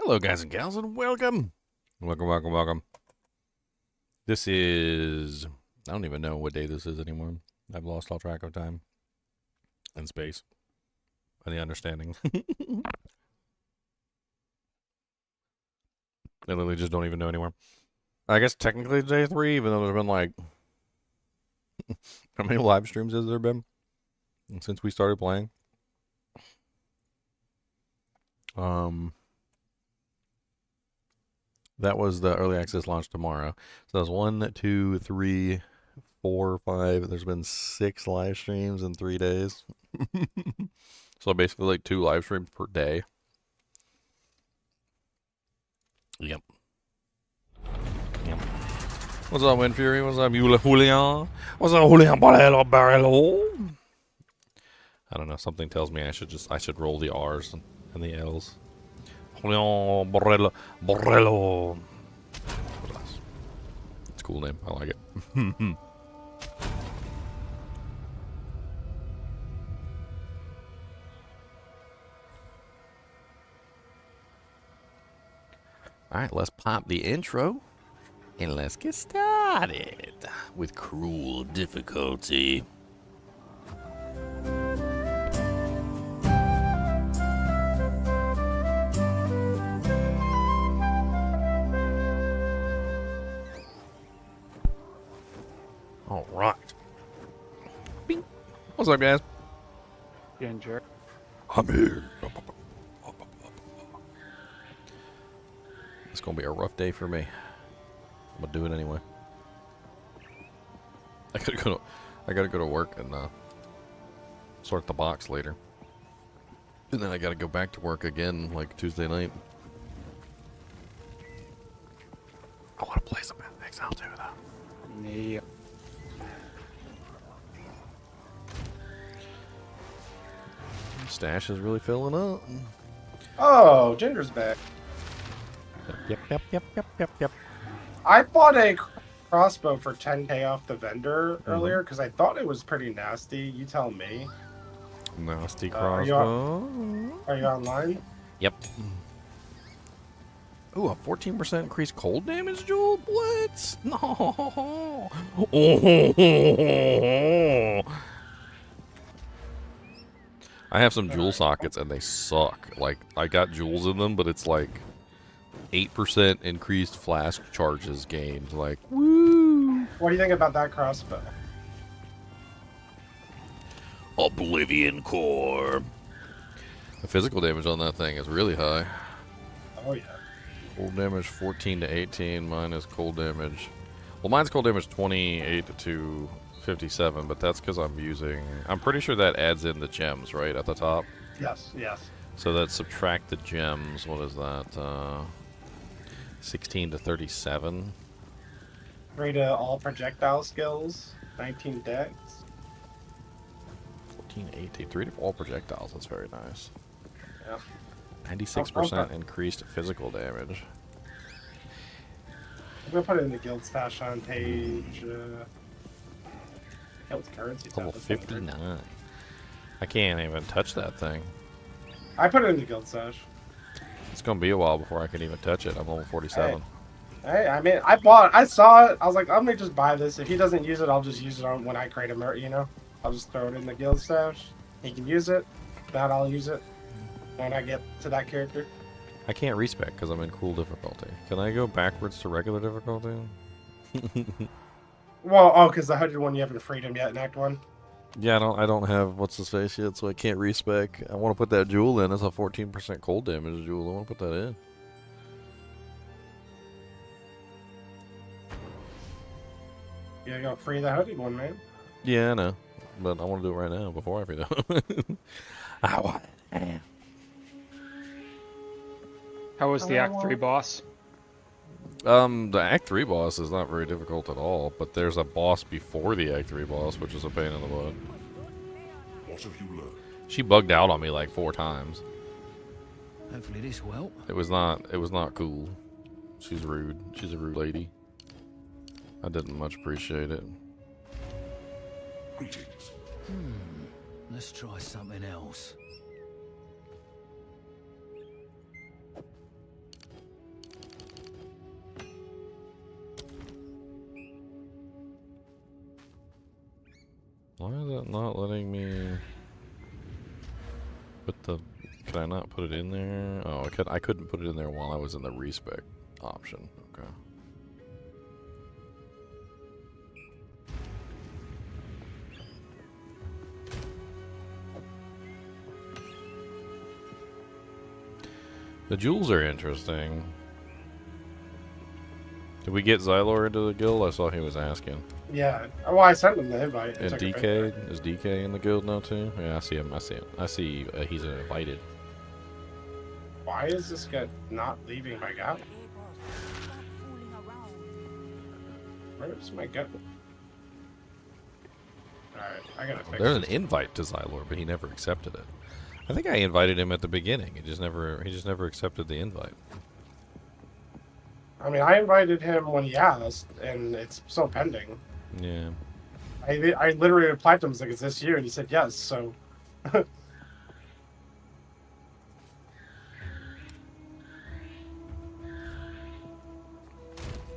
Hello, guys and gals, and welcome. Welcome. This is... I don't even know what day this is anymore. I've lost all track of time and space and the understanding. I literally just don't even know anymore. I guess technically it's day 3, even though there's been like... How many live streams has there been since we started playing? That was the early access launch tomorrow. So that's 1, 2, 3, 4, 5. There's been 6 live streams in 3 days. So basically like 2 live streams per day. Yep. What's up, Wind Fury? What's up, Julian? What's up, Julian Barrelo? I don't know. Something tells me I should roll the R's and the L's. Julian Borrello. It's a cool name. I like it. Alright, let's pop the intro and let's get started with cruel difficulty. All right. Bing. What's up, guys? Ginger. I'm here. It's gonna be a rough day for me. I'm gonna do it anyway. I gotta go to work and sort the box later, and then I gotta go back to work again like Tuesday night. I want to play some Exile too, though. Yeah. Stash is really filling up. Oh, Ginger's back. Yep. I bought a crossbow for 10k off the vendor earlier because I thought it was pretty nasty. You tell me. Nasty Are crossbow. you online? Yep. Ooh, a 14% increased cold damage, Jewel? What? No. Oh. I have some jewel sockets and they suck. Like, I got jewels in them, but it's like 8% increased flask charges gained. Like, woo. What do you think about that crossbow? Oblivion Core. The physical damage on that thing is really high. Oh yeah. Cold damage 14 to 18. Mine is cold damage. Well, mine's cold damage 28 to 57, but that's because I'm pretty sure that adds in the gems, right, at the top? Yes. So that subtract the gems. What is that? 16 to 37. 3 to all projectile skills. 19 dex. 14 to 18. 3 to all projectiles. That's very nice. Yeah. 96% increased physical damage. I'm gonna put it in the guild stash on page. What's currency? Level 59. I can't even touch that thing. I put it in the guild stash. It's gonna be a while before I can even touch it. I'm level 47. Hey, I mean, I saw it. I was like, I'm gonna just buy this. If he doesn't use it, I'll just use it on when I create a you know. I'll just throw it in the guild stash. He can use it. That I'll use it when I get to that character. I can't respec because I'm in cool difficulty. Can I go backwards to regular difficulty? Well, because the 100 one you haven't freed him yet in Act 1. Yeah, I don't have what's his face yet, so I can't respec. I want to put that jewel in. It's a 14% cold damage jewel. I want to put that in. You gotta go free the hooded one, man. Yeah, I know, but I want to do it right now before I free them. I want it. How was the Act 3 boss? The Act 3 boss is not very difficult at all, but there's a boss before the Act 3 boss, which is a pain in the butt. What have you learned? She bugged out on me like 4 times. Hopefully this will help. It was not cool. She's rude. She's a rude lady. I didn't much appreciate it. Greetings. Let's try something else. Why is it not letting me put the... Can I not put it in there? Oh, I couldn't put it in there while I was in the respec option. Okay. The jewels are interesting. Did we get Xylor into the guild? I saw he was asking. Yeah. Well, I sent him the invite. And DK? Is DK in the guild now too? Yeah, I see him. I see him. I see he's invited. Why is this guy not leaving my gap? Where's my gut? Alright, I gotta fix There's an this. invite to Xylor, but he never accepted it. I think I invited him at the beginning. He just never accepted the invite. I mean, I invited him when he asked, and it's still pending. Yeah. I literally replied to him, like, is this you? And he said yes, so...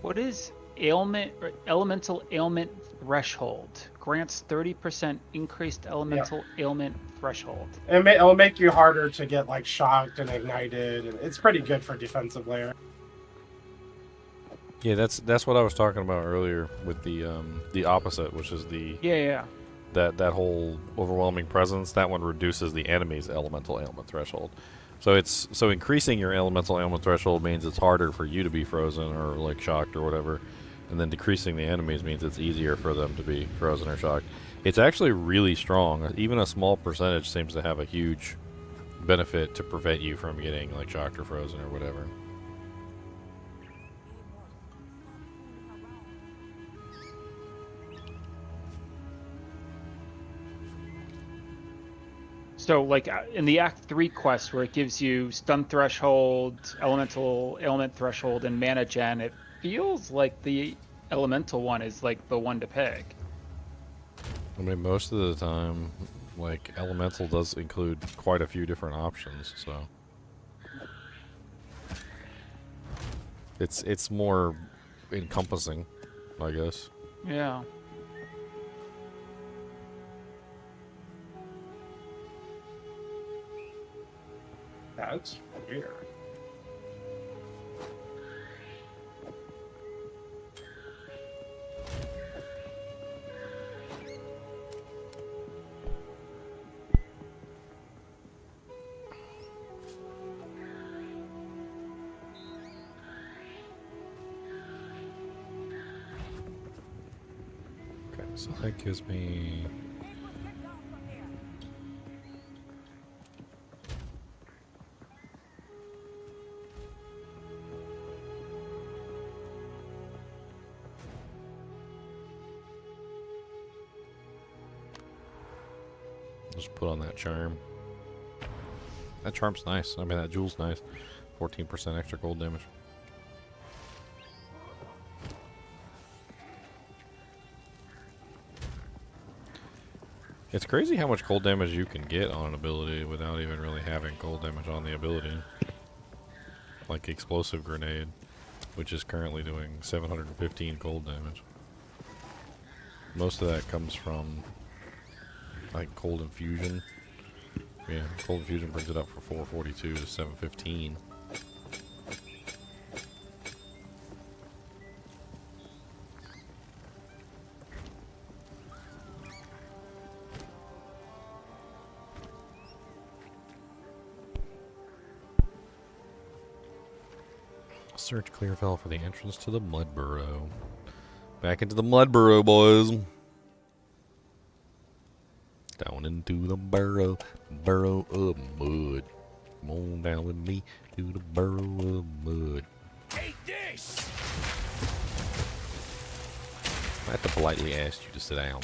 What is ailment or elemental ailment threshold? Grants 30% increased elemental ailment threshold. It'll make you harder to get, like, shocked and ignited, and it's pretty good for defensive layer. Yeah, that's what I was talking about earlier with the opposite, which is the Yeah. that whole overwhelming presence. That one reduces the enemy's elemental ailment threshold. So increasing your elemental ailment threshold means it's harder for you to be frozen or like shocked or whatever, and then decreasing the enemies means it's easier for them to be frozen or shocked. It's actually really strong. Even a small percentage seems to have a huge benefit to prevent you from getting like shocked or frozen or whatever. So, like in the Act 3 quest, where it gives you stun threshold, elemental ailment threshold, and mana gen, it feels like the elemental one is like the one to pick. I mean, most of the time, like, elemental does include quite a few different options, so it's more encompassing, I guess. Yeah. That's weird. Okay, so that gives me... Just put on that charm. That charm's nice. I mean, that jewel's nice. 14% extra gold damage. It's crazy how much cold damage you can get on an ability without even really having cold damage on the ability. Like Explosive Grenade, which is currently doing 715 cold damage. Most of that comes from like Cold Infusion. Yeah, Cold Infusion brings it up from 442 to 715. Search Clearfell for the entrance to the Mud Burrow. Back into the Mud Burrow, boys. Down into the burrow of mud. Come on down with me to the burrow of mud. Take this! I have to politely ask you to sit down.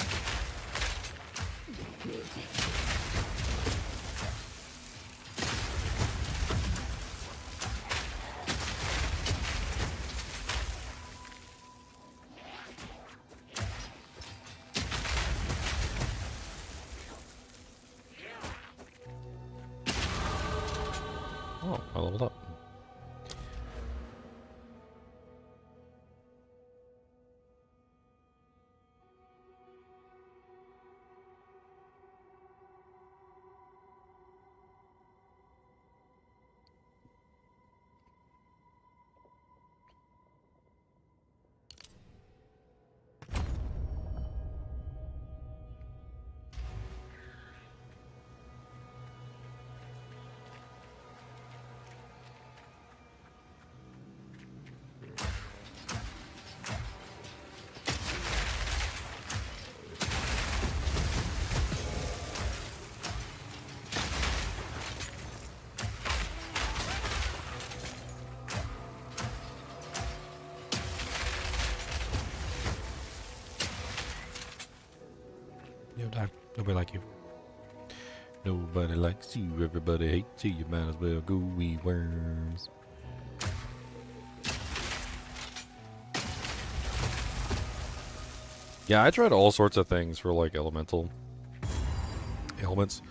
Oh, I leveled up. Nobody like you. Nobody likes you. Everybody hates you. You might as well go eat worms. Yeah, I tried all sorts of things for like elemental ailments.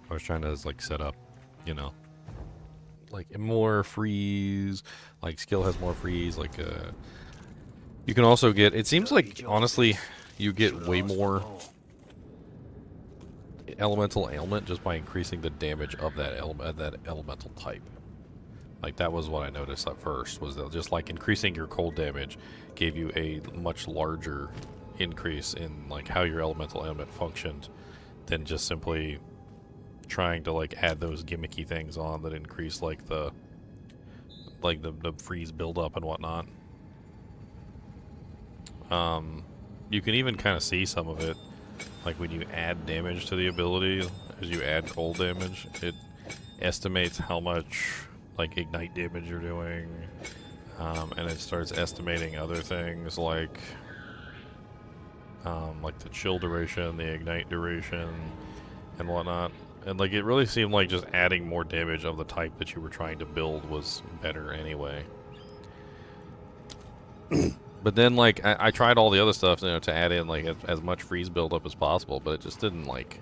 I was trying to like set up, you know, like more freeze, like skill has more freeze, like you can also get, it seems like honestly you get way more elemental ailment just by increasing the damage of that elemental type. Like that was what I noticed at first, was that just like increasing your cold damage gave you a much larger increase in like how your elemental ailment functioned than just simply trying to like add those gimmicky things on that increase like the freeze buildup and whatnot. You can even kind of see some of it, like when you add damage to the ability, as you add cold damage, it estimates how much like ignite damage you're doing, and it starts estimating other things like the chill duration, the ignite duration, and whatnot. And like it really seemed like just adding more damage of the type that you were trying to build was better anyway. But then like I tried all the other stuff, you know, to add in like as much freeze buildup as possible, but it just didn't like,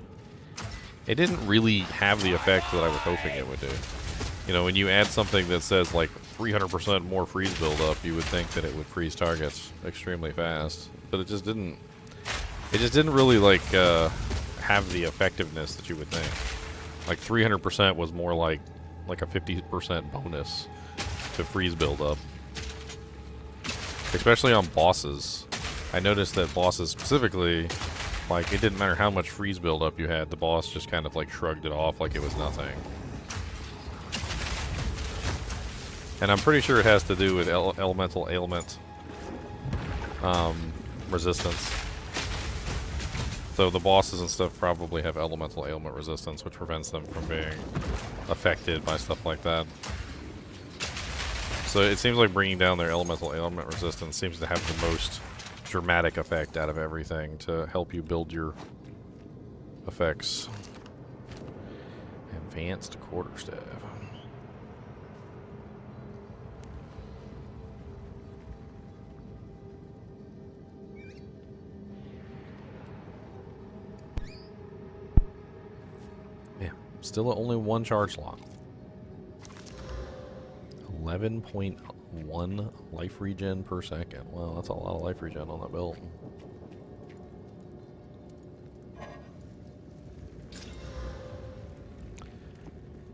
it didn't really have the effect that I was hoping it would do. You know, when you add something that says like 300% more freeze buildup, you would think that it would freeze targets extremely fast, but it just didn't. It just didn't really like have the effectiveness that you would think. Like 300% was more like a 50% bonus to freeze buildup, especially on bosses. I noticed that bosses specifically, like it didn't matter how much freeze buildup you had, the boss just kind of like shrugged it off like it was nothing. And I'm pretty sure it has to do with elemental ailment resistance. So the bosses and stuff probably have elemental ailment resistance, which prevents them from being affected by stuff like that. So it seems like bringing down their elemental ailment resistance seems to have the most dramatic effect out of everything to help you build your effects. Advanced quarterstaff. Still only one charge slot. 11.1 life regen per second. Wow, that's a lot of life regen on that build.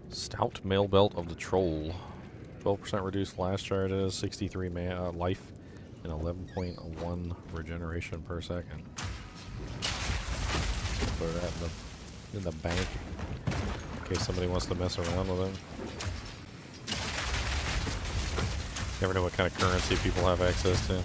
Stout mail belt of the troll. 12% reduced last charges, 63 life, and 11.1 regeneration per second. Put that in the bank. In case somebody wants to mess around with it. Never know what kind of currency people have access to.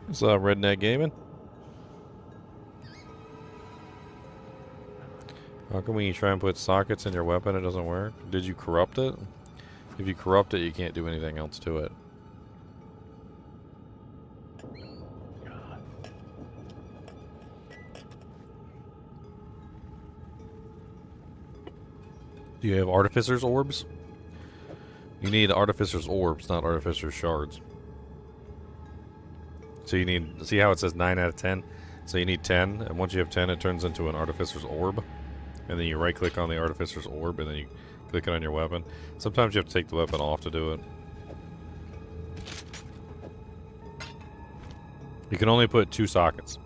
What's up, Redneck Gaming? How come when you try and put sockets in your weapon it doesn't work? Did you corrupt it? If you corrupt it, you can't do anything else to it. Do you have Artificer's Orbs? You need Artificer's Orbs, not Artificer's Shards. So you need, see how it says 9 out of 10? So you need 10, and once you have 10, it turns into an Artificer's Orb. And then you right-click on the Artificer's Orb, and then you click it on your weapon. Sometimes you have to take the weapon off to do it. You can only put 2 sockets.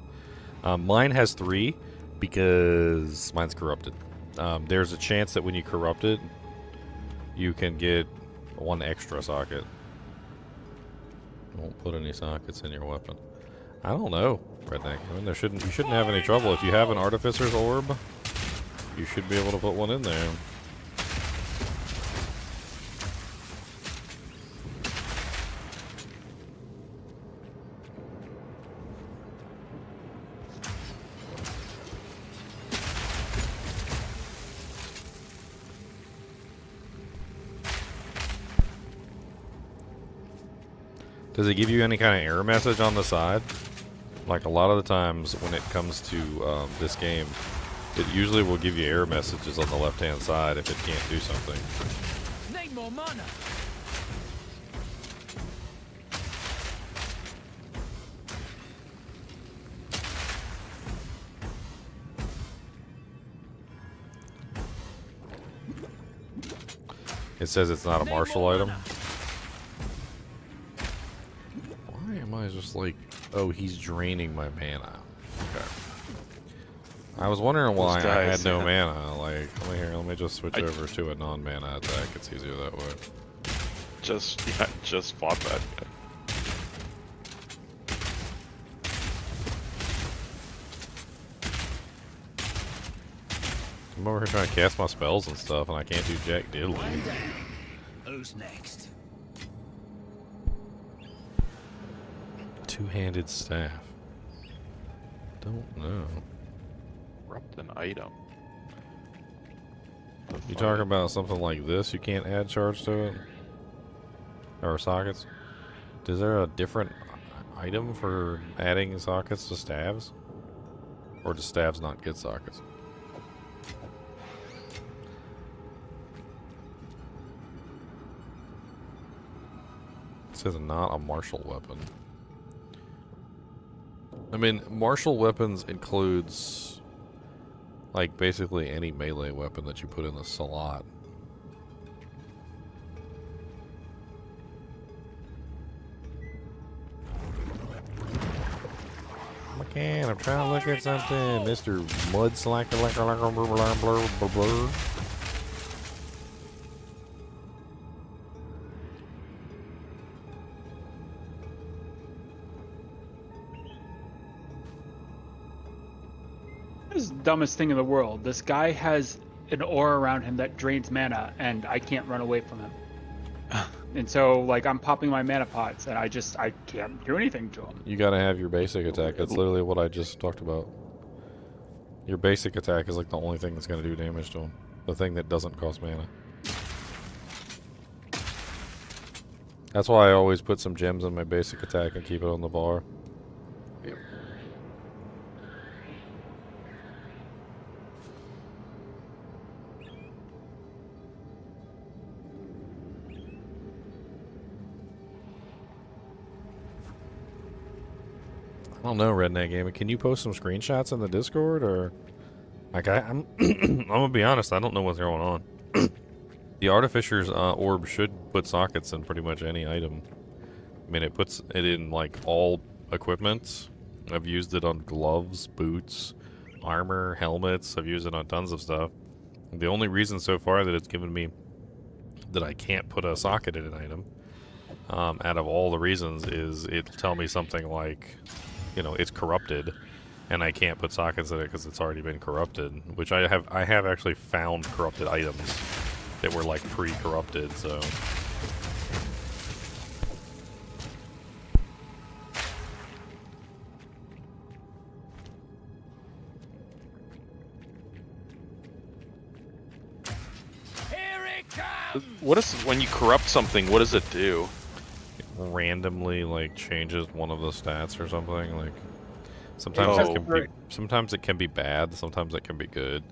Mine has 3, because mine's corrupted. There's a chance that when you corrupt it, you can get 1 extra socket. Won't put any sockets in your weapon. I don't know, Redneck. I mean, you shouldn't have any trouble. If you have an Artificer's Orb, you should be able to put one in there. Does it give you any kind of error message on the side? Like a lot of the times when it comes to this game, it usually will give you error messages on the left-hand side if it can't do something. Need more mana. It says it's not a martial item. Why am I just like... Oh, he's draining my mana. Okay. I was wondering why I had no mana. Like, let me just switch over to a non-mana attack. It's easier that way. Just fought that guy. I'm over here trying to cast my spells and stuff, and I can't do jack diddly. Who's next? Two-handed staff. Don't know. Corrupt an item. You talking about something like this? You can't add charge to it? Or sockets? Is there a different item for adding sockets to staves? Or do staves not get sockets? It says not a martial weapon. I mean, martial weapons includes, like, basically any melee weapon that you put in the slot. McCann, I'm trying to look at something. Mr. Mudslacker, blur. This is the dumbest thing in the world. This guy has an aura around him that drains mana, and I can't run away from him. And so, like, I'm popping my mana pots, and I can't do anything to him. You gotta have your basic attack. That's literally what I just talked about. Your basic attack is like the only thing that's gonna do damage to him. The thing that doesn't cost mana. That's why I always put some gems in my basic attack and keep it on the bar. Yep. I don't know, Redneck Gaming. Can you post some screenshots in the Discord, or like I'm I'm gonna be honest, I don't know what's going on. The Artificer's orb should put sockets in pretty much any item. I mean, it puts it in like all equipment. I've used it on gloves, boots, armor, helmets. I've used it on tons of stuff. The only reason so far that it's given me that I can't put a socket in an item, out of all the reasons, is it'll tell me something like, you know, it's corrupted, and I can't put sockets in it because it's already been corrupted. Which I have actually found corrupted items that were like pre-corrupted. So Here it comes! What is when you corrupt something? What does it do? randomly like changes one of the stats or something. Like sometimes sometimes it can be bad, sometimes it can be good.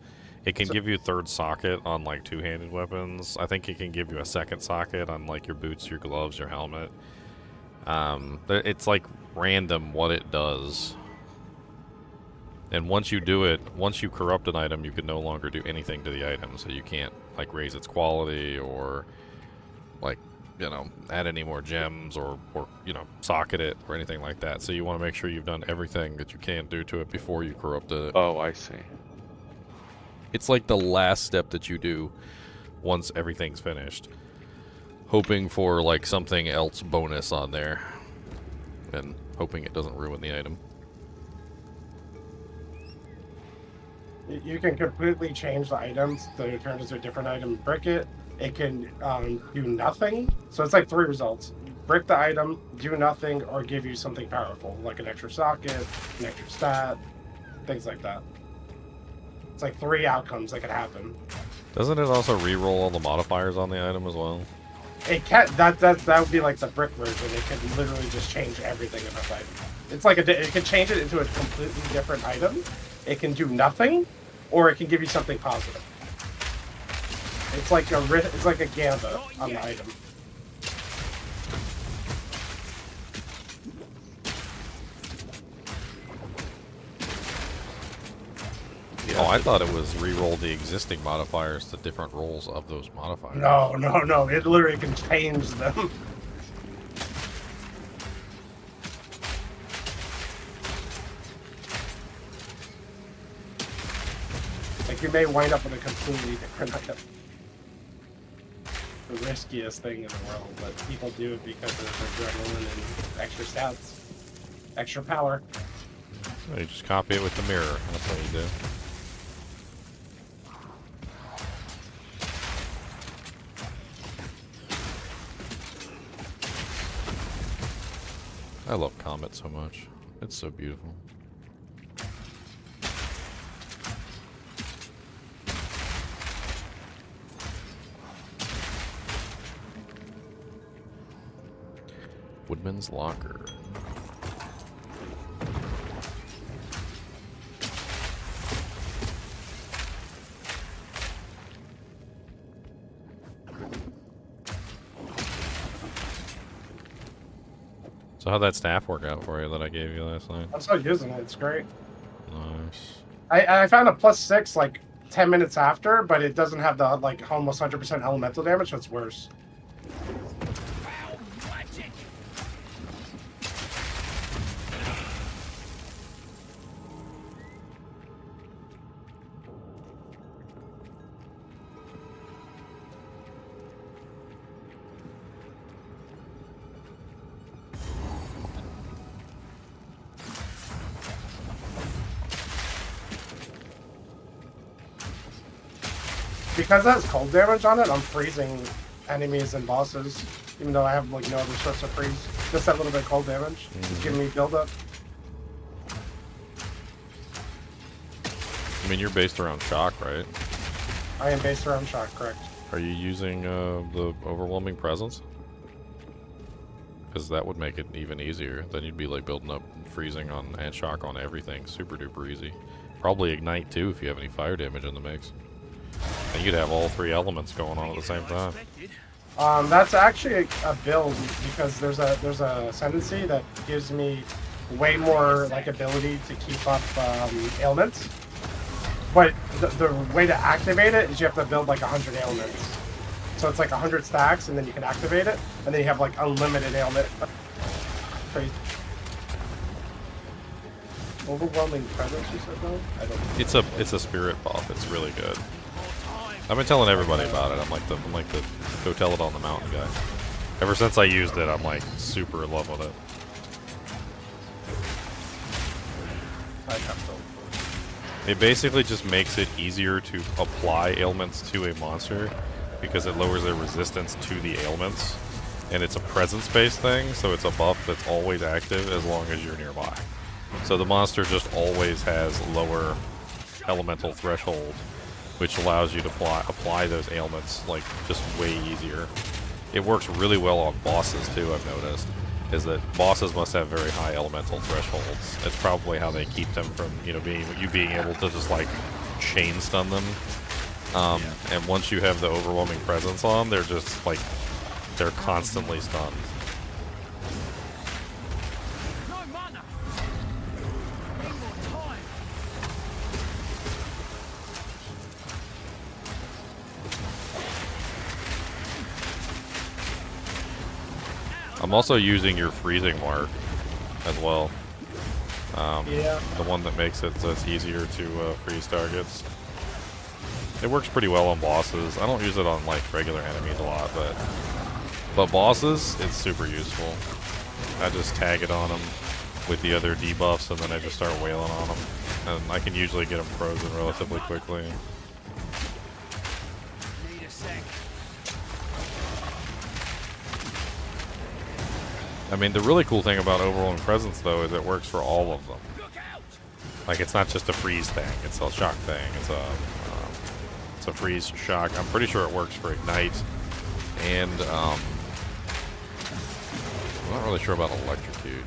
It can give you third socket on like two-handed weapons. I think it can give you a second socket on like your boots, your gloves, your helmet. It's like random what it does. And once you do it, once you corrupt an item, you can no longer do anything to the item. So you can't like raise its quality or like, you know, add any more gems or you know, socket it or anything like that. So you want to make sure you've done everything that you can do to it before you corrupt it. Oh, I see. It's like the last step that you do once everything's finished, hoping for like something else bonus on there. and hoping it doesn't ruin the item. You can completely change the items to turn into a different item. Brick it. It can do nothing. So it's like 3 results. Brick the item, do nothing, or give you something powerful, like an extra socket, an extra stat, things like that. It's like 3 outcomes that could happen. Doesn't it also re-roll all the modifiers on the item as well? It can't. That would be like the brick version. It can literally just change everything about the item. It's like it can change it into a completely different item. It can do nothing, or it can give you something positive. It's like a gambit on the item. Oh, I thought it was re-roll the existing modifiers to different rolls of those modifiers. No. It literally can change them. Like, you may wind up with a completely different item. The riskiest thing in the world, but people do it because of adrenaline and extra stats. Extra power. You just copy it with the mirror. That's what you do. I love Comet so much. It's so beautiful. Woodman's Locker. So how'd that staff work out for you that I gave you last night? I'm still using it. It's great. Nice. I found a +6 like 10 minutes after, but it doesn't have the like almost 100% elemental damage, so it's worse. Wow, magic. Because it has cold damage on it, I'm freezing enemies and bosses, even though I have like no other source of freeze. Just that little bit of cold damage. It's giving me build up. I mean, you're based around shock, right? I am based around shock, correct? Are you using the overwhelming presence? Because that would make it even easier. Then you'd be like building up freezing on and shock on everything. Super duper easy. Probably ignite too if you have any fire damage in the mix. And you'd have all 3 elements going on at the same time. That's actually a build because there's a ascendancy that gives me way more like ability to keep up ailments. But the way to activate it is you have to build like 100 ailments. So it's like 100 stacks, and then you can activate it, and then you have like unlimited ailment. Crazy. Overwhelming presence, you said though? I don't. It's a spirit buff. It's really good. I've been telling everybody about it. I'm like the go tell it on the mountain guy. Ever since I used it, I'm like super in love with it. I have to. It basically just makes it easier to apply ailments to a monster because it lowers their resistance to the ailments. And it's a presence-based thing, so it's a buff that's always active as long as you're nearby. So the monster just always has lower elemental threshold, which allows you to apply those ailments like just way easier. It works really well on bosses too, I've noticed. Is that bosses must have very high elemental thresholds. It's probably how they keep them from, being able to just like chain stun them. And once you have the overwhelming presence on, they're just like, they're constantly stunned. No mana. Need more time. I'm also using your freezing mark as well. Yeah. The one that makes it so it's easier to freeze targets. It works pretty well on bosses. I don't use it on like regular enemies a lot, but bosses, it's super useful. I just tag it on them with the other debuffs, and then I just start wailing on them. And I can usually get them frozen relatively quickly. Need a sec. I mean, the really cool thing about Overwhelming Presence, though, is it works for all of them. Look out! Like, it's not just a freeze thing; it's a shock thing. It's a freeze shock. I'm pretty sure it works for Ignite, and I'm not really sure about Electrocute.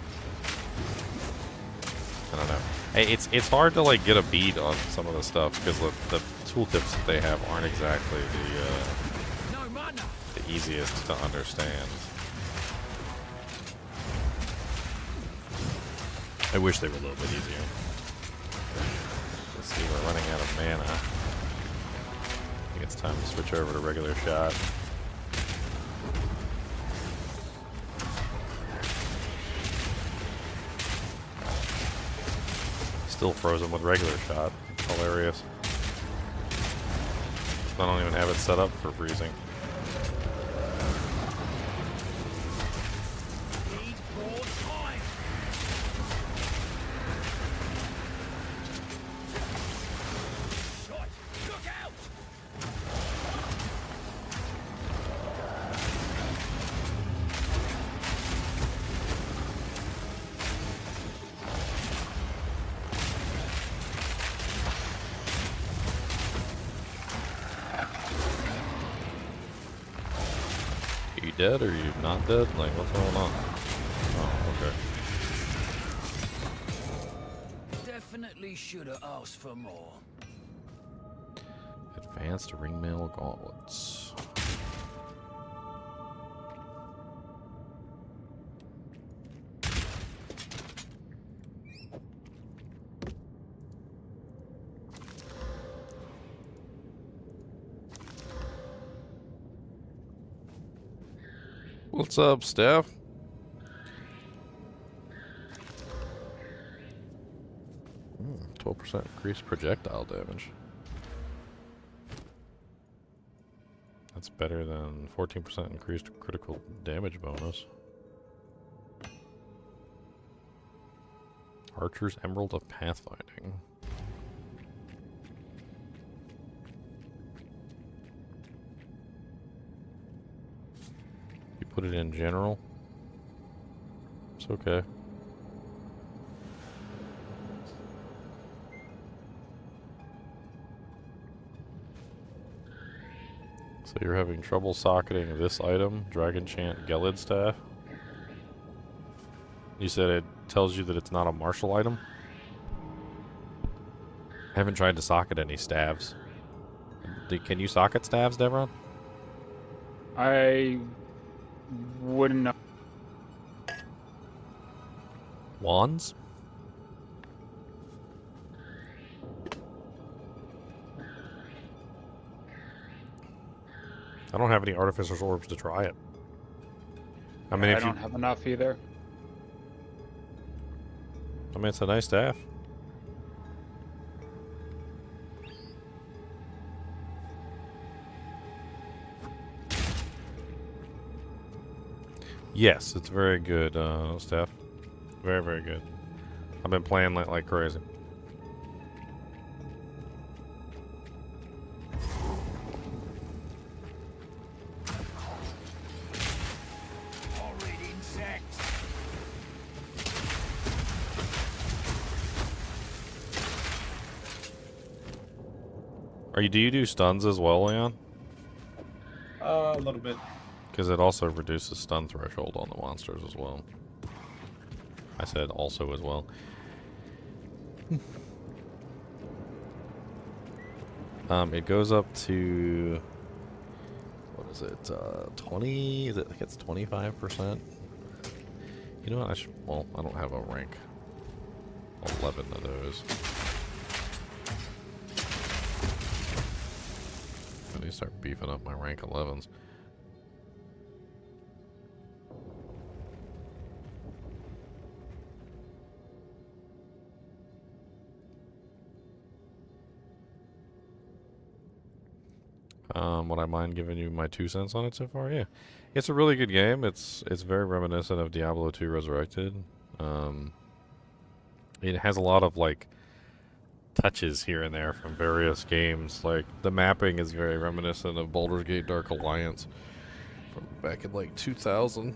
I don't know. Hey, it's hard to like get a beat on some of the stuff because the tooltips that they have aren't exactly No mana. the easiest to understand. I wish they were a little bit easier. Let's see, we're running out of mana. I think it's time to switch over to regular shot. Still frozen with regular shot. Hilarious. I don't even have it set up for freezing. Need more time. Shot. Look out! Are you dead or are you not dead? Like, what's going on? Oh, okay. Definitely should have asked for more. Advanced ringmail gauntlets. What's up, Steph? Hmm, 12% increased projectile damage. That's better than 14% increased critical damage bonus. Archer's Emerald of Pathfinding. You put it in general. It's okay. So you're having trouble socketing this item, Dragon Chant Gelid Staff. You said it tells you that it's not a martial item? I haven't tried to socket any staves. Can you socket staves, Devron? I wouldn't know. Wands? I don't have any Artificer's Orbs to try it. I mean, I if you... don't have enough either. I mean, it's a nice staff. Yes, it's very good, Steph. Very, very good. I've been playing like crazy. Horrid insects. Do you do stuns as well, Leon? A little bit. Because it also reduces stun threshold on the monsters as well. I said also as well. It goes up to... What is it? 20? Is it, I think it's 25%? You know what? I should... Well, I don't have a rank 11 of those. I need to start beefing up my rank 11s. Would I mind giving you my 2 cents on it so far? Yeah, it's a really good game. It's very reminiscent of Diablo 2 Resurrected. It has a lot of like touches here and there from various games. Like the mapping is very reminiscent of Baldur's Gate Dark Alliance from back in like 2000.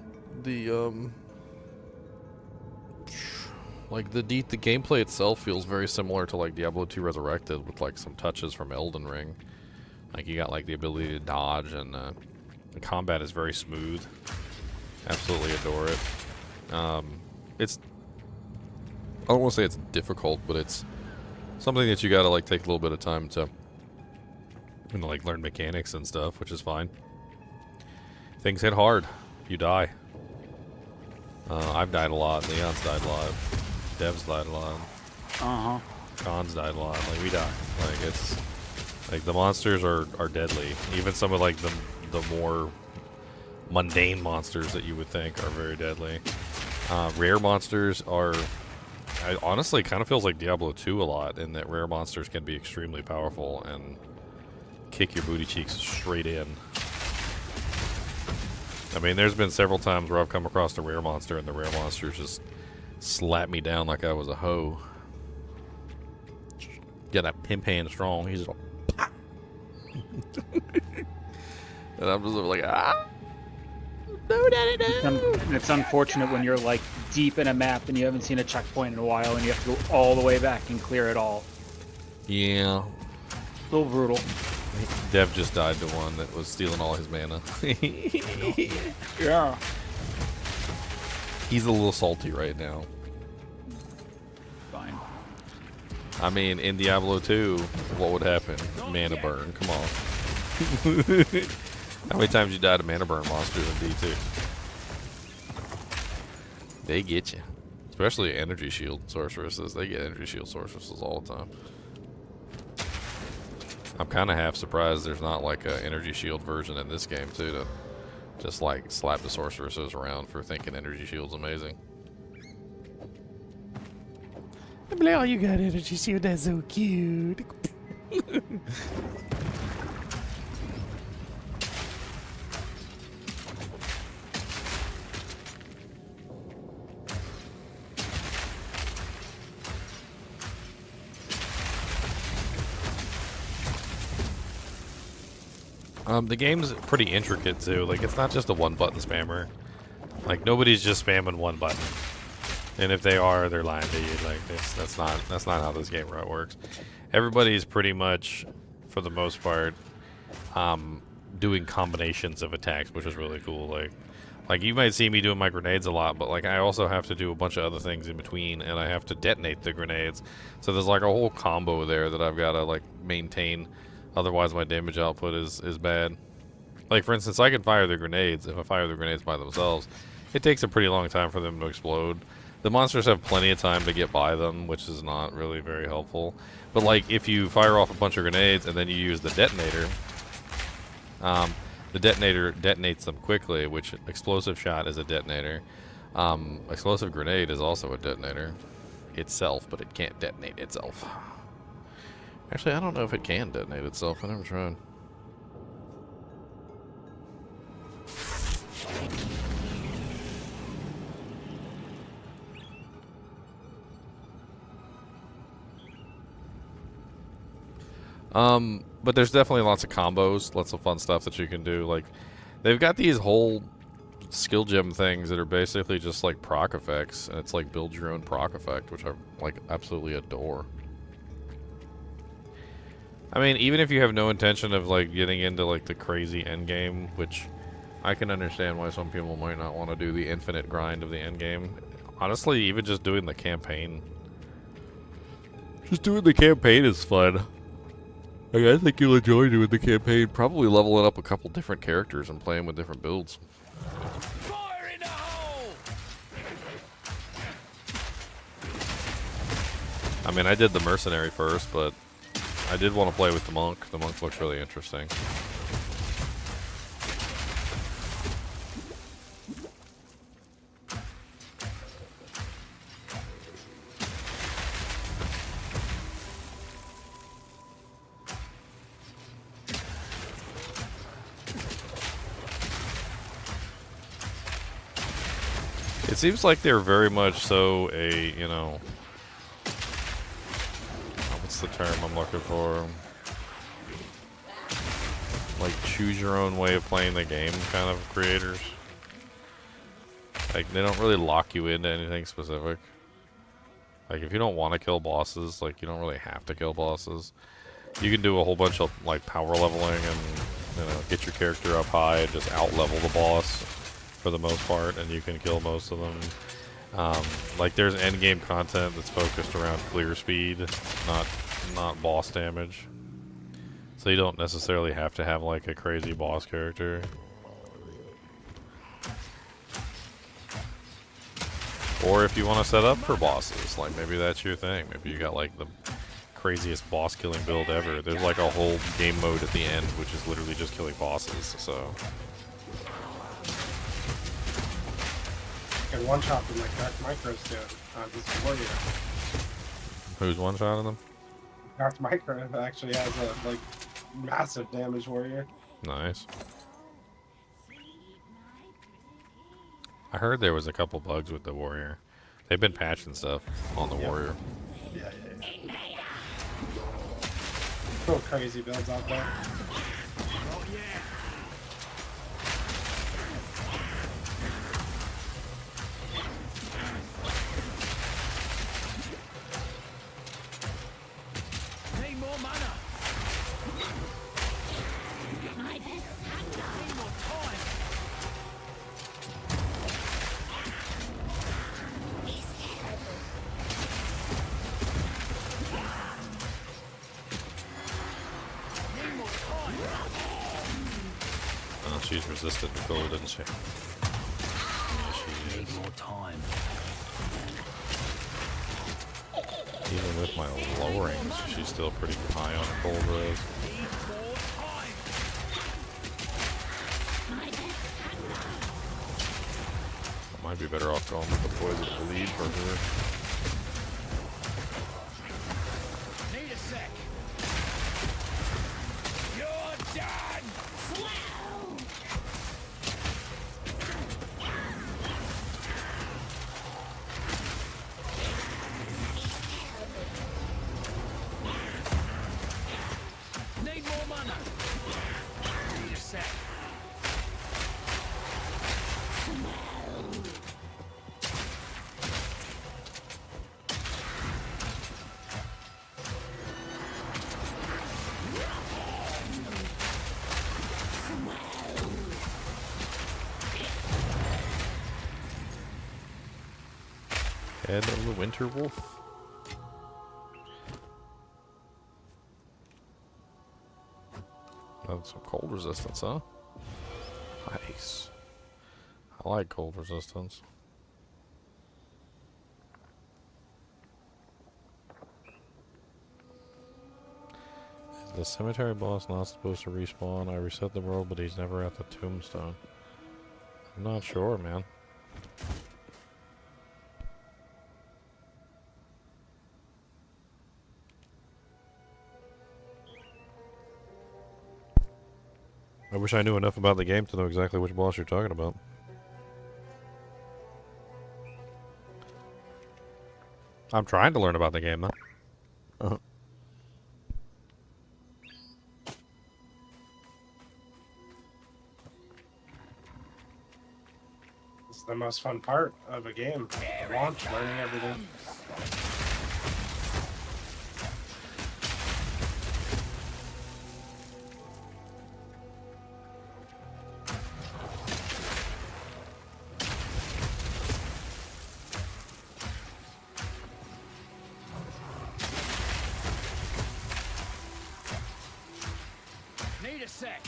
Like the gameplay itself feels very similar to like Diablo 2 Resurrected with like some touches from Elden Ring. Like you got like the ability to dodge, and the combat is very smooth. Absolutely adore it. It's, I don't want to say it's difficult, but it's something that you gotta like take a little bit of time to, you know, like learn mechanics and stuff, which is fine. Things hit hard. You die. I've died a lot. Leon's died a lot. Dev's died a lot. Uh-huh. Khan's died a lot. Like we die. Like it's like the monsters are deadly. Even some of like the more mundane monsters that you would think are very deadly. Rare monsters are, I honestly kind of feels like Diablo 2 a lot, in that rare monsters can be extremely powerful and kick your booty cheeks straight in. I mean, there's been several times where I've come across a rare monster and the rare monsters just slap me down like I was a hoe. Get that pimp hand strong. He's just like, and I'm just like, ah. No, daddy, no. It's unfortunate when you're like deep in a map and you haven't seen a checkpoint in a while and you have to go all the way back and clear it all. Yeah. A little brutal. Dev just died to one that was stealing all his mana. Yeah. He's a little salty right now. Fine. I mean, in Diablo 2, what would happen? Mana burn. Come on. How many times you died to mana burn monsters in D2? They get you. Especially energy shield sorceresses. They get energy shield sorceresses all the time. I'm kind of half surprised there's not like an energy shield version in this game too, to just like slap the sorceresses around for thinking energy shield's amazing. Oh, you got energy shield, that's so cute. The game's pretty intricate too. Like, it's not just a one-button spammer. Like, nobody's just spamming one button. And if they are, they're lying to you. Like, that's not how this game works. Everybody's pretty much, for the most part, doing combinations of attacks, which is really cool. Like you might see me doing my grenades a lot, but like I also have to do a bunch of other things in between, and I have to detonate the grenades. So there's like a whole combo there that I've got to like maintain. Otherwise, my damage output is bad. Like, for instance, I can fire the grenades. If I fire the grenades by themselves, it takes a pretty long time for them to explode. The monsters have plenty of time to get by them, which is not really very helpful. But, like, if you fire off a bunch of grenades and then you use the detonator detonates them quickly, which explosive shot is a detonator. Explosive grenade is also a detonator itself, but it can't detonate itself. Actually, I don't know if it can detonate itself. I never tried. But there's definitely lots of combos, lots of fun stuff that you can do. Like, they've got these whole skill gem things that are basically just like proc effects, and it's like build your own proc effect, which I like absolutely adore. I mean, even if you have no intention of like getting into like the crazy end game, which I can understand why some people might not want to do the infinite grind of the end game. Honestly, even just doing the campaign. Just doing the campaign is fun. Like, I think you'll enjoy doing the campaign. Probably leveling up a couple different characters and playing with different builds. Fire in the hole! I mean, I did the mercenary first, but I did want to play with the monk. The monk looks really interesting. It seems like they're very much so a, you know, what's the term I'm looking for? Like choose your own way of playing the game kind of creators. Like they don't really lock you into anything specific. Like if you don't want to kill bosses, like you don't really have to kill bosses. You can do a whole bunch of like power leveling and, you know, get your character up high and just out level the boss for the most part, and you can kill most of them. Like there's end game content that's focused around clear speed, not boss damage. So you don't necessarily have to have like a crazy boss character. Or if you want to set up for bosses, like maybe that's your thing. Maybe you got like the craziest boss killing build ever. There's like a whole game mode at the end which is literally just killing bosses, so. And one shot them like Dark Micro's doing. This warrior. Who's one-shotting them? Dark Micro actually has a like massive damage warrior. Nice. I heard there was a couple bugs with the warrior. They've been patching stuff on the warrior. Yeah. So crazy builds out there. Need more mana. Need more time. Oh, she's resistant to cold, isn't she? Yeah, she is. More time. Even with my lowerings, she's still pretty high on her cold res. I might be better off going with the poison bleed for her. Need a sec. You're done. Need more mana. Need a sec. Head of the Winter Wolf. That's some cold resistance, huh? Nice. I like cold resistance. Is the cemetery boss not supposed to respawn? I reset the world, but he's never at the tombstone. I'm not sure, man. I wish I knew enough about the game to know exactly which boss you're talking about. I'm trying to learn about the game, though. It's the most fun part of a game. The launch, learning everything. Need a sec.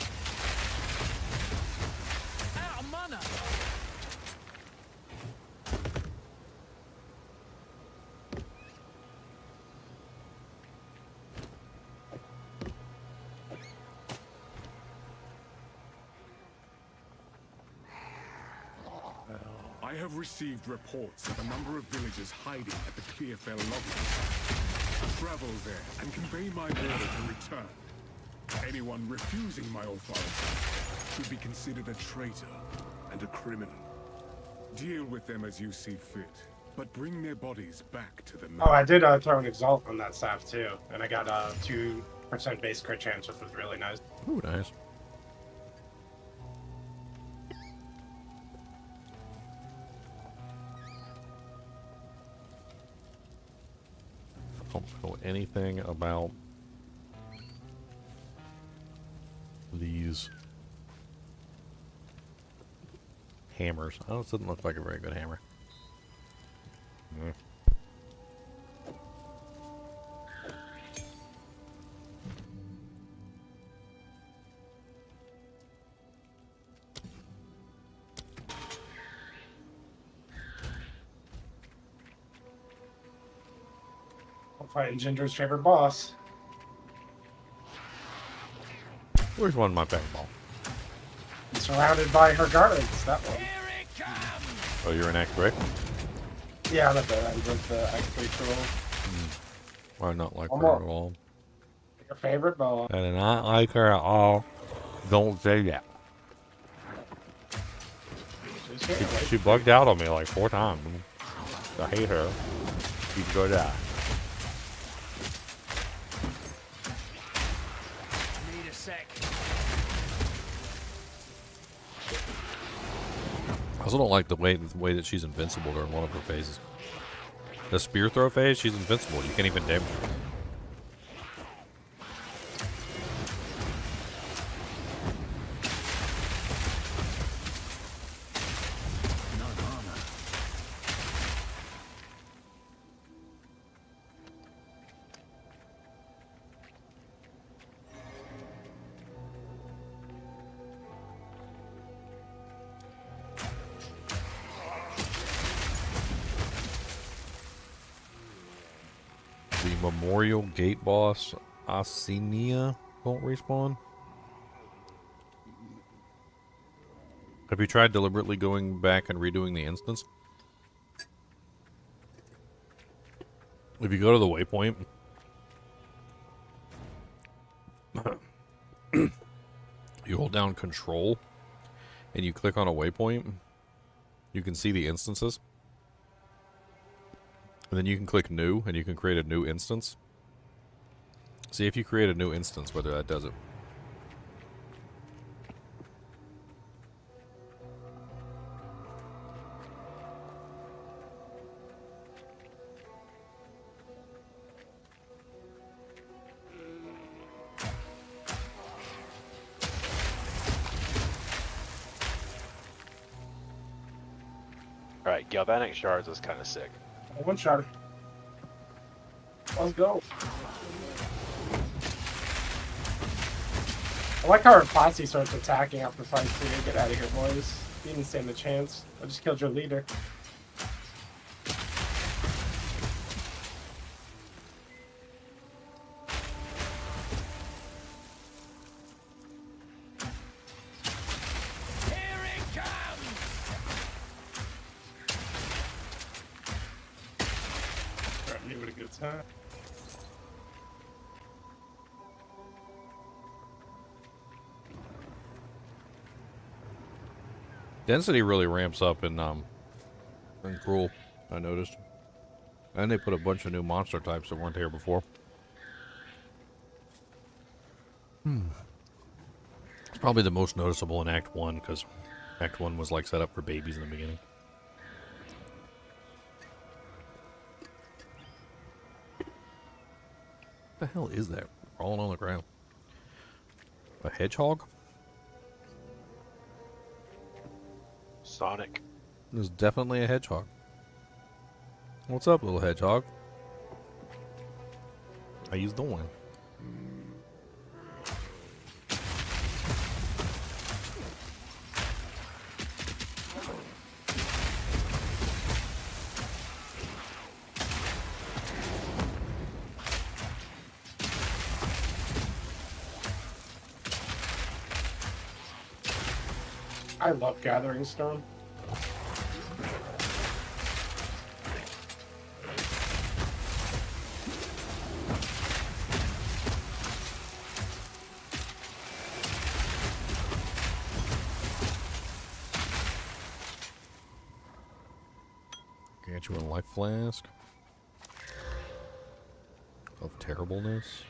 Out of mana. I have received reports of a number of villagers hiding at the Clearfell lobby. Travel there and convey my order to return. Anyone refusing my authority should be considered a traitor and a criminal. Deal with them as you see fit, but bring their bodies back to the Oh, I did throw an Exalt on that staff too, and I got a 2% base crit chance, which was really nice. Ooh, nice. I don't know anything about these hammers. Oh, this doesn't look like a very good hammer. Mm. I'm fighting Ginger's favorite boss. Where's one of my paintball? Surrounded by her guards. That one. Here it comes! Oh, you're in Act 3? Yeah, I'm at the end of the actually troll. Why not like One her more. at all? Your favorite boss. I do not like her at all. Don't say that. She bugged out on me like 4 times. I hate her. You can go die. Need a sec. I also don't like the way that she's invincible during one of her phases. The spear throw phase, she's invincible. You can't even damage her. The Memorial Gate boss, Asenia, won't respawn. Have you tried deliberately going back and redoing the instance? If you go to the waypoint, you hold down Control, and you click on a waypoint, you can see the instances. And then you can click New, and you can create a new instance. See if you create a new instance, whether that does it. Alright, Galvanic Shards is kind of sick. One shot. Let's go. I like how our posse starts attacking after fight too. Get out of here, boys. You didn't stand a chance. I just killed your leader. Here it comes! Grab me with a good time. Density really ramps up in Cruel, I noticed. And they put a bunch of new monster types that weren't here before. It's probably the most noticeable in Act 1, because Act 1 was like set up for babies in the beginning. What the hell is that? Crawling on the ground. A hedgehog? Sonic. There's definitely a hedgehog. What's up, little hedgehog? How you doing? I love Gathering Stone. you a life flask of terribleness.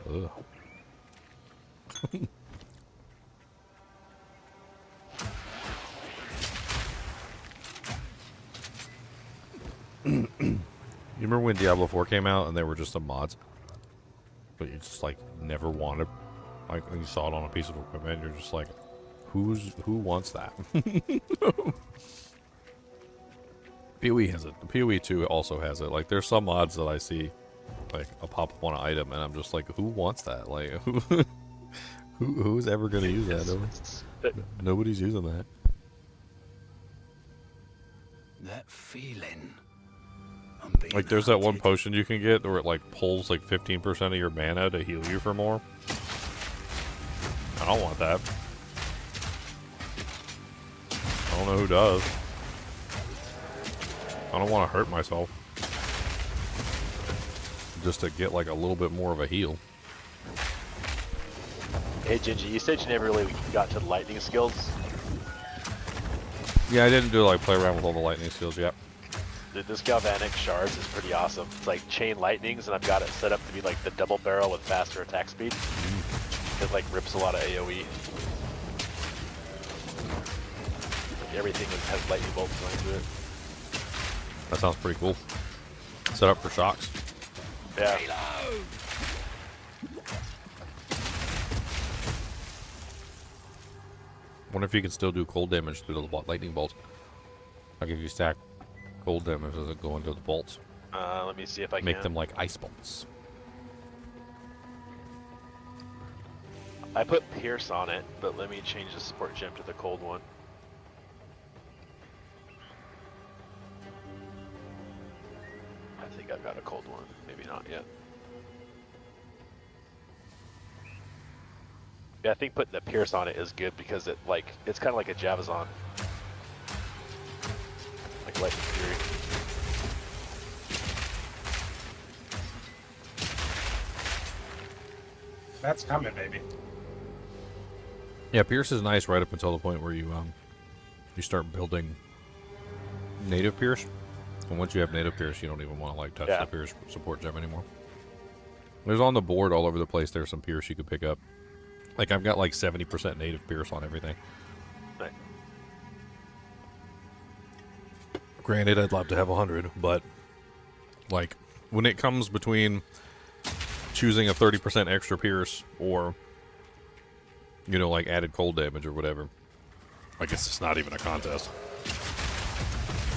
Ugh. You remember when Diablo 4 came out and they were just some mods? But you just like never wanted, like when you saw it on a piece of equipment, you're just like, who wants that? PoE has it. PoE 2 also has it. Like there's some mods that I see, like a pop up on an item, and I'm just like, who wants that? Like who's ever gonna use that? Nobody's using that. That feeling. Like there's that one potion you can get where it like pulls like 15% of your mana to heal you for more. I don't want that. I don't know who does. I don't want to hurt myself just to get like a little bit more of a heal. Hey Gingy, you said you never really got to the lightning skills. Yeah, I didn't do like play around with all the lightning skills yet. Dude, this galvanic shards is pretty awesome. It's like chain lightnings, and I've got it set up to be like the double barrel with faster attack speed. It like rips a lot of AoE. Like, everything has lightning bolts going through it. That sounds pretty cool. Set up for shocks. Yeah. Wonder if you can still do cold damage through the lightning bolts. Like if you stack cold damage, does it go into the bolts? Let me see if I can. Make them like ice bolts. I put Pierce on it, but let me change the support gem to the cold one. I think I've got a cold one. Maybe not yet. Yeah, I think putting the Pierce on it is good because it it's kind of like a Javazon. Like Lightning Fury. That's coming, baby. Yeah, Pierce is nice right up until the point where you start building native Pierce. And once you have native Pierce, you don't even want to like touch the Pierce support gem anymore. There's on the board all over the place. There's some Pierce you could pick up. Like I've got like 70% native Pierce on everything. Right. Granted, I'd love to have 100, but like when it comes between choosing a 30% extra Pierce or, you know, like added cold damage or whatever, I guess it's not even a contest.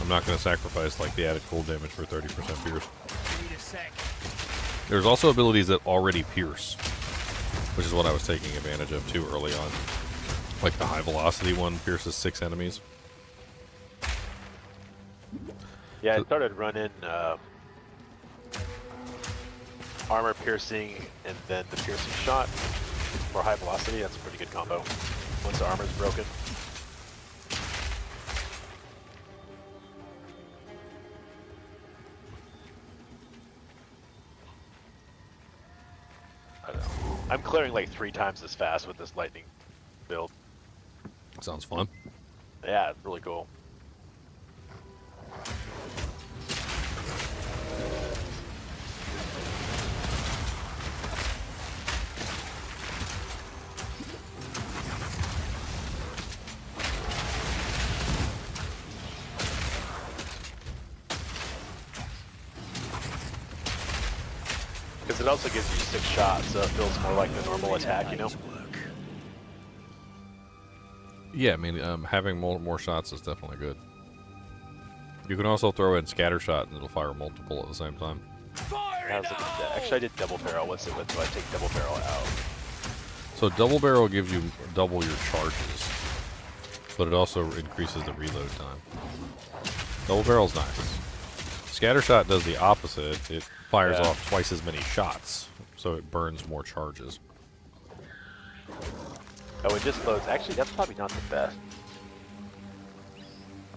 I'm not going to sacrifice like the added cold damage for 30% Pierce. Need a sec. There's also abilities that already pierce, which is what I was taking advantage of too early on. Like the high velocity one pierces 6 enemies. Yeah, I started running armor piercing and then the piercing shot for high velocity. That's a pretty good combo once the armor's broken. I don't know. I'm clearing like 3 times as fast with this lightning build. Sounds fun. Yeah, it's really cool. Because it also gives you 6 shots, so it feels more like the normal attack, you know? Yeah, I mean, having more shots is definitely good. You can also throw in scatter shot and it'll fire multiple at the same time. I was looking at that. Actually, I did double barrel. What's it with? So I take double barrel out. So double barrel gives you double your charges, but it also increases the reload time. Double barrel's nice. Scatter shot does the opposite. It fires off twice as many shots, so it burns more charges. Oh, it just loads. Actually, that's probably not the best.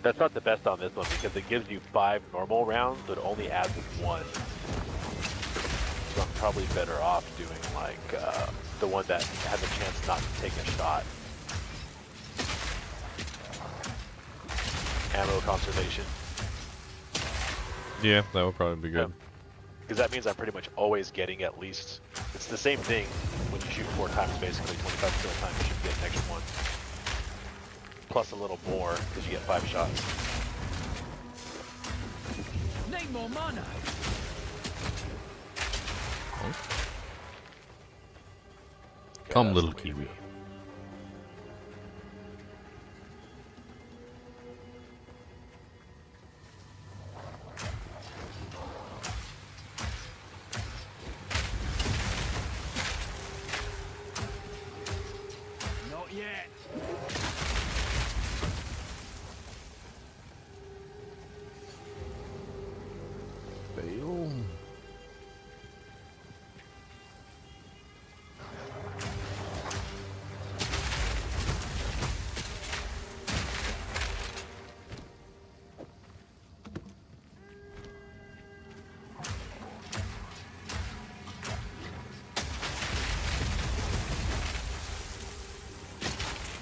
That's not the best on this one because it gives you 5 normal rounds, but it only adds 1. So I'm probably better off doing like the one that has a chance not to take a shot. Ammo conservation. Yeah, that would probably be good. Because that means I'm pretty much always getting at least... It's the same thing when you shoot 4 times, basically. 25 kill time, you should get an extra 1. Plus a little more, because you get 5 shots. Need more mana. Come, Yeah, little that's kiwi. Not yet. Fail.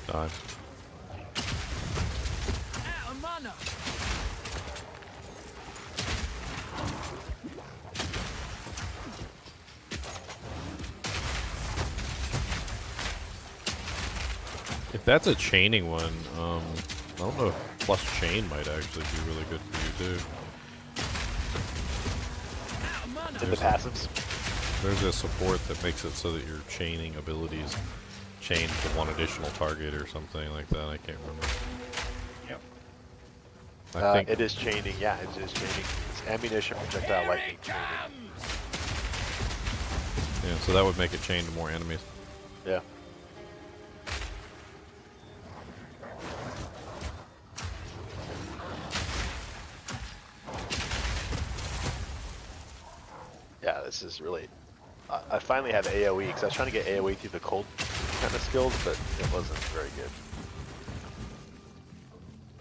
Die. Out of mana. If that's a chaining one, I don't know if plus chain might actually be really good for you too. Out of mana. In the passives. There's a support that makes it so that your chaining abilities chain to one additional target or something like that. I can't remember. Yep. I think It is chaining, yeah, it is chaining. It's ammunition, projectile, lightning, chaining. yeah, so that would make it chain to more enemies. Yeah. Yeah, this is really... I finally have AoE, because I was trying to get AoE through the cold kind of skills, but it wasn't very good.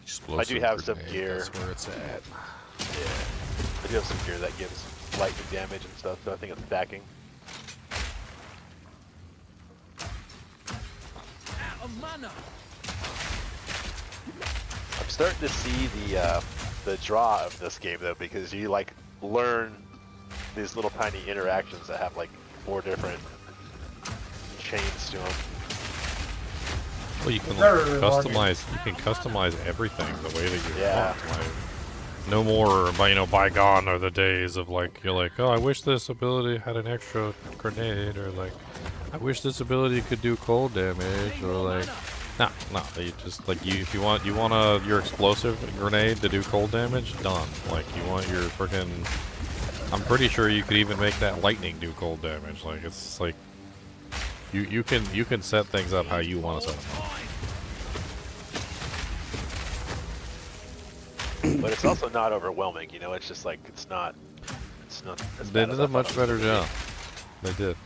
Explosive I do have some grenade, gear. That's where it's at. Yeah. I do have some gear that gives lightning damage and stuff, so I think it's backing. Out of mana. I'm starting to see the draw of this game though, because you like learn these little tiny interactions that have like 4 different chains to them. Well, you can Very like, rewarding. customize. You can customize everything the way that you Yeah. want. Like, no more, bygone are the days of like you're like, oh, I wish this ability had an extra grenade, or like, I wish this ability could do cold damage, or like, no, you just like if you want your explosive grenade to do cold damage, done. Like you want your freaking. I'm pretty sure you could even make that lightning do cold damage. Like it's like you can set things up how you want to set them up. But it's also not overwhelming, you know, it's just like it's not as They bad as did I a thought much it was better gonna be. job. They did.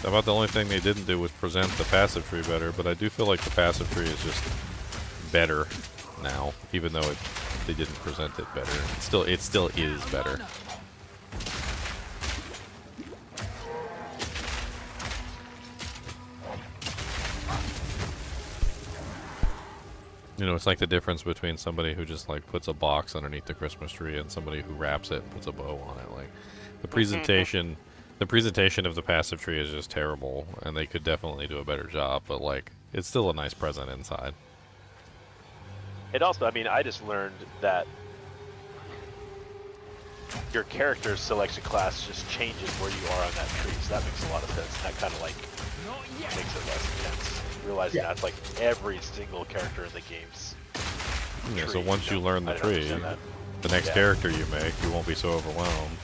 About the only thing they didn't do was present the passive tree better, but I do feel like the passive tree is just better now, even though they didn't present it better. It still is better. You know, it's like the difference between somebody who just like puts a box underneath the Christmas tree and somebody who wraps it and puts a bow on it. Like the presentation of the passive tree is just terrible, and they could definitely do a better job, but like it's still a nice present inside. It also, I mean, I just learned that your character's selection class just changes where you are on that tree, so that makes a lot of sense. That kind of like Not yet. makes it less intense. Realizing Yeah. that's like every single character in the game's Yeah, so tree, once you know? learn the I didn't tree, understand that. the next Yeah. character you make, you won't be so overwhelmed.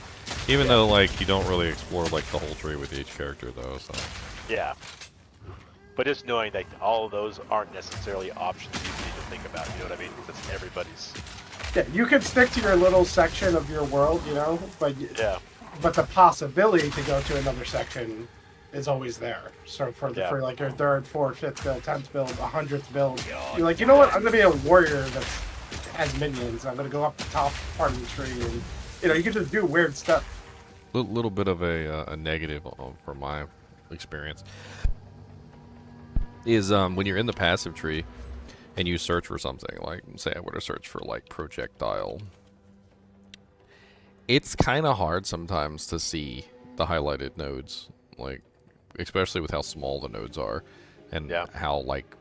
Even Yeah. though like you don't really explore like the whole tree with each character though, so Yeah. But just knowing that all of those aren't necessarily options you need to think about, you know what I mean? That's everybody's. Yeah, you can stick to your little section of your world, you know, but Yeah. but the possibility to go to another section is always there. So for Yeah. for like your 3rd, 4th, 5th build, 10th build, 100th build, you're like, you know what? I'm gonna be a warrior that has minions. I'm gonna go up the top part of the tree, and you know, you can just do weird stuff. little bit of a negative for my experience, is when you're in the passive tree and you search for something, like say I were to search for like projectile, it's kind of hard sometimes to see the highlighted nodes, like especially with how small the nodes are, and how like,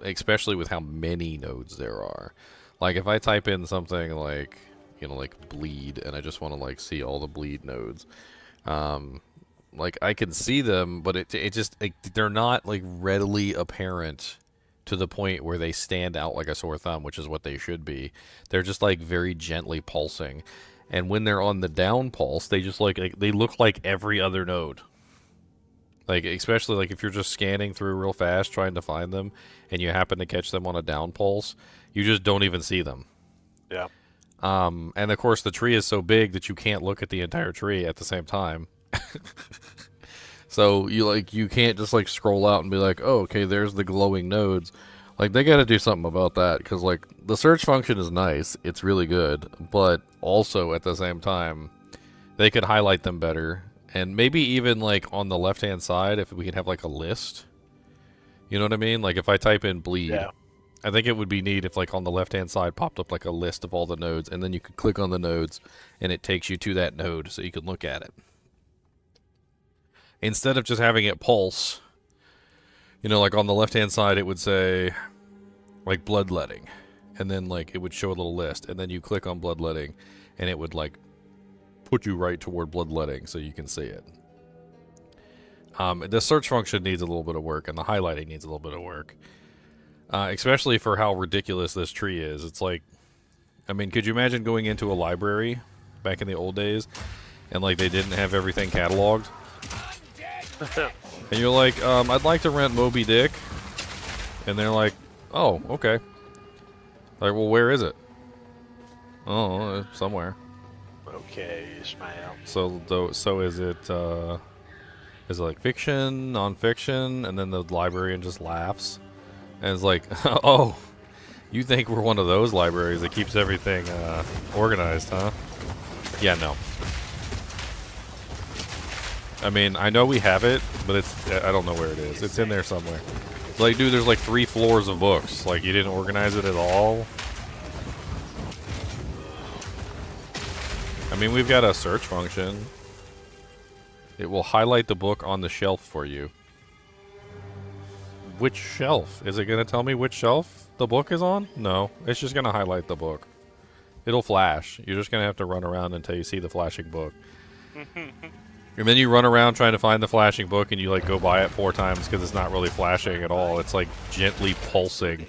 especially with how many nodes there are. Like if I type in something like, you know, like bleed, and I just want to like see all the bleed nodes, like I can see them, but it just they're not like readily apparent to the point where they stand out like a sore thumb, which is what they should be. They're just like very gently pulsing, and when they're on the down pulse, they just like they look like every other node. Like especially like if you're just scanning through real fast trying to find them, and you happen to catch them on a down pulse, you just don't even see them. Yeah. And of course the tree is so big that you can't look at the entire tree at the same time. So you can't just like scroll out and be like, oh, okay, there's the glowing nodes. Like they got to do something about that, because like the search function is nice, it's really good, but also at the same time they could highlight them better, and maybe even like on the left hand side if we could have like a list. You know what I mean? Like if I type in bleed, I think it would be neat if like on the left hand side popped up like a list of all the nodes, and then you could click on the nodes and it takes you to that node so you can look at it. Instead of just having it pulse, you know, like on the left hand side it would say like bloodletting, and then like it would show a little list, and then you click on bloodletting and it would like put you right toward bloodletting so you can see it. The search function needs a little bit of work, and the highlighting needs a little bit of work, especially for how ridiculous this tree is. It's like, I mean, could you imagine going into a library back in the old days and like they didn't have everything cataloged? And you're like, I'd like to rent Moby Dick. And they're like, oh, okay. Like, well, where is it? Oh, somewhere. Okay, Ishmael. So is it like fiction, non-fiction? And then the librarian just laughs. And it's like, oh, you think we're one of those libraries that keeps everything organized, huh? Yeah, no. I mean, I know we have it, but I don't know where it is. It's in there somewhere. It's like, dude, there's like 3 floors of books. Like, you didn't organize it at all? I mean, we've got a search function. It will highlight the book on the shelf for you. Which shelf? Is it going to tell me which shelf the book is on? No, it's just going to highlight the book. It'll flash. You're just going to have to run around until you see the flashing book. And then you run around trying to find the flashing book, and you like go by it 4 times because it's not really flashing at all. It's like gently pulsing,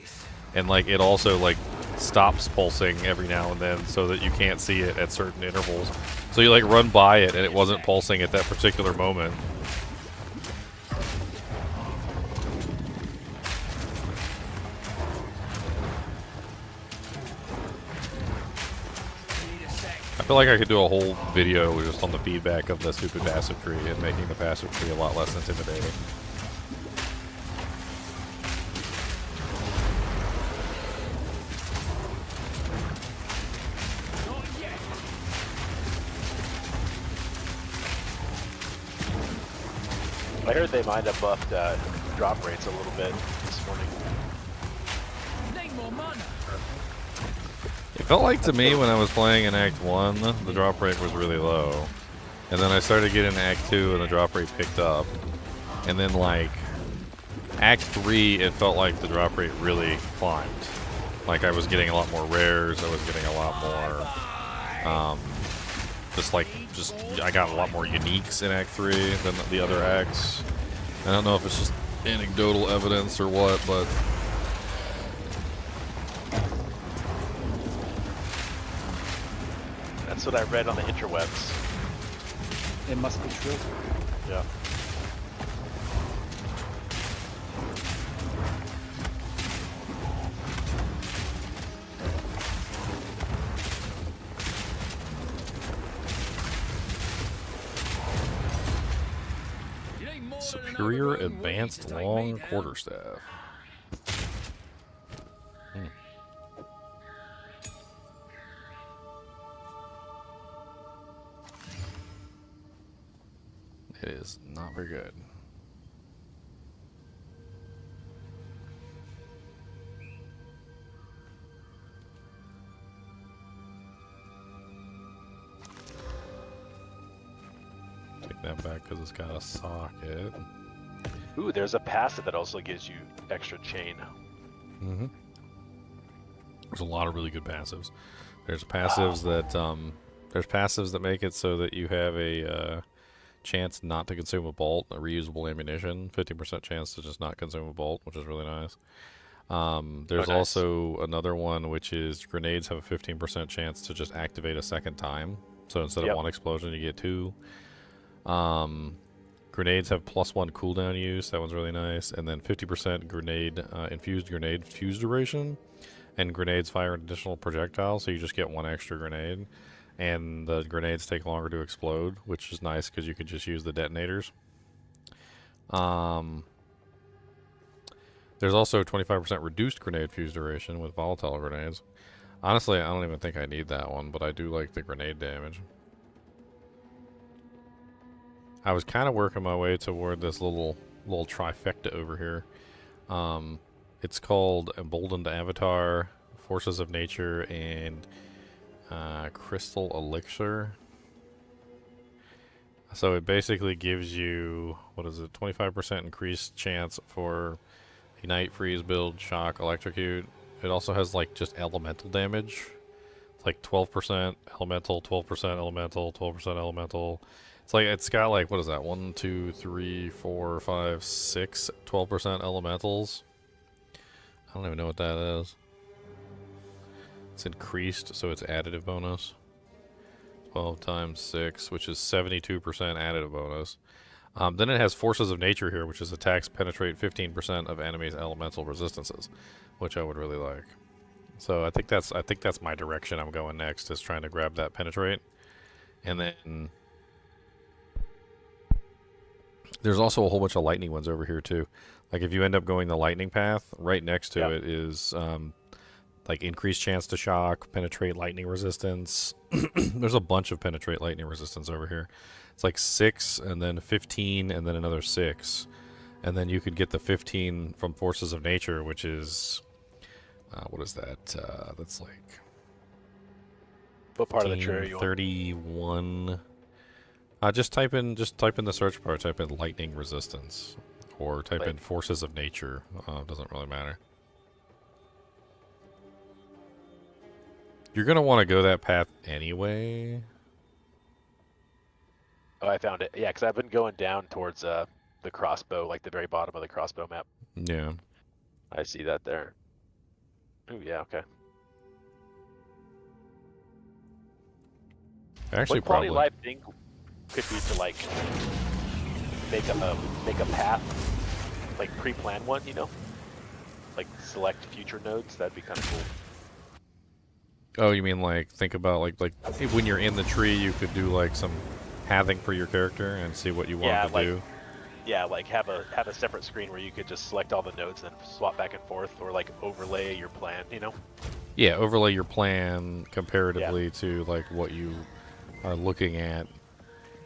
and like it also like stops pulsing every now and then so that you can't see it at certain intervals. So you like run by it and it wasn't pulsing at that particular moment. I feel like I could do a whole video just on the feedback of the stupid passive tree and making the passive tree a lot less intimidating. I heard they might have buffed drop rates a little bit this morning. Need more mana. It felt like to me when I was playing in Act 1, the drop rate was really low. And then I started getting Act 2 and the drop rate picked up. And then like Act 3, it felt like the drop rate really climbed. Like I was getting a lot more rares, I was getting a lot more, I got a lot more uniques in Act 3 than the other acts. I don't know if it's just anecdotal evidence or what, but That's what I read on the interwebs. It must be true. Yeah. You need more than another Superior room Advanced to take me Long down. Quarterstaff. It is not very good. that back because it's got a socket. Ooh, there's a passive that also gives you extra chain. Mm-hmm. There's a lot of really good passives. There's passives that make it so that you have a chance not to consume a bolt, a reusable ammunition, 50% chance to just not consume a bolt, which is really nice. There's nice. also another one which is grenades have a 15% chance to just activate a second time. So instead of one explosion, you get two. Grenades have +1 cooldown use. That one's really nice. And then 50% grenade infused grenade fuse duration. And grenades fire an additional projectile, so you just get one extra grenade. And the grenades take longer to explode, which is nice because you can just use the detonators. There's also 25% reduced grenade fuse duration with volatile grenades. Honestly, I don't even think I need that one, but I do like the grenade damage. I was kind of working my way toward this little trifecta over here. It's called Emboldened Avatar, Forces of Nature, and Crystal Elixir. So it basically gives you, what is it, 25% increased chance for Ignite, Freeze, Build, Shock, Electrocute. It also has like just elemental damage. It's like 12% elemental, 12% elemental, 12% elemental. It's like, it's got like, what is that? 1, 2, 3, 4, 5, 6, 12% elementals. I don't even know what that is. It's increased, so it's additive bonus. 12 times 6, which is 72% additive bonus. Then it has Forces of Nature here, which is attacks penetrate 15% of enemies' elemental resistances, which I would really like. So I think that's my direction I'm going next, is trying to grab that penetrate. And then there's also a whole bunch of lightning ones over here too. Like if you end up going the lightning path, right next to it is like increased chance to shock, penetrate lightning resistance. There's a bunch of penetrate lightning resistance over here. It's like 6 and then 15 and then another 6. And then you could get the 15 from Forces of Nature, which is what is that? That's like What part of the tree are you on? 31. Just type in the search bar, type in lightning resistance, or type in Forces of Nature. Doesn't really matter. You're gonna want to go that path anyway. Oh, I found it. Yeah, because I've been going down towards the crossbow, like the very bottom of the crossbow map. Yeah. I see that there. Oh yeah, okay. Actually, what quality probably. life thing could be to like make a path, like pre-plan one, you know, like select future nodes. That'd be kind of cool. Oh, you mean like think about like when you're in the tree, you could do like some pathing for your character and see what you want to do. Yeah, like have a separate screen where you could just select all the nodes and swap back and forth, or like overlay your plan, you know? Yeah, overlay your plan comparatively to like what you are looking at.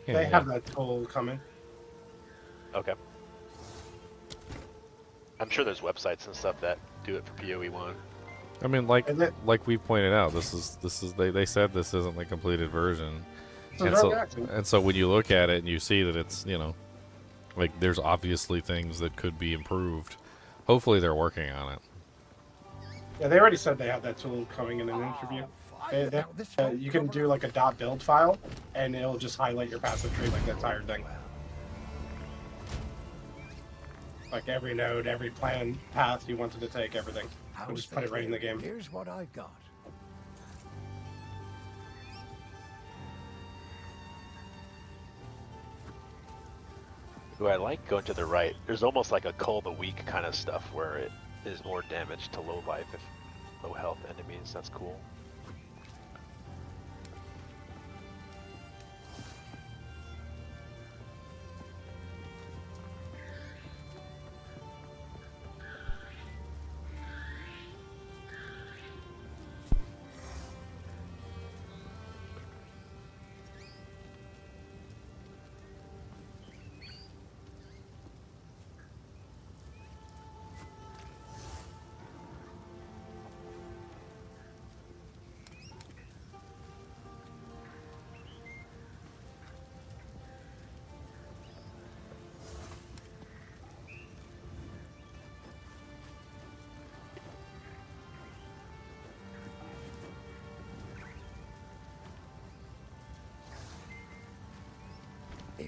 Yeah, They have that tool coming. Okay. I'm sure there's websites and stuff that do it for PoE 1. I mean, like we pointed out, this is they said this isn't the completed version, and so when you look at it and you see that it's, you know, like there's obviously things that could be improved. Hopefully they're working on it. Yeah, they already said they had that tool coming in an interview. You can do like a .build file, and it'll just highlight your passive tree, like the entire thing. Like every node, every plan, path you wanted to take, everything. We'll just put it right in the game. Here's what I've got. Ooh, I like going to the right. There's almost like a Cull of the Weak kind of stuff where it is more damage to low life if low health enemies. That's cool.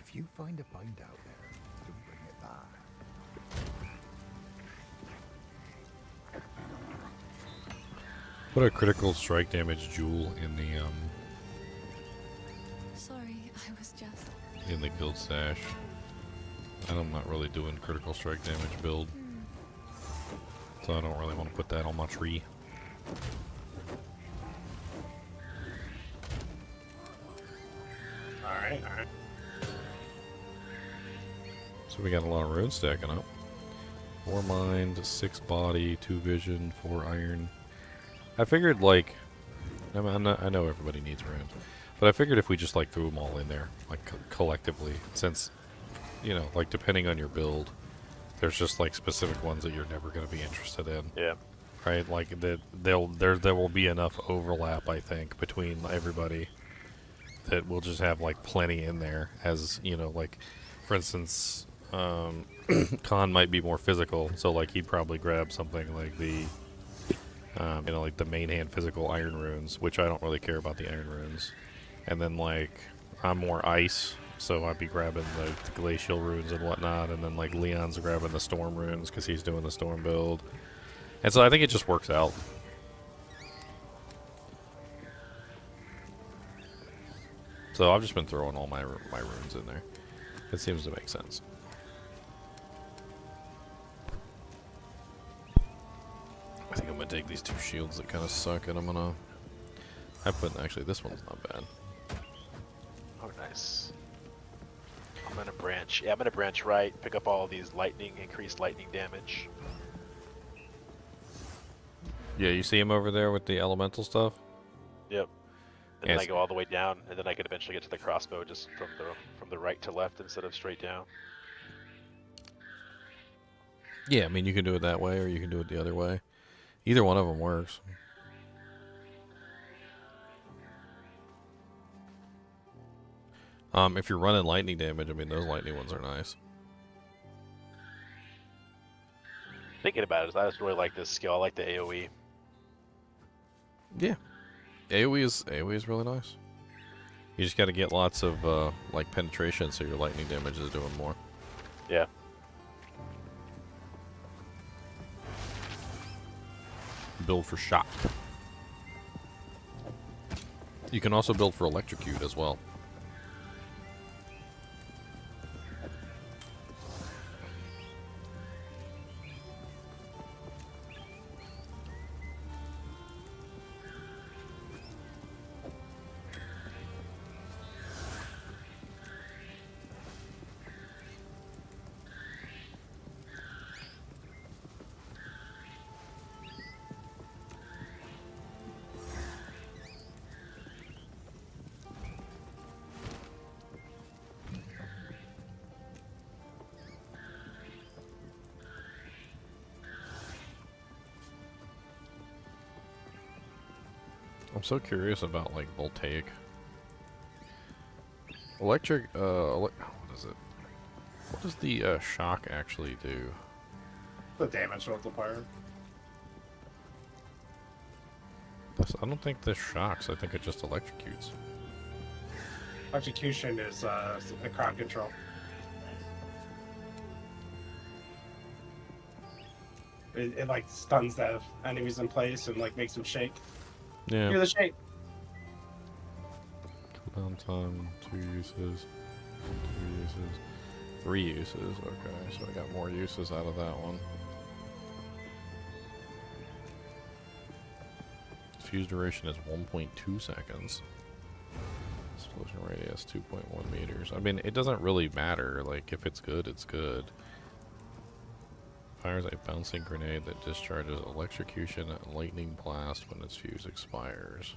If you find a bind out there, don't bring it back. Put a critical strike damage jewel in the Sorry, I was just. in the guild stash. I'm not really doing critical strike damage build, so I don't really want to put that on my tree. Alright, alright. So we got a lot of runes stacking up. 4 mind, 6 body, 2 vision, 4 iron. I figured, like, I know everybody needs runes, but I figured if we just like threw them all in there, like collectively, since, you know, like depending on your build, there's just like specific ones that you're never going to be interested in. Yeah. Right? Like there will be enough overlap, I think, between everybody that we'll just have like plenty in there. As you know, like for instance, Khan might be more physical, so like he'd probably grab something like the you know, like the main hand physical iron runes, which I don't really care about the iron runes. And then like I'm more ice, so I'd be grabbing the glacial runes and whatnot. And then like Leon's grabbing the storm runes because he's doing the storm build. And so I think it just works out. So I've just been throwing all my runes in there. It seems to make sense. I think I'm gonna take these 2 shields that kind of suck, and I'm gonna. Actually, this one's not bad. Oh, nice. I'm gonna branch. Yeah, I'm gonna branch right. Pick up all these increased lightning damage. Yeah, you see him over there with the elemental stuff. Yep. And then I go all the way down, and then I could eventually get to the crossbow just from the right to left instead of straight down. Yeah, I mean you can do it that way, or you can do it the other way. Either one of them works. If you're running lightning damage, I mean those lightning ones are nice. Thinking about it, I just really like this skill. I like the AoE. Yeah, AoE is really nice. You just got to get lots of like penetration, so your lightning damage is doing more. Yeah. Build for shock. You can also build for electrocute as well. I'm so curious about like voltaic. Electric, what is it? What does the shock actually do? The damage multiplier. I don't think this shocks. I think it just electrocutes. Execution is a crowd control. It like stuns the enemies in place and like makes them shake. Yeah. Hear the shake. Cooldown time, 2 uses, 2 uses, 3 uses. Okay, so I got more uses out of that one. Fuse duration is 1.2 seconds. Explosion radius 2.1 meters. I mean, it doesn't really matter. Like, if it's good, it's good. Fires a bouncing grenade that discharges electrocution and lightning blast when its fuse expires.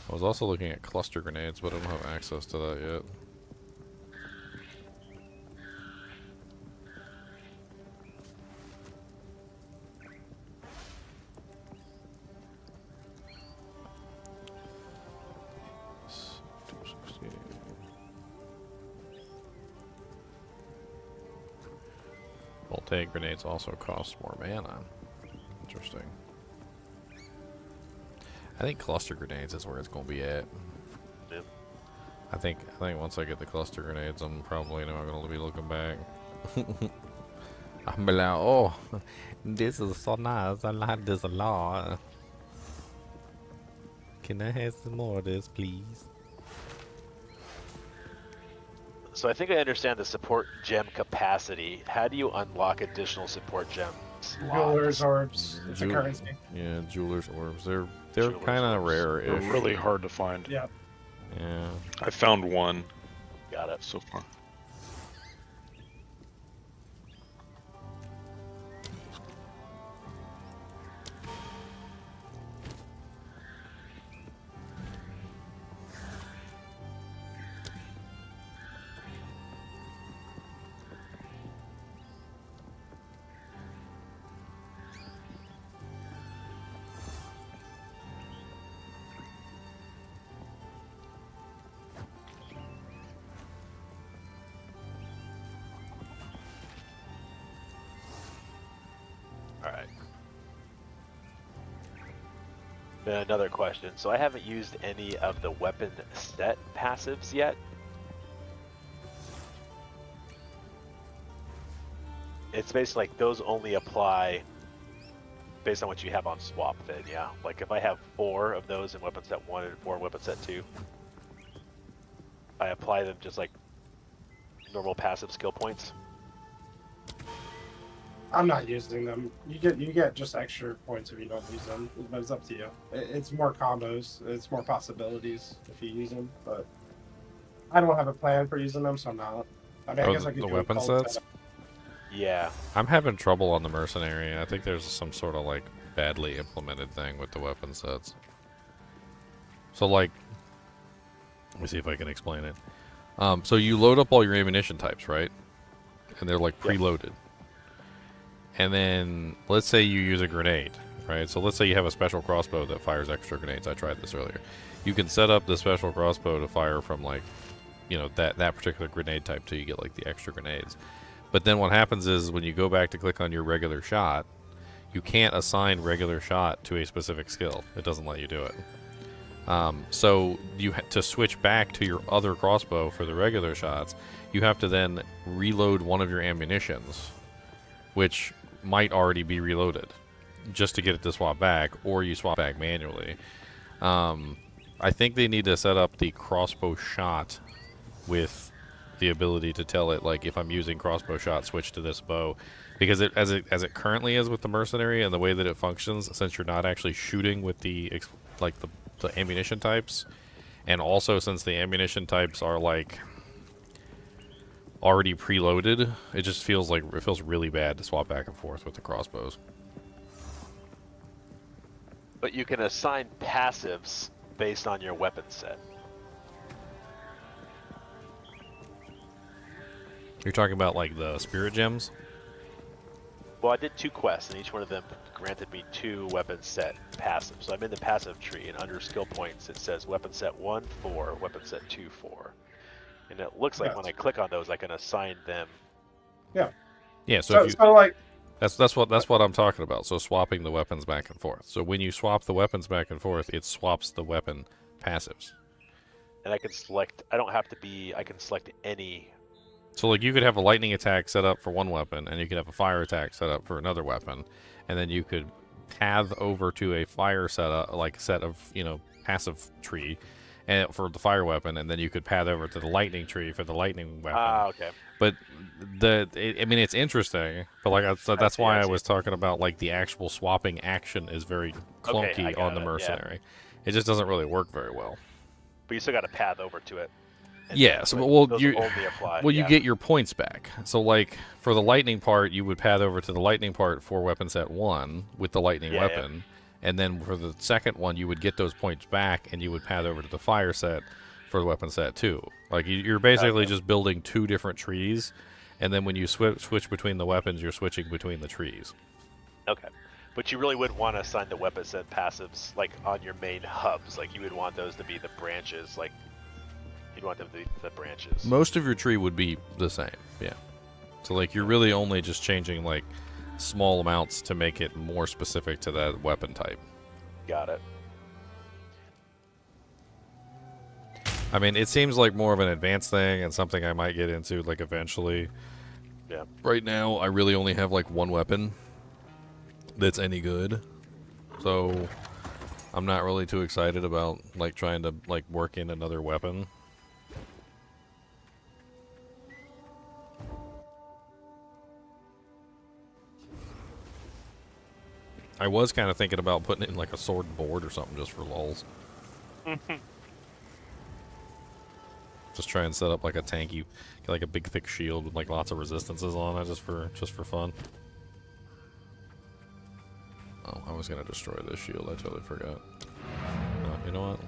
I was also looking at cluster grenades, but I don't have access to that yet. Voltaic grenades also cost more mana. Interesting. I think cluster grenades is where it's gonna be at. Yep. I think once I get the cluster grenades, I'm probably not gonna be looking back. I'm be like, oh, this is so nice. I like this a lot. Can I have some more of this, please? So I think I understand the support gem capacity. How do you unlock additional support gems? Jewelers orbs. It's a Jew- currency. Yeah, jewelers orbs. They're Jewelers kind of orbs. rare-ish. They're really hard to find. Yeah. Yeah. I found one Got it. so far. Alright. Then another question. So I haven't used any of the weapon set passives yet. It's basically like those only apply based on what you have on swap then, yeah? Like if I have 4 of those in weapon set 1 and 4 in weapon set 2, I apply them just like normal passive skill points. I'm not using them. You get just extra points if you don't use them, but it's up to you. It's more combos. It's more possibilities if you use them, but I don't have a plan for using them, so I'm not. I mean, I Oh, guess I could the do a weapon cold sets? set. Yeah. I'm having trouble on the mercenary. I think there's some sort of like badly implemented thing with the weapon sets. So like, let me see if I can explain it. So you load up all your ammunition types, right? And they're like preloaded. And then let's say you use a grenade, right? So let's say you have a special crossbow that fires extra grenades. I tried this earlier. You can set up the special crossbow to fire from like, you know, that particular grenade type till you get like the extra grenades. But then what happens is when you go back to click on your regular shot, you can't assign regular shot to a specific skill. It doesn't let you do it. So you to switch back to your other crossbow for the regular shots, you have to then reload one of your ammunitions, which might already be reloaded, just to get it to swap back, or you swap back manually. I think they need to set up the crossbow shot with the ability to tell it, like, if I'm using crossbow shot, switch to this bow, because as it currently is with the mercenary and the way that it functions, since you're not actually shooting with the ammunition types, and also since the ammunition types are like already preloaded, it just feels really bad to swap back and forth with the crossbows. But you can assign passives based on your weapon set. You're talking about like the spirit gems? Well, I did 2 quests, and each one of them granted me 2 weapon set passives. So I'm in the passive tree, and under skill points it says weapon set 1, 4, weapon set 2, 4. And it looks like when I click on those, I can assign them. Yeah. Yeah. So if you, so like that's what I'm talking about. So swapping the weapons back and forth. So when you swap the weapons back and forth, it swaps the weapon passives. And I can select. I don't have to be. I can select any. So like you could have a lightning attack set up for one weapon, and you could have a fire attack set up for another weapon, and then you could path over to a fire set of passive tree, and for the fire weapon, and then you could path over to the lightning tree for the lightning weapon. Ah, okay. But it's interesting, but that's why I was talking about like the actual swapping action is very clunky on the mercenary. It just doesn't really work very well. But you still got to path over to it. Yeah, so those you only apply. you get your points back. So like for the lightning part, you would path over to the lightning part for weapon set 1 with the lightning weapon, and then for the second one, you would get those points back, and you would path over to the fire set for the weapon set 2. Like you're basically just building 2 different trees, and then when you switch between the weapons, you're switching between the trees. Okay. But you really wouldn't want to assign the weapon set passives like on your main hubs. Like you would want those to be the branches. Like you'd want them to be the branches. Most of your tree would be the same, yeah. So like you're really only just changing like small amounts to make it more specific to that weapon type. Got it. I mean, it seems like more of an advanced thing and something I might get into like eventually. Yeah. Right now, I really only have like one weapon that's any good, so I'm not really too excited about like trying to like work in another weapon. I was kind of thinking about putting in like a sword and board or something just for lulz. Just try and set up like a tanky, like a big thick shield with like lots of resistances on it just for fun. Oh, I was gonna destroy this shield. I totally forgot. You know what?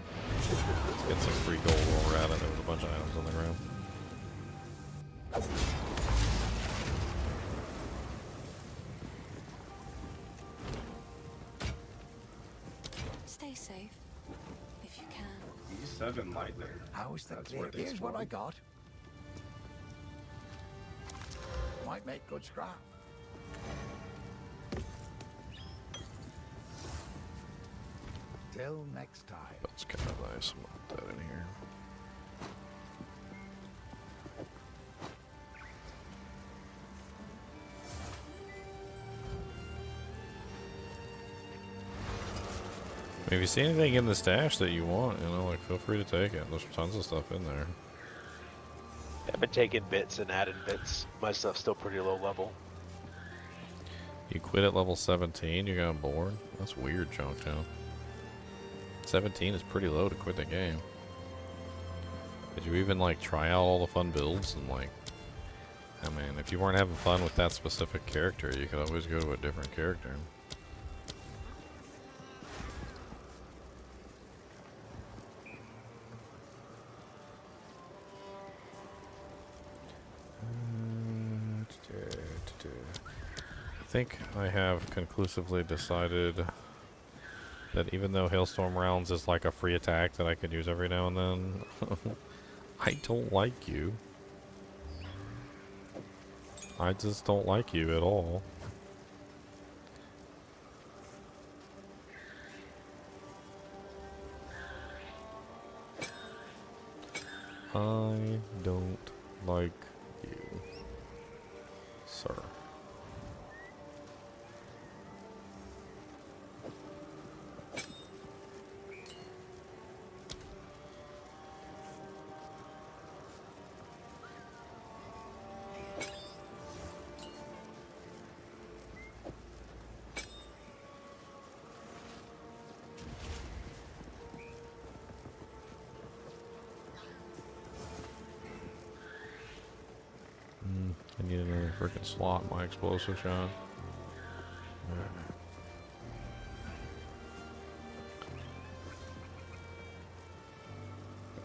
Let's get some free gold while we're at it. There was a bunch of items on the ground. Stay safe, if you can. E7 lightning. How is that That's clear? where they Here's what spawn. I got. Might make good scrap. Till next time. That's kind of nice. I'm gonna put that in here. If you see anything in the stash that you want, like feel free to take it. There's tons of stuff in there. I've been taking bits and adding bits. My stuff's still pretty low level. You quit at level 17, you got bored? That's weird, Chunktown. 17 is pretty low to quit the game. Did you even like try out all the fun builds and like, I mean, if you weren't having fun with that specific character, you could always go to a different character. I think I have conclusively decided that even though Hailstorm Rounds is like a free attack that I could use every now and then, I don't like you. I just don't like you at all. I don't like you, sir. I need another freaking slot in my explosive shot.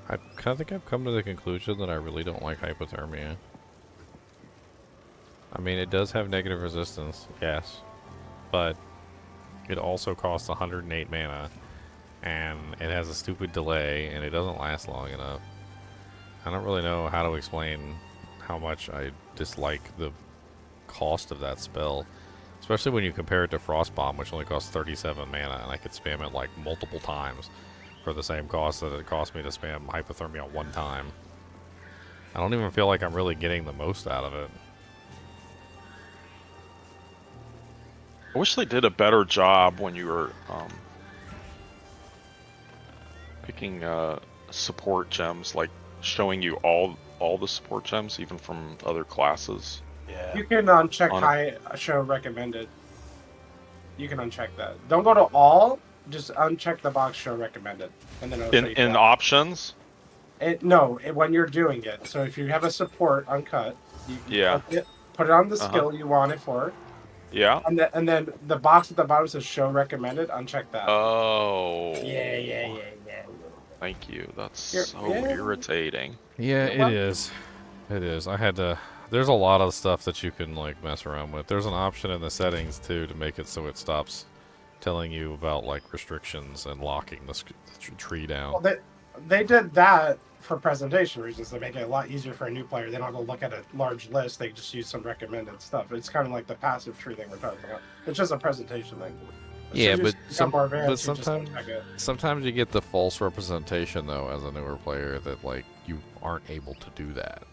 I kind of think I've come to the conclusion that I really don't like hypothermia. I mean, it does have negative resistance, yes, but it also costs 108 mana, and it has a stupid delay, and it doesn't last long enough. I don't really know how to explain how much I dislike the cost of that spell, especially when you compare it to Frost Bomb, which only costs 37 mana, and I could spam it like multiple times for the same cost that it cost me to spam Hypothermia one time. I don't even feel like I'm really getting the most out of it. I wish they did a better job when you were picking support gems, like showing you all the support gems, even from other classes. Yeah. You can uncheck high show recommended. You can uncheck that. Don't go to all. Just uncheck the box show recommended, and then it'll show you In that. options. When you're doing it. So if you have a support uncut, you Yeah. put it on the skill you want it for. Yeah. And then the box at the bottom says show recommended. Uncheck that. Oh. Yeah. Thank you. That's You're- so yeah. irritating. Yeah, it is. It is. I had to... There's a lot of stuff that you can like mess around with. There's an option in the settings too to make it so it stops telling you about like restrictions and locking the tree down. Well, they did that for presentation reasons. They make it a lot easier for a new player. They don't have to look at a large list. They just use some recommended stuff. It's kind of like the passive tree thing we're talking about. It's just a presentation thing. Yeah, So but just become more advanced, you just sometimes attack it. sometimes you get the false representation though as a newer player that like you aren't able to do that.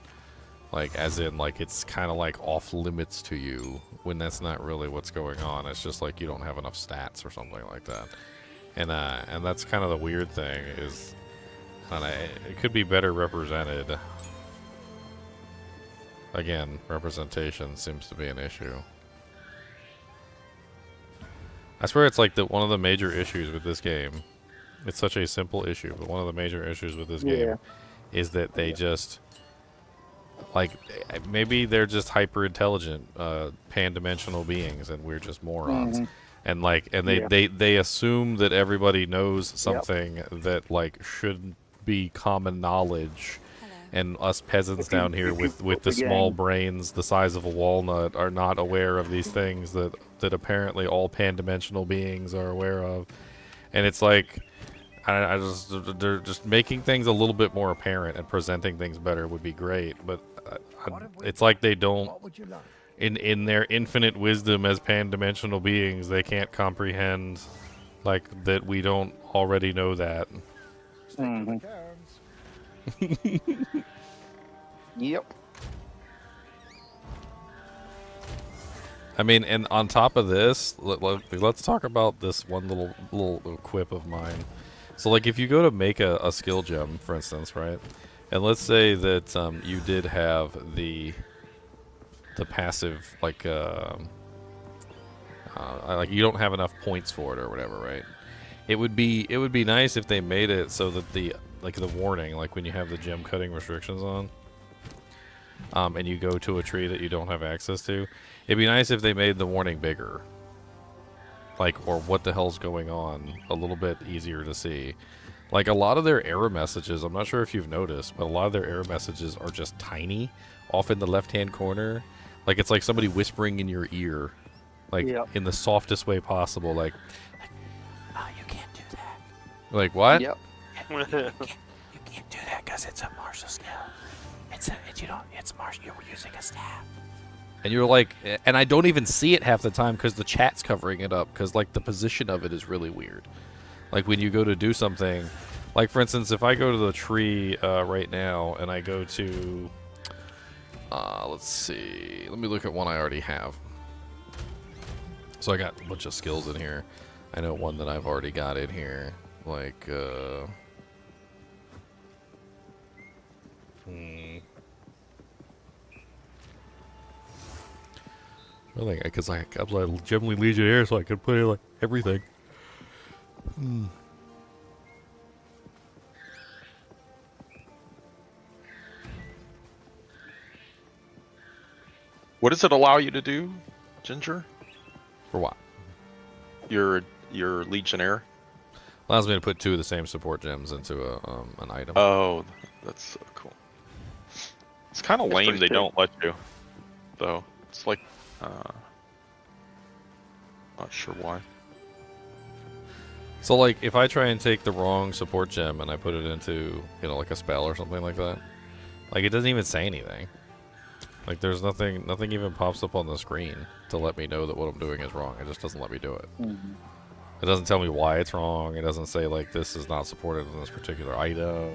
Like as in like it's kind of like off limits to you when that's not really what's going on. It's just like you don't have enough stats or something like that. And that's kind of the weird thing is I don't know, it could be better represented. Again, representation seems to be an issue. I swear it's like one of the major issues with this game. It's such a simple issue, but one of the major issues with this game is that they just like maybe they're just hyper intelligent, pan-dimensional beings, and we're just morons. And like, and they assume that everybody knows something that like should be common knowledge. And us peasants down here with the small brains the size of a walnut are not aware of these things that apparently all pan-dimensional beings are aware of. And it's like, they're just making things a little bit more apparent and presenting things better would be great. But it's like they don't, in their infinite wisdom as pan-dimensional beings, they can't comprehend like that we don't already know that. Yep. I mean, and on top of this, let's talk about this one little quip of mine. So, like, if you go to make a skill gem, for instance, right? And let's say that you did have the passive, like you don't have enough points for it or whatever, right? It would be nice if they made it so that the warning, like when you have the gem cutting restrictions on, and you go to a tree that you don't have access to, it'd be nice if they made the warning bigger. Like, or what the hell's going on, a little bit easier to see. Like, a lot of their error messages, I'm not sure if you've noticed, but a lot of their error messages are just tiny, off in the left-hand corner. Like, it's like somebody whispering in your ear, like, in the softest way possible, like, oh, you can't do that. Like, what? Yep. You can't do that because it's a martial skill. It's martial. You're using a staff. And you're like, and I don't even see it half the time because the chat's covering it up because like the position of it is really weird. Like when you go to do something, like for instance, if I go to the tree right now and I go to, let's see, let me look at one I already have. So I got a bunch of skills in here. I know one that I've already got in here, like, Really, because I'm like generally Legionnaire, so I could put in like everything. What does it allow you to do, Ginger? For what? Your Legionnaire? Allows me to put 2 of the same support gems into an item. Oh, that's so cool. It's kind of lame they don't let you, though. It's like, not sure why. So like, if I try and take the wrong support gem and I put it into, you know, like a spell or something like that, like it doesn't even say anything. Like there's nothing even pops up on the screen to let me know that what I'm doing is wrong. It just doesn't let me do it. It doesn't tell me why it's wrong. It doesn't say like this is not supported in this particular item.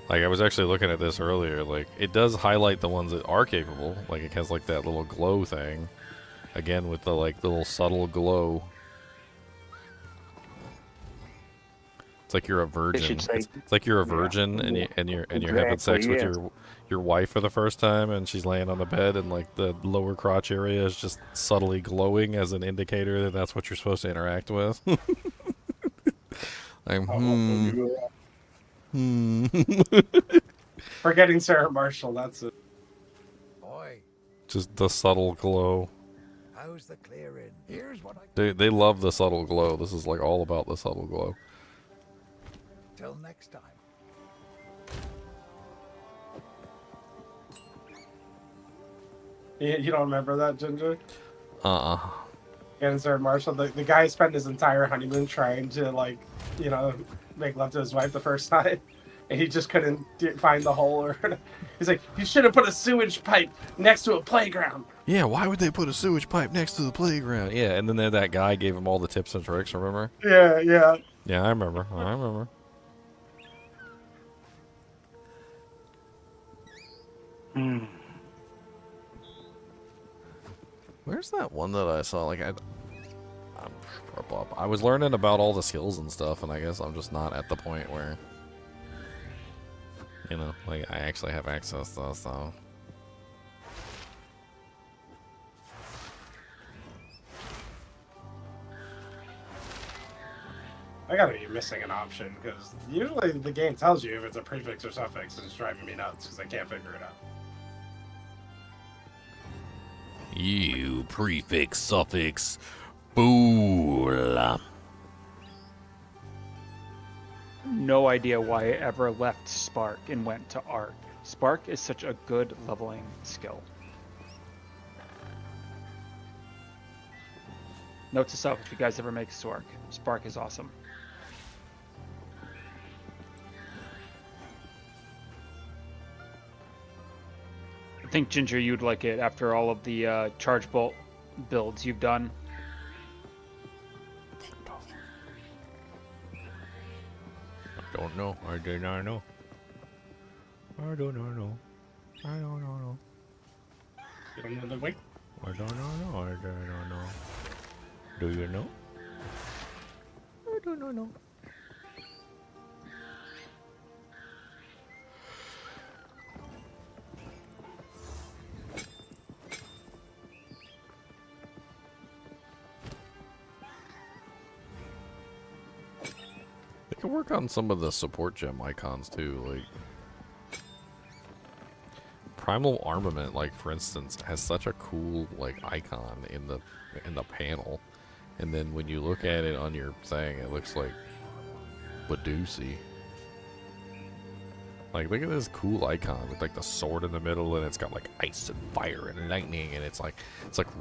Like I was actually looking at this earlier, like it does highlight the ones that are capable. Like it has like that little glow thing. Again with the like little subtle glow. It's like you're a virgin. It's like you're a virgin and you're having sex with your wife for the first time and she's laying on the bed and like the lower crotch area is just subtly glowing as an indicator that that's what you're supposed to interact with. Like, Forgetting Sarah Marshall, that's it. Boy, just the subtle glow. how's the clearing? Here's what I... They love the subtle glow. This is like all about the subtle glow. Till next time. You don't remember that, Ginger? Uh-uh. Sarah Marshall, the guy spent his entire honeymoon trying to, like, you know, make love to his wife the first time. and he just couldn't find the hole. Or he's like, you should have put a sewage pipe next to a playground. Yeah, why would they put a sewage pipe next to the playground? Yeah, and then that guy gave him all the tips and tricks, remember? Yeah, yeah. Yeah, I remember. I remember. Where's that one that I saw? Like, I was learning about all the skills and stuff, and I guess I'm just not at the point where, you know, like, I actually have access to stuff. I gotta be missing an option, because usually the game tells you if it's a prefix or suffix, and it's driving me nuts, because I can't figure it out. You prefix, suffix, fool. No idea why I ever left Spark and went to Arc. Spark is such a good leveling skill. Note to self, if you guys ever make Spark, Spark is awesome. I think, Ginger, you'd like it after all of the Charge Bolt builds you've done. I don't know. I do not know. I do not know. I don't know. You don't know the way? I don't know. I do not know. Do you know? I do not know. They can work on some of the support gem icons too, like Primal Armament, like for instance, has such a cool like icon in the panel, and then when you look at it on your thing, it looks like Badusi. Like, look at this cool icon with like the sword in the middle, and it's got like ice and fire and lightning, and it's like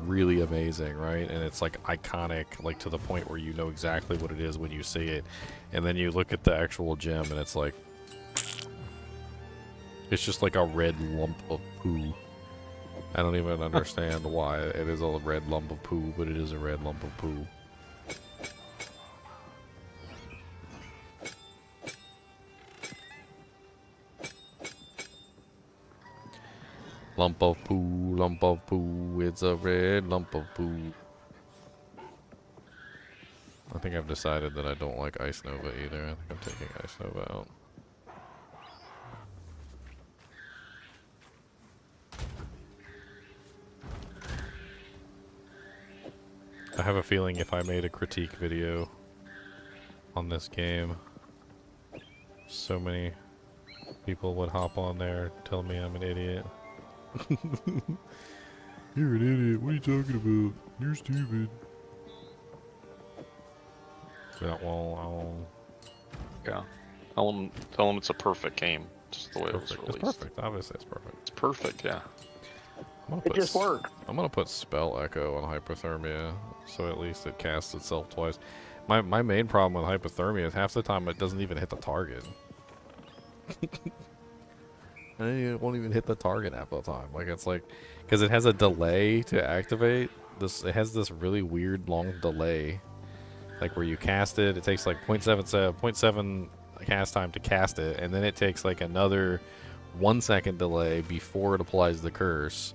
really amazing, right? And it's like iconic, like to the point where you know exactly what it is when you see it, and then you look at the actual gem, and it's like, it's just like a red lump of poo. I don't even understand why it is a red lump of poo, but it is a red lump of poo. Lump of poo, it's a red lump of poo. I think I've decided that I don't like Ice Nova either. I think I'm taking Ice Nova out. I have a feeling if I made a critique video on this game, so many people would hop on there, tell me I'm an idiot. You're an idiot. What are you talking about? You're stupid. Yeah, well, Yeah. Tell them it's a perfect game. Just the way it was released. It's perfect. Obviously, it's perfect. It's perfect, yeah. It just worked. I'm gonna put Spell Echo on Hypothermia, so at least it casts itself twice. My main problem with Hypothermia is half the time it doesn't even hit the target. It won't even hit the target half the time. Like, it's like, because it has a delay to activate. It has this really weird long delay. Like, where you cast it, it takes like 0.7 cast time to cast it, and then it takes like another 1 second delay before it applies the curse.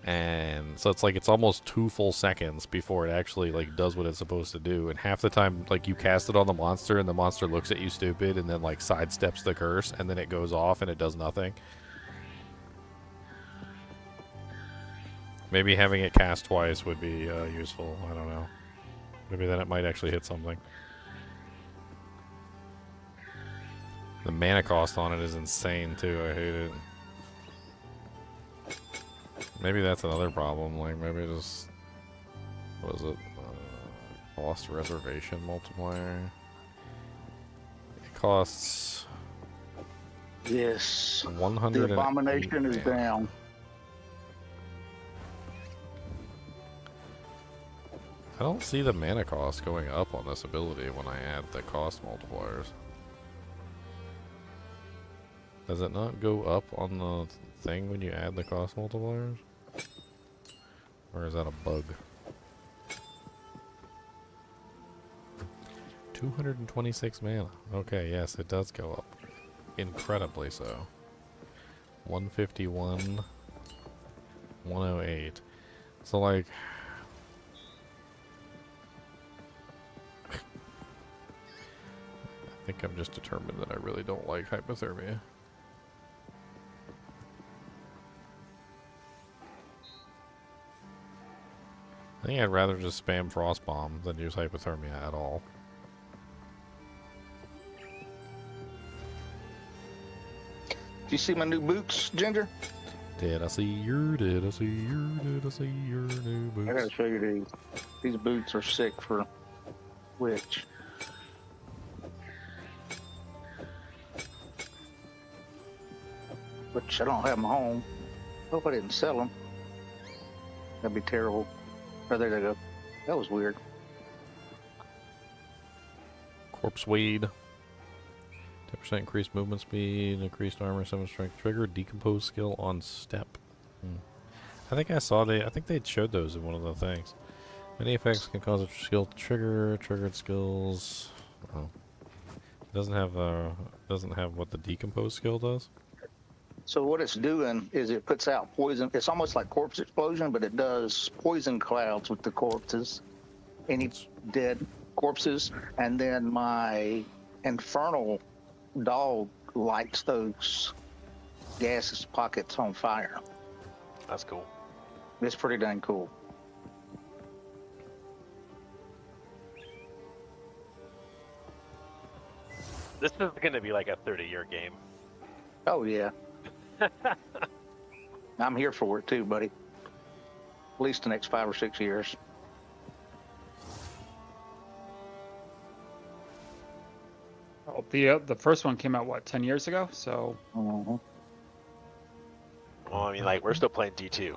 And so it's like it's almost 2 full seconds before it actually like does what it's supposed to do. And half the time, like, you cast it on the monster and the monster looks at you stupid and then like sidesteps the curse, and then it goes off and it does nothing. Maybe having it cast twice would be useful. I don't know. Maybe then it might actually hit something. The mana cost on it is insane too. I hate it. Maybe that's another problem. Like, maybe just, what is it? Cost reservation multiplier. It costs. Yes. 100. The abomination is down. I don't see the mana cost going up on this ability when I add the cost multipliers. Does it not go up on the thing when you add the cost multipliers? Or is that a bug? 226 mana. Okay, yes, it does go up. Incredibly so. 151. 108. So, like... I think I'm just determined that I really don't like hypothermia. I think I'd rather just spam Frostbomb than use hypothermia at all. Do you see my new boots, Ginger? Did I see your new boots? I gotta show you these. These boots are sick for Witch. Which I don't have them home. Hope I didn't sell them. That'd be terrible. Oh, there they go. That was weird. Corpse Weed. 10% increased movement speed, increased armor, 7 strength trigger, decompose skill on step. I think I saw I think they showed those in one of the things. Many effects can cause a skill to trigger, triggered skills. Oh. It doesn't have what the decompose skill does. So what it's doing is it puts out poison. It's almost like corpse explosion, but it does poison clouds with the corpses, any dead corpses, and then my infernal dog lights those gas pockets on fire. That's cool. It's pretty dang cool. This is going to be like a 30-year game. Oh yeah. I'm here for it too, buddy. At least the next 5 or 6 years. Oh, the first one came out what 10 years ago, so. Uh-huh. Well, I mean, like, we're still playing D2.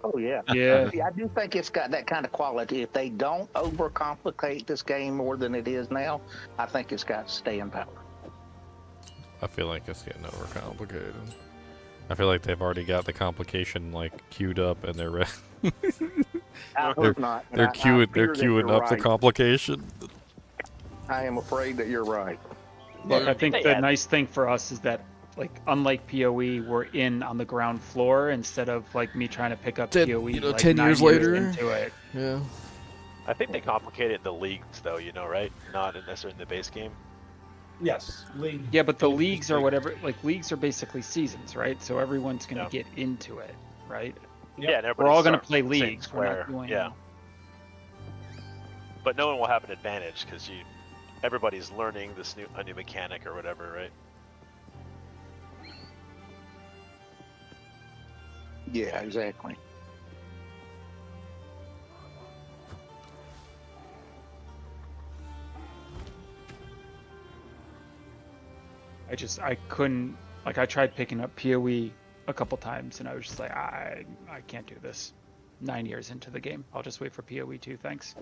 Oh yeah. Yeah. See, I do think it's got that kind of quality. If they don't overcomplicate this game more than it is now, I think it's got staying power. I feel like it's getting overcomplicated. I feel like they've already got the complication like queued up and they're ready. I hope not. They're queuing up the right. complication. I am afraid that you're right. Look, I think the nice thing for us is that, like, unlike PoE, we're in on the ground floor instead of like me trying to pick up PoE. Like 10 years 9 later. into it. Yeah. I think they complicated the leagues, though, you know, right? Not necessarily in the base game. Yes, league. Yeah, but the leagues are whatever. Like, leagues are basically seasons, right? So everyone's gonna Yeah. get into it, right? Yep. Yeah, and We're all gonna starts play in the same leagues. We're not square. doing. Yeah. But no one will have an advantage because everybody's learning a new mechanic or whatever, right? Yeah, exactly. I couldn't, like, I tried picking up PoE a couple times and I was just like, I can't do this. 9 years into the game, I'll just wait for PoE 2, thanks.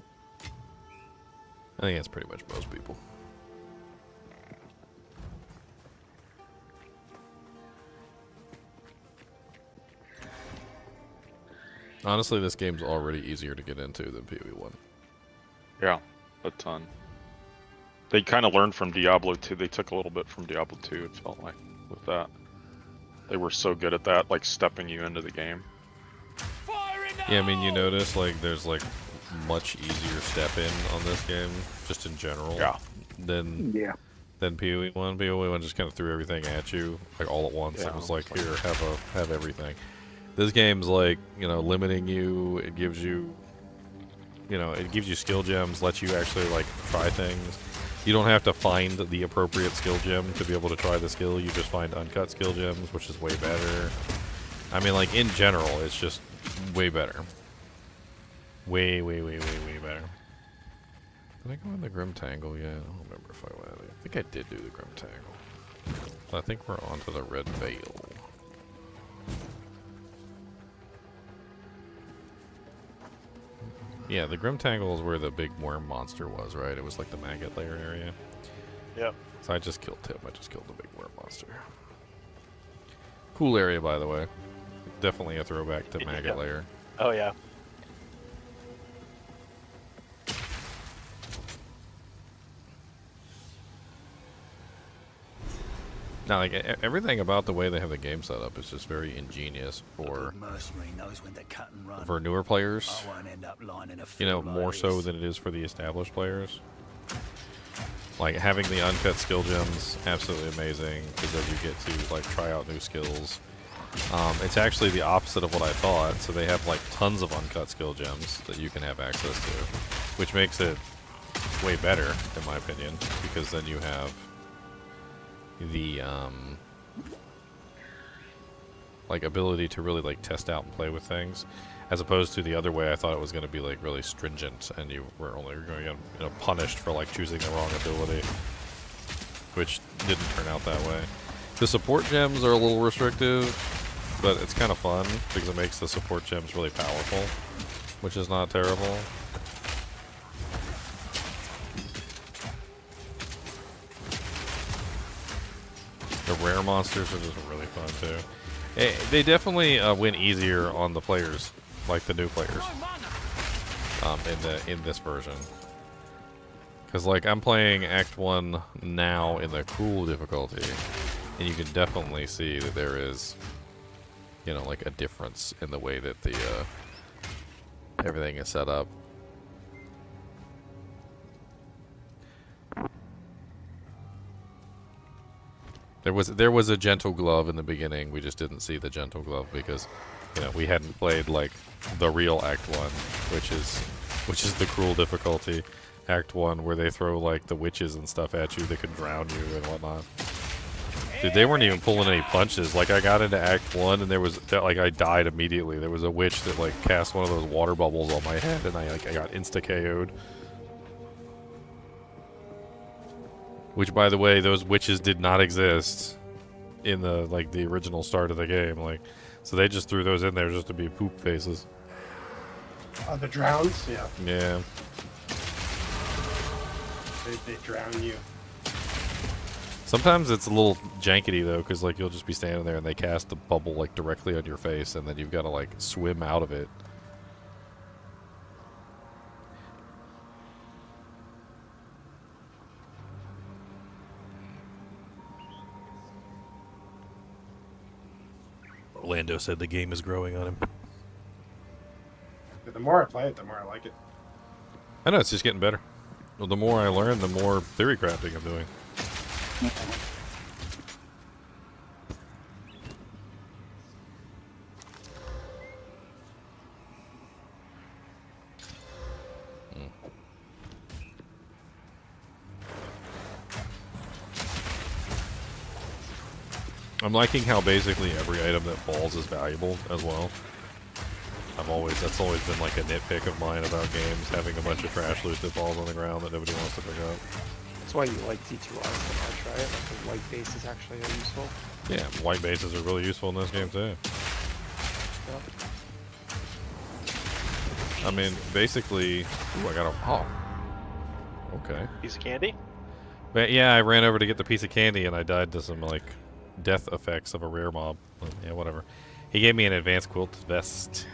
I think that's pretty much most people. Honestly, this game's already easier to get into than PoE1. Yeah, a ton. They kind of learned from Diablo 2. They took a little bit from Diablo 2, it felt like, with that. They were so good at that, like stepping you into the game. Yeah, I mean, you notice, like, there's, like, much easier step in on this game, just in general, than PoE1. PoE1 just kind of threw everything at you, like, all at once. Yeah, It was like, here, have everything. This game's, like, you know, limiting you. It gives you, you know, it gives you skill gems, lets you actually, like, try things. You don't have to find the appropriate skill gem to be able to try the skill. You just find uncut skill gems, which is way better. I mean, like, in general, it's just way better. Way better. Did I go in the Grim Tangle yet? I don't remember if I went. I think I did do the Grim Tangle. I think we're on to the Red Veil. Yeah, the Grim Tangle is where the big worm monster was, right? It was like the maggot layer area. Yep. So I just killed him. I just killed the big worm monster. Cool area, by the way. Definitely a throwback to Yeah. Maggot Lair. Oh yeah. Now, like everything about the way they have the game set up is just very ingenious for Mercenary knows when to cut and run. newer players. I won't end up lying in a You know, field more like so this. than it is for the established players. Like having the uncut skill gems, absolutely amazing because then you get to like try out new skills. It's actually the opposite of what I thought. So they have like tons of uncut skill gems that you can have access to, which makes it way better in my opinion because then you have the like ability to really like test out and play with things, as opposed to the other way. I thought it was going to be like really stringent, and you were only going to get punished for like choosing the wrong ability, which didn't turn out that way. The support gems are a little restrictive, but it's kind of fun because it makes the support gems really powerful, which is not terrible. The rare monsters are just really fun too. They definitely win easier on the players, like the new players, in this version. Because like I'm playing Act 1 now in the cruel difficulty, and you can definitely see that there is, you know, like a difference in the way that the everything is set up. There was a gentle glove in the beginning. We just didn't see the gentle glove because, you know, we hadn't played like the real Act 1, which is the cruel difficulty, Act 1, where they throw like the witches and stuff at you that could drown you and whatnot. Dude, they weren't even pulling any punches. Like I got into Act 1 and there was that, like I died immediately. There was a witch that like cast one of those water bubbles on my head and I got insta KO'd. Which, by the way, those witches did not exist in the original start of the game. Like, so they just threw those in there just to be poop faces. The drowns, yeah. Yeah. They drown you. Sometimes it's a little jankety though, because like you'll just be standing there and they cast the bubble like directly on your face, and then you've got to like swim out of it. Orlando said the game is growing on him. The more I play it, the more I like it. I know, it's just getting better. Well, the more I learn, the more theory crafting I'm doing. I'm liking how basically every item that falls is valuable as well. That's always been like a nitpick of mine about games, having a bunch of trash loot that falls on the ground that nobody wants to pick up. That's why you like D2R so much, right? Like the white bases actually are useful. Yeah, white bases are really useful in this game too. Yep. I mean, basically, ooh, I got a, oh, okay. Piece of candy? But yeah, I ran over to get the piece of candy and I died to some like death effects of a rare mob. But, yeah, whatever. He gave me an advanced quilt vest.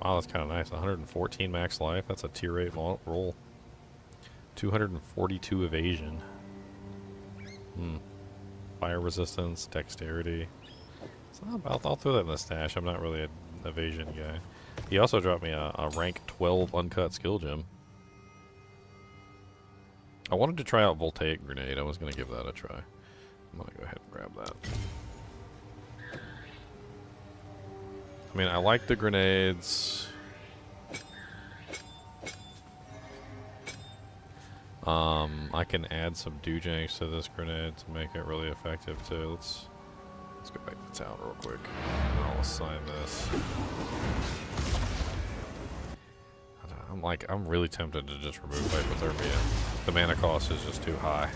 Wow, that's kind of nice. 114 max life. That's a tier 8 roll. 242 evasion. Fire resistance, dexterity. It's not bad. I'll throw that in the stash. I'm not really an evasion guy. He also dropped me a rank 12 uncut skill gem. I wanted to try out Voltaic Grenade. I was going to give that a try. I'm going to go ahead and grab that. I mean, I like the grenades. I can add some doojanks to this grenade to make it really effective too. Let's go back to town real quick. I'll assign this. I'm really tempted to just remove hypothermia. The mana cost is just too high.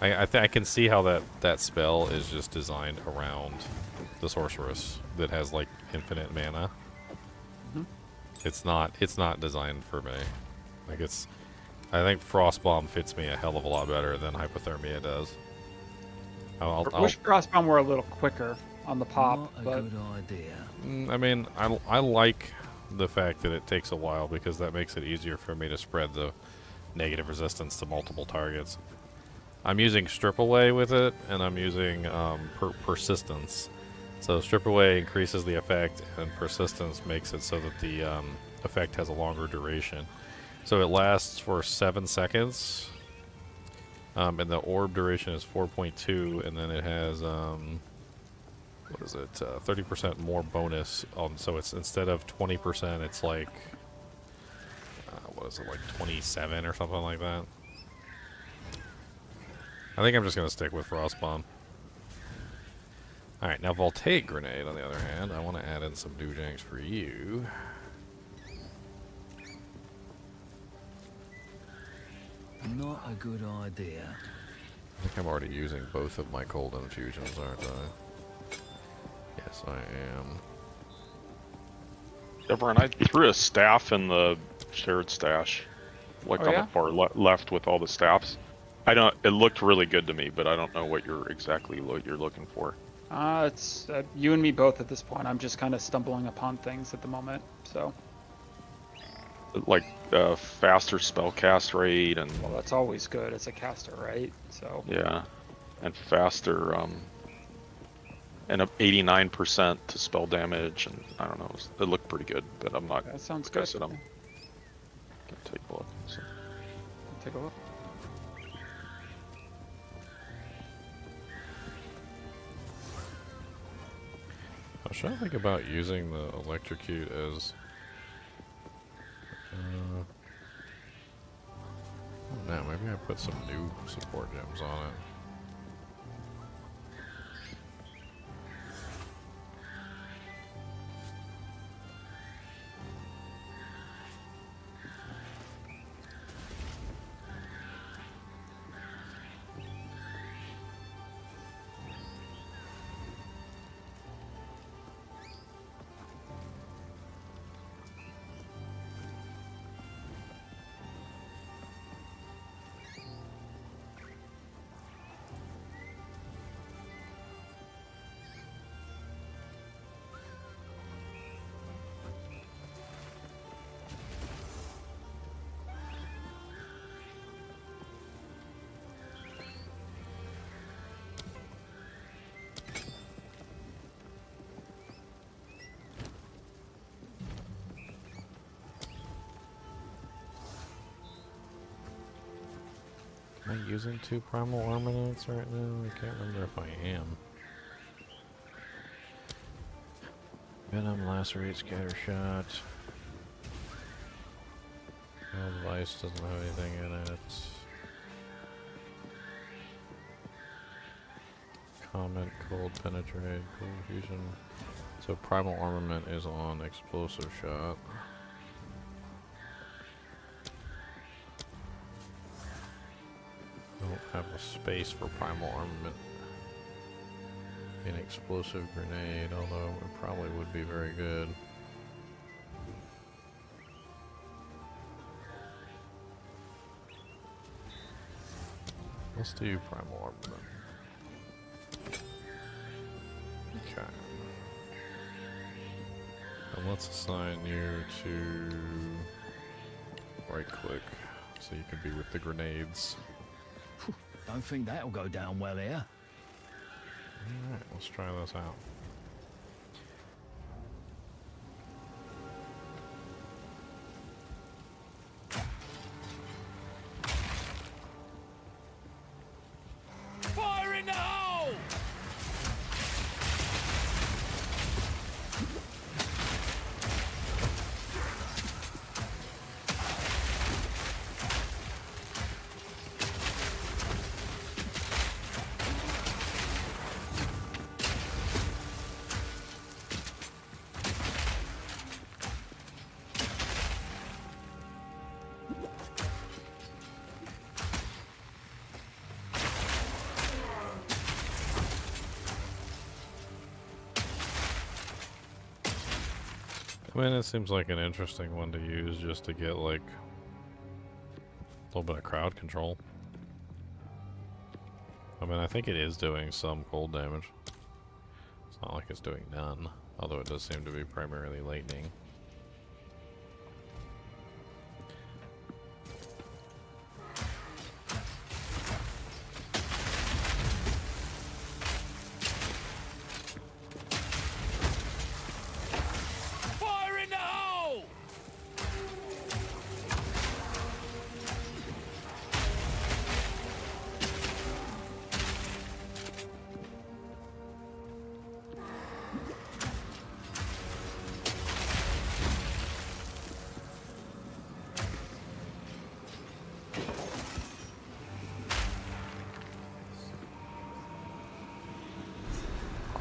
I can see how that spell is just designed around the sorceress that has like infinite mana. It's not designed for me. Like I think Frostbomb fits me a hell of a lot better than hypothermia does. Wish Frostbomb were a little quicker on the pop, Not a but good idea. I mean, I like the fact that it takes a while because that makes it easier for me to spread the negative resistance to multiple targets. I'm using Strip Away with it, and I'm using Persistence. So Strip Away increases the effect, and Persistence makes it so that the effect has a longer duration. So it lasts for 7 seconds, and the orb duration is 4.2, and then it has, what is it, 30% more bonus. So it's instead of 20%, it's like, what is it, like 27 or something like that. I think I'm just going to stick with Frost Bomb. Alright, now Voltaic Grenade, on the other hand, I want to add in some new janks for you. Not a good idea. I think I'm already using both of my cold infusions, aren't I? Yes, I am. Everyone, I threw a staff in the shared stash, like on the far left with all the staffs. I don't. It looked really good to me, but I don't know what you're looking for. It's you and me both at this point. I'm just kind of stumbling upon things at the moment, so. Like faster spellcast rate and. Well, that's always good as a caster, right? So. Yeah, and faster, and up 89% to spell damage, and I don't know. It looked pretty good, but I'm not. That sounds like good. I said, I'm gonna take a look. So. Take a look. I was trying to think about using the Electrocute as... no, maybe I put some new support gems on it. Am I using 2 Primal Armaments right now? I can't remember if I am. Venom, Lacerate, Scattershot. Well, Vice doesn't have anything in it. Comment, Cold Penetrate, Cold Fusion. So Primal Armament is on Explosive Shot. Don't have a space for Primal Armament in Explosive Grenade, although it probably would be very good. Let's do Primal Armament. Okay. And let's assign you to right click so you can be with the grenades. Don't think that'll go down well here. Alright, let's try this out. Fire in the hole! I mean, it seems like an interesting one to use just to get, like, a little bit of crowd control. I mean, I think it is doing some cold damage. It's not like it's doing none, although it does seem to be primarily lightning. Fire in the hole!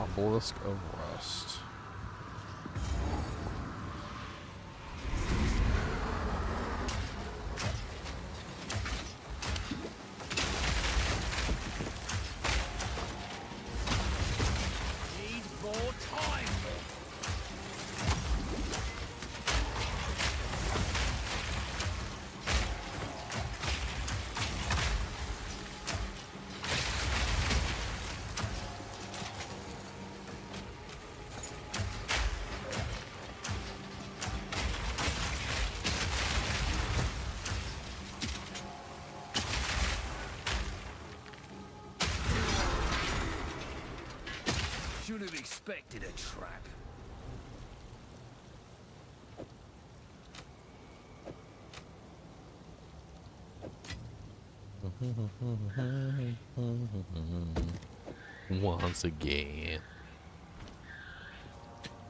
Obelisk of Rust. Need more time. Should have expected a trap. Once again.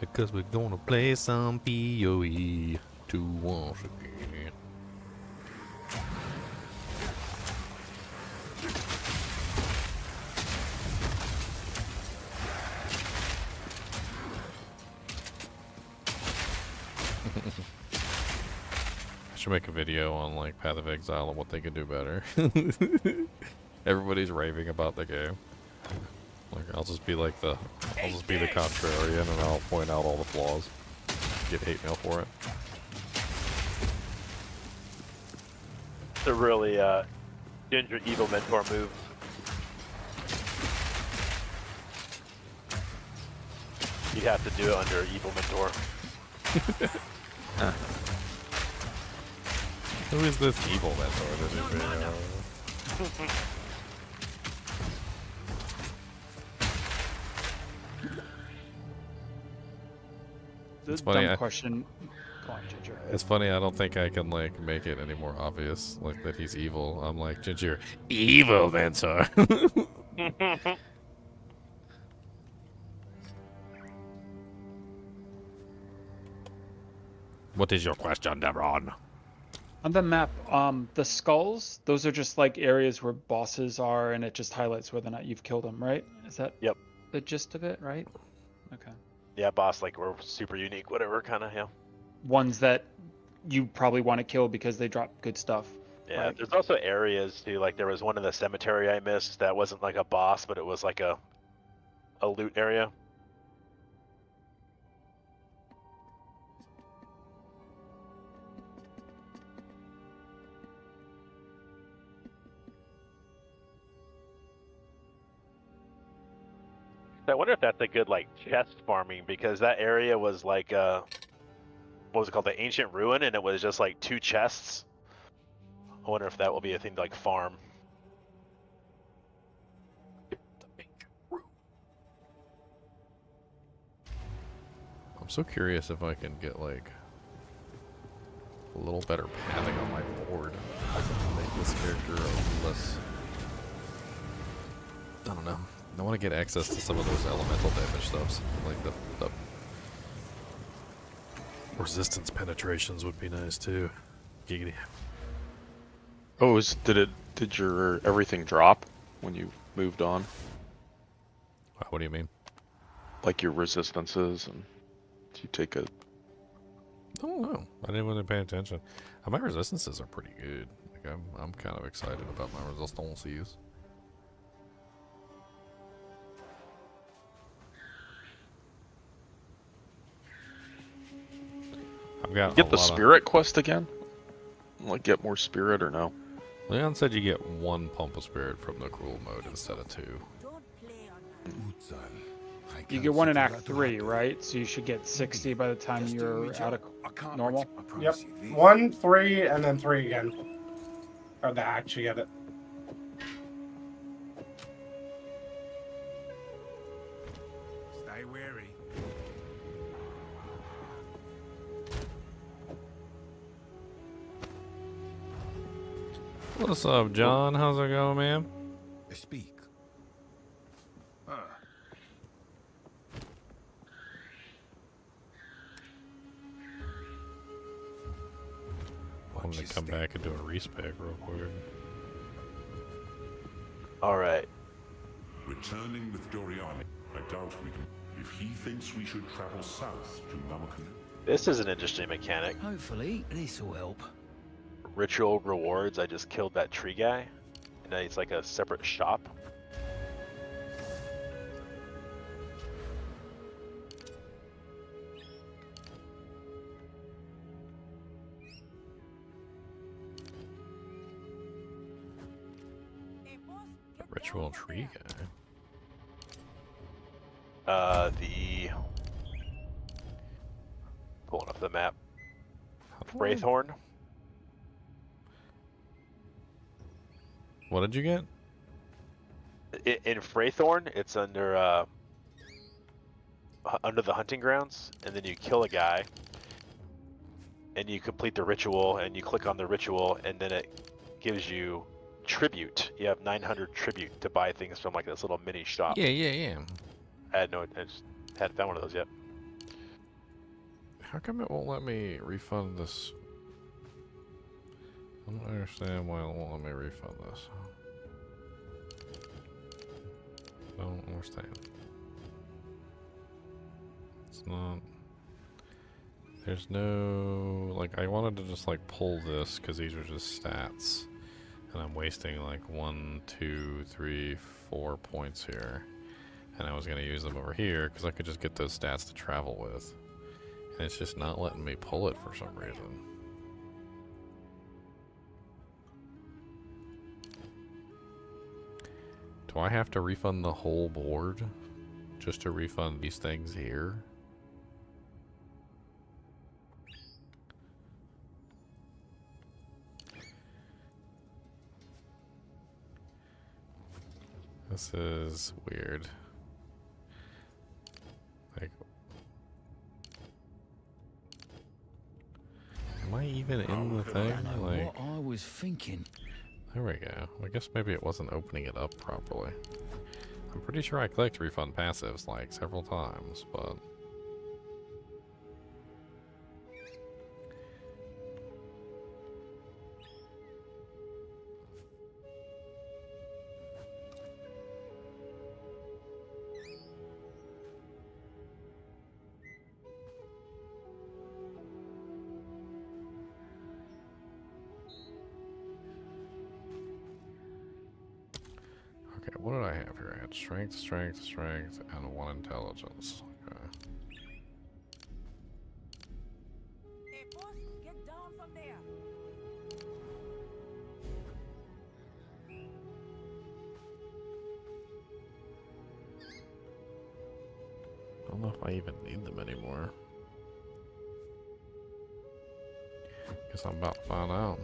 Because we're gonna play some PoE to once again. I should make a video on like Path of Exile and what they could do better. Everybody's raving about the game. Like I'll just be like the contrarian and I'll point out all the flaws. Get hate mail for it. It's a really ginger evil mentor move. You'd have to do it under evil mentor. Who is this evil mentor? This is video. It's funny. Dumb question. Go on, Ginger. It's funny. I don't think I can like make it any more obvious, like that he's evil. I'm like Ginger, evil mentor. What is your question, Devron? On the map, the skulls, those are just like areas where bosses are, and it just highlights whether or not you've killed them, right? Is that Yep. the gist of it, right? Okay. Yeah, boss, like, we're super unique, whatever, kind of, yeah. Ones that you probably want to kill because they drop good stuff. Yeah, right? there's also areas, too, like, there was one in the cemetery I missed that wasn't, like, a boss, but it was, like, a loot area. I wonder if that's a good, like, chest farming, because that area was, like, what was it called, the Ancient Ruin, and it was just, like, 2 chests. I wonder if that will be a thing to, like, farm. I'm so curious if I can get like a little better pathing on my board. Make this character less. I don't know. I want to get access to some of those elemental damage stuffs, like the resistance penetrations would be nice too. Giggity. Oh, did your everything drop when you moved on? What do you mean? Like your resistances, and do you take a? I don't know. I didn't really pay attention. My resistances are pretty good. Like I'm kind of excited about my resistances. I've got Get the spirit quest again? Like get more spirit or no? Leon said you get 1 pump of spirit from the cruel mode instead of 2. You get 1 in Act 3, right? So you should get 60 by the time you're out of normal. Yep. 1, 3, and then 3 again. Or the act, you get it. Stay wary. What's up, John? How's it going, man? Speak. I'm gonna come back and do a respec real quick. Alright. Returning with Doriani. I doubt we can. If he thinks we should travel south to Namakan. This is an interesting mechanic. Hopefully, this will help. Ritual rewards. I just killed that tree guy. And now it's like a separate shop. Ritual tree guy. Pulling up the map. Wraithhorn. What did you get? In Wraithhorn, it's under the hunting grounds, and then you kill a guy, and you complete the ritual, and you click on the ritual, and then it gives you tribute. You have 900 tribute to buy things from like this little mini shop. Yeah. I just hadn't found one of those yet. How come it won't let me refund this? I don't understand why it won't let me refund this. I don't understand. It's not... There's no... Like, I wanted to just, like, pull this, because these are just stats. And I'm wasting, like, 1, 2, 3, 4 points here. And I was going to use them over here, because I could just get those stats to travel with. And it's just not letting me pull it for some reason. Do I have to refund the whole board just to refund these things here? This is weird. Like, am I even in the thing? Like, What I was thinking. there we go. I guess maybe it wasn't opening it up properly. I'm pretty sure I clicked refund passives like several times, but... Okay, what did I have here? I had strength, strength, strength, and 1 intelligence. Okay. Hey, boss, get down from there. I don't know if I even need them anymore. Guess I'm about to find out.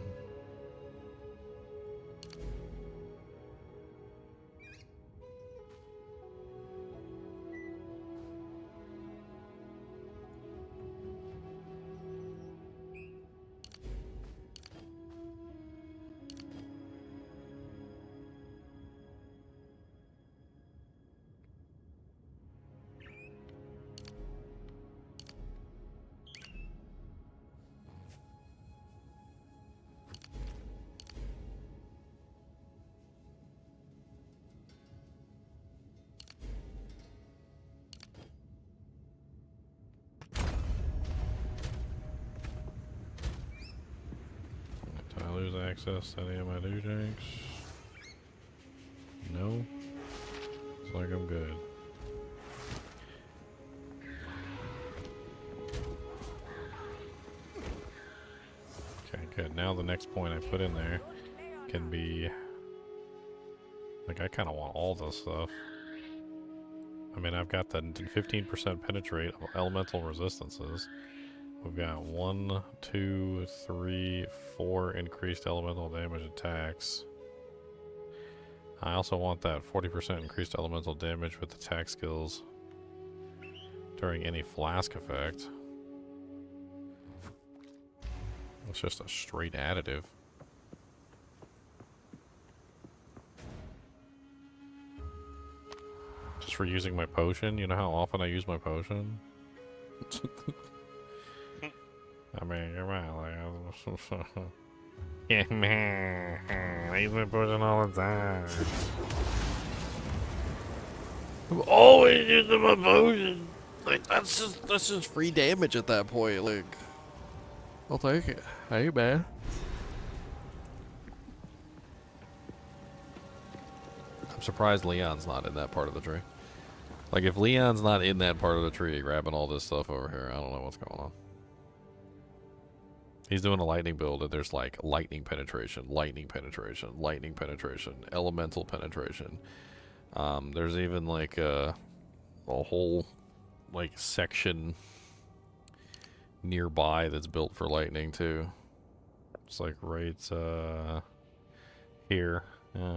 Did I lose access to any of my new tanks? No. Looks like I'm good. Okay, good. Now the next point I put in there can be... Like, I kind of want all this stuff. I mean, I've got the 15% penetrate of elemental resistances. We've got 1, 2, 3, 4 increased elemental damage attacks. I also want that 40% increased elemental damage with attack skills during any flask effect. It's just a straight additive. Just for using my potion? You know how often I use my potion? I mean, come on, like, yeah, man, I use my potion all the time. I'm always using my potion. Like, that's just free damage at that point. Like, I'll take it. Hey, man. I'm surprised Leon's not in that part of the tree. Like, if Leon's not in that part of the tree grabbing all this stuff over here, I don't know what's going on. He's doing a lightning build, and there's like lightning penetration, lightning penetration, lightning penetration, elemental penetration. There's even like a whole like section nearby that's built for lightning too. It's like right here.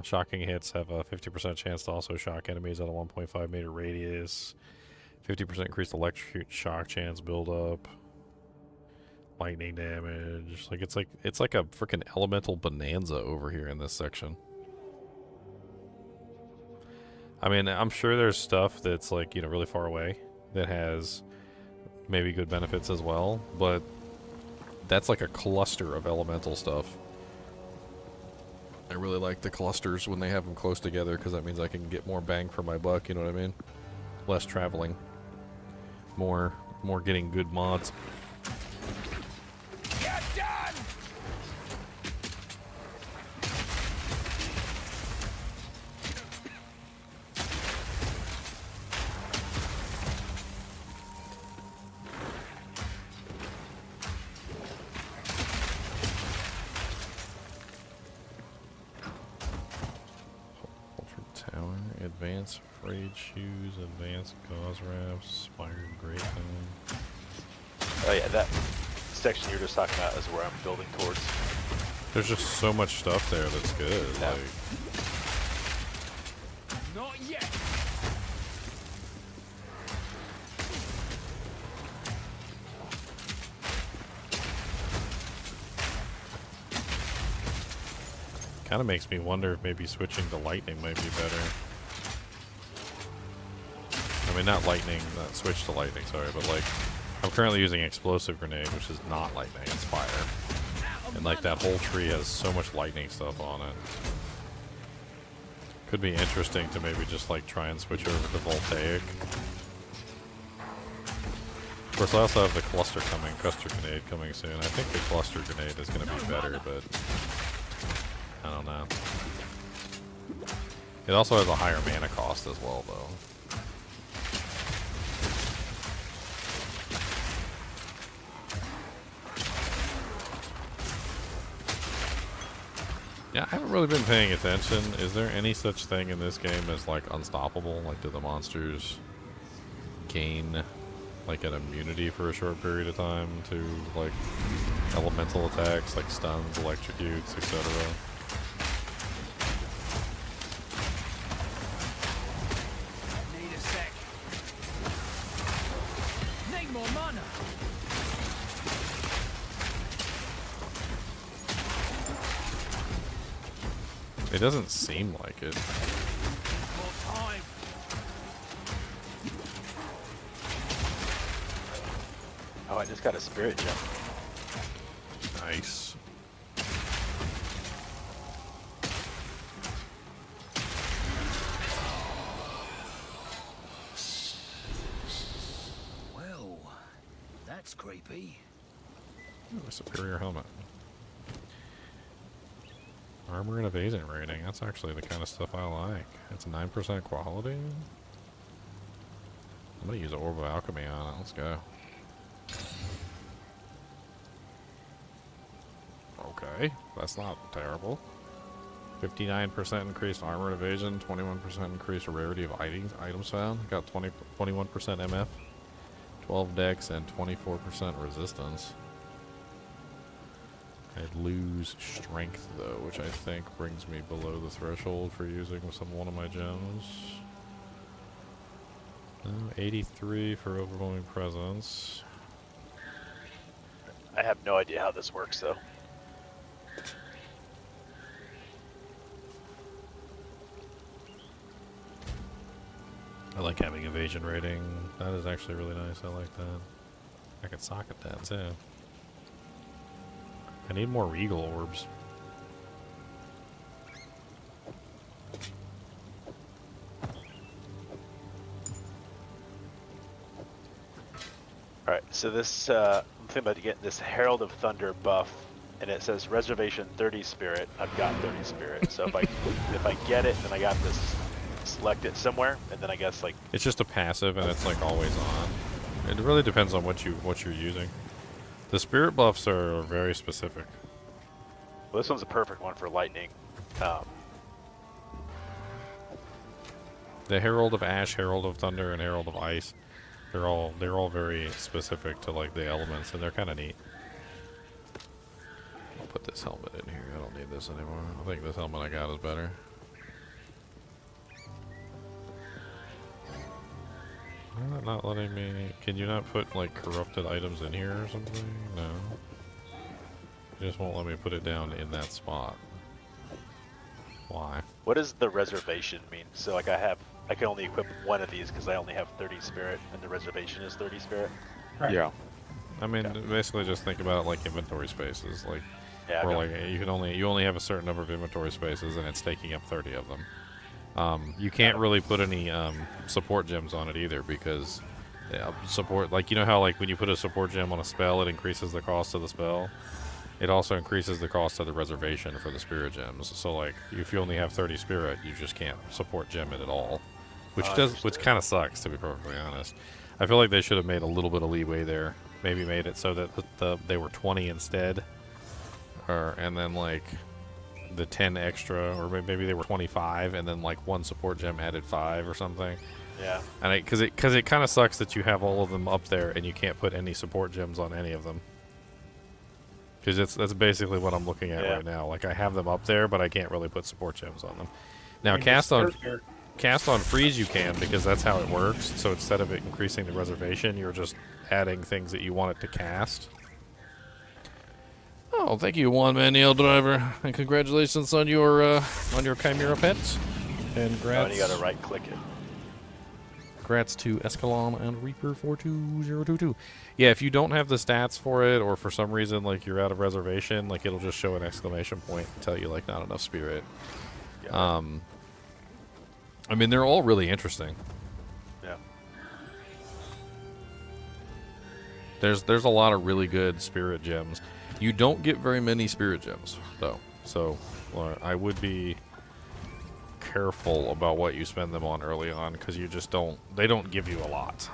Shocking hits have a 50% chance to also shock enemies at a 1.5 meter radius. 50% increased electrocute shock chance build up. Lightning damage. Like it's like a freaking elemental bonanza over here in this section. I mean, I'm sure there's stuff that's like, you know, really far away that has maybe good benefits as well, but that's like a cluster of elemental stuff. I really like the clusters when they have them close together because that means I can get more bang for my buck, you know what I mean? Less traveling. More getting good mods. Get done! Tower, advanced frayed shoes, advanced gauze wraps, spired great gun. Oh yeah, that section you're just talking about is where I'm building towards. There's just so much stuff there that's good. Yeah. Like, Not yet! kind of makes me wonder if maybe switching to lightning might be better. I mean, not lightning, not switch to lightning, sorry, but like, I'm currently using explosive grenade, which is not lightning, it's fire. And like that whole tree has so much lightning stuff on it. Could be interesting to maybe just like try and switch over to voltaic. Of course, I also have the cluster grenade coming soon. I think the cluster grenade is going to be better, but I don't know. It also has a higher mana cost as well, though. Yeah, I haven't really been paying attention. Is there any such thing in this game as, like, unstoppable? Like, do the monsters gain, like, an immunity for a short period of time to, like, elemental attacks, like stuns, electrocutes, etc.? Need a sec. Need more mana. It doesn't seem like it. More time. Oh, I just got a spirit jump. Nice. Well, that's creepy. Ooh, a superior helmet. Armor and evasion rating. That's actually the kind of stuff I like. It's 9% quality. I'm gonna use Orb of Alchemy on it. Let's go. Okay, that's not terrible. 59% increased armor and evasion, 21% increased rarity of items found. Got 21% MF, 12 dex, and 24% resistance. I'd lose strength though, which I think brings me below the threshold for using one of my gems. 83 for overwhelming presence. I have no idea how this works though. I like having evasion rating. That is actually really nice. I like that. I could socket that too. I need more regal orbs. Alright, so this, I'm thinking about getting this Herald of Thunder buff, and it says reservation 30 spirit. I've got 30 spirit, so if I get it, then I got this, select it somewhere, and then I guess like... It's just a passive, and it's like always on. It really depends on what you're using. The spirit buffs are very specific. Well, this one's a perfect one for lightning. The Herald of Ash, Herald of Thunder, and Herald of Ice, they're all very specific to like the elements, and they're kind of neat. I'll put this helmet in here. I don't need this anymore. I think this helmet I got is better. Why not letting me? Can you not put like corrupted items in here or something? No. You just won't let me put it down in that spot. Why? What does the reservation mean? So like I can only equip one of these because I only have 30 spirit, and the reservation is 30 spirit. Right. Yeah. I mean, basically just think about it like inventory spaces, like, Yeah. or like you only have a certain number of inventory spaces, and it's taking up 30 of them. You can't really put any support gems on it either because support, like, you know how like when you put a support gem on a spell, it increases the cost of the spell. It also increases the cost of the reservation for the spirit gems. So like, if you only have 30 spirit, you just can't support gem it at all, which kind of sucks, to be perfectly honest. I feel like they should have made a little bit of leeway there. Maybe made it so that they were 20 instead, and then like the 10 extra, or maybe they were 25, and then like one support gem added 5 or something. Yeah. And because it kind of sucks that you have all of them up there and you can't put any support gems on any of them. Because that's basically what I'm looking at right now. Like, I have them up there, but I can't really put support gems on them. Now, cast on freeze you can, because that's how it works. So instead of it increasing the reservation, you're just adding things that you want it to cast. Oh, thank you, one-man nail driver, and congratulations on your Chimera pets. And And you gotta right-click it. Congrats to Escalon and Reaper 42022. Yeah, if you don't have the stats for it, or for some reason like you're out of reservation, like it'll just show an exclamation point and tell you like not enough spirit. Yeah. I mean, they're all really interesting. Yeah. There's a lot of really good spirit gems. You don't get very many spirit gems though, so I would be careful about what you spend them on early on, because they don't give you a lot.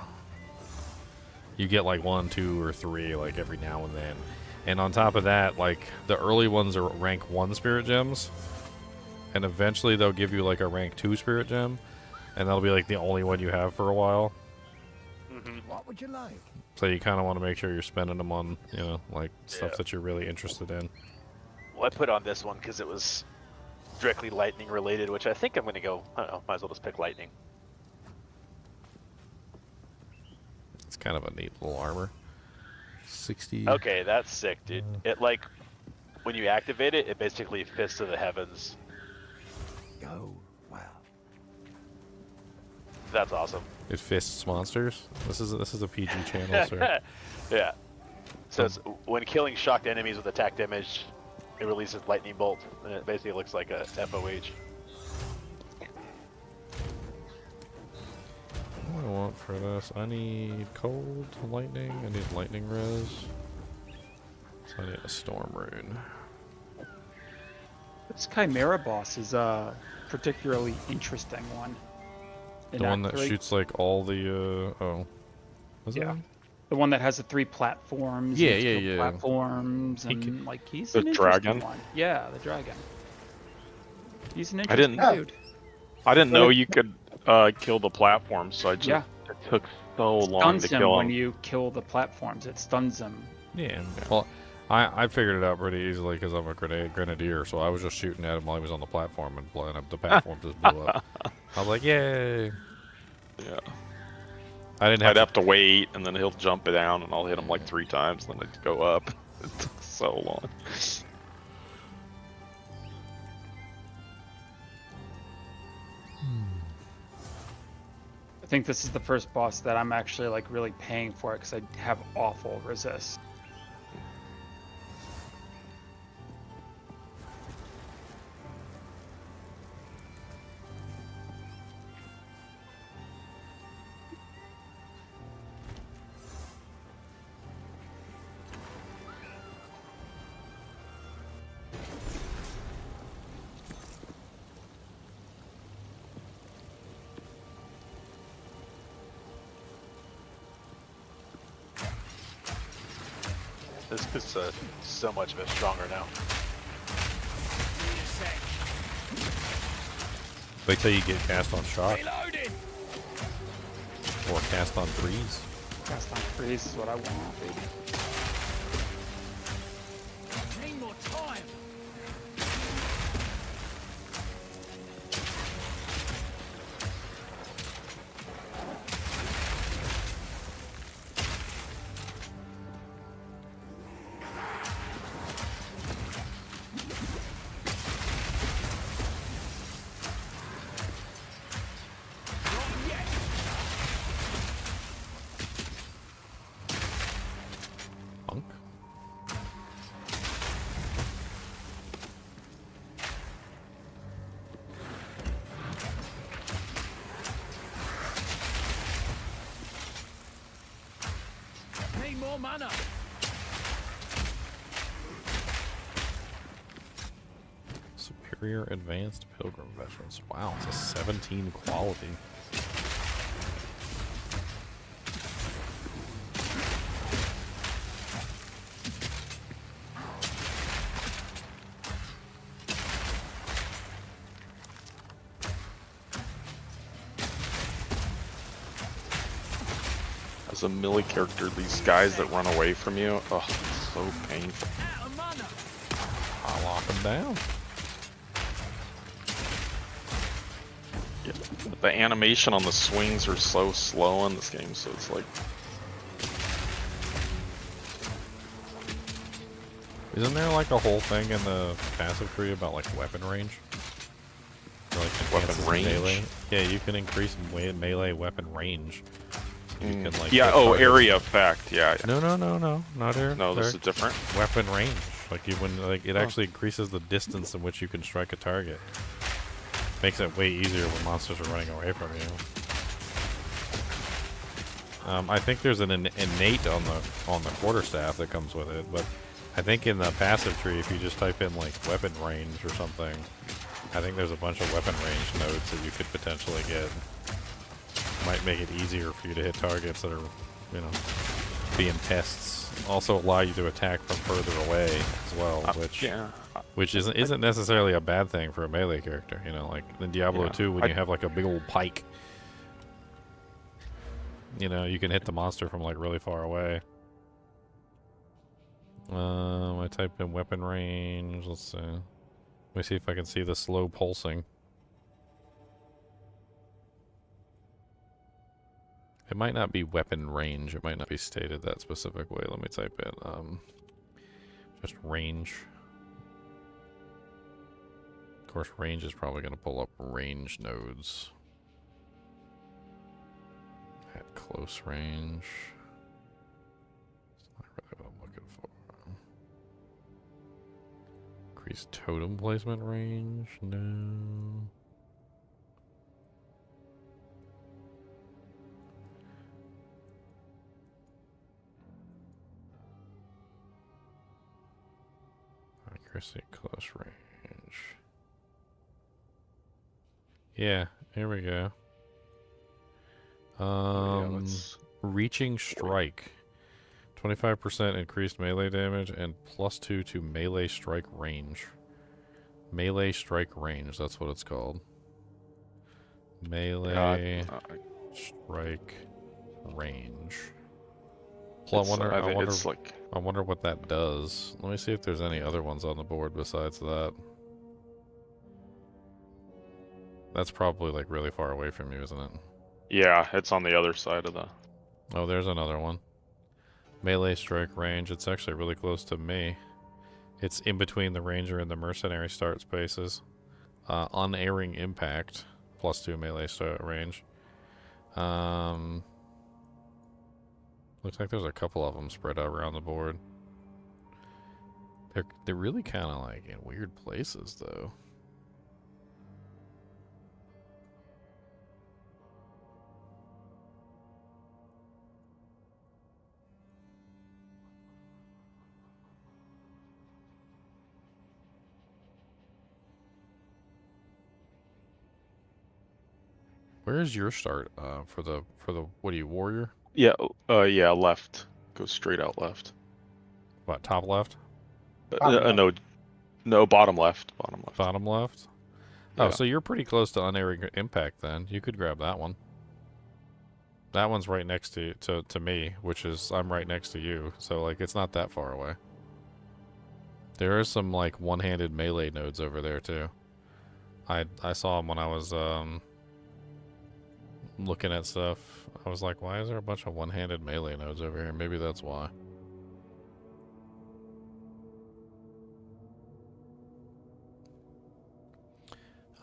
You get like 1, 2, or 3 like every now and then, and on top of that, like the early ones are rank 1 spirit gems, and eventually they'll give you like a rank 2 spirit gem, and that'll be like the only one you have for a while. What would you like? So you kind of want to make sure you're spending them on, you know, like stuff that you're really interested in. Well, I put on this one because it was directly lightning related, which I think I'm going to go, I don't know, might as well just pick lightning. It's kind of a neat little armor. 60. Okay, that's sick, dude. It like, when you activate it, it basically fists to the heavens. Go. Wow. That's awesome. It fists monsters. This is a PG channel, sir. Yeah. So it's, when killing shocked enemies with attack damage, it releases lightning bolt, and it basically looks like a FOH. What do I want for this? I need cold lightning. I need lightning res. So I need a storm rune. This Chimera boss is a particularly interesting one. The one that shoots like all the is Yeah. it? The one that has the 3 platforms. Yeah, and yeah, skill yeah. Platforms, and like he's The an interesting dragon? one. Yeah, the dragon. He's an I didn't- interesting dude. I didn't know you could kill the platform, so I just Yeah. it took so long to Stuns him kill when him. you kill the platforms. It stuns him. Yeah. Well, I figured it out pretty easily because I'm a grenadier, so I was just shooting at him while he was on the platform and blowing up the platform just blew up. I was like, yay! Yeah. I didn't have I'd to have to wait, and then he'll jump it down, and I'll hit him like 3 times, and then it'd go up. It took so long. I think this is the first boss that I'm actually like really paying for it because I have awful resist. This is so much of it stronger now. wait till you get cast on shock. Or cast on freeze. Cast on freeze is what I want, baby. Need more time. Punk. Need more mana. Superior Advanced Pilgrim Veterans. Wow, it's a 17 quality. As a melee character, these guys that run away from you, oh, it's so painful. Out of mana. I'll lock them down. Yeah. But the animation on the swings are so slow in this game, so it's like, Isn't there like a whole thing in the passive tree about like weapon range? Or, like, Weapon enhances range? Melee? Yeah, you can increase melee weapon range. So you can, like, yeah, hit oh, targets. area effect, yeah. No, not here. No, this is different. Weapon range. Like you when like it actually increases the distance in which you can strike a target. Makes it way easier when monsters are running away from you. I think there's an innate on the quarterstaff that comes with it, but I think in the passive tree, if you just type in like weapon range or something, I think there's a bunch of weapon range nodes that you could potentially get. Might make it easier for you to hit targets that are, you know, being tests. Also allow you to attack from further away as well, which isn't necessarily a bad thing for a melee character. You know, like in Diablo 2 when you have like a big old pike. You know, you can hit the monster from like really far away. I type in weapon range. Let's see. Let me see if I can see the slow pulsing. It might not be weapon range. It might not be stated that specific way. Let me type in just range. Of course, range is probably going to pull up range nodes. At close range. It's not really what I'm looking for. Increase totem placement range? No. Accuracy close range. Yeah, here we go. Reaching strike. 25% increased melee damage and +2 to melee strike range. Melee strike range, that's what it's called. Melee strike range. Well, I wonder what that does. Let me see if there's any other ones on the board besides that. That's probably like really far away from you, isn't it? Yeah, it's on the other side of the... Oh, there's another one. Melee strike range. It's actually really close to me. It's in between the ranger and the mercenary start spaces. Unerring impact. +2 melee start range. Looks like there's a couple of them spread out around the board. They're really kind of like in weird places, though. Where's your start for the what are you, warrior? Yeah, yeah, left. Go straight out left. What, top left? No, bottom left. Bottom left. Bottom left? Oh, so you're pretty close to unerring impact then. You could grab that one. That one's right next to me, which is I'm right next to you, so like it's not that far away. There are some like one-handed melee nodes over there too. I saw them when I was looking at stuff. I was like, why is there a bunch of one-handed melee nodes over here? Maybe that's why.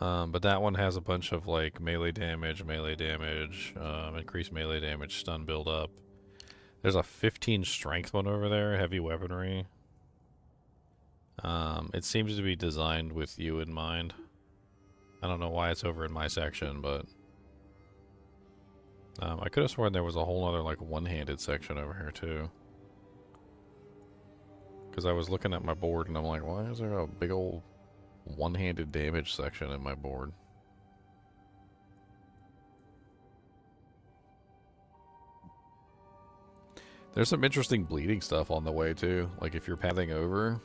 But that one has a bunch of like melee damage, increased melee damage, stun build up. There's a 15 strength one over there, heavy weaponry. It seems to be designed with you in mind. I don't know why it's over in my section, but I could have sworn there was a whole other like one-handed section over here too. Because I was looking at my board and I'm like, why is there a big old one-handed damage section in my board? There's some interesting bleeding stuff on the way too. Like if you're pathing over,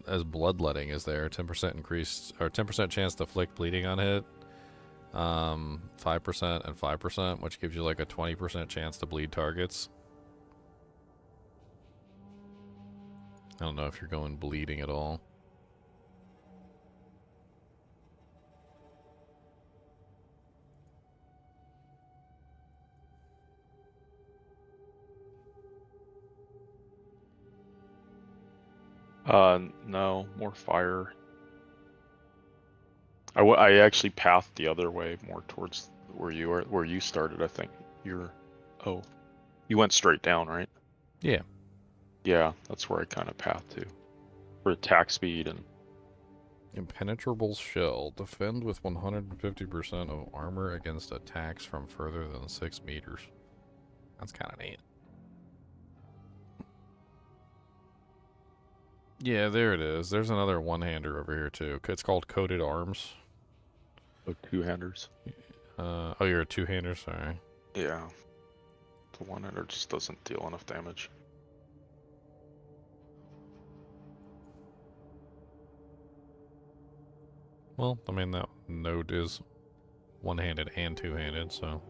as bloodletting is there, 10% increased or 10% chance to inflict bleeding on hit. 5% and 5%, which gives you like a 20% chance to bleed targets. I don't know if you're going bleeding at all. No, more fire. I actually pathed the other way, more towards where you started. I think you went straight down, right? Yeah. Yeah, that's where I kind of pathed to, for attack speed and. Impenetrable shell. Defend with 150% of armor against attacks from further than 6 meters. That's kind of neat. Yeah, there it is. There's another one-hander over here too. It's called Coated Arms. Oh, two-handers. Oh, you're a two-hander? Sorry. Yeah. The one-hander just doesn't deal enough damage. Well, I mean, that node is one-handed and two-handed, so...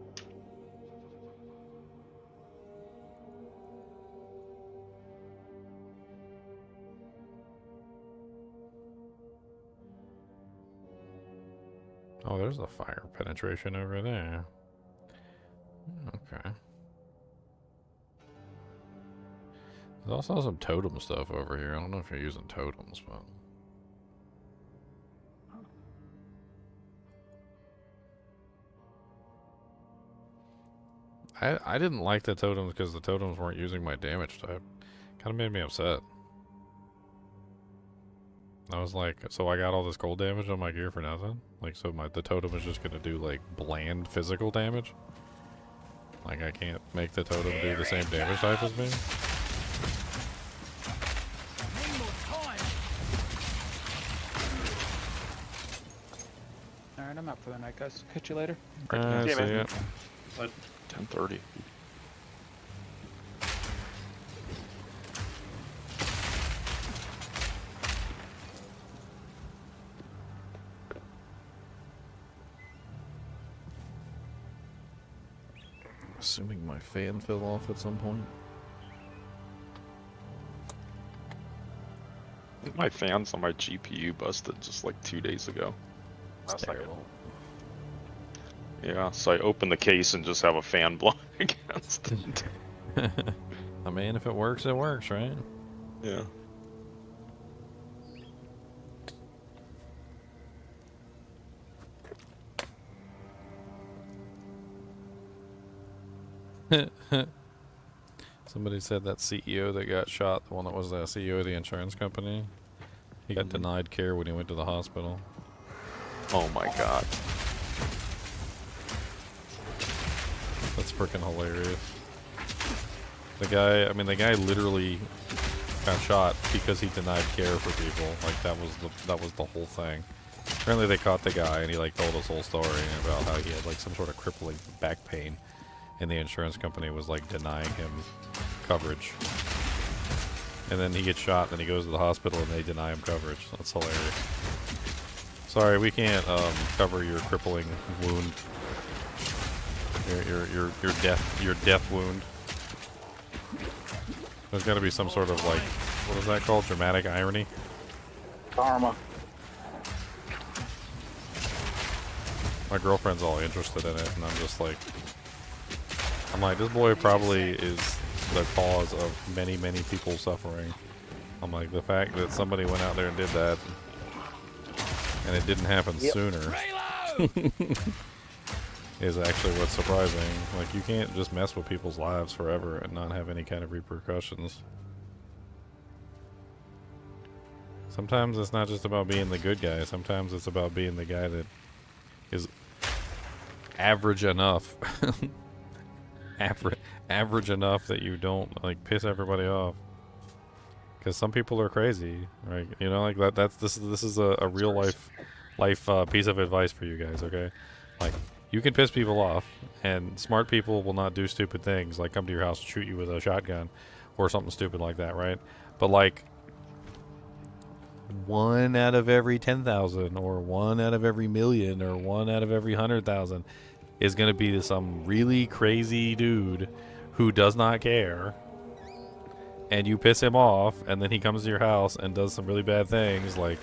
Oh, there's the fire penetration over there. Okay. There's also some totem stuff over here. I don't know if you're using totems, but... I didn't like the totems because the totems weren't using my damage type. Kind of made me upset. I was like, so I got all this cold damage on my gear for nothing? Like, so the totem is just gonna do, like, bland physical damage? Like, I can't make the totem do the same damage type as me? Need more time. Alright, I'm out for the night, guys. Catch you later. See ya. 10:30. Assuming my fan fell off at some point. My fans on my GPU busted just like 2 days ago. That's Terrible. Yeah, so I opened the case and just have a fan blowing against it. I mean, if it works, right? Yeah. Somebody said that CEO that got shot, the one that was the CEO of the insurance company, he got denied care when he went to the hospital. Oh my god. That's freaking hilarious. The guy literally got shot because he denied care for people. Like that was the whole thing. Apparently they caught the guy and he like told his whole story about how he had like some sort of crippling back pain, and the insurance company was like denying him coverage. And then he gets shot, and then he goes to the hospital, and they deny him coverage. That's hilarious. Sorry, we can't cover your crippling wound. Your death wound. There's got to be some sort of like, what is that called? Dramatic irony. Karma. My girlfriend's all interested in it, and I'm just like, this boy probably is the cause of many, many people suffering. I'm like, the fact that somebody went out there and did that, and it didn't happen sooner, is actually what's surprising. Like, you can't just mess with people's lives forever and not have any kind of repercussions. Sometimes it's not just about being the good guy. Sometimes it's about being the guy that is average enough. average enough that you don't like piss everybody off. Because some people are crazy, right? You know, like this is a real life piece of advice for you guys, okay? Like, you can piss people off, and smart people will not do stupid things like come to your house and shoot you with a shotgun or something stupid like that, right? But like, 1 out of every 10,000 or 1 out of every million or 1 out of every 100,000 is going to be some really crazy dude who does not care, and you piss him off, and then he comes to your house and does some really bad things, like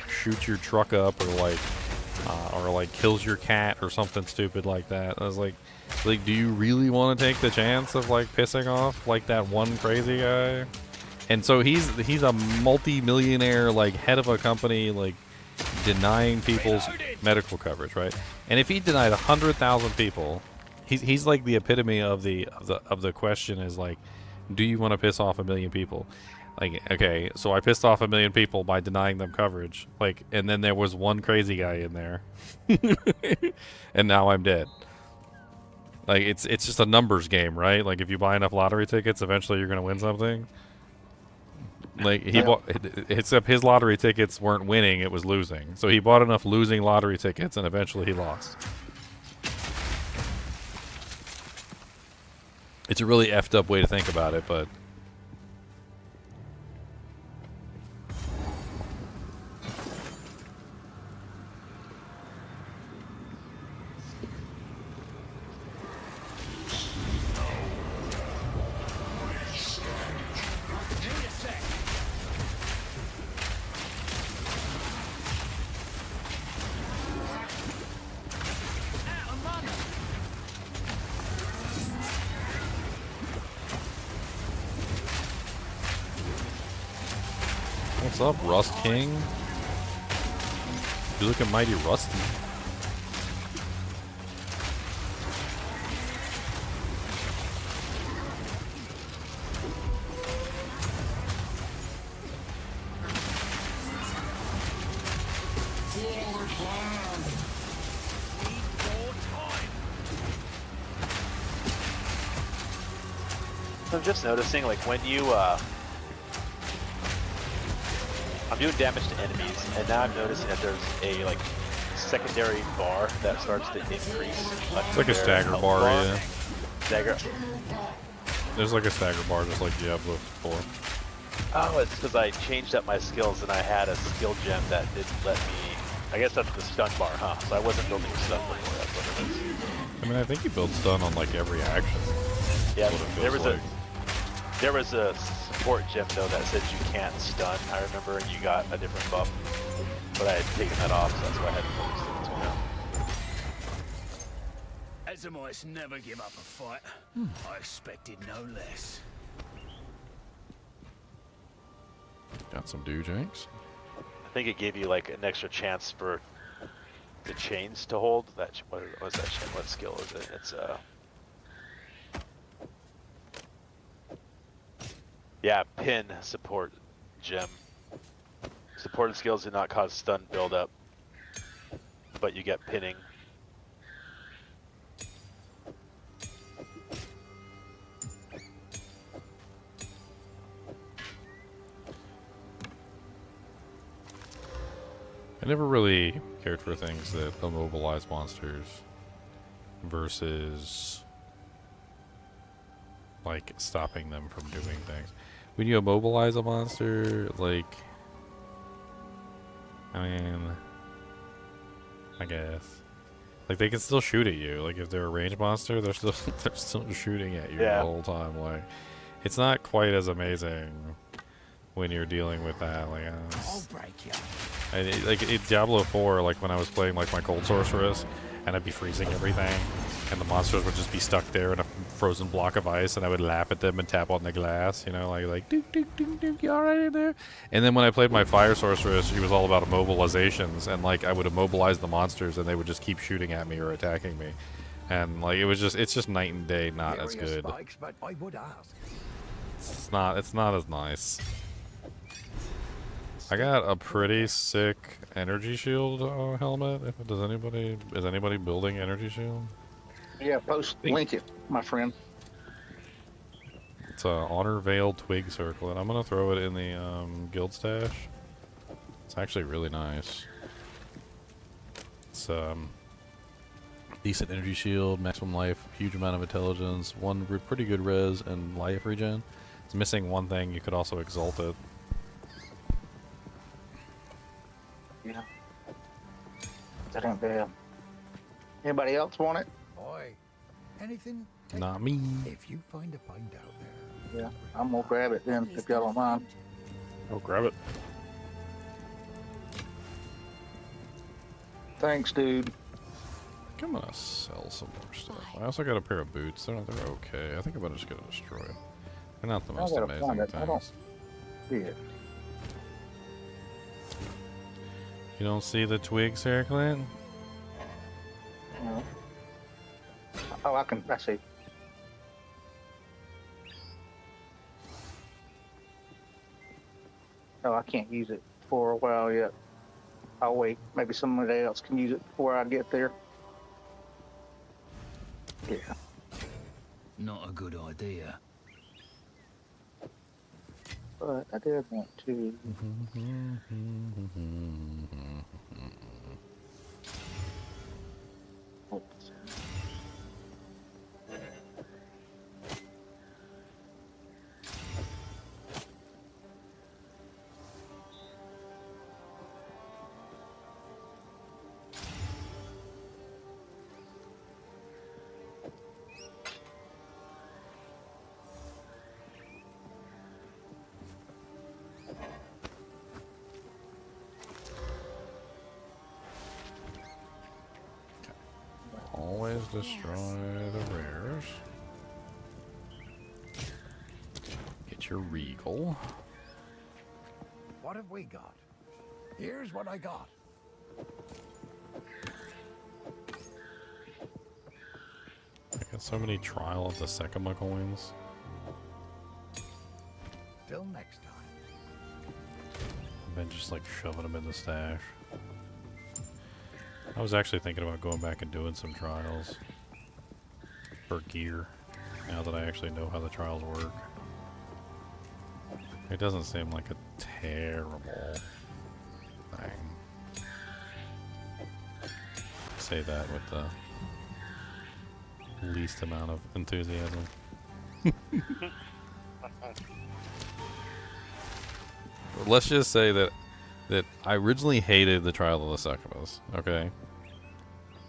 shoots your truck up, or like kills your cat or something stupid like that. I was like, do you really want to take the chance of like pissing off like that one crazy guy? And so he's a multi-millionaire, like head of a company, like denying people's medical coverage, right? And if he denied 100,000 people, he's like the epitome of the question is like, do you want to piss off 1 million people? Like, okay, so I pissed off 1 million people by denying them coverage, like, and then there was one crazy guy in there, and now I'm dead. Like, it's just a numbers game, right? Like, if you buy enough lottery tickets, eventually you're gonna win something. Like, he bought, except his lottery tickets weren't winning, it was losing. So he bought enough losing lottery tickets, and eventually he lost. It's a really effed up way to think about it, but... What's up, Rust King? You looking mighty rusty. I'm just noticing, like, when you, I'm doing damage to enemies, and now I'm noticing that there's a, like, secondary bar that starts to increase. It's like a stagger bar, yeah. Stagger. There's like a stagger bar, just like Diablo 4. Oh, it's because I changed up my skills, and I had a skill gem that didn't let me I guess that's the stun bar, huh? So I wasn't building stun before. That's what it is. I mean, I think you build stun on like every action. Yeah, That's what it there feels was like. there was a support gem though that said you can't stun. I remember, and you got a different buff, but I had taken that off, so that's why I had to focus it now. Azamites never give up a fight. I expected no less. Got some Doojanks. I think it gave you like an extra chance for the chains to hold. That what was that? What skill is it? It's yeah, pin support gem. Supported skills do not cause stun buildup, but you get pinning. I never really cared for things that immobilize monsters versus like stopping them from doing things. When you immobilize a monster, like, I mean, I guess, like they can still shoot at you. Like if they're a ranged monster, they're still shooting at you the whole time. Like, it's not quite as amazing when you're dealing with that. Like, I'll break you. like in Diablo 4, like when I was playing like my cold sorceress, and I'd be freezing everything, and the monsters would just be stuck there in a frozen block of ice, and I would laugh at them and tap on the glass, you know, like dook dook dook dook, you alright in there? And then when I played my fire sorceress, she was all about immobilizations, and like I would immobilize the monsters, and they would just keep shooting at me or attacking me, and like it's just night and day, not as good. Spikes, but I would ask. It's not as nice. I got a pretty sick energy shield helmet. Is anybody building energy shield? Yeah, link it, my friend. It's a honor veil twig circlet. I'm gonna throw it in the guild stash. It's actually really nice. It's decent energy shield, maximum life, huge amount of intelligence, pretty good res and life regen. It's missing one thing. You could also exalt it. Yeah. That ain't bad. Anybody else want it? Boy, anything? Not me. If you find a find out there. Yeah, I'm gonna grab it then if y'all don't mind. Oh, grab it. Thanks, dude. I think I'm gonna sell some more stuff. I also got a pair of boots. They're okay. I think I'm gonna just get it destroyed. They're not the most gotta amazing find it. I don't things. see it. You don't see the twigs here, Clint? No. Oh, I see. Oh, I can't use it for a while yet. I'll wait. Maybe somebody else can use it before I get there. Yeah. Not a good idea. But I did want to. Oops. Always destroy the rares. Get your regal. What have we got? Here's what I got. I got so many Trial of the Sekima coins. Till next time. I've been just like shoving them in the stash. I was actually thinking about going back and doing some trials for gear, now that I actually know how the trials work. It doesn't seem like a terrible thing. I say that with the least amount of enthusiasm. Let's just say that that I originally hated the Trial of the Succubus, okay?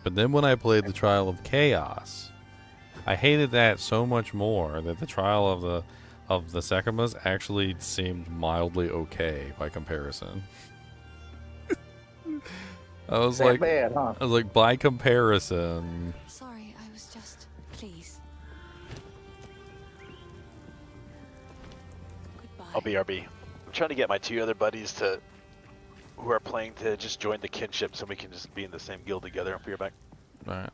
But then when I played the Trial of Chaos, I hated that so much more that the Trial of the Succubus actually seemed mildly okay by comparison. I was That like, bad, huh? I was like, by comparison. Sorry, I was just... Please. Goodbye. I'll BRB. I'm trying to get my 2 other buddies who are playing to just join the kinship so we can just be in the same guild together. I'll be right back.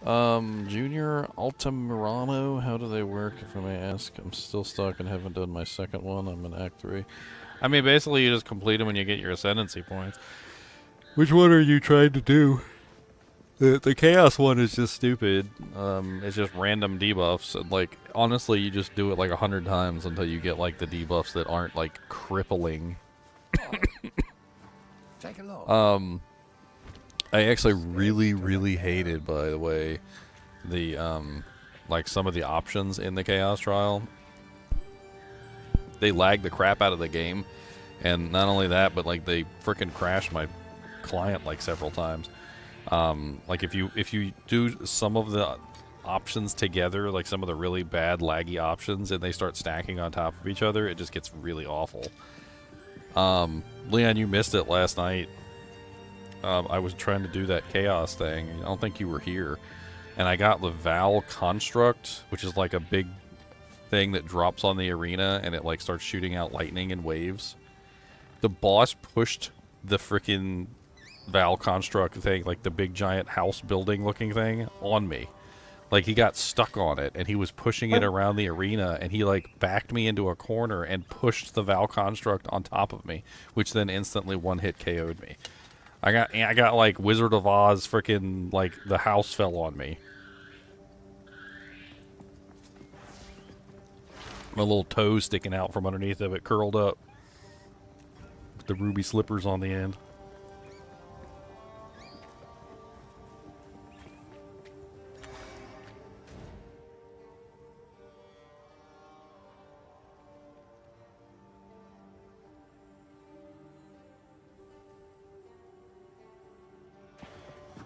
Alright. Junior Altamirano, how do they work, if I may ask? I'm still stuck and haven't done my second one. I'm in Act 3. I mean, basically, you just complete them when you get your Ascendancy points. Which one are you trying to do? The Chaos one is just stupid. It's just random debuffs. And, like, honestly, you just do it like 100 times until you get, like, the debuffs that aren't, like, crippling. Take a look. I actually really hated, by the way, the, like, some of the options in the Chaos Trial. They lagged the crap out of the game. And not only that, but, like, they frickin' crashed my client, like, several times. Like, if you do some of the options together, like some of the really bad laggy options, and they start stacking on top of each other, it just gets really awful. Leon, you missed it last night. I was trying to do that Chaos thing. I don't think you were here. And I got the Val Construct, which is like a big thing that drops on the arena, and it like starts shooting out lightning in waves. The boss pushed the frickin' Val Construct thing, like the big giant house building looking thing, on me. Like, he got stuck on it, and he was pushing it around the arena, and he, like, backed me into a corner and pushed the Val Construct on top of me, which then instantly one-hit KO'd me. I got, like, Wizard of Oz frickin', like, the house fell on me. My little toe sticking out from underneath of it, curled up. With the ruby slippers on the end.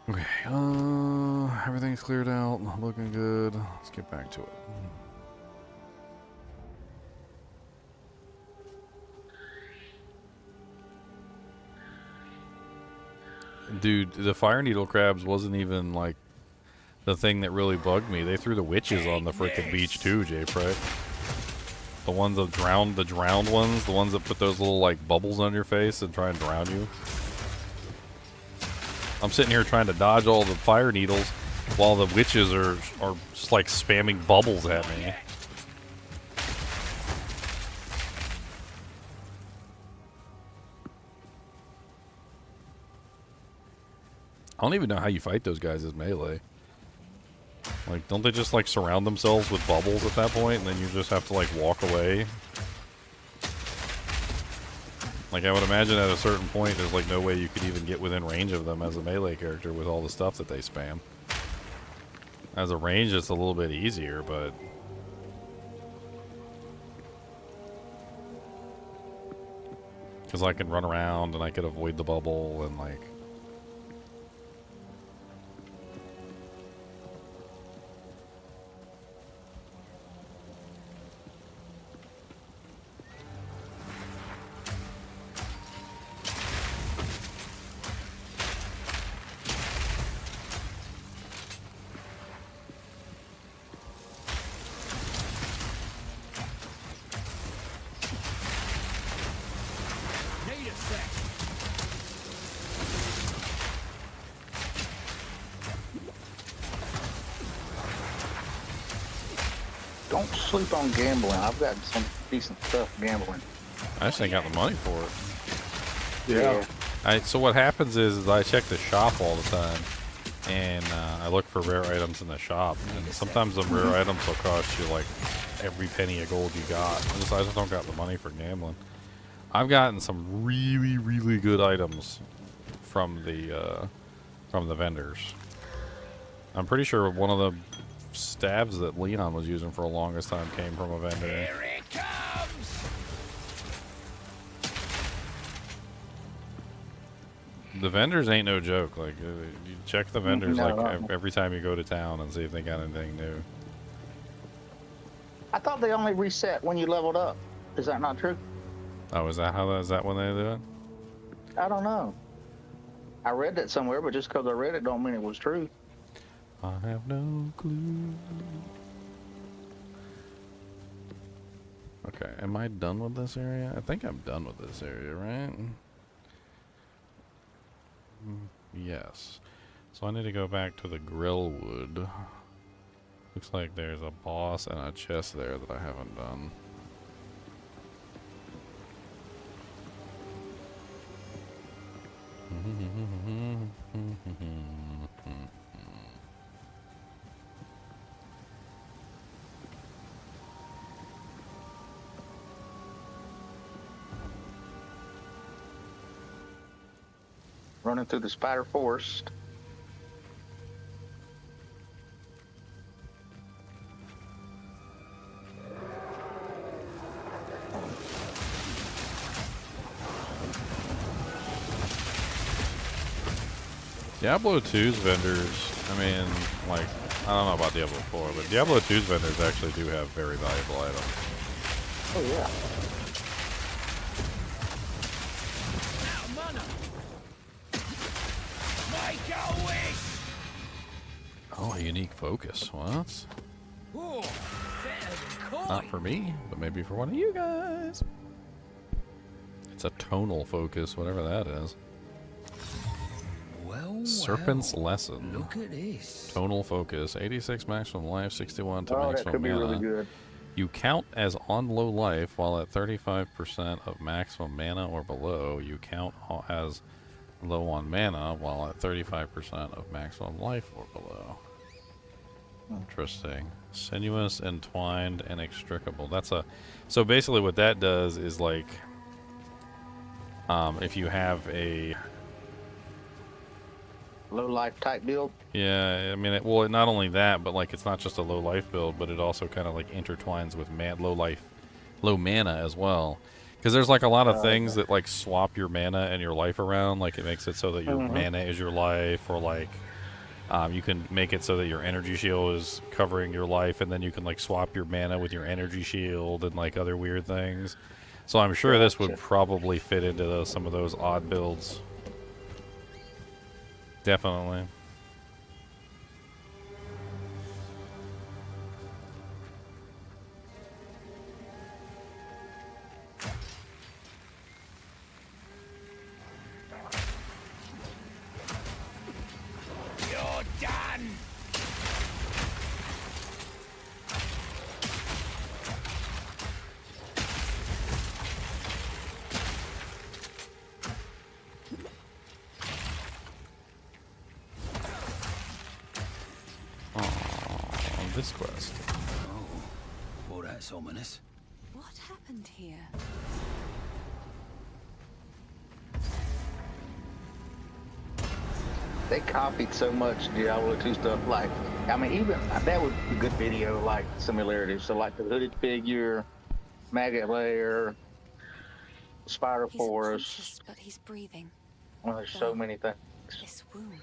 Okay, everything's cleared out, looking good. Let's get back to it. Dude, the fire needle crabs wasn't even, like, the thing that really bugged me. They threw the witches on the frickin' beach, too, J-Prep. The ones that drowned, the drowned ones, the ones that put those little, like, bubbles on your face and try and drown you. I'm sitting here trying to dodge all the fire needles while the witches are just like spamming bubbles at me. I don't even know how you fight those guys as melee. Like, don't they just like surround themselves with bubbles at that point, and then you just have to like walk away? Like, I would imagine at a certain point, there's, like, no way you could even get within range of them as a melee character with all the stuff that they spam. As a range, it's a little bit easier, but... Because I can run around, and I could avoid the bubble, and, like... Don't sleep on gambling. I've got some decent stuff gambling. I just ain't got the money for it. Yeah. So what happens is I check the shop all the time, and I look for rare items in the shop, and sometimes the rare items will cost you like every penny of gold you got. I just don't got the money for gambling. I've gotten some really good items from the vendors. I'm pretty sure one of the stabs that Leon was using for the longest time came from a vendor. Here it comes! The vendors ain't no joke. Like, you check the vendors No, like every time you go to town and see if they got anything new. I thought they only reset when you leveled up. Is that not true? Oh, is that when they do it? I don't know. I read that somewhere, but just because I read it don't mean it was true. I have no clue. Okay, am I done with this area? I think I'm done with this area, right? Yes. So I need to go back to the Grillwood. Looks like there's a boss and a chest there that I haven't done. Running through the spider forest. Diablo 2's vendors, I mean, like, I don't know about Diablo 4, but Diablo 2's vendors actually do have very valuable items. Oh, yeah. Oh, a unique focus. What? Not for me, but maybe for one of you guys. It's a tonal focus, whatever that is. Serpent's Lesson. Look at this. Tonal focus. 86 maximum life, 61 to Oh, that maximum could be mana. really good. You count as on low life while at 35% of maximum mana or below. You count as low on mana while at 35% of maximum life or below. Interesting. Sinuous, entwined, and inextricable. That's a... So basically what that does is like... if you have a... Low life type build. Yeah, I mean, well, not only that, but like it's not just a low life build, but it also kind of like intertwines with low mana as well. Because there's like a lot of things that like swap your mana and your life around. Like it makes it so that your mana is your life, or like you can make it so that your energy shield is covering your life, and then you can like swap your mana with your energy shield and like other weird things. So I'm sure this would probably fit into some of those odd builds. Definitely. You're done. This quest. Oh, well, that's ominous. What happened here? They copied so much Diablo 2 stuff. Like, I mean, even that would be a good video, like similarities. So, like the hooded figure, maggot lair, spider He's forest. unconscious, but he's breathing. Well, there's so many things. This wound.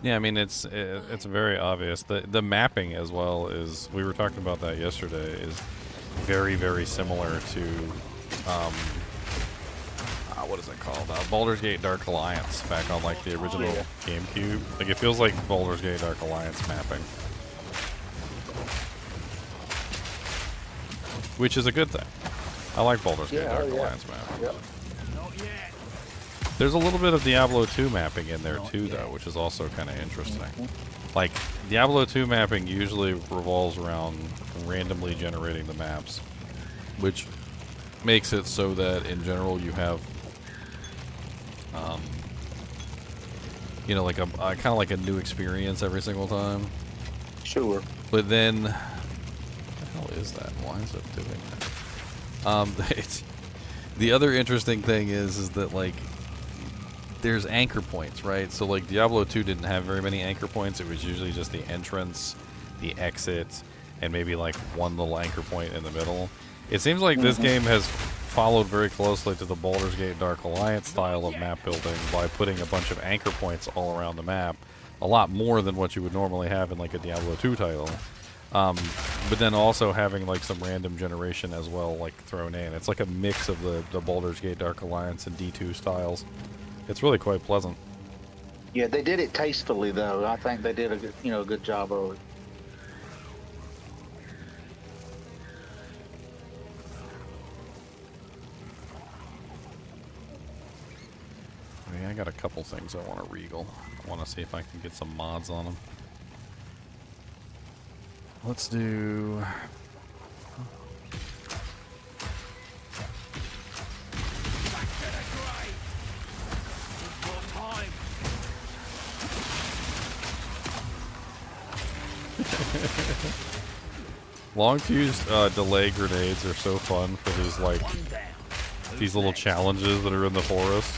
Yeah, I mean it's very obvious. The mapping as well is, we were talking about that yesterday, is very, very similar to what is it called? Baldur's Gate Dark Alliance back on like the original GameCube. Like it feels like Baldur's Gate Dark Alliance mapping, which is a good thing. I like Baldur's Gate Dark Alliance mapping. Yep. There's a little bit of Diablo 2 mapping in there too, though, which is also kind of interesting. Like, Diablo 2 mapping usually revolves around randomly generating the maps, which makes it so that, in general, you have, you know, like a kind of like a new experience every single time. Sure. But then, what the hell is that? Why is it doing that? It's, the other interesting thing is that, like, there's anchor points, right? So like Diablo 2 didn't have very many anchor points. It was usually just the entrance, the exit, and maybe like one little anchor point in the middle. It seems like this game has followed very closely to the Baldur's Gate Dark Alliance style of map building by putting a bunch of anchor points all around the map, a lot more than what you would normally have in like a Diablo 2 title. But then also having like some random generation as well, like thrown in. It's like a mix of the Baldur's Gate Dark Alliance and D2 styles. It's really quite pleasant. Yeah, they did it tastefully though. I think they did a good, a good job of it. I got a couple things I want to regal. I want to see if I can get some mods on them. Let's do... Long fuse delay grenades are so fun for these like these little challenges that are in the forest.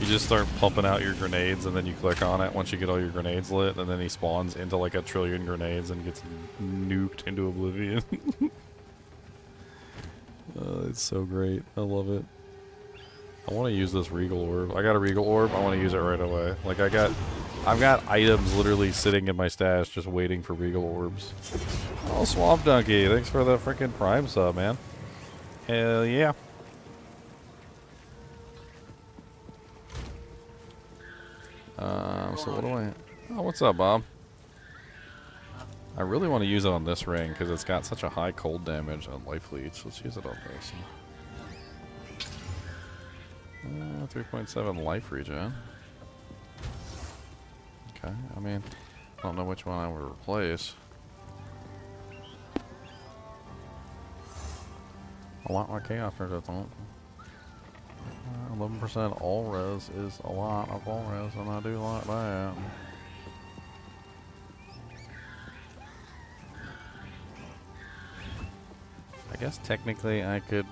You just start pumping out your grenades and then you click on it once you get all your grenades lit, and then he spawns into like a trillion grenades and gets nuked into oblivion. It's so great. I love it. I want to use this Regal Orb. I got a Regal Orb. I want to use it right away. Like I've got items literally sitting in my stash just waiting for Regal Orbs. Oh, Swamp Donkey. Thanks for the freaking Prime sub, man. Hell yeah. So what do I... Oh, what's up, Bob? I really want to use it on this ring because it's got such a high cold damage on life leech. Let's use it on this. 3.7 life regen. Okay, I mean, I don't know which one I would replace. A lot like chaos resistance. 11% all res is a lot of all res, and I do like that. I guess technically I could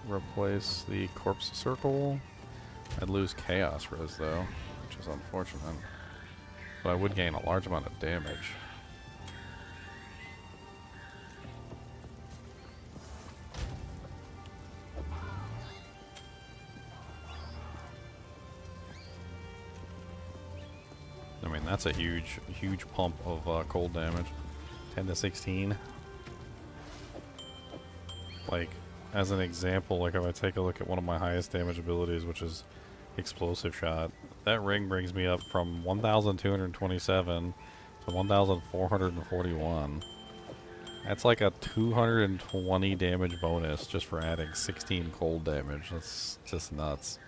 replace the corpse circle. I'd lose chaos res though, which is unfortunate. But I would gain a large amount of damage. I mean, that's a huge pump of cold damage. 10 to 16. Like, as an example, like if I take a look at one of my highest damage abilities, which is Explosive Shot, that ring brings me up from 1,227 to 1,441. That's like a 220 damage bonus just for adding 16 cold damage. That's just nuts.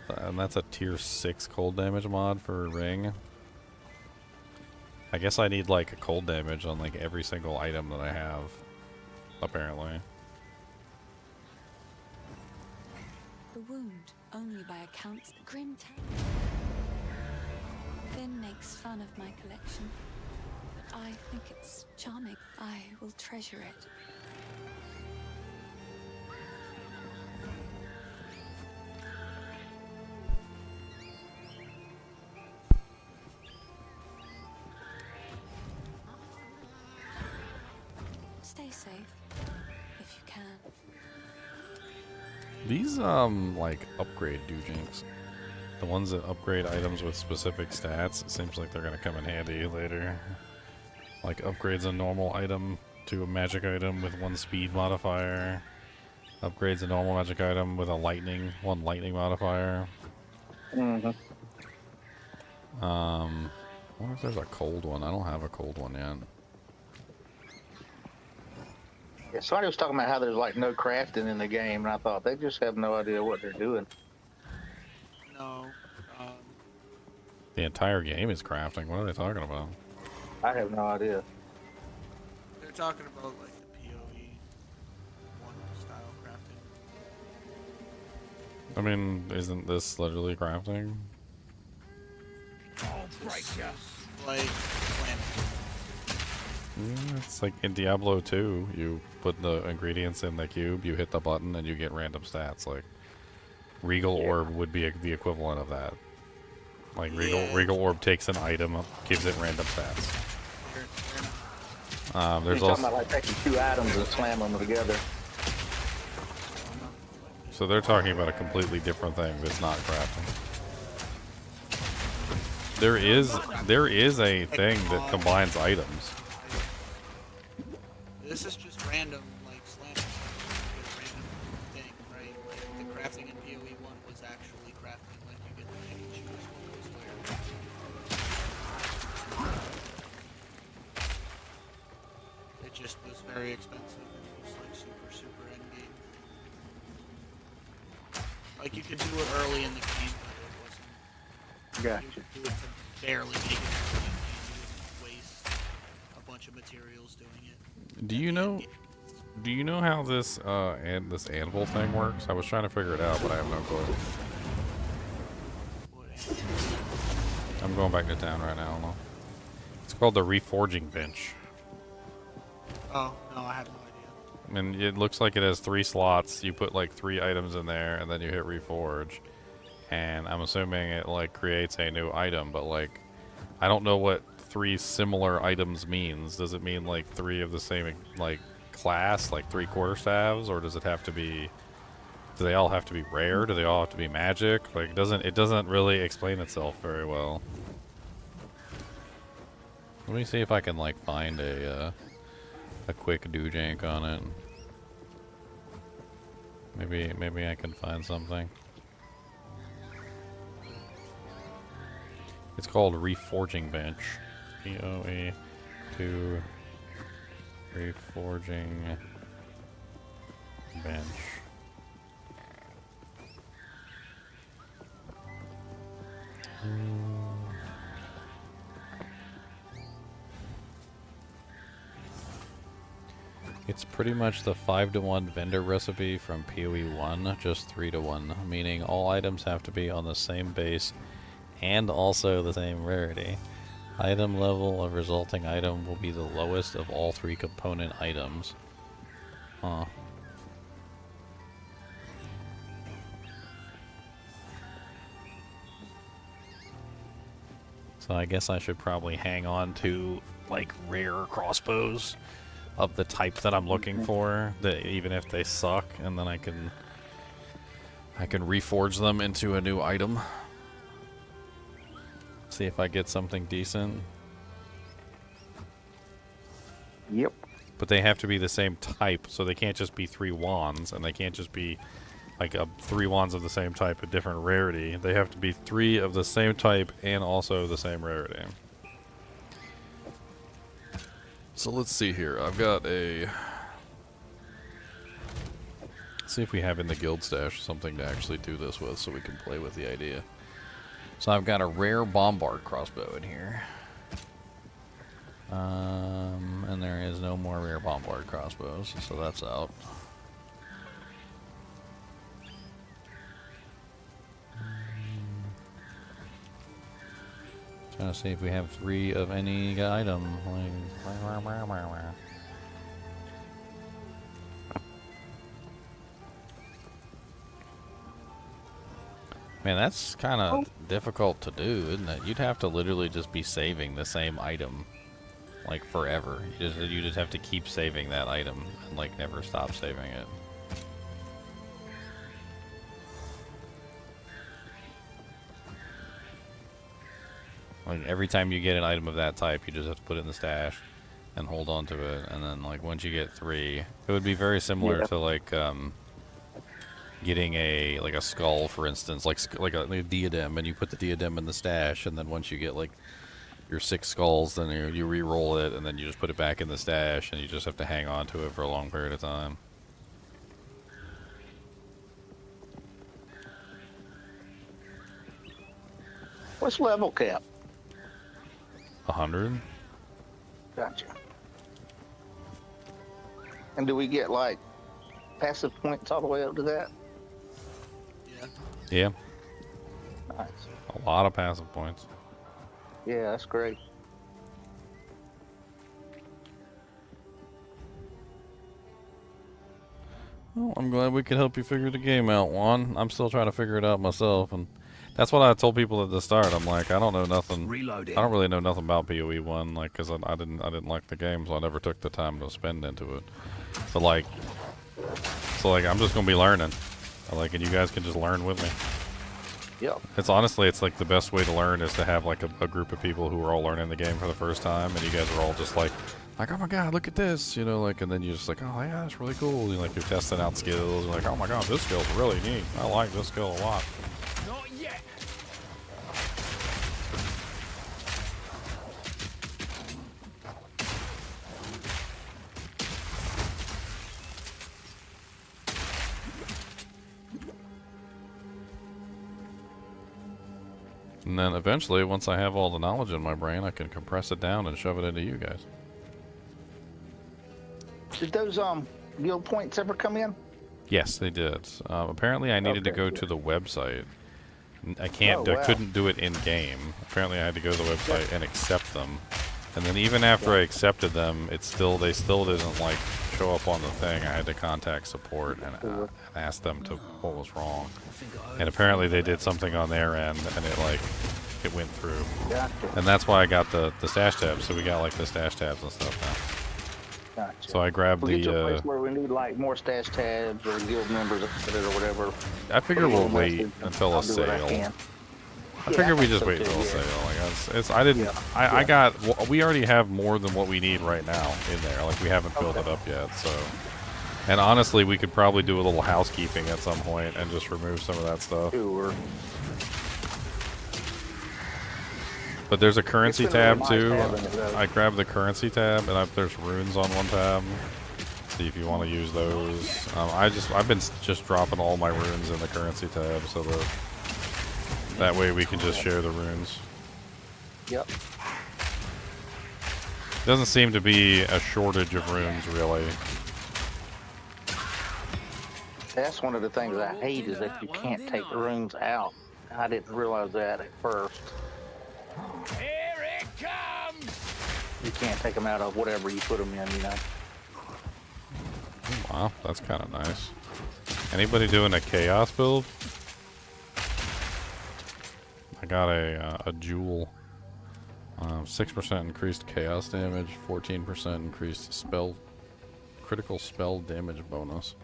And that's a tier 6 cold damage mod for a ring. I guess I need like a cold damage on like every single item that I have, apparently. The wound only by accounts the grim tale. Finn makes fun of my collection, but I think it's charming. I will treasure it. Stay safe, if you can. These, like, upgrade dojinks. The ones that upgrade items with specific stats, it seems like they're gonna come in handy later. Like, upgrades a normal item to a magic item with 1 speed modifier. Upgrades a normal magic item with a one lightning modifier. Mm-hmm. I wonder if there's a cold one. I don't have a cold one yet. Yeah, somebody was talking about how there's like no crafting in the game, and I thought they just have no idea what they're doing. No. The entire game is crafting. What are they talking about? I have no idea. They're talking about like the PoE 1 style crafting. I mean, isn't this literally crafting? I'll break you. Like planning. Yeah, it's like in Diablo 2, you put the ingredients in the cube, you hit the button, and you get random stats. Like, Regal Orb would be the equivalent of that. Like, Regal Orb takes an item, gives it random stats. They're Oh. There's You're also talking about like taking two items and slamming them together. so they're talking about a completely different thing that's not crafting. There is a thing that combines items. This is just random, like slamming a random thing, right? Like the crafting in PoE 1 was actually crafting, like you get to pick and choose what goes where. It just was very expensive and it was like super end game. Like you could do it early in the game, but it wasn't. Gotcha. You could do it to barely make it through the game. You wouldn't waste a bunch of materials doing it. Do you know how this and this anvil thing works? I was trying to figure it out, but I have no clue. I'm going back to town right now. Hold on. It's called the reforging bench. Oh, no, I have no idea. And it looks like it has 3 slots. You put like 3 items in there, and then you hit reforge. And I'm assuming it like creates a new item, but like I don't know what 3 similar items means. Does it mean like 3 of the same like class, like 3 quarterstaves, or does it have to be? Do they all have to be rare? Do they all have to be magic? Like it doesn't really explain itself very well. Let me see if I can like find a quick doojank on it. Maybe I can find something. It's called Reforging Bench. POE2 Reforging Bench. It's pretty much the 5-to-1 vendor recipe from PoE 1, just 3-to-1, meaning all items have to be on the same base and also the same rarity. Item level of resulting item will be the lowest of all 3 component items. Huh. So I guess I should probably hang on to like rare crossbows of the type that I'm looking for, that even if they suck, and then I can reforge them into a new item. See if I get something decent. Yep. But they have to be the same type, so they can't just be 3 wands, and they can't just be like 3 wands of the same type, a different rarity. They have to be 3 of the same type and also the same rarity. So let's see here. I've got a... see if we have in the guild stash something to actually do this with so we can play with the idea. So I've got a rare bombard crossbow in here. And there is no more rare bombard crossbows, so that's out. Trying to see if we have 3 of any item. Man, that's kind of difficult to do, isn't it? You'd have to literally just be saving the same item, like forever. You just have to keep saving that item and like never stop saving it. Like every time you get an item of that type, you just have to put it in the stash and hold on to it, and then like once you get 3, it would be very similar to like getting a skull, for instance, like a diadem, and you put the diadem in the stash, and then once you get like your 6 skulls, then you re-roll it, and then you just put it back in the stash, and you just have to hang on to it for a long period of time. What's level cap? 100. Gotcha. And do we get like passive points all the way up to that? Yeah. Nice. A lot of passive points. Yeah, that's great. Well, I'm glad we could help you figure the game out, Juan. I'm still trying to figure it out myself, and That's what I told people at the start. I'm like, I don't know nothing. Reloading. I don't really know nothing about PoE 1, like, cause I didn't like the game, so I never took the time to spend into it. So like, I'm just gonna be learning. Like, and you guys can just learn with me. Yep. It's honestly, it's like the best way to learn is to have like a group of people who are all learning the game for the first time, and you guys are all just like, oh my god, look at this, you know, like, and then you're just like, oh yeah, that's really cool. You're like, you're testing out skills, you're like, oh my god, this skill's really neat. I like this skill a lot. Not yet. And then eventually, once I have all the knowledge in my brain, I can compress it down and shove it into you guys. Did those guild points ever come in? Yes, they did. Apparently, I needed to go to the website. I can't. Oh, I wow. couldn't do it in game. Apparently, I had to go to the website and accept them. And then even after I accepted them, they still didn't like show up on the thing. I had to contact support and ask them to what was wrong. And apparently, they did something on their end, and it went through. Gotcha. And that's why I got the stash tabs. So we got like the stash tabs and stuff now. Gotcha. So I grabbed We'll get to a the. place where we need like more stash tabs or guild members of it or whatever. I figure we'll wait Message. until I'll a do what I sale. can. I Yeah, figure we think just so wait too, until a yeah. sale. Like I didn't. I got. Well, we already have more than what we need right now in there. Like we haven't filled it up yet. So, and honestly, we could probably do a little housekeeping at some point and just remove some of that stuff. Sure. But there's a currency It's been really tab too. nice having it, though. I grabbed the currency tab, and there's runes on one tab. See if you want to use those. I've been just dropping all my runes in the currency tab, so that way we can just share the runes. Yep. Doesn't seem to be a shortage of runes, really. That's one of the things I hate is that you can't take the runes out. I didn't realize that at first. Here it comes. You can't take them out of whatever you put them in, you know. Wow, that's kind of nice. Anybody doing a chaos build? I got a jewel. 6% increased chaos damage, 14% increased critical spell damage bonus.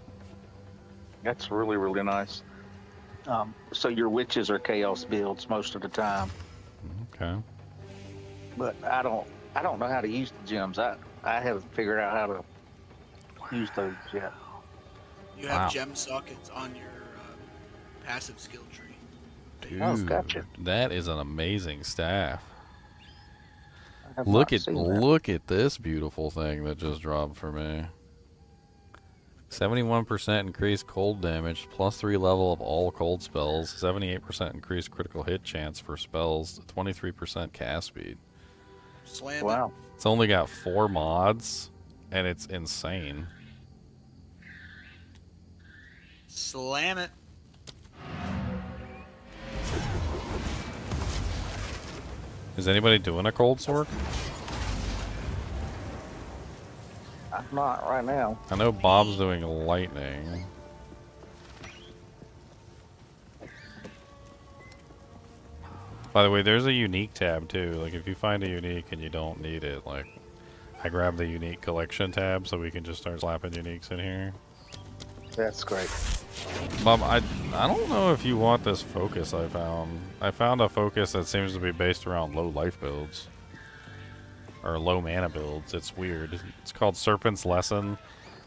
That's really, really nice. So your witches are chaos builds most of the time, Okay. but I don't know how to use the gems. I haven't figured out how to use those yet. You have Wow. gem sockets on your passive skill tree. Dude, Oh, gotcha. that is an amazing staff. I have Look not at seen that. look at this beautiful thing that just dropped for me. 71% increased cold damage, +3 level of all cold spells, 78% increased critical hit chance for spells, 23% cast speed. Slam Wow. It's only got 4 mods, and it's insane. it. Slam it. Is anybody doing a cold sword? I'm not right now. I know Bob's doing lightning. By the way, there's a unique tab too. Like if you find a unique and you don't need it, like I grabbed the unique collection tab so we can just start slapping uniques in here. That's great. Bob, I don't know if you want this focus I found. I found a focus that seems to be based around low life builds. Or low mana builds. It's weird. It's called Serpent's Lesson.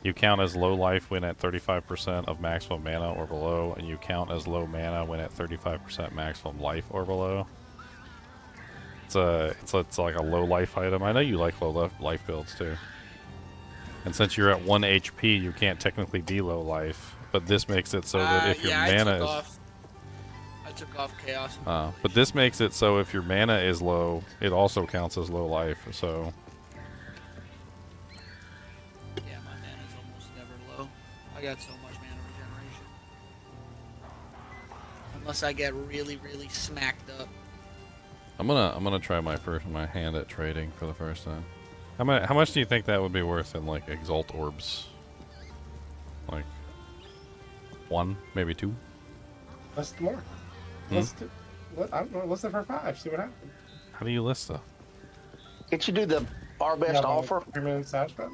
You count as low life when at 35% of maximum mana or below, and you count as low mana when at 35% maximum life or below. It's like a low life item. I know you like low life builds too. And since you're at 1 HP, you can't technically be low life. But this makes it so that if your mana is... I took off chaos. But this makes it so if your mana is low, it also counts as low life, so... Yeah, my mana's almost never low. I got so much mana regeneration. Unless I get really, really smacked up. I'm gonna try my hand at trading for the first time. How much do you think that would be worth in like Exalt orbs? Like 1, maybe 2? Let's do more. Let's do. What? I don't know. List it for 5. See what happens. How do you list stuff? Can't you do the our best offer? Premium stash tab?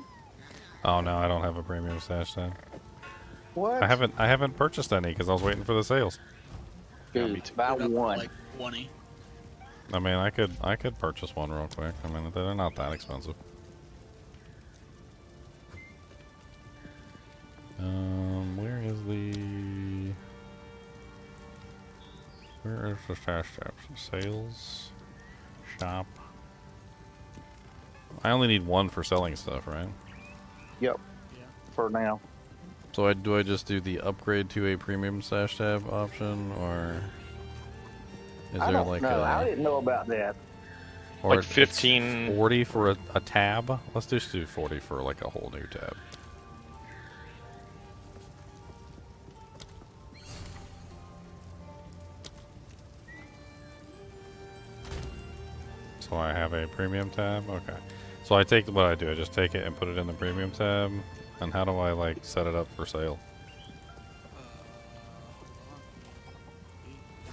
Oh no, I don't have a premium stash then. What? I haven't purchased any because I was waiting for the sales. Dude, buy Put up one. Like 20. I mean, I could purchase one real quick. I mean, they're not that expensive. Where is the stash tab? Sales, shop. I only need one for selling stuff, right? Yep. Yeah. For now. So do I just do the upgrade to a premium stash tab option, or is I there don't like know. a I didn't know about that. or Like it's 15 40 for a tab? Let's just do 40 for like a whole new tab. So I have a premium tab. Okay. So I take what I do. I just take it and put it in the premium tab. And how do I like set it up for sale?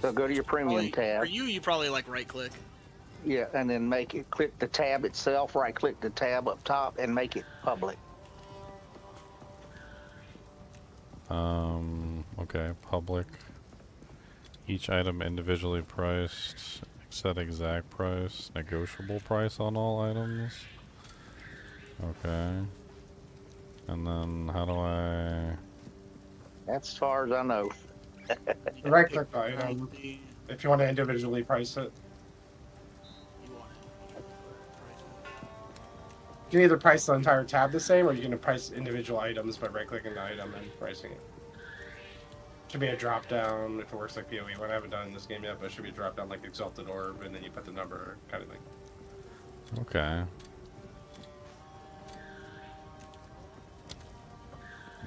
So go to your premium tab. For you probably like right click. Yeah, and then make it click the tab itself. Right click the tab up top and make it public. Okay, public. Each item individually priced. Set exact price. Negotiable price on all items. Okay. And then how do I... That's as far as I know. Right click the item if you want to individually price it. You can either price the entire tab the same, or you can price individual items by right-clicking the item and pricing it. Should be a drop down if it works like PoE. One I haven't done in this game yet, but it should be a drop down like Exalted Orb, and then you put the number kind of thing. Okay.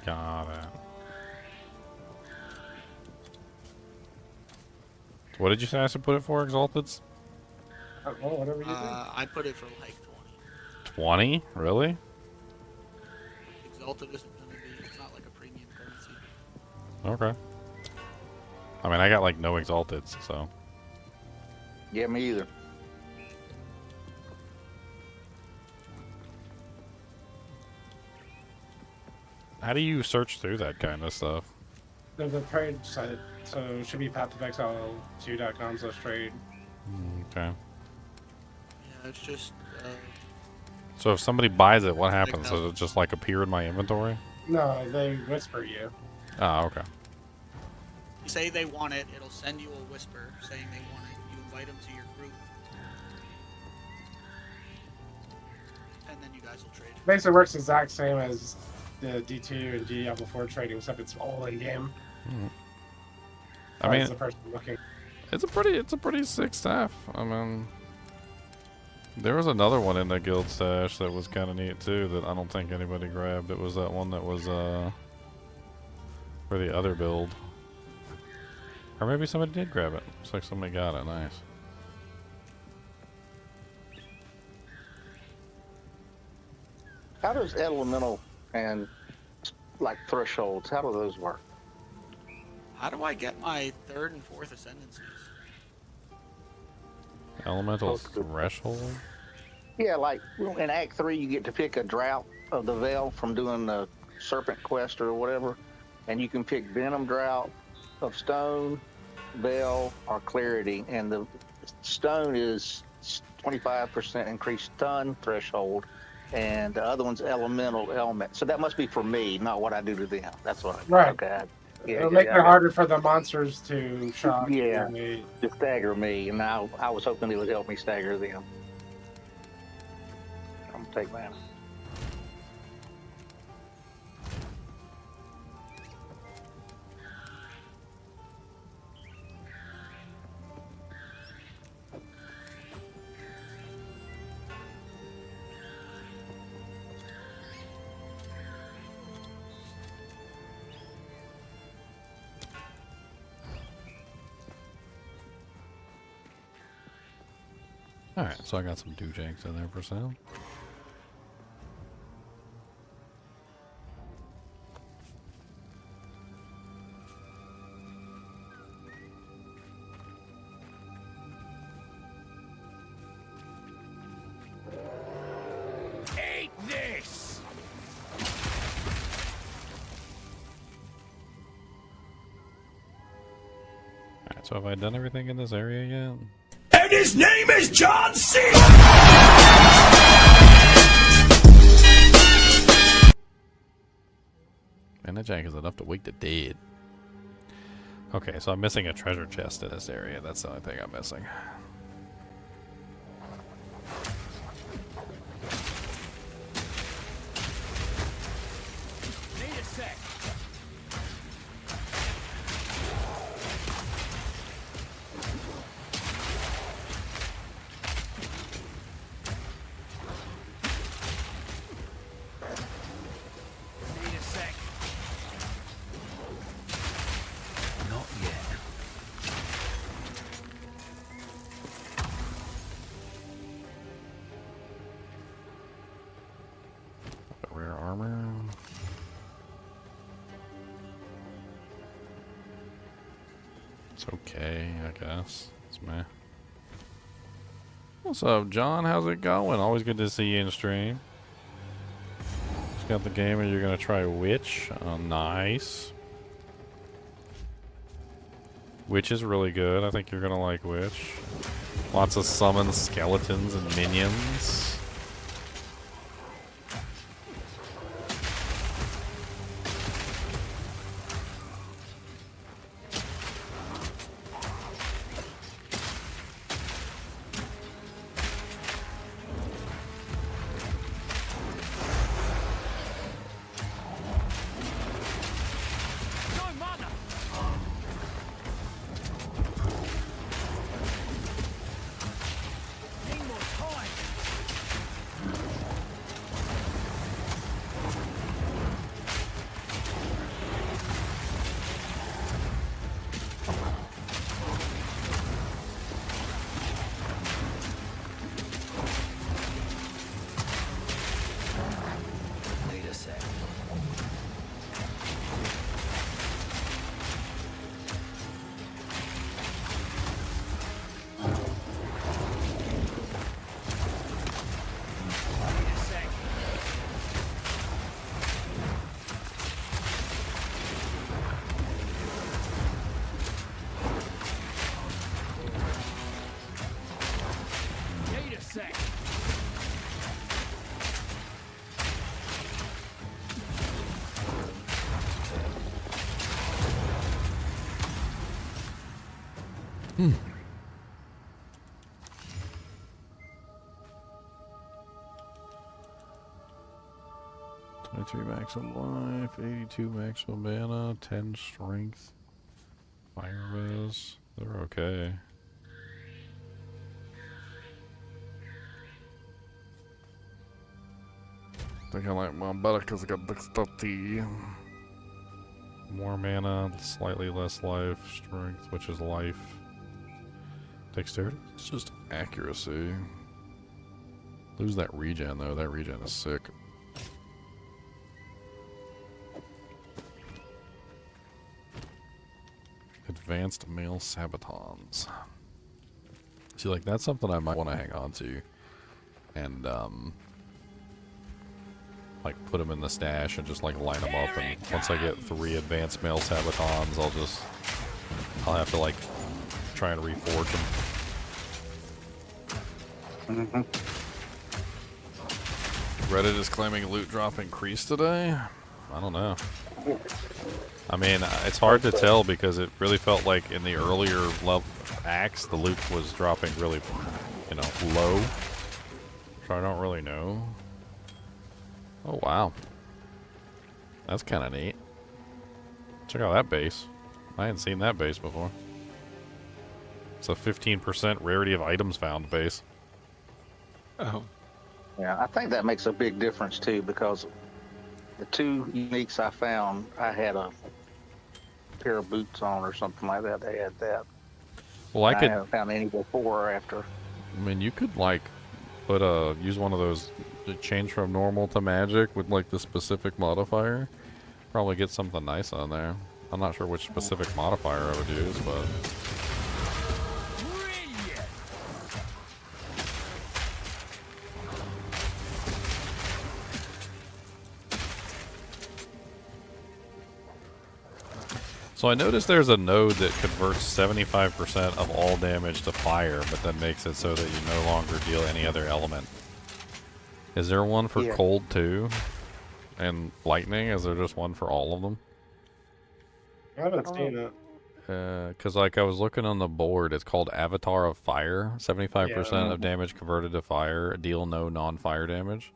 Got it. What did you say I should put it for, Exalteds? Well, whatever you think. I put it for like 20. 20? Really? Exalted isn't gonna be. It's not like a premium currency. Okay. I mean, I got like no Exalteds, so. Yeah, me either. How do you search through that kind of stuff? The trade site, so it should be pathofexile2.com/trade. Okay. Yeah, it's just. So if somebody buys it, what happens? Does it just like appear in my inventory? No, they whisper you. Ah, okay. You say they want it, it'll send you a whisper saying they want it. You invite them to your group, and then you guys will trade. Basically works exact same as the D2 and Diablo 4 trading, except it's all in game. I mean, the person looking. it's a pretty sick staff. I mean, there was another one in the guild stash that was kind of neat too that I don't think anybody grabbed. It was that one that was for the other build, or maybe somebody did grab it. Looks like somebody got it. Nice. How does elemental and like thresholds? How do those work? How do I get my 3rd and 4th ascendancies? Elemental threshold. Yeah, like in Act 3, you get to pick a drought of the Veil from doing the Serpent Quest or whatever, and you can pick Venom Drought of Stone, Veil, or Clarity, and the Stone is 25% increased stun threshold, and the other one's Elemental Element. So that must be for me, not what I do to them. That's what I Right. Okay. Yeah, It'll make it harder for the monsters to shock. Yeah, you. to stagger me, and I was hoping it would help me stagger them. I'm gonna take that. Alright, so I got some doojanks in there for sale. So have I done everything in this area yet? And his name is John C. Man, that jack is enough to wake the dead. Okay, so I'm missing a treasure chest in this area. That's the only thing I'm missing. Need a sec. Need a sec. Not yet. Rare armor. It's okay, I guess. It's meh. What's up, John? How's it going? Always good to see you in stream. Just got the game, and you're gonna try Witch. Oh, nice. Witch is really good. I think you're gonna like Witch. Lots of summons, skeletons, and minions. No mana. Need more time. Need a sec. Need a sec. Need a sec. $23 maximum life, 82 maximum mana, 10 strength, fire res. They're okay. I think I like mine better because I got dexterity. More mana, slightly less life, strength, which is life. Dexterity, it's just accuracy. Lose that regen though, that regen is sick. Advanced male sabatons. See, like, that's something I might want to hang on to. And, like, put them in the stash and just, like, line them up. And once I get 3 advanced male sabatons, I'll have to, like, try and reforge them. Reddit is claiming loot drop increased today? I don't know. I mean, it's hard to tell because it really felt like in the earlier acts, the loot was dropping really, you know, low. So I don't really know. Oh, wow. That's kind of neat. Check out that base. I hadn't seen that base before. It's a 15% rarity of items found base. Oh. Yeah, I think that makes a big difference too, because the 2 uniques I found, I had a pair of boots on or something like that. They had that. Well, I haven't found any before or after. I mean, you could, like, use one of those to change from normal to magic with, like, the specific modifier. Probably get something nice on there. I'm not sure which specific modifier I would use, but... So I noticed there's a node that converts 75% of all damage to fire, but then makes it so that you no longer deal any other element. Is there one for cold too? And lightning? Is there just one for all of them? I haven't seen it. Because like I was looking on the board, it's called Avatar of Fire. 75% of damage converted to fire. Deal no non-fire damage.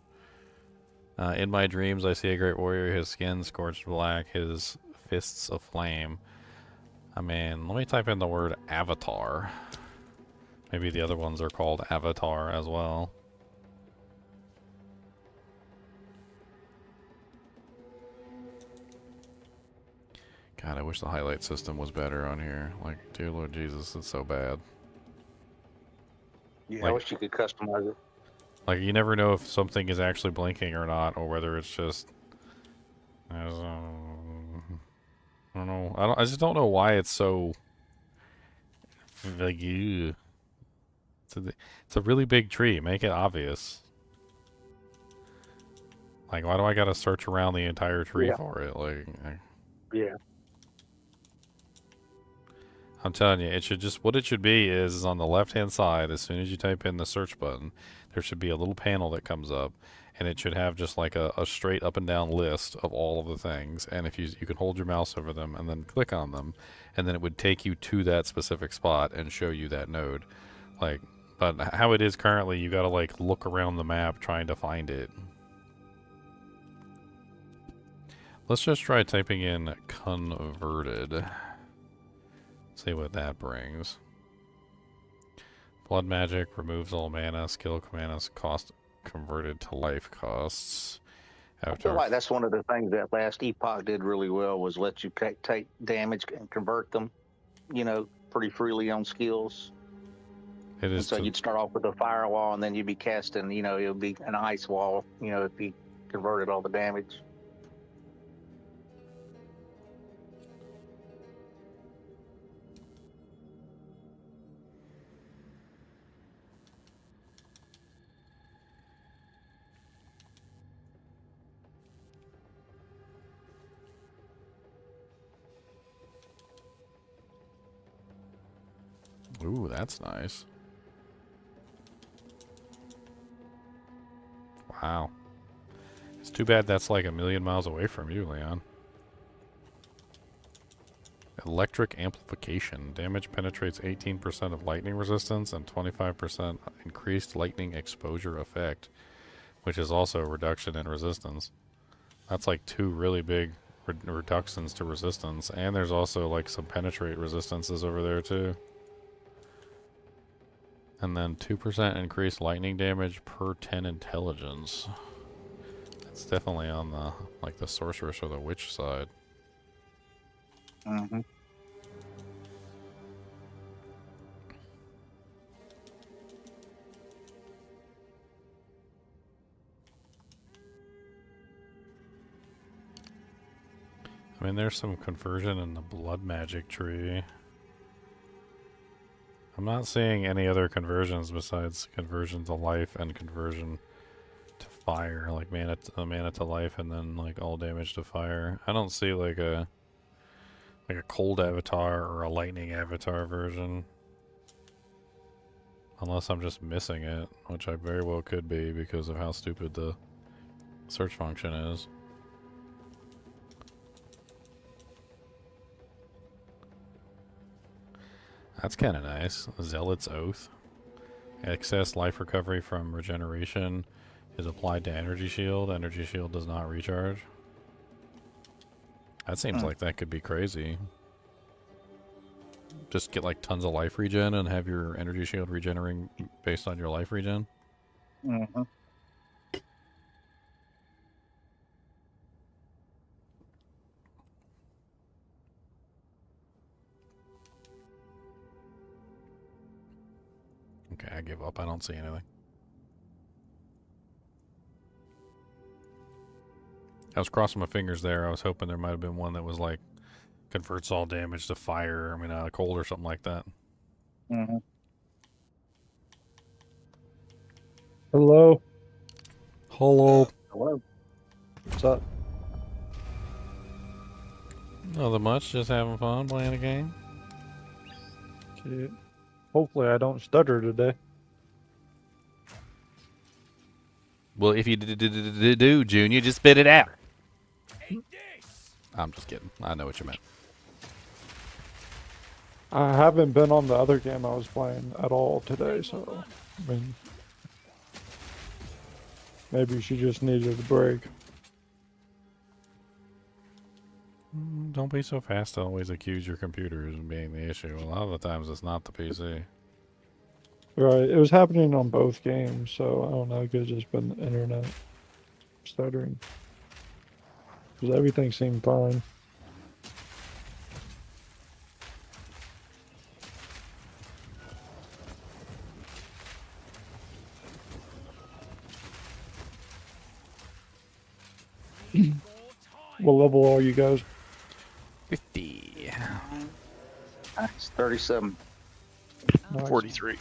In my dreams, I see a great warrior. His skin scorched black. His fists of flame. I mean, let me type in the word Avatar. Maybe the other ones are called Avatar as well. God, I wish the highlight system was better on here. Like, dear Lord Jesus, it's so bad. Yeah, like, I wish you could customize it. Like, you never know if something is actually blinking or not, or whether it's just... I don't know. I just don't know why it's so... Like, ew. It's a really big tree. Make it obvious. Like, why do I gotta search around the entire tree for it? Like... Yeah. I'm telling you, it should just, what it should be is on the left-hand side, as soon as you type in the search button, there should be a little panel that comes up, and it should have just like a straight up and down list of all of the things, and if you can hold your mouse over them and then click on them, and then it would take you to that specific spot and show you that node. Like, but how it is currently, you gotta like look around the map trying to find it. Let's just try typing in converted. See what that brings. Blood magic removes all mana. Skill mana cost converted to life costs. I feel like that's one of the things that last Epoch did really well, was let you take damage and convert them, you know, pretty freely on skills. It is. And so you'd start off with a firewall, and then you'd be casting, you know, it would be an ice wall, you know, it'd be converted all the damage. Ooh, that's nice. Wow. It's too bad that's like 1,000,000 miles away from you, Leon. Electric amplification. Damage penetrates 18% of lightning resistance and 25% increased lightning exposure effect, which is also a reduction in resistance. That's like two really big reductions to resistance, and there's also like some penetrate resistances over there too. And then 2% increased lightning damage per 10 intelligence. That's definitely on the, like, the sorceress or the witch side. Mm-hmm. I mean, there's some conversion in the blood magic tree. I'm not seeing any other conversions besides conversion to life and conversion to fire, like mana to life and then like all damage to fire. I don't see like a cold avatar or a lightning avatar version. Unless I'm just missing it, which I very well could be because of how stupid the search function is. That's kind of nice. Zealot's Oath. Excess life recovery from regeneration is applied to energy shield. Energy shield does not recharge. That seems like that could be crazy. Just get like tons of life regen and have your energy shield regenerating based on your life regen. Mm-hmm. Okay, I give up. I don't see anything. I was crossing my fingers there. I was hoping there might have been one that was like converts all damage to fire. I mean, cold or something like that. Mm-hmm. Hello. Hello. Hello. What's up? Nothing much, just having fun playing a game. Shit. Hopefully I don't stutter today. Well, if you do, Junior, just spit it out. I'm just kidding. I know what you meant. I haven't been on the other game I was playing at all today, so I mean, maybe she just needed a break. Don't be so fast to always accuse your computers of being the issue. A lot of the times it's not the PC. Right, it was happening on both games, so I don't know, it could have just been the internet stuttering. Because everything seemed fine. What level are you guys? 50. That's 37. Nice. 43.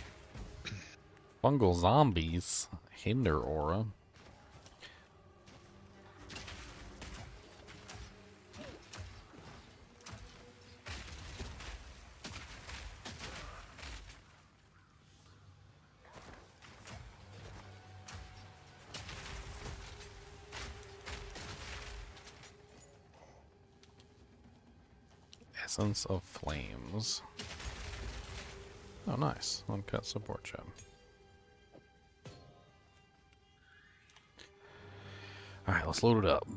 Fungal zombies. Hinder aura. Essence of Flames. Oh, nice. Uncut support gem. Alright, let's load it up.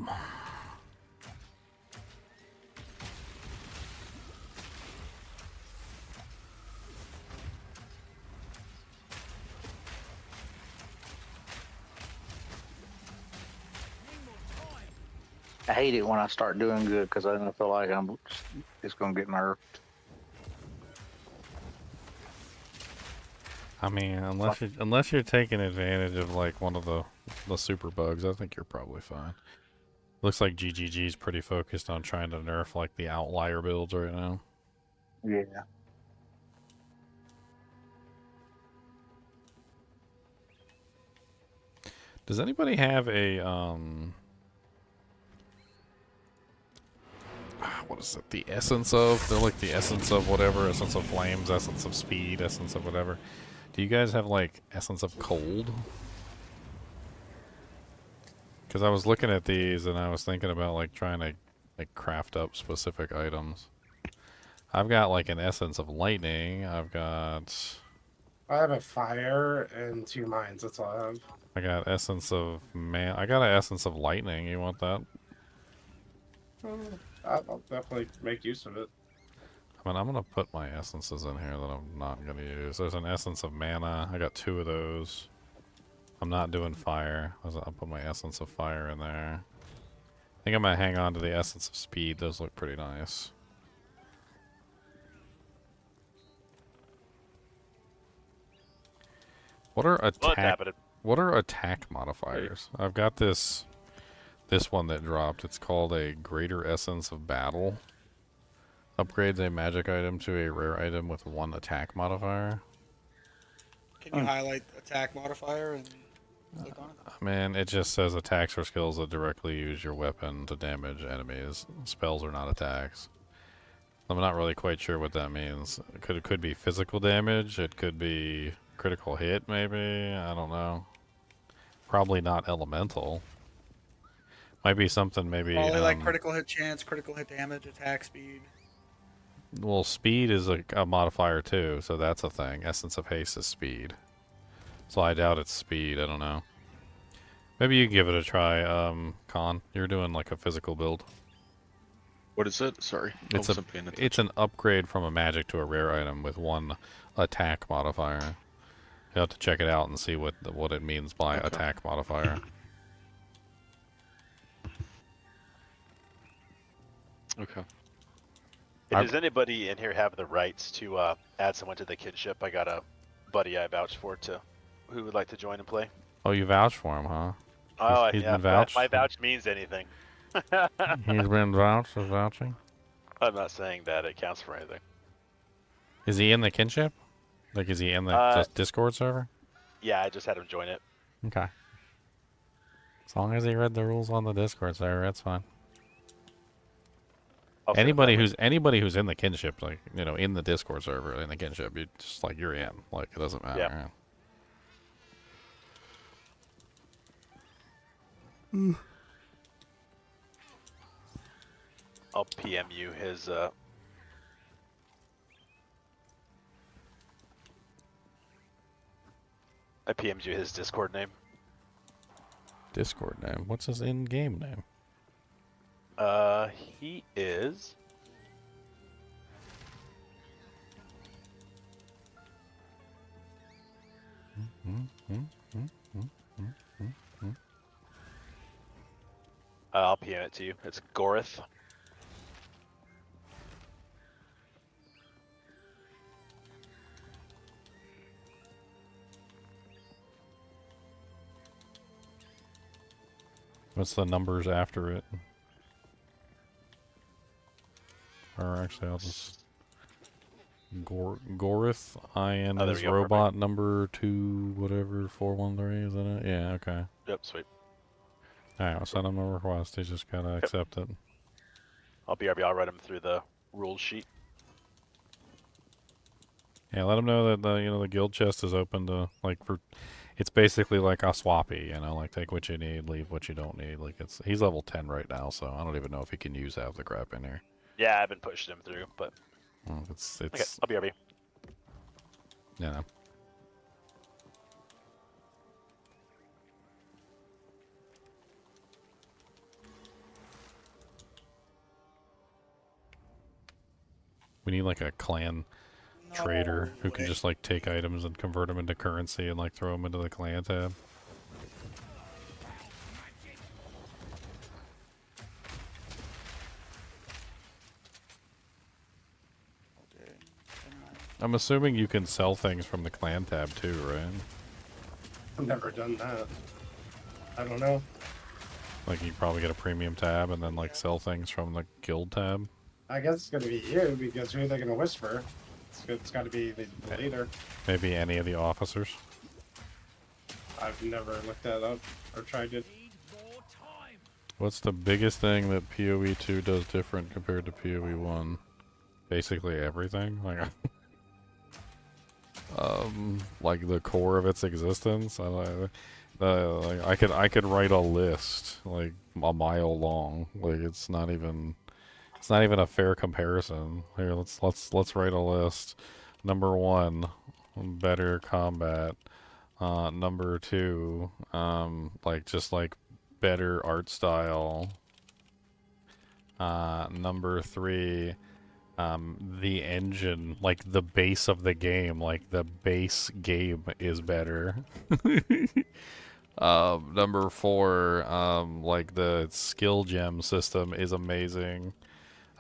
I hate it when I start doing good because I feel like I'm just going to get nerfed. I mean, unless you're taking advantage of like one of the super bugs, I think you're probably fine. Looks like GGG's pretty focused on trying to nerf like the outlier builds right now. Yeah. Does anybody have a what is it? The essence of? They're like the essence of whatever, essence of flames, essence of speed, essence of whatever. Do you guys have like essence of cold? Because I was looking at these and I was thinking about like trying to like craft up specific items. I've got like an essence of lightning. I have a fire and 2 mines. That's all I have. I got essence of man. I got an essence of lightning. You want that? I'll definitely make use of it. I mean, I'm gonna put my essences in here that I'm not gonna use. There's an essence of mana. I got 2 of those. I'm not doing fire. I'll put my essence of fire in there. I think I'm gonna hang on to the essence of speed. Those look pretty nice. What are attack modifiers? I've got this one that dropped. It's called a Greater Essence of Battle. Upgrades a magic item to a rare item with 1 attack modifier. Can you highlight attack modifier and click on it? I mean, it just says attacks or skills that directly use your weapon to damage enemies. Spells are not attacks. I'm not really quite sure what that means. It could be physical damage. It could be critical hit, maybe. I don't know. Probably not elemental. Might be something maybe. Probably like critical hit chance, critical hit damage, attack speed. Well, speed is a modifier too, so that's a thing. Essence of haste is speed. So I doubt it's speed. I don't know. Maybe you can give it a try, Con. You're doing like a physical build. What is it? Sorry. It's an upgrade from a magic to a rare item with 1 attack modifier. You have to check it out and see what it means by attack modifier. Okay. Hey, does anybody in here have the rights to add someone to the kinship? I got a buddy I vouched for who would like to join and play. Oh, you vouched for him, huh? Oh, He's yeah. been vouched? My vouch means anything. He's been vouched as vouching? I'm not saying that it counts for anything. Is he in the kinship? Like, is he in the Discord server? Yeah, I just had him join it. Okay. As long as he read the rules on the Discord server, that's fine. I'll set a timer. anybody who's in the kinship, like in the Discord server in the kinship, you just like you're in. Like it doesn't matter. Yeah. I'll PM you his I PM'd you his Discord name. Discord name. What's his in-game name? He is. I'll PM it to you. It's Gorith. What's the numbers after it? Or actually, I'll just Gorith. IN Oh, there is we go, robot number 2, whatever 413. Is that it? Yeah. Okay. Yep. Sweet. All right. I'll send him a request. He's just gotta accept it. I'll BRB. I'll write him through the rules sheet. Yeah. Let him know that the guild chest is open to it's basically like a swappy, like take what you need, leave what you don't need. Like he's level 10 right now, so I don't even know if he can use half the crap in here. Yeah, I've been pushing him through, but It's okay. I'll BRB. Yeah. We need like a clan trader who can just like take items and convert them into currency and like throw them into the clan tab. I'm assuming you can sell things from the clan tab too, right? I've never done that. I don't know. Like you probably get a premium tab and then like sell things from the guild tab. I guess it's gonna be you because who are they gonna whisper? It's got to be the leader. Maybe any of the officers. I've never looked that up or tried it. What's the biggest thing that PoE 2 does different compared to PoE 1? Basically everything. Like the core of its existence. I could write a list like a mile long. Like it's not even a fair comparison. Here, let's write a list. Number 1, better combat. Number 2, better art style. Number 3, the engine, like the base of the game, like the base game is better. Number 4, like the skill gem system is amazing.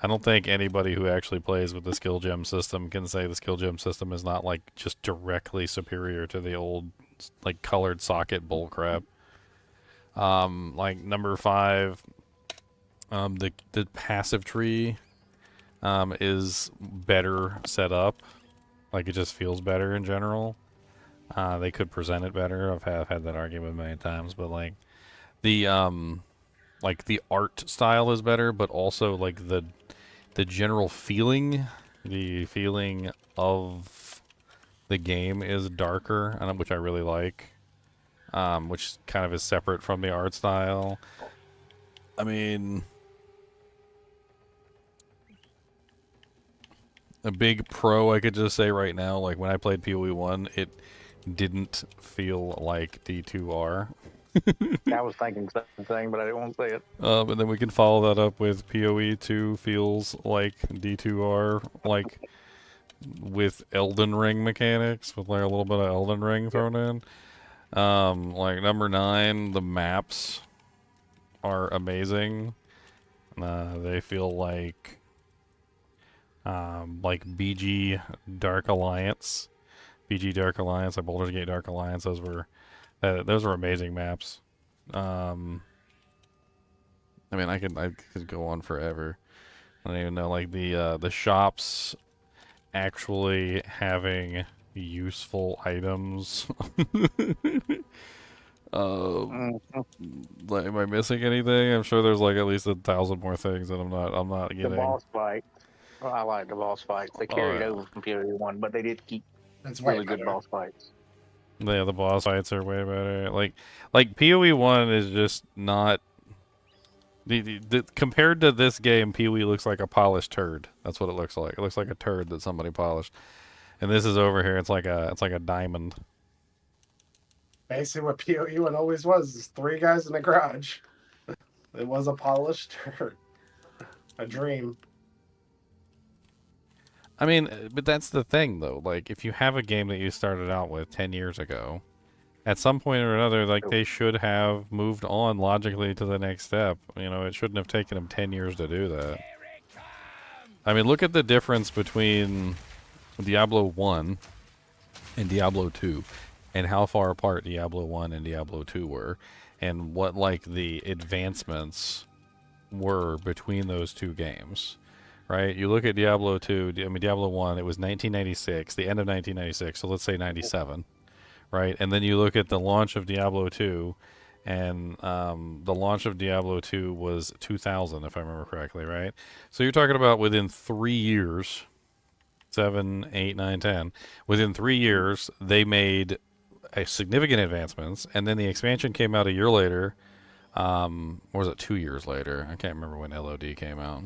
I don't think anybody who actually plays with the skill gem system can say the skill gem system is not like just directly superior to the old like colored socket bullcrap. Like number 5, the passive tree is better set up. Like it just feels better in general. They could present it better. I've had that argument many times, but like the art style is better, but also like the general feeling, the feeling of the game is darker, which I really like. Which kind of is separate from the art style. I mean, a big pro I could just say right now, like when I played PoE 1, it didn't feel like D2R. I was thinking the same thing, but I didn't want to say it. And then we can follow that up with PoE 2 feels like D2R, like with Elden Ring mechanics, with like a little bit of Elden Ring thrown in. Like number 9, the maps are amazing. They feel like BG Dark Alliance, like Baldur's Gate Dark Alliance. Those were amazing maps. I mean, I could go on forever. I don't even know, like the shops actually having useful items Like, am I missing anything? I'm sure there's like at least 1,000 more things that I'm not The getting. boss fight. Well, I like the boss fights. They carried over from PoE 1, but they did keep It's way really good better. boss fights. Yeah, the boss fights are way better. Like PoE 1 is just not compared to this game. PoE looks like a polished turd. That's what it looks like. It looks like a turd that somebody polished. And this is over here. It's like a diamond. Basically, what PoE 1 always was is 3 guys in a garage. It was a polished turd. A dream. I mean, but that's the thing, though. Like, if you have a game that you started out with 10 years ago, at some point or another, like, they should have moved on logically to the next step. You know, it shouldn't have taken them 10 years to do that. I mean, look at the difference between Diablo 1 and Diablo 2, and how far apart Diablo 1 and Diablo 2 were, and what, like, the advancements were between those two games. Right, you look at Diablo 2, I mean Diablo 1, it was 1996, the end of 1996, so let's say 97, right? And then you look at the launch of Diablo 2, and the launch of Diablo 2 was 2000, if I remember correctly, right? So you're talking about within 3 years, 7, 8, 9, 10, within 3 years, they made a significant advancements, and then the expansion came out a year later, or was it 2 years later? I can't remember when LOD came out.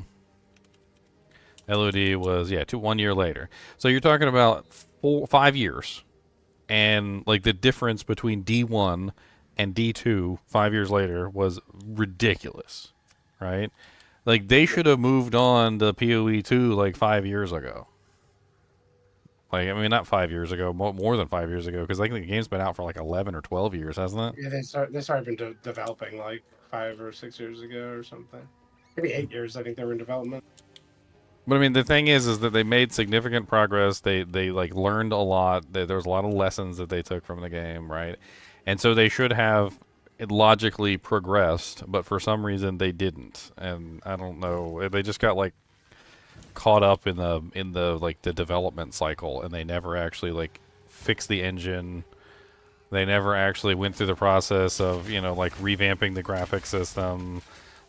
LOD was 1 year later. So you're talking about 5 years, and like the difference between D1 and D2 5 years later was ridiculous, right? Like they should have moved on to PoE 2 like 5 years ago. Like I mean, not 5 years ago, more than 5 years ago, because I think the game's been out for like 11 or 12 years, hasn't it? Yeah, they started developing like 5 or 6 years ago or something. Maybe 8 years. I think they were in development. But I mean, the thing is that they made significant progress. They like learned a lot. There was a lot of lessons that they took from the game, right? And so they should have logically progressed, but for some reason they didn't. And I don't know. They just got like caught up in the like the development cycle, and they never actually like fixed the engine. They never actually went through the process of like revamping the graphic system.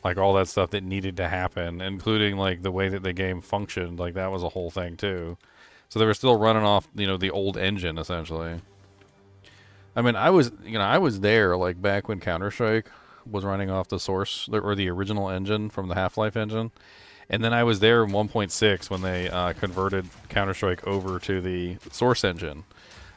Like all that stuff that needed to happen, including like the way that the game functioned, like that was a whole thing too. So they were still running off, the old engine essentially. I mean, I was there like back when Counter-Strike was running off the source or the original engine from the Half-Life engine, and then I was there in 1.6 when they converted Counter-Strike over to the source engine.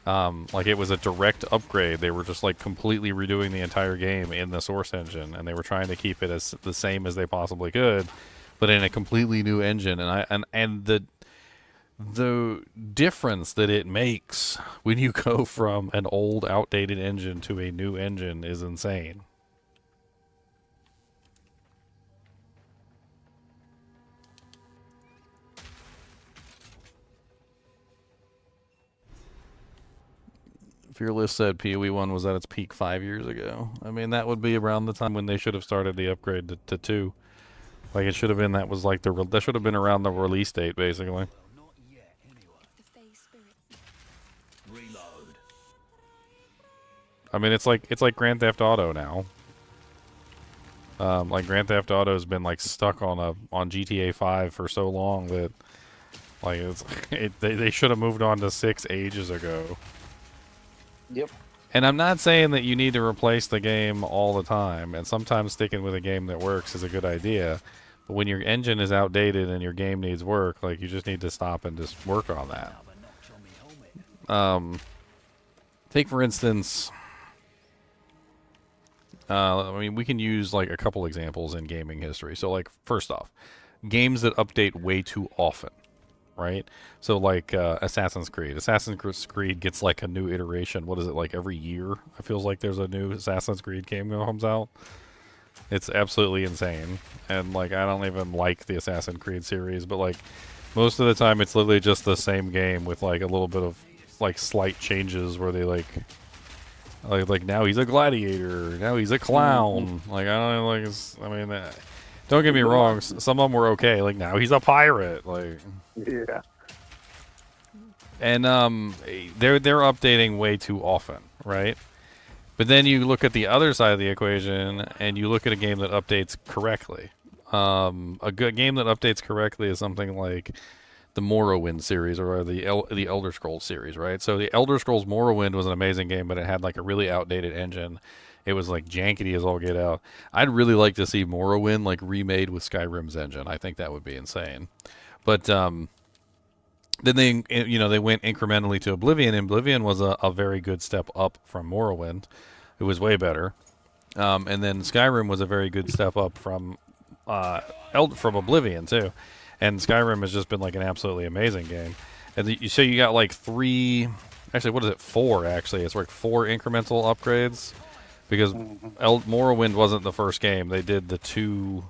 Like it was a direct upgrade. They were just like completely redoing the entire game in the source engine, and they were trying to keep it as the same as they possibly could, but in a completely new engine. And the difference that it makes when you go from an old, outdated engine to a new engine is insane. Fearless said PoE 1 was at its peak 5 years ago. I mean, that would be around the time when they should have started the upgrade to 2. Like, it should have been, that should have been around the release date, basically. I mean, it's like Grand Theft Auto now. Like, Grand Theft Auto's been, like, stuck on GTA 5 for so long that, like, they should have moved on to 6 ages ago. Yep. And I'm not saying that you need to replace the game all the time, and sometimes sticking with a game that works is a good idea. But when your engine is outdated and your game needs work, like, you just need to stop and just work on that. Take, for instance, I mean, we can use, like, a couple examples in gaming history. So, like, first off, games that update way too often. Right? So like Assassin's Creed. Assassin's Creed gets like a new iteration. What is it, like every year? It feels like there's a new Assassin's Creed game that comes out. It's absolutely insane. And like I don't even like the Assassin's Creed series, but like most of the time it's literally just the same game with like a little bit of like slight changes where they like now he's a gladiator, now he's a clown. Like I don't know, like I mean don't get me wrong, some of them were okay. Like now he's a pirate. Like yeah. And they're updating way too often, right? But then you look at the other side of the equation, and you look at a game that updates correctly. A good game that updates correctly is something like the Morrowind series or the Elder Scrolls series, right? So the Elder Scrolls Morrowind was an amazing game, but it had like a really outdated engine. It was like jankety as all get out. I'd really like to see Morrowind like remade with Skyrim's engine. I think that would be insane. But then they went incrementally to Oblivion. Oblivion was a very good step up from Morrowind. It was way better. And then Skyrim was a very good step up from Oblivion too. And Skyrim has just been like an absolutely amazing game. And so you got like four actually. It's like 4 incremental upgrades because Morrowind wasn't the first game. They did the 2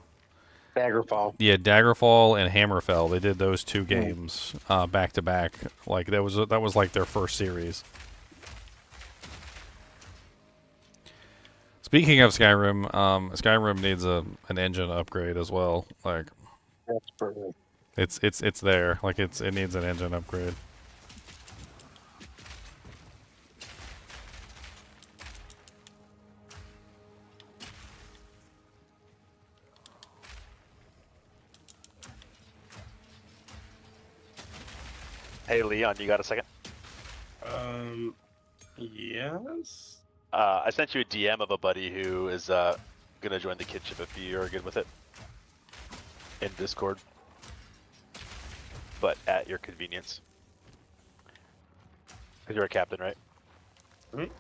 Daggerfall. Yeah, Daggerfall and Hammerfell. They did those 2 games back to back. Like that was like their first series. Speaking of Skyrim, Skyrim needs an engine upgrade as well. Like That's perfect. it's there. Like it needs an engine upgrade. Hey, Leon, you got a second? Yes. I sent you a DM of a buddy who is gonna join the kinship if you are good with it in Discord, but at your convenience. Cause you're a captain, right? Mm-hmm.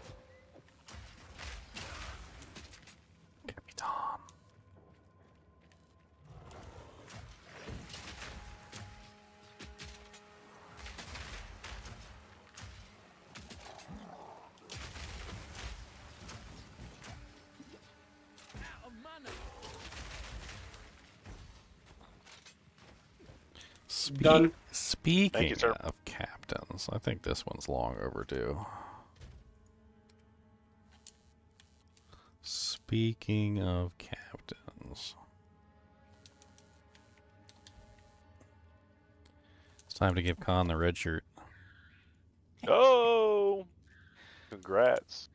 Done. Speaking Thank you, sir. of captains, I think this one's long overdue. Speaking of captains, it's time to give Khan the red shirt. Oh, congrats.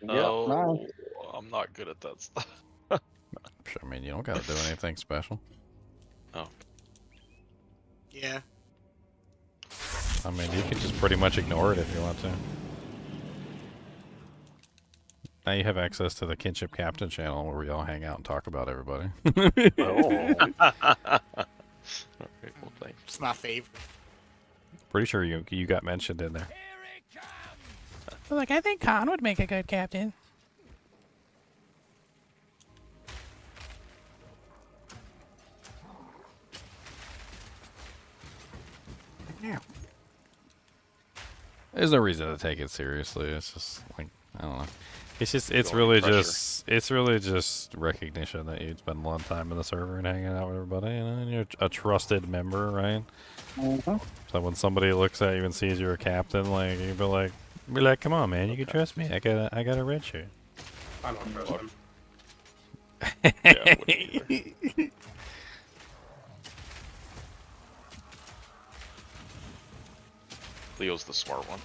No, I'm not good at that stuff. I mean, you don't got to do anything special. Oh. Yeah. I mean, you can just pretty much ignore it if you want to. Now you have access to the Kinship Captain channel where we all hang out and talk about everybody. It's my favorite. Pretty sure you got mentioned in there. Like, I think Khan would make a good captain. Yeah. There's no reason to take it seriously. It's just like, I don't know. It's really just recognition that you'd spend a lot of time in the server and hanging out with everybody, and you're a trusted member, right? Mm-hmm. So when somebody looks at you and sees you're a captain, like you'd be like, come on, man, you can trust me. I got a red shirt. I don't trust him. Yeah, wouldn't either. Leo's the smart one.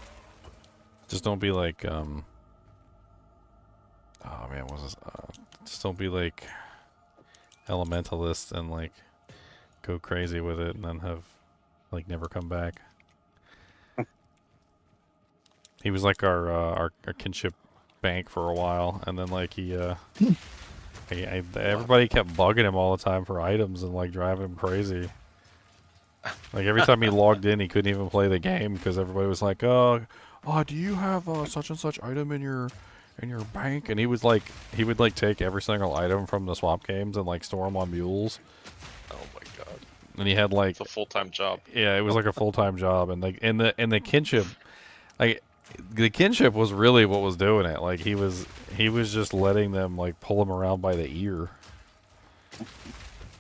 Just don't be like, oh man, what was this? Just don't be like elementalist and like go crazy with it and then have like never come back. He was like our kinship bank for a while, and then like everybody kept bugging him all the time for items and like driving him crazy. Like every time he logged in, he couldn't even play the game because everybody was like, do you have such and such item in your bank? And he would take every single item from the swap games and like store them on mules. Oh my god! And he had like it's a full-time job. Yeah, it was like a full-time job, and like in the kinship, like the kinship was really what was doing it. Like he was just letting them like pull him around by the ear.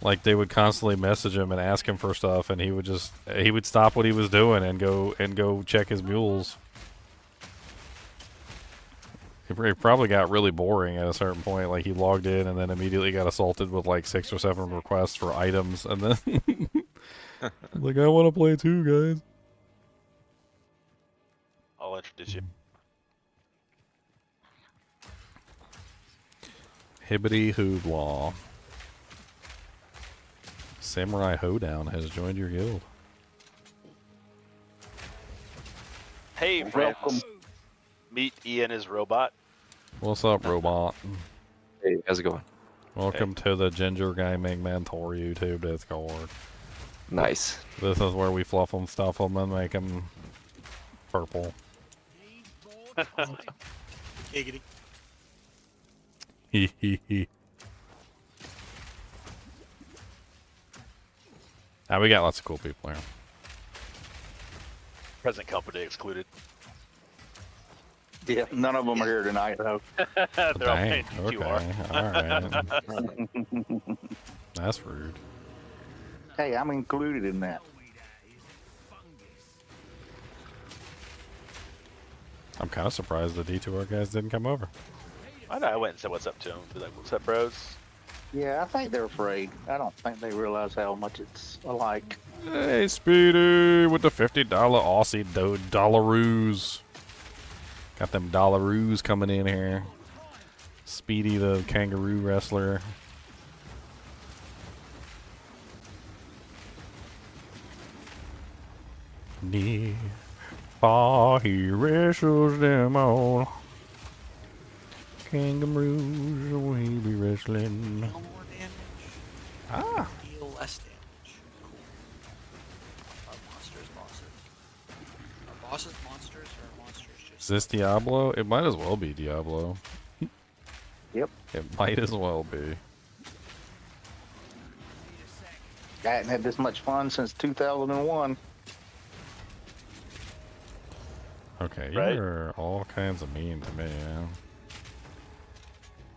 Like they would constantly message him and ask him for stuff, and he would stop what he was doing and go check his mules. It probably got really boring at a certain point. Like he logged in and then immediately got assaulted with like 6 or 7 requests for items, and then like I want to play too, guys. I'll introduce you. Hibbity hooblaw. Samurai Hoedown has joined your guild. Hey, friends. Meet Ian, his robot. What's up, robot? Hey, how's it going? Welcome to the Ginger Gaming Mentor YouTube Discord. Nice. This is where we fluff them, stuff them, and make them purple. Giggity. Hee hee hee. We got lots of cool people here. Present company excluded. Yeah, none of them are here tonight, though. They're all Dang, paying okay, alright. That's rude. Hey, I'm included in that. I'm kind of surprised the D2R guys didn't come over. I know, I went and said what's up to them. Be like, what's up, bros? Yeah, I think they're afraid. I don't think they realize how much it's alike. Hey, Speedy, with the $50 Aussie dollaroos. Got them dollaroos coming in here. Speedy, the kangaroo wrestler. Near far he wrestles them all. Kangaroos, we be wrestling. Deal more damage. Ah. Deal less damage. Cool. Are monsters bosses? Are bosses monsters or are monsters just... Is this Diablo? It might as well be Diablo. Yep. It might as well be. I hadn't had this much fun since 2001. Okay, Right? you're all kinds of mean to me, yeah.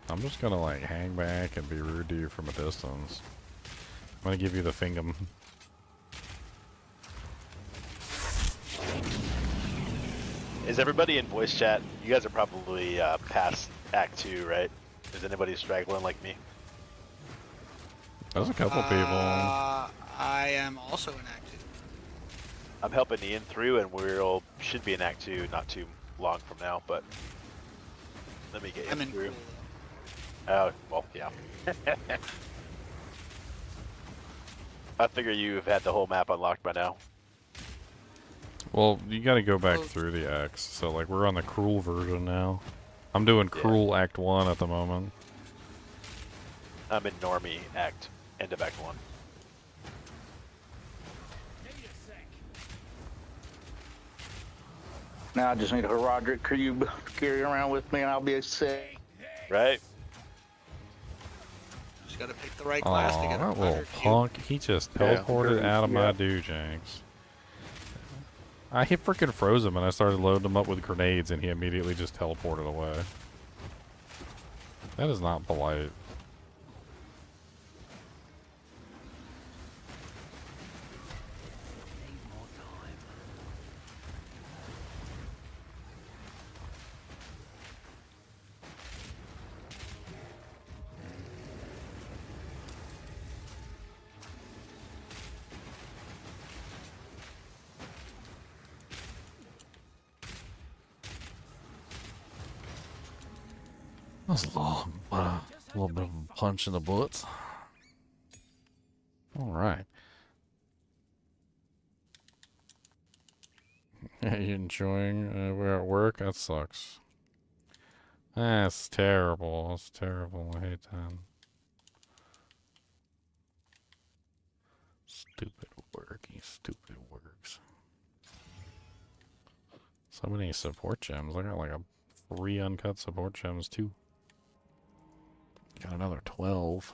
I'm just gonna like hang back and be rude to you from a distance. I'm gonna give you the fingam. Is everybody in voice chat? You guys are probably past Act 2, right? Is anybody straggling like me? There's a couple people. I am also in Act 2. I'm helping Ian through, and we'll should be in Act 2 not too long from now, but let me get I'm him in through. cool. Oh, well, yeah. I figure you've had the whole map unlocked by now. Well, you gotta go back through the acts. So, like, we're on the Cruel version now. I'm doing Cruel Act 1 at the moment. I'm in Normie Act, end of Act 1. Now I just need a Roderick cube carry around with me and I'll be set. Right? Just gotta pick the right class to Aw, get a that little Roderick cube. punk. He just teleported out of my doojanks. I hit freaking froze him and I started loading him up with grenades and he immediately just teleported away. That is not polite. That's a little bit of a punch in the bullets. All right. Are you enjoying we're at work? That sucks. That's terrible. That's terrible. I hate that. Stupid work. You stupid works. So many support gems. I got like 3 uncut support gems too. Got another 12.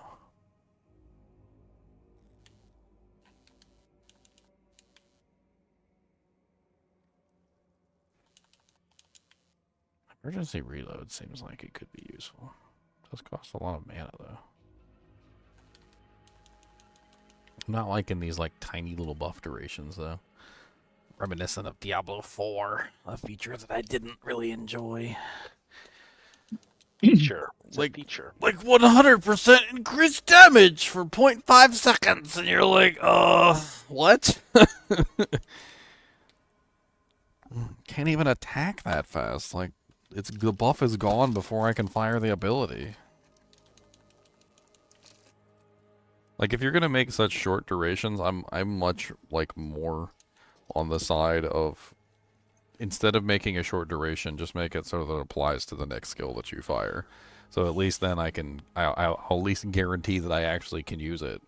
Emergency reload seems like it could be useful. Does cost a lot of mana though. I'm not liking these like tiny little buff durations though. Reminiscent of Diablo 4, a feature that I didn't really enjoy. Feature. It's like, a feature. Like 100% increased damage for 0.5 seconds, and you're like, what? Can't even attack that fast. Like, the buff is gone before I can fire the ability. Like if you're gonna make such short durations, I'm much like more on the side of instead of making a short duration, just make it so that it applies to the next skill that you fire. So at least then I'll at least guarantee that I actually can use it.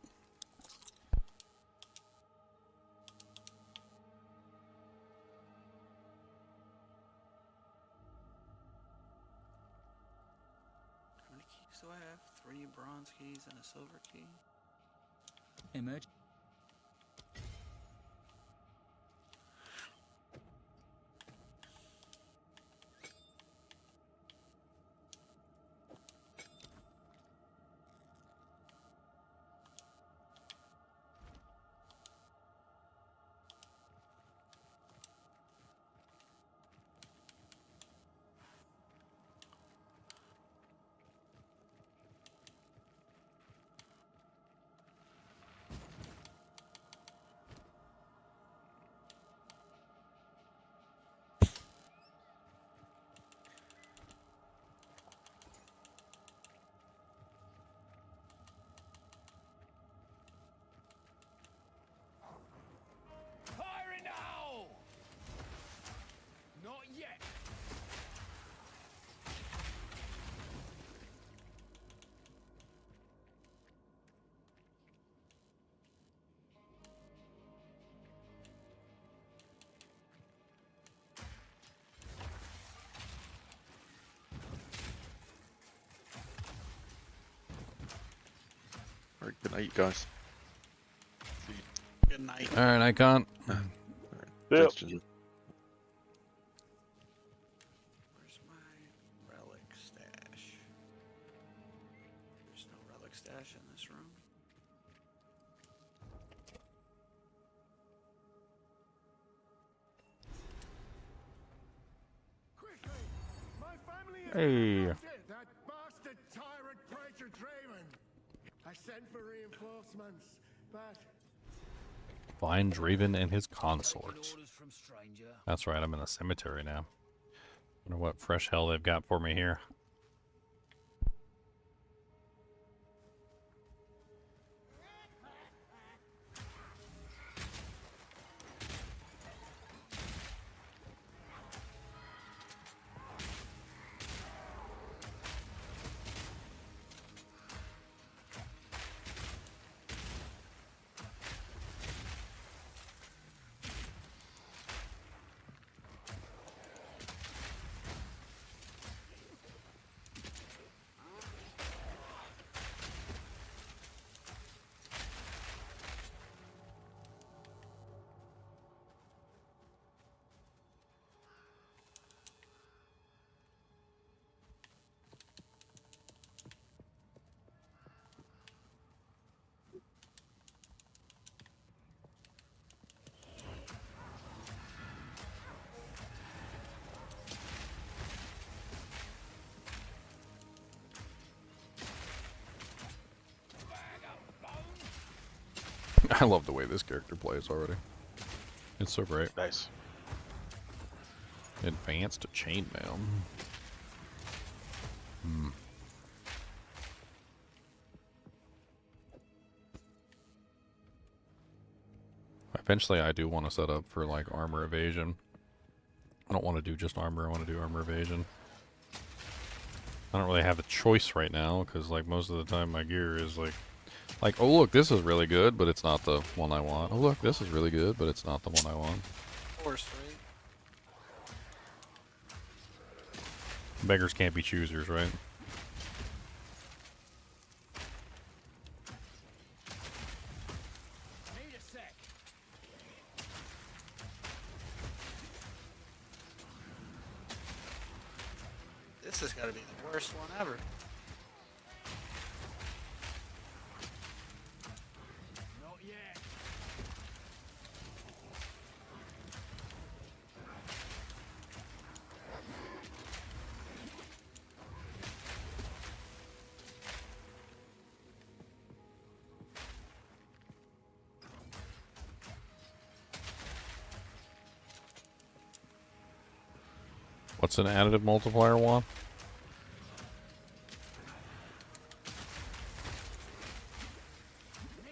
How many keys do I have? 3 bronze keys and a silver key. Emerge. Firing now! Not yet. Alright, good night, guys. Good night. All right, Icon. Thanks, Ginger. Where's my relic stash? There's no relic stash in this room. Quickly! My family is Hey. that bastard tyrant Praetor Draven. I sent for reinforcements, but Find Draven and his consorts. Orders from stranger. That's right, I'm in a cemetery now. Wonder what fresh hell they've got for me here. I love the way this character plays already. It's so great. Nice. Advanced chainmail. Hmm. Eventually I do want to set up for like armor evasion. I don't want to do just armor, I want to do armor evasion. I don't really have a choice right now because like most of the time my gear is like, oh look, this is really good, but it's not the one I want. Oh look, this is really good, but it's not the one I want. Of course, right? Beggars can't be choosers, right? Need a sec. This has got to be the worst one ever. Not yet. What's an additive multiplier one? Need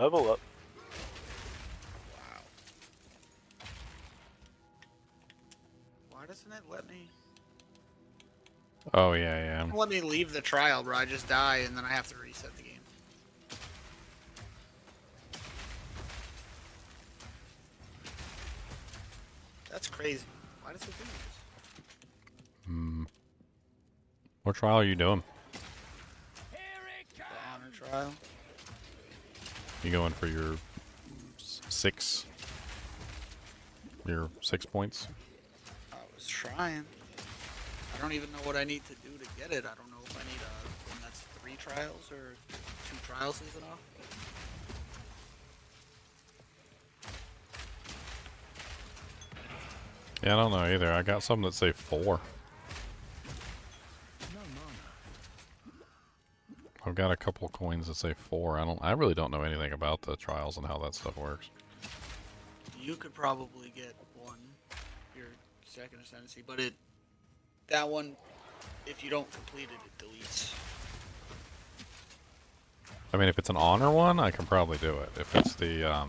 Level up. Why doesn't it let me? Oh yeah. Let me leave the trial, bro. I just die and then I have to reset the game. That's crazy. Why does it do this? What trial are you doing? The honor trial. You going for your 6? Your 6 points? I was trying. I don't even know what I need to do to get it. I don't know if I need one that's 3 trials or if 2 trials is enough. Yeah, I don't know either. I got some that say 4. I've got a couple of coins that say 4. I really don't know anything about the trials and how that stuff works. You could probably get one, your second ascendancy, but that one, if you don't complete it, it deletes. I mean, if it's an honor one, I can probably do it. If it's the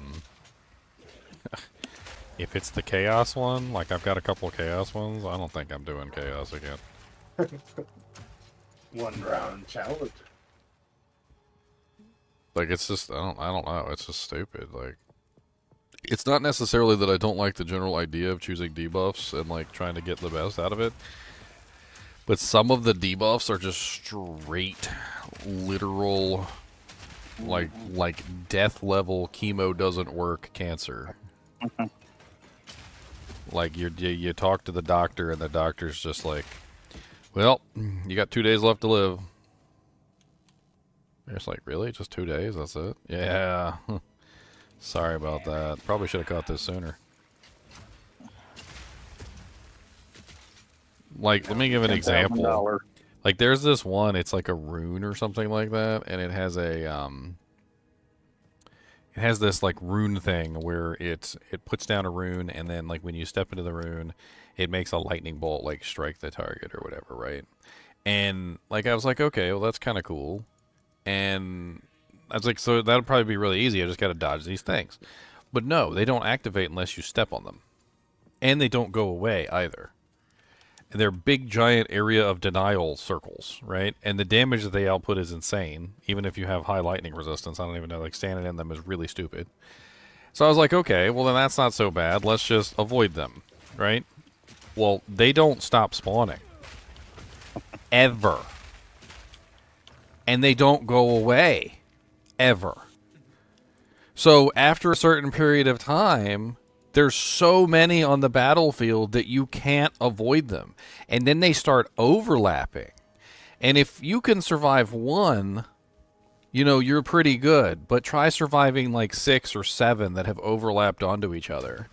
if it's the chaos one, like I've got a couple of chaos ones, I don't think I'm doing chaos again. 1 round challenge. Like it's just I don't know. It's just stupid. Like it's not necessarily that I don't like the general idea of choosing debuffs and like trying to get the best out of it. But some of the debuffs are just straight literal like death level chemo doesn't work cancer. Like you talk to the doctor and the doctor's just like, well, you got 2 days left to live. You're just like, really? Just 2 days? That's it? Yeah. Sorry about that. Probably should have caught this sooner. Like, let me give an example. Like, there's this one, it's like a rune or something like that, and it has a, it has this, like, rune thing where it puts down a rune, and then, like, when you step into the rune, it makes a lightning bolt, like, strike the target or whatever, right? And, like, I was like, okay, well, that's kind of cool. And I was like, so that'll probably be really easy. I just got to dodge these things. But no, they don't activate unless you step on them. And they don't go away either. And they're big, giant area of denial circles, right? And the damage that they output is insane. Even if you have high lightning resistance, I don't even know. Like, standing in them is really stupid. So I was like, okay, well, then that's not so bad. Let's just avoid them, right? Well, they don't stop spawning. Ever. And they don't go away. Ever. So after a certain period of time, there's so many on the battlefield that you can't avoid them. And then they start overlapping. And if you can survive one, you know, you're pretty good. But try surviving like 6 or 7 that have overlapped onto each other.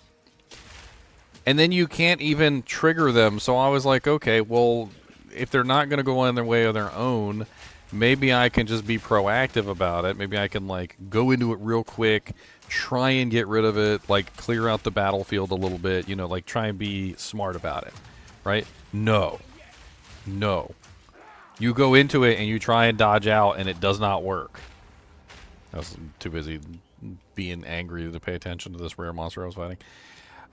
And then you can't even trigger them. So I was like, okay, well, if they're not going to go on their way on their own, maybe I can just be proactive about it. Maybe I can, like, go into it real quick, try and get rid of it, like, clear out the battlefield a little bit, you know, like, try and be smart about it, right? No. No. You go into it and you try and dodge out, and it does not work. I was too busy being angry to pay attention to this rare monster I was fighting.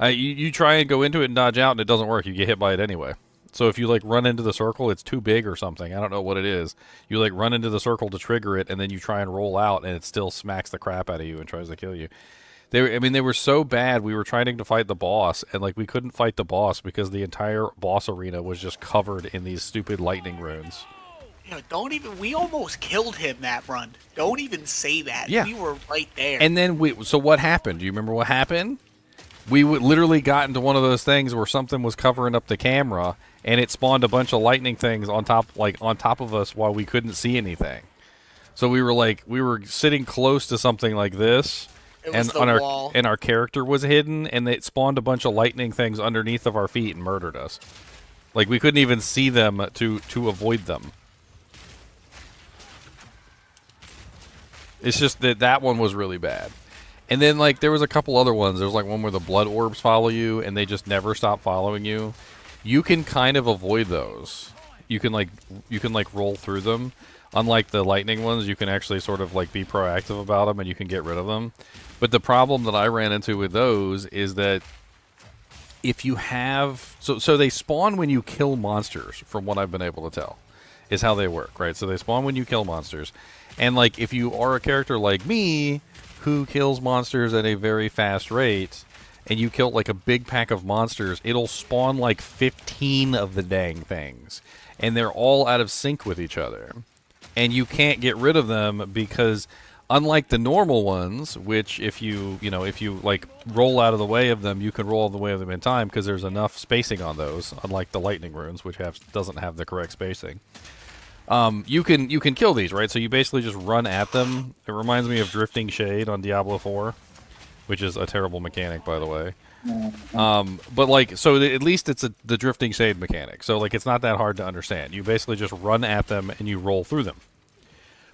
You try and go into it and dodge out, and it doesn't work. You get hit by it anyway. So if you, like, run into the circle, it's too big or something. I don't know what it is. You, like, run into the circle to trigger it, and then you try and roll out, and it still smacks the crap out of you and tries to kill you. They were so bad. We were trying to fight the boss, and, like, we couldn't fight the boss because the entire boss arena was just covered in these stupid lightning runes. You know, don't even. We almost killed him that run. Don't even say that. Yeah. We were right there. And then so what happened? Do you remember what happened? We literally got into one of those things where something was covering up the camera, and it spawned a bunch of lightning things on top of us while we couldn't see anything. So we were sitting close to something like this, and our character was hidden, and it spawned a bunch of lightning things underneath of our feet and murdered us. Like, we couldn't even see them to avoid them. It's just that one was really bad. And then, like, there was a couple other ones. There was, like, one where the blood orbs follow you, and they just never stop following you. You can kind of avoid those. You can roll through them. Unlike the lightning ones, you can actually sort of like be proactive about them and you can get rid of them. But the problem that I ran into with those is that if you have so they spawn when you kill monsters, from what I've been able to tell, is how they work, right? So they spawn when you kill monsters. And like if you are a character like me who kills monsters at a very fast rate, and you kill like a big pack of monsters, it'll spawn like 15 of the dang things. And they're all out of sync with each other. And you can't get rid of them because unlike the normal ones, which if you like roll out of the way of them, you can roll out of the way of them in time because there's enough spacing on those, unlike the lightning runes, which doesn't have the correct spacing. You can kill these, right? So you basically just run at them. It reminds me of Drifting Shade on Diablo 4, which is a terrible mechanic, by the way. But like, so at least it's the Drifting Shade mechanic. So like, it's not that hard to understand. You basically just run at them and you roll through them.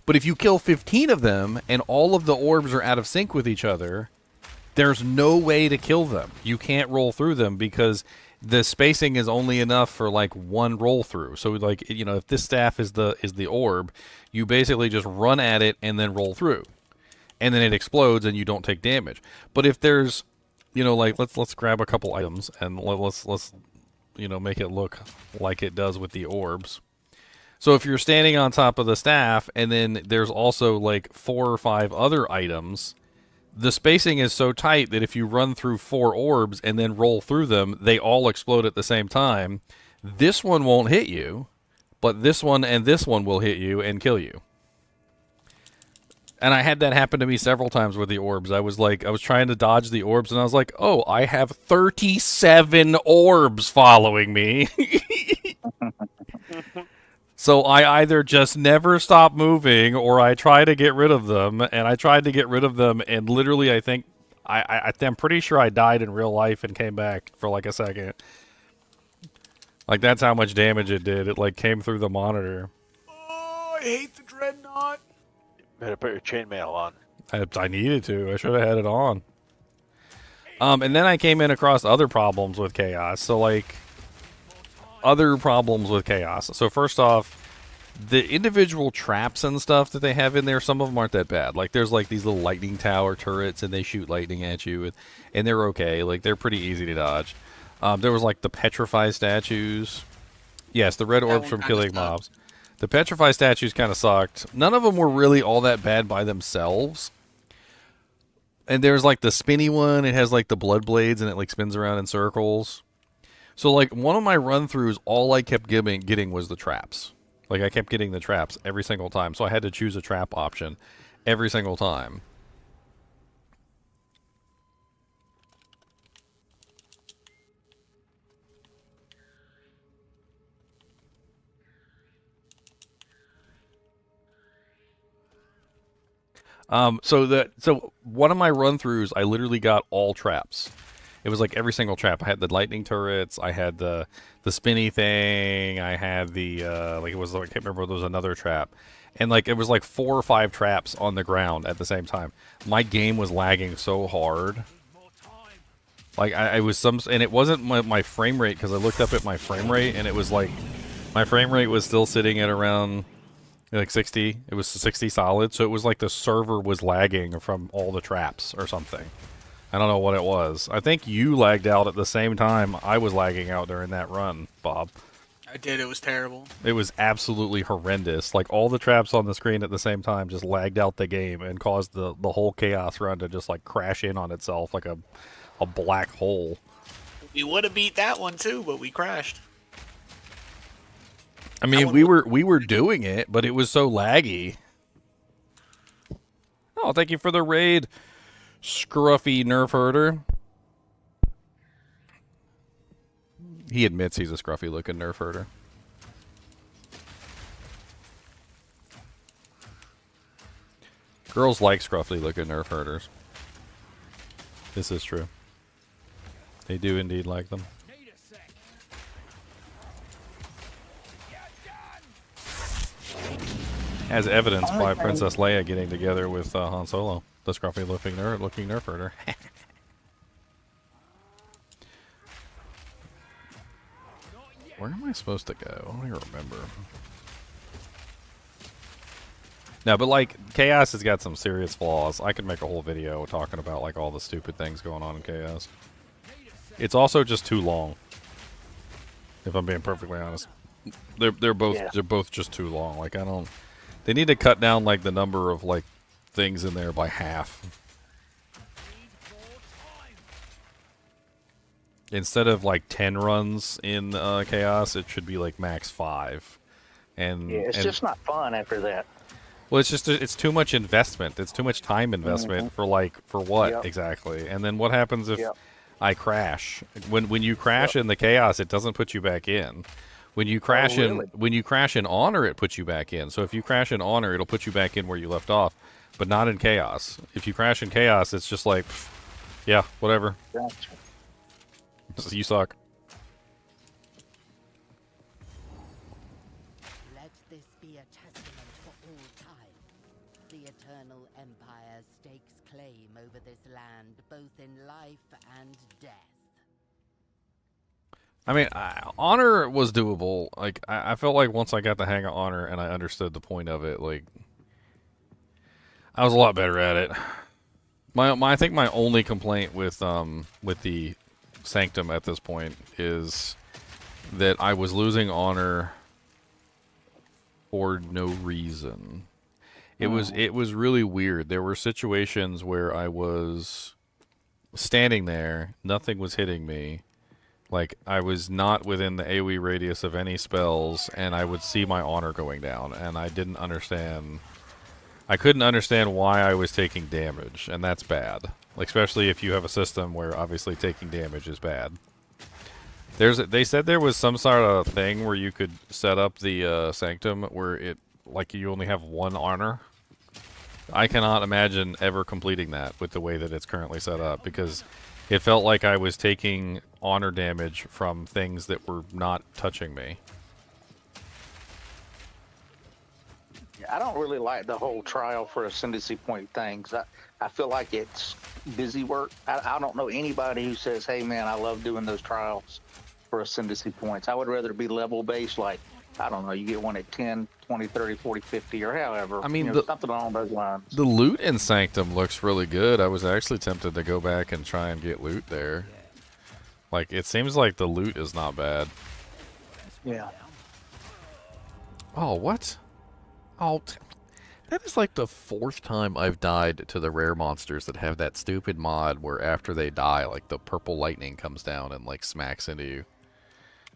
But if you kill 15 of them and all of the orbs are out of sync with each other, there's no way to kill them. You can't roll through them because the spacing is only enough for like one roll through. So like, if this staff is the orb, you basically just run at it and then roll through. And then it explodes and you don't take damage. But if there's, like let's grab a couple items and let's make it look like it does with the orbs. So if you're standing on top of the staff and then there's also like 4 or 5 other items, the spacing is so tight that if you run through 4 orbs and then roll through them, they all explode at the same time. This one won't hit you, but this one and this one will hit you and kill you. And I had that happen to me several times with the orbs. I was trying to dodge the orbs and I was like, oh, I have 37 orbs following me. So I either just never stop moving or I try to get rid of them. And I tried to get rid of them and literally I think, I'm pretty sure I died in real life and came back for like a second. Like that's how much damage it did. It like came through the monitor. Oh, I hate the dreadnought. Better put your chainmail on. I needed to. I should have had it on. And then I came in across other problems with Chaos. So like other problems with Chaos. So first off, the individual traps and stuff that they have in there, some of them aren't that bad. Like there's like these little lightning tower turrets and they shoot lightning at you and they're okay. Like they're pretty easy to dodge. There was like the petrify statues. Yes, the red orbs from killing mobs. The petrify statues kind of sucked. None of them were really all that bad by themselves. And there's like the spinny one. It has like the blood blades and it like spins around in circles. So like one of my run-throughs, all I kept getting was the traps. Like I kept getting the traps every single time. So I had to choose a trap option every single time. So one of my run-throughs, I literally got all traps. It was like every single trap. I had the lightning turrets, I had the spinny thing, I had the I can't remember, there was another trap. And like it was like 4 or 5 traps on the ground at the same time. My game was lagging so hard. Like and it wasn't my frame rate, because I looked up at my frame rate and it was like my frame rate was still sitting at around like 60. It was 60 solid, so it was like the server was lagging from all the traps or something. I don't know what it was. I think you lagged out at the same time I was lagging out during that run, Bob. I did. It was terrible. It was absolutely horrendous. Like all the traps on the screen at the same time just lagged out the game and caused the whole Chaos run to just like crash in on itself like a black hole. We would have beat that one too, but we crashed. I mean, we were doing it, but it was so laggy. Oh, thank you for the raid, Scruffy Nerf Herder. He admits he's a scruffy looking Nerf Herder. Girls like scruffy looking Nerf Herders. This is true. They do indeed like them. As evidenced by Princess Leia getting together with Han Solo, the scruffy looking Nerf Herder. Where am I supposed to go? I don't even remember. No, but like Chaos has got some serious flaws. I could make a whole video talking about like all the stupid things going on in Chaos. It's also just too long. If I'm being perfectly honest, they're both just too long. Like I don't. They need to cut down like the number of like things in there by half. Instead of like 10 runs in Chaos, it should be like max 5. And Yeah, it's just not fun after that. Well, it's just it's too much investment. It's too much time investment for what exactly? And then what happens if I crash? When you crash in the Chaos, it doesn't put you back in. When you crash in Honor, it puts you back in. So if you crash in Honor, it'll put you back in where you left off, but not in Chaos. If you crash in Chaos, it's just like, yeah, whatever. Gotcha. You suck. Let this be a testament for all time. The Eternal Empire stakes claim over this land, both in life and death. I mean, Honor was doable. Like, I felt like once I got the hang of Honor and I understood the point of it, like, I was a lot better at it. I think my only complaint with the Sanctum at this point is that I was losing Honor for no reason. It was really weird. There were situations where I was standing there, nothing was hitting me. Like, I was not within the AoE radius of any spells, and I would see my Honor going down, and I didn't understand. I couldn't understand why I was taking damage, and that's bad. Like, especially if you have a system where obviously taking damage is bad. They said there was some sort of thing where you could set up the Sanctum where it, like, you only have one Honor. I cannot imagine ever completing that with the way that it's currently set up, because it felt like I was taking Honor damage from things that were not touching me. I don't really like the whole trial for ascendancy point things. I feel like it's busy work. I don't know anybody who says, hey man, I love doing those trials for ascendancy points. I would rather be level based, like, I don't know, you get one at 10, 20, 30, 40, 50, or however. I mean, something along those lines. The loot in Sanctum looks really good. I was actually tempted to go back and try and get loot there. Like, it seems like the loot is not bad. Yeah. Oh, what? Oh, that is like the 4th time I've died to the rare monsters that have that stupid mod where after they die, like, the purple lightning comes down and, like, smacks into you.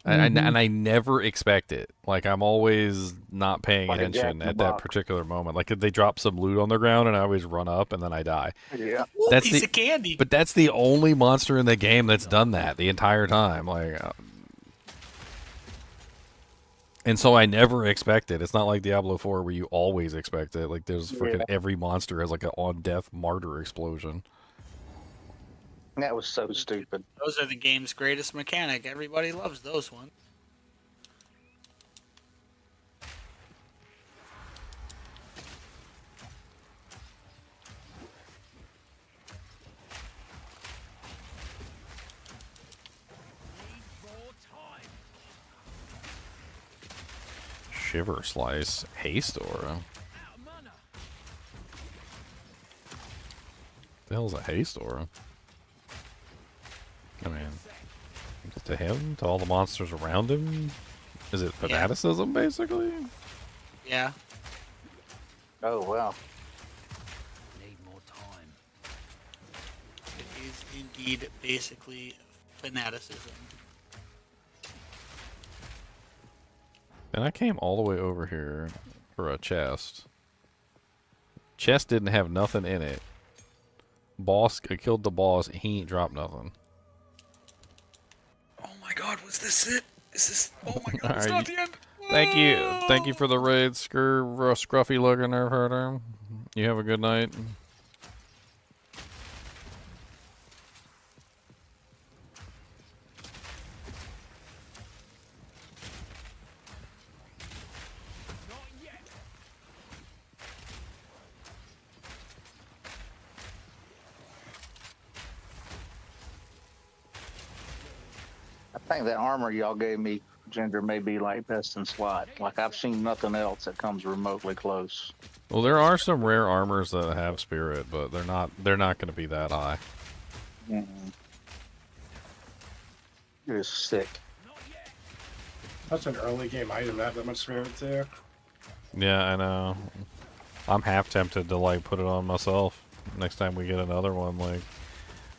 And I never expect it. Like, I'm always not paying attention at that particular moment. Like, if they drop some loot on the ground and I always run up and then I die. Yeah. Ooh, That's piece of candy. But that's the only monster in the game that's done that the entire time. Like, and so I never expect it. It's not like Diablo 4 where you always expect it. Like, there's freaking every monster has like an on-death martyr explosion. That was so stupid. Those are the game's greatest mechanic. Everybody loves those ones. Shiver Slice. Haste Aura. The hell's a Haste Aura? I mean, to him, to all the monsters around him, is it fanaticism basically? Yeah. Oh wow. Need more time. It is indeed basically fanaticism. And I came all the way over here for a chest. Chest didn't have nothing in it. Boss, I killed the boss. He ain't dropped nothing. Oh my god, was this it? Is this... Oh my god, it's not the end. Thank you for the raid, scruffy looking nerf herder. You have a good night. I think that armor y'all gave me, Ginger, may be like best in slot. Like, I've seen nothing else that comes remotely close. Well, there are some rare armors that have spirit, but they're not going to be that high. You're sick. That's an early game item to have that much spirit too. Yeah, I know. I'm half tempted to like put it on myself next time we get another one. Like,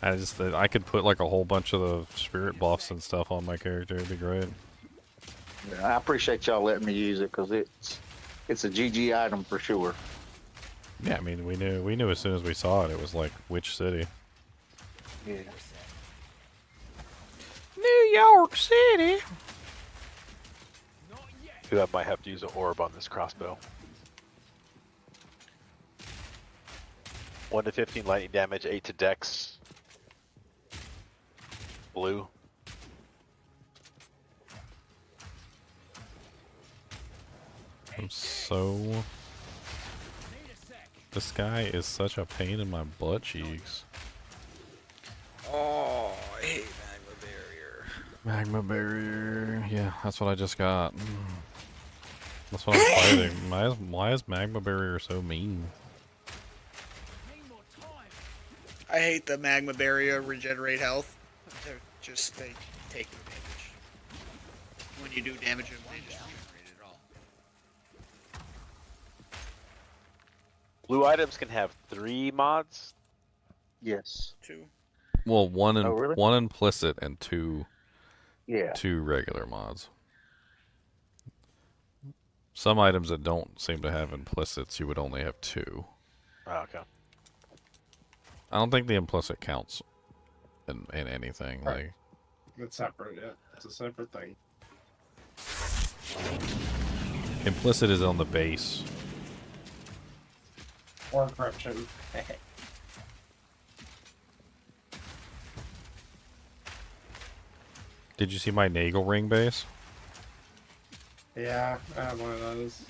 I could put like a whole bunch of the spirit buffs and stuff on my character. It'd be great. Yeah, I appreciate y'all letting me use it because it's a GG item for sure. Yeah, I mean, we knew as soon as we saw it. It was like, which city? Yeah. New York City. Dude, I might have to use an orb on this crossbow. 1 to 15 lightning damage, 8 to dex. Blue. I'm so... This guy is such a pain in my butt cheeks. Oh, I hate magma barrier. Magma barrier. Yeah, that's what I just got. That's what I'm fighting. Why is magma barrier so mean? I hate the magma barrier regenerate health. They take the damage. When you do damage them, they just regenerate it all. Blue items can have 3 mods? Yes. 2. Well, one implicit and 2 regular mods. Some items that don't seem to have implicits, you would only have 2. Oh, okay. I don't think the implicit counts in anything. Right. Like, It's separate, yeah. It's a separate thing. implicit is on the base. Or corruption. Did you see my Nagel ring base? Yeah, I have one of those.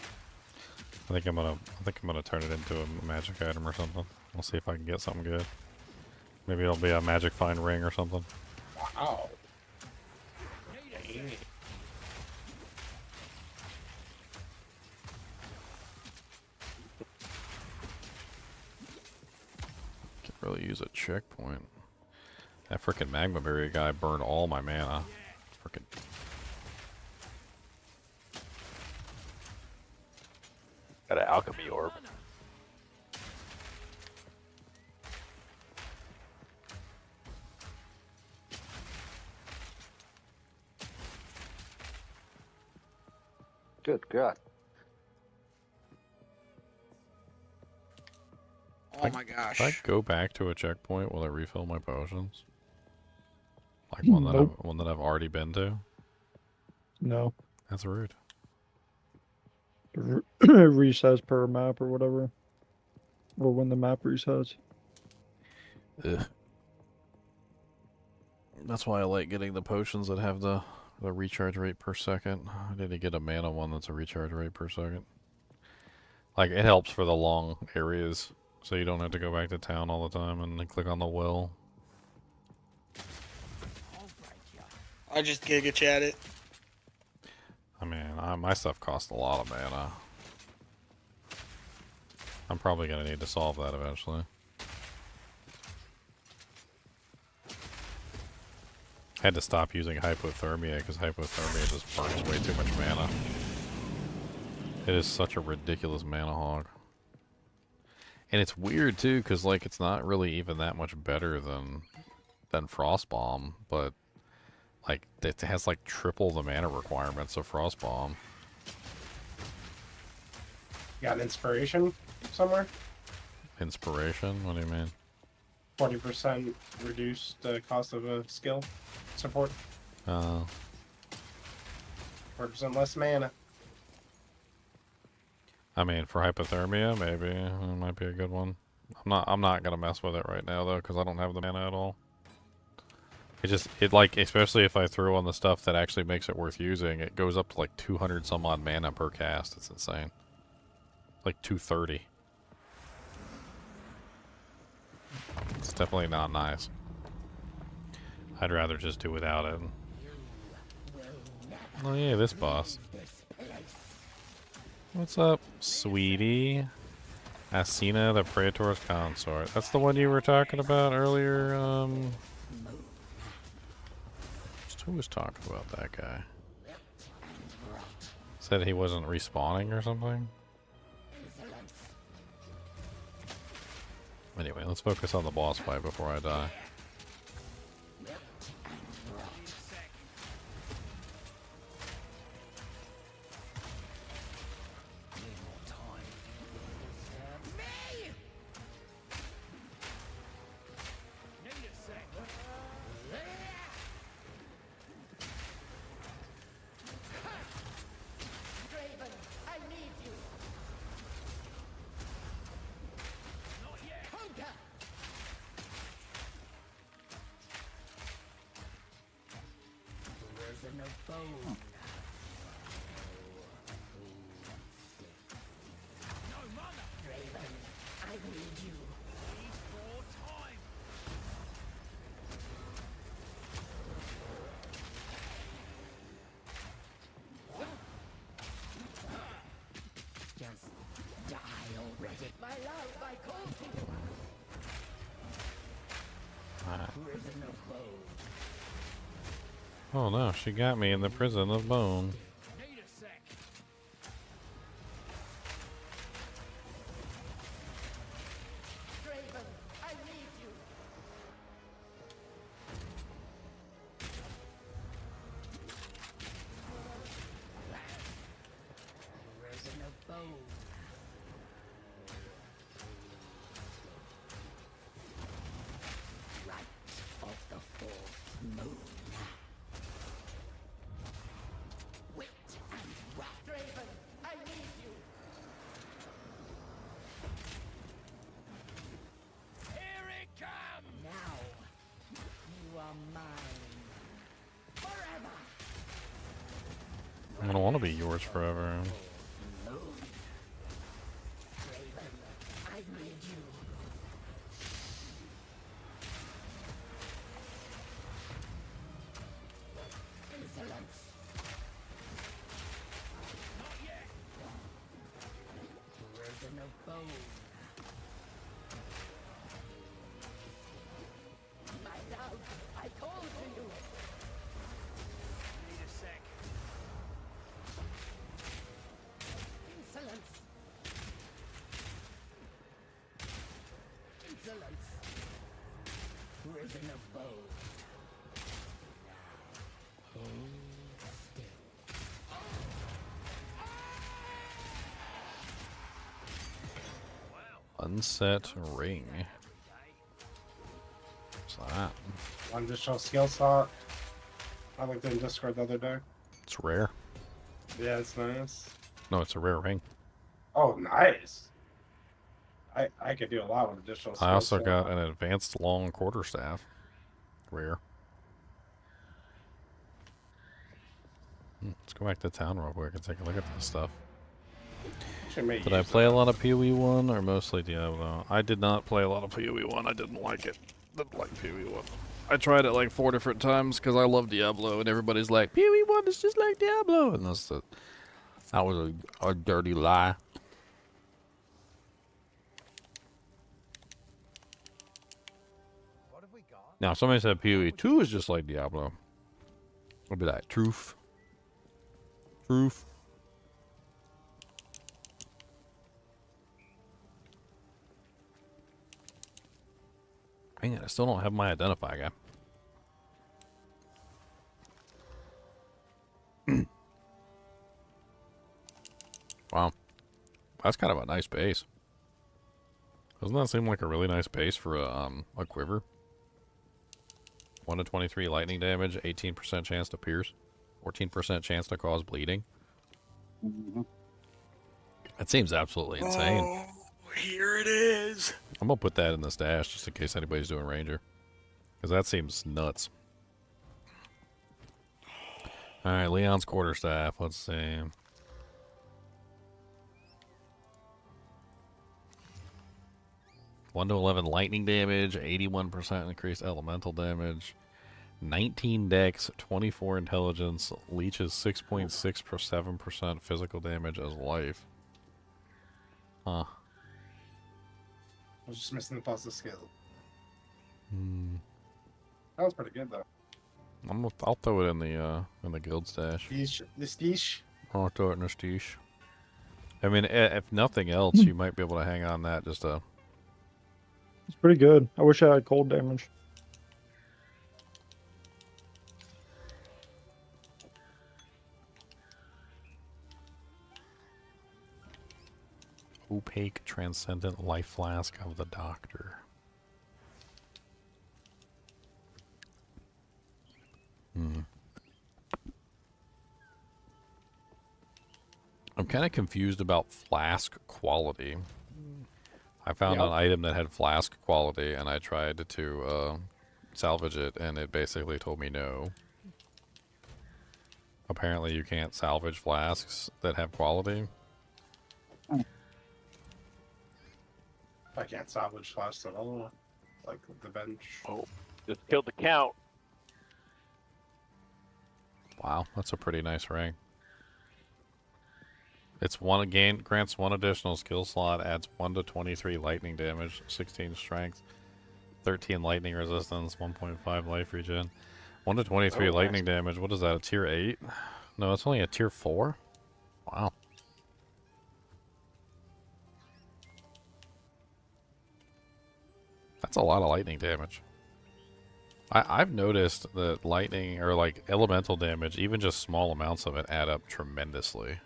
I think I'm gonna turn it into a magic item or something. We'll see if I can get something good. Maybe it'll be a magic fine ring or something. Wow. Could really use a checkpoint. That frickin' magma barrier guy burned all my mana. Frickin'. Got an alchemy orb. Good God. Oh my gosh. If I go back to a checkpoint, will it refill my potions? Like one that I've already been to? No. That's rude. Resets per map or whatever. Or when the map resets. Ugh. That's why I like getting the potions that have the recharge rate per second. I need to get a mana one that's a recharge rate per second. Like, it helps for the long areas, so you don't have to go back to town all the time and then click on the well. I just giga chat it. I mean, my stuff costs a lot of mana. I'm probably going to need to solve that eventually. I had to stop using hypothermia because hypothermia just burns way too much mana. It is such a ridiculous mana hog. And it's weird too, because like it's not really even that much better than Frostbomb, but like it has like triple the mana requirements of Frostbomb. You got an inspiration somewhere? Inspiration? What do you mean? 40% reduced the cost of a skill support. 40% less mana. I mean, for hypothermia, maybe it might be a good one. I'm not gonna mess with it right now though, because I don't have the mana at all. It like, especially if I throw on the stuff that actually makes it worth using, it goes up to like 200 some odd mana per cast. It's insane. Like 230. It's definitely not nice. I'd rather just do without it. Oh yeah, this boss. What's up, sweetie? Asina, the Praetor's consort. That's the one you were talking about earlier. Who was talking about that guy? Said he wasn't respawning or something? Anyway, let's focus on the boss fight before I die. Oh no, she got me in the prison of bone. I don't want to be yours forever. Unset ring. What's that? One additional skill slot. I looked in Discord the other day. It's rare. Yeah, it's nice. No, it's a rare ring. Oh, nice. I could do a lot with additional skills. I also got an advanced long quarterstaff. Rare. Let's go back to town real quick and take a look at this stuff. Did I play a lot of PoE 1 or mostly Diablo? I did not play a lot of PoE 1. I didn't like it. Didn't like PoE 1. I tried it like 4 different times because I love Diablo, and everybody's like, PoE 1 is just like Diablo, and that was a dirty lie. Now, if somebody said PoE 2 is just like Diablo, I'd be like, truth. Truth. Dang it, I still don't have my identify guy. Wow. That's kind of a nice base. Doesn't that seem like a really nice base for a quiver? 1 to 23 lightning damage, 18% chance to pierce, 14% chance to cause bleeding. That seems absolutely insane. Oh, here it is. I'm gonna put that in the stash just in case anybody's doing Ranger. Because that seems nuts. Alright, Leon's quarterstaff. Let's see. One to 11 lightning damage, 81% increased elemental damage, 19 dex, 24 intelligence, leeches 6.6 per 7% physical damage as life. Huh. I was just missing the puzzle skill. Hmm. That was pretty good though. I'll throw it in the guild stash. The steesh. I'll throw it in the stash. I mean, if nothing else, you might be able to hang on that just to. It's pretty good. I wish I had cold damage. Opaque transcendent life flask of the doctor. I'm kind of confused about flask quality. I found an item that had flask quality, and I tried to salvage it, and it basically told me no. Apparently, you can't salvage flasks that have quality. I can't salvage flasks at all. Like the bench. Oh, just killed the count. Wow, that's a pretty nice ring. It's grants 1 additional skill slot, adds 1 to 23 lightning damage, 16 strength, 13 lightning resistance, 1.5 life regen. 1 to 23 lightning damage, what is that, a tier 8? No, it's only a tier 4? Wow. That's a lot of lightning damage. I've noticed that lightning, or like elemental damage, even just small amounts of it add up tremendously.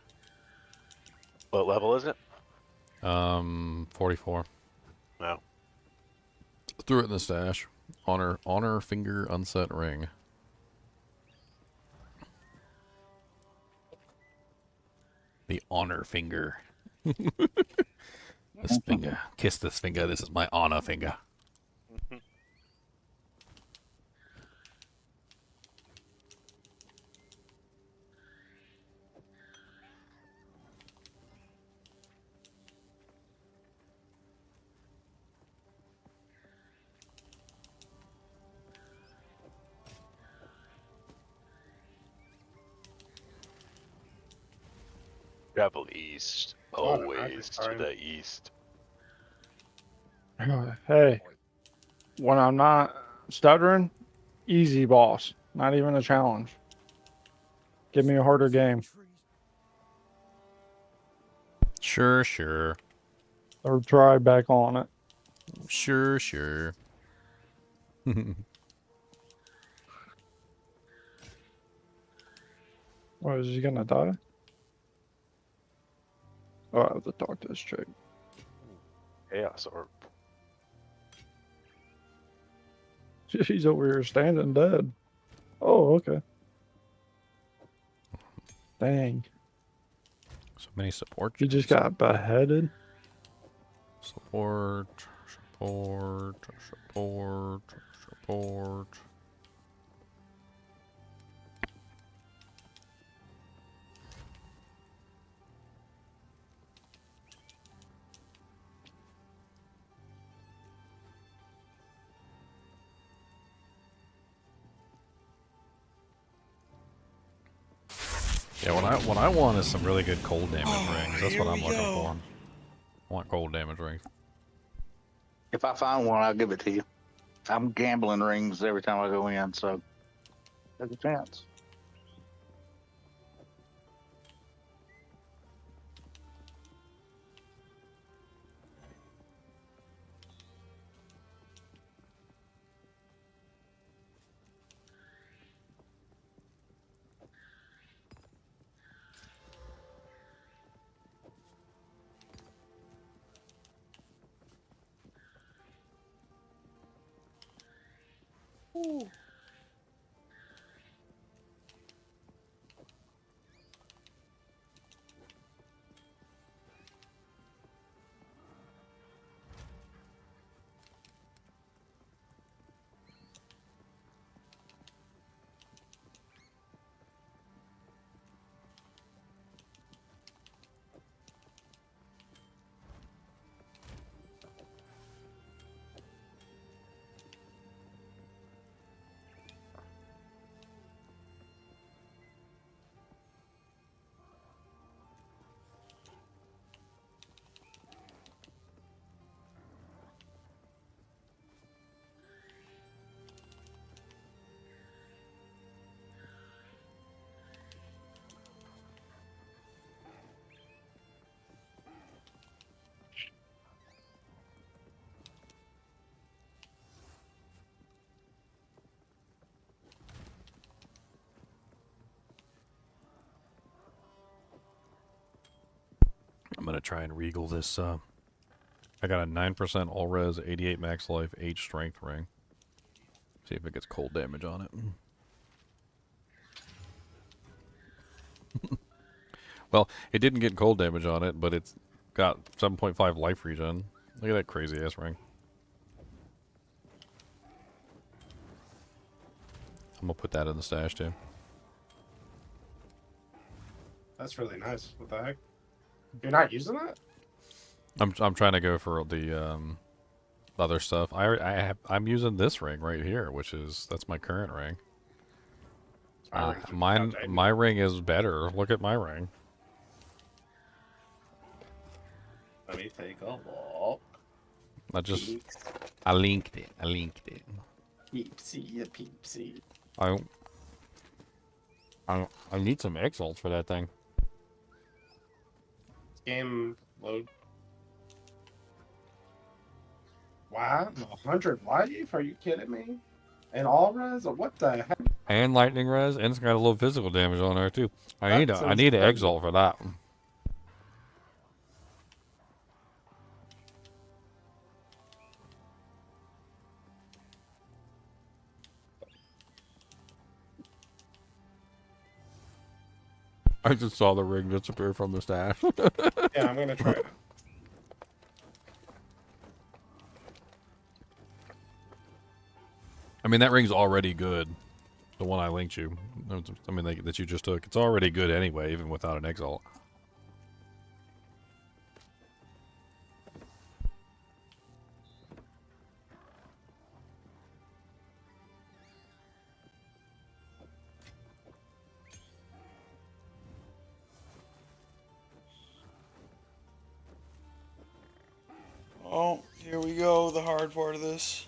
What level is it? 44. No. Threw it in the stash. Honor finger unset ring. The honor finger. This finger. Kiss this finger. This is my honor finger. Travel east. Always to the east. Hey, when I'm not stuttering, easy boss. Not even a challenge. Give me a harder game. Sure. Or try back on it. Sure. What, is he gonna die? Oh, I have to talk to this chick. Chaos orb. She's over here standing dead. Oh, okay. Dang. So many support. He just got beheaded. Support. Yeah, what I want is some really good cold damage rings. That's what I'm looking for. I want cold damage rings. If I find one, I'll give it to you. I'm gambling rings every time I go in, so there's a chance. gonna try and regal this. I got a 9% all res, 88 max life, 8 strength ring. See if it gets cold damage on it. Well, it didn't get cold damage on it, but it's got 7.5 life regen. Look at that crazy ass ring. I'm gonna put that in the stash too. That's really nice. What the heck? You're not using that? I'm trying to go for the other stuff. I'm using this ring right here, that's my current ring. My ring is better. Look at my ring. Let me take a look. I linked it. Peepsy, peepsy. I need some exalts for that thing. Game load. Wow, 100 life? Are you kidding me? And all res? What the heck? And lightning res, and it's got a little physical damage on there too. I need an incredible. exalt for that. I just saw the ring disappear from the stash. Yeah, I'm gonna try it. I mean, that ring's already good. The one I linked you. I mean, that you just took. It's already good anyway, even without an exalt. Oh, here we go, the hard part of this.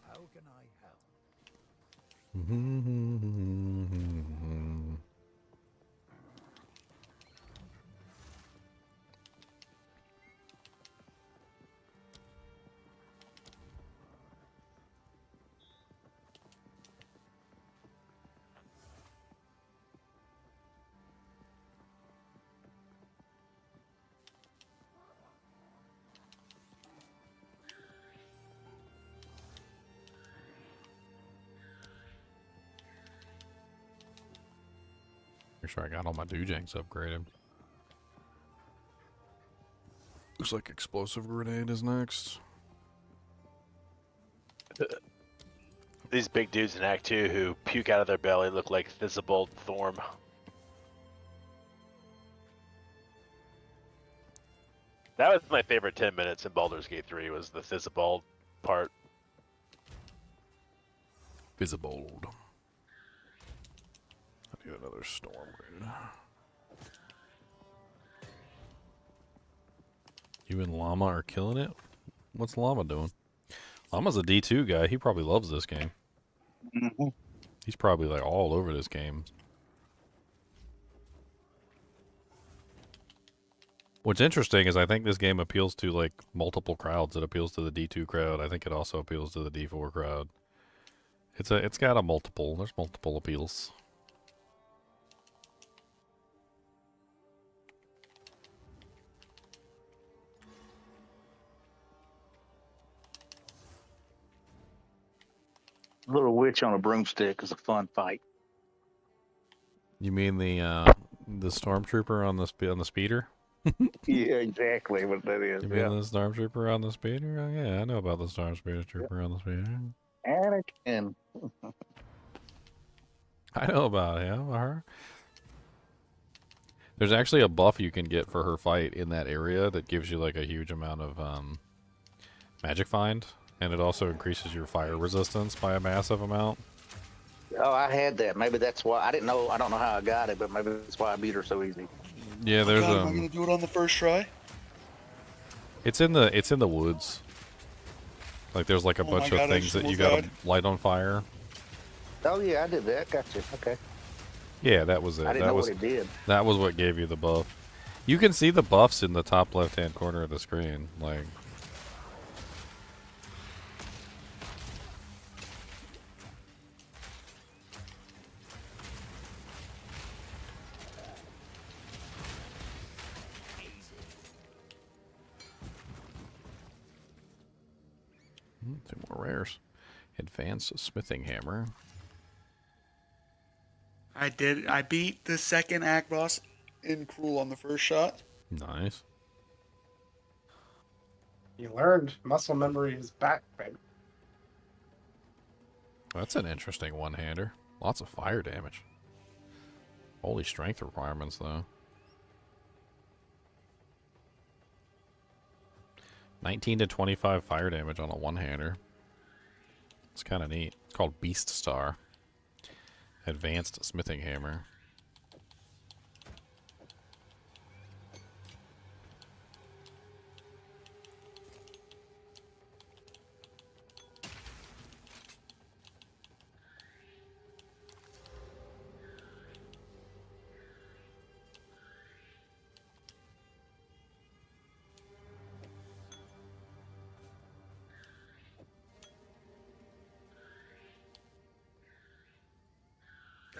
How can I help? Make sure I got all my Doojanks upgraded. Looks like explosive grenade is next. These big dudes in Act 2 who puke out of their belly look like Thistlebolg Thorm. That was my favorite 10 minutes in Baldur's Gate 3 was the Thistlebolg part. Thistlebolg. I need another storm grenade. You and Llama are killing it? What's Llama doing? Llama's a D2 guy. He probably loves this game. Mm-hmm. He's probably like all over this game. What's interesting is I think this game appeals to like multiple crowds. It appeals to the D2 crowd. I think it also appeals to the D4 crowd. It's got there's multiple appeals. Little witch on a broomstick is a fun fight. You mean the stormtrooper on the speeder? Yeah, exactly what that is. You mean the stormtrooper on the speeder? Oh, yeah, I know about the stormtrooper on the speeder. Anakin. I know about him or her. There's actually a buff you can get for her fight in that area that gives you like a huge amount of magic find, and it also increases your fire resistance by a massive amount. Oh, I had that. Maybe that's why I didn't know. I don't know how I got it, but maybe that's why I beat her so easy. Yeah, there's am I gonna do it on the first try? It's in the woods. Like there's like a Oh bunch my of God, I things that you almost gotta died. light on fire. Oh yeah, I did that. Gotcha. Okay. Yeah, that was it. I didn't that know was what it did. That was what gave you the buff. You can see the buffs in the top left-hand corner of the screen. Like, two more rares. Advanced smithing hammer. I beat the second act boss in Cruel on the first shot. Nice. You learned muscle memory is back, baby. That's an interesting one-hander. Lots of fire damage. Holy strength requirements, though. 19 to 25 fire damage on a one-hander. It's kind of neat. It's called Beast Star. Advanced smithing hammer.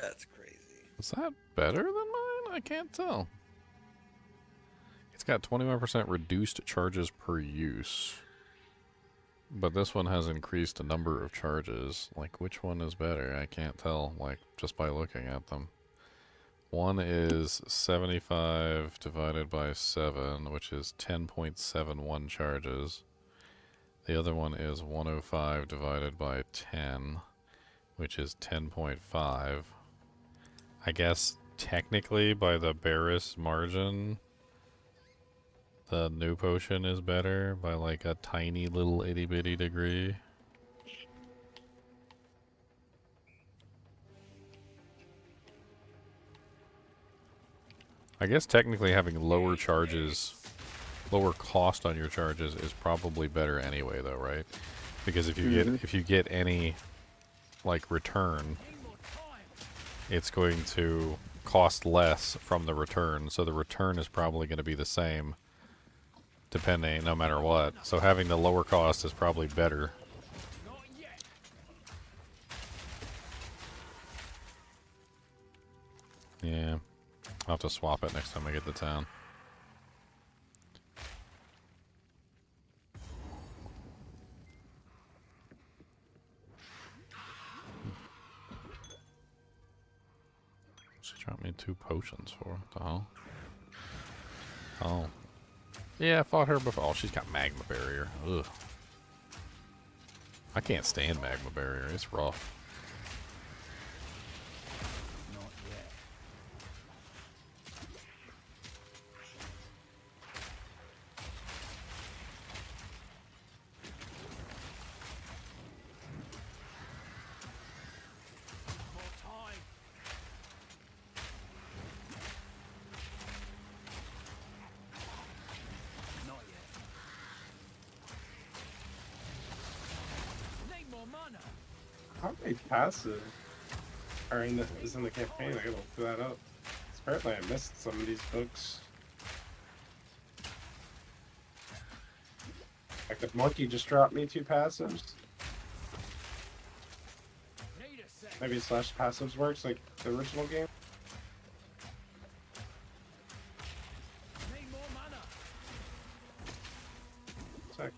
That's crazy. Is that better than mine? I can't tell. It's got 21% reduced charges per use. But this one has increased a number of charges. Like, which one is better? I can't tell, like, just by looking at them. One is 75 divided by 7, which is 10.71 charges. The other one is 105 divided by 10, which is 10.5. I guess technically by the barest margin, the new potion is better by like a tiny little itty bitty degree. I guess technically having lower charges, lower cost on your charges is probably better anyway, though, right? Because if you get any like return, it's going to cost less from the return, so the return is probably going to be the same depending, no matter what. So having the lower cost is probably better. Yeah, I'll have to swap it next time I get to town. She dropped me 2 potions for what the hell? Oh. Yeah, I fought her before. Oh, she's got magma barrier. Ugh. I can't stand magma barrier. It's rough. How many passive are in is in the campaign? I gotta look that up. Apparently I missed some of these books. Like the monkey just dropped me 2 passives. Maybe slash passives works like the original game. Sec.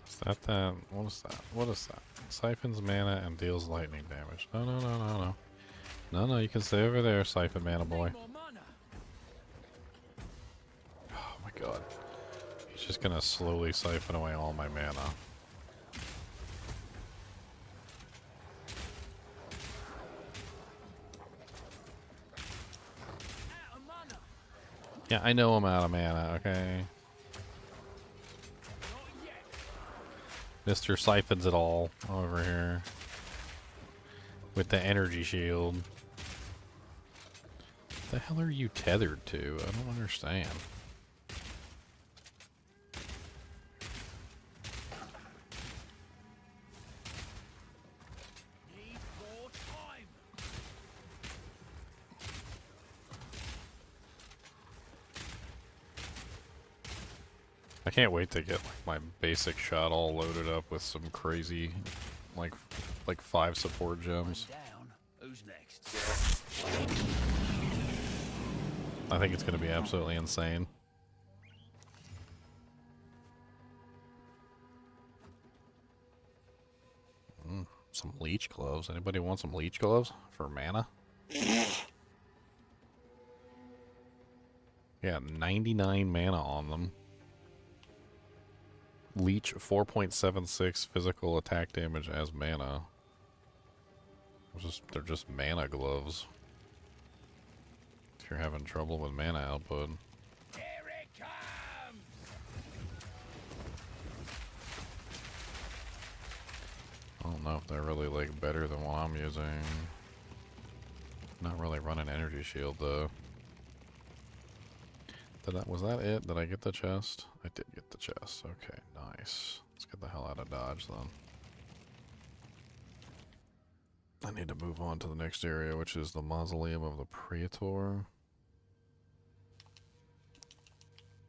Is that? What is that? What is that? Siphons mana and deals lightning damage. No, no, no, no, no. No, no, you can stay over there, Siphon Mana Boy. Oh my god. He's just gonna slowly siphon away all my mana. Yeah, I know I'm out of mana, okay? Mr. Siphons it all over here. With the energy shield. What the hell are you tethered to? I don't understand. can't wait to get like my basic shot all loaded up with some crazy, like 5 support gems. Who's next? I think it's gonna be absolutely insane. Some leech gloves. Anybody want some leech gloves for mana? Yeah, 99 mana on them. Leech 4.76 physical attack damage as mana. They're just mana gloves. If you're having trouble with mana output. Here it comes! I don't know if they're really like better than what I'm using. Not really running energy shield though. Was that it? Did I get the chest? I did get the chest. Okay, nice. Let's get the hell out of Dodge then. I need to move on to the next area, which is the Mausoleum of the Praetor.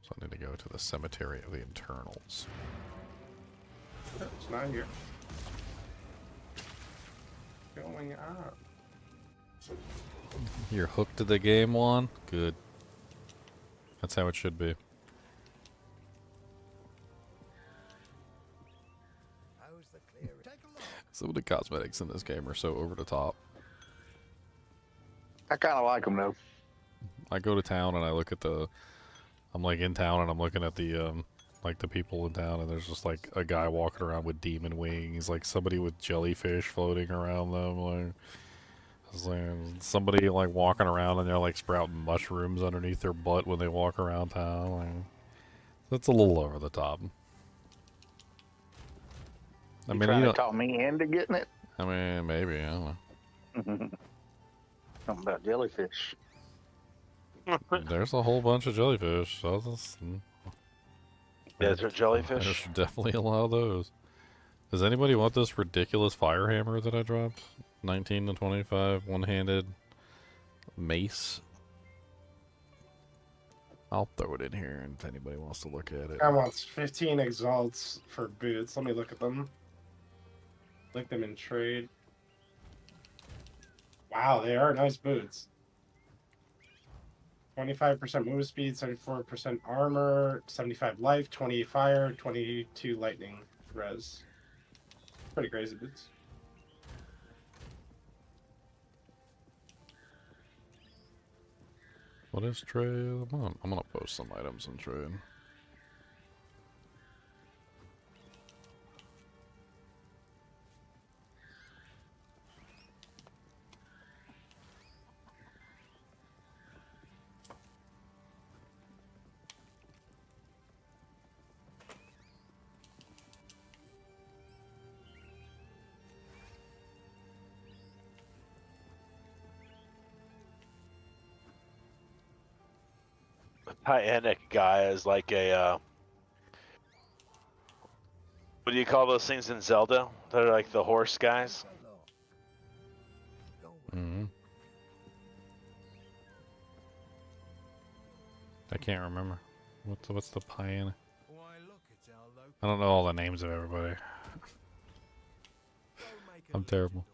So I need to go to the Cemetery of the Internals. It's not here. Going up. You're hooked to the game, Juan? Good. That's how it should be. Some of the cosmetics in this game are so over the top. I kind of like them though. I go to town and I look at the... I'm like in town and I'm looking at the like the people in town, and there's just like a guy walking around with demon wings, like somebody with jellyfish floating around them, like... It's like somebody like walking around and they're like sprouting mushrooms underneath their butt when they walk around town. Like, that's a little over the top. I mean, trying you know, to talk me into getting it? I mean, maybe, I don't know. Something about jellyfish. There's a whole bunch of jellyfish. So Desert jellyfish? I should definitely allow those. Does anybody want this ridiculous fire hammer that I dropped? 19 to 25, one-handed mace. I'll throw it in here, and if anybody wants to look at it. I want 15 exalts for boots. Let me look at them. Look them in trade. Wow, they are nice boots. 25% move speed, 74% armor, 75 life, 28 fire, 22 lightning res. Pretty crazy boots. What is trade? I'm gonna post some items in trade. Hyenic guy is like a what do you call those things in Zelda? They're like the horse guys. Mm-hmm. I can't remember. What's the Hyenic? I don't know all the names of everybody. I'm terrible.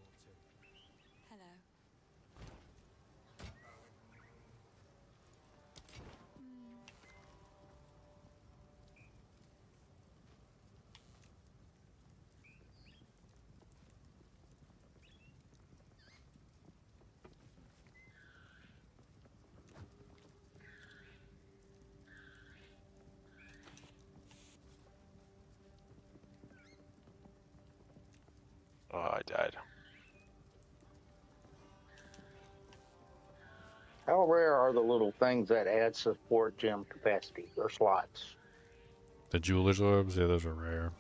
Oh, I died. How rare are the little things that add support gem capacity or slots? The jeweler's orbs, yeah, those are rare.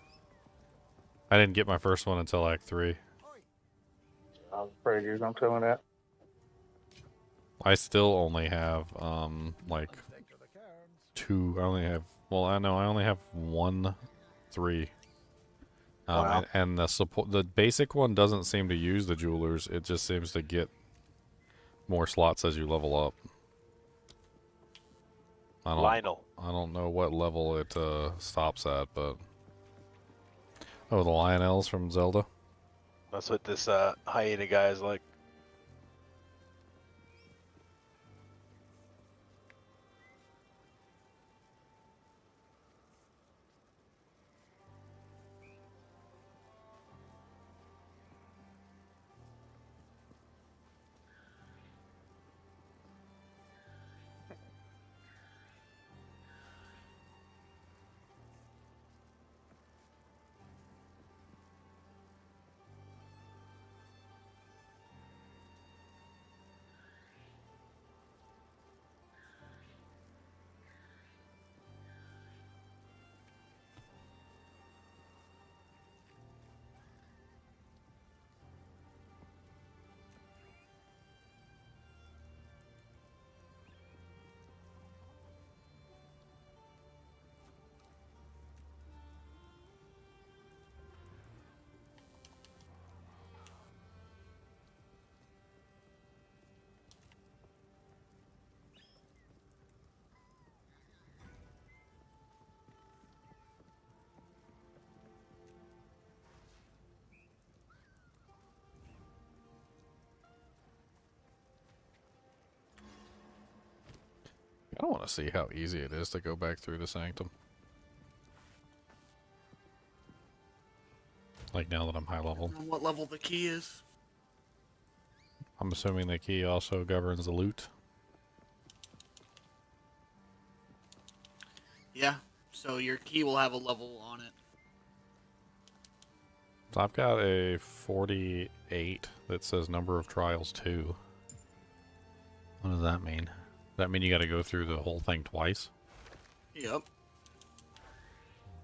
I didn't get my first one until Act 3. I was afraid you were going to tell me that. I still only have, like, 2. I only have, well, I know I only have 1, 3. Wow. And the basic one doesn't seem to use the jewelers. It just seems to get more slots as you level up. Lionel. I don't know what level it stops at, but oh, the Lionels from Zelda. That's what this hyena guy is like. I don't want to see how easy it is to go back through the Sanctum. Like now that I'm high level. What level the key is? I'm assuming the key also governs the loot. Yeah. So your key will have a level on it. So I've got a 48 that says number of trials 2. What does that mean? Does that mean you got to go through the whole thing twice? Yep.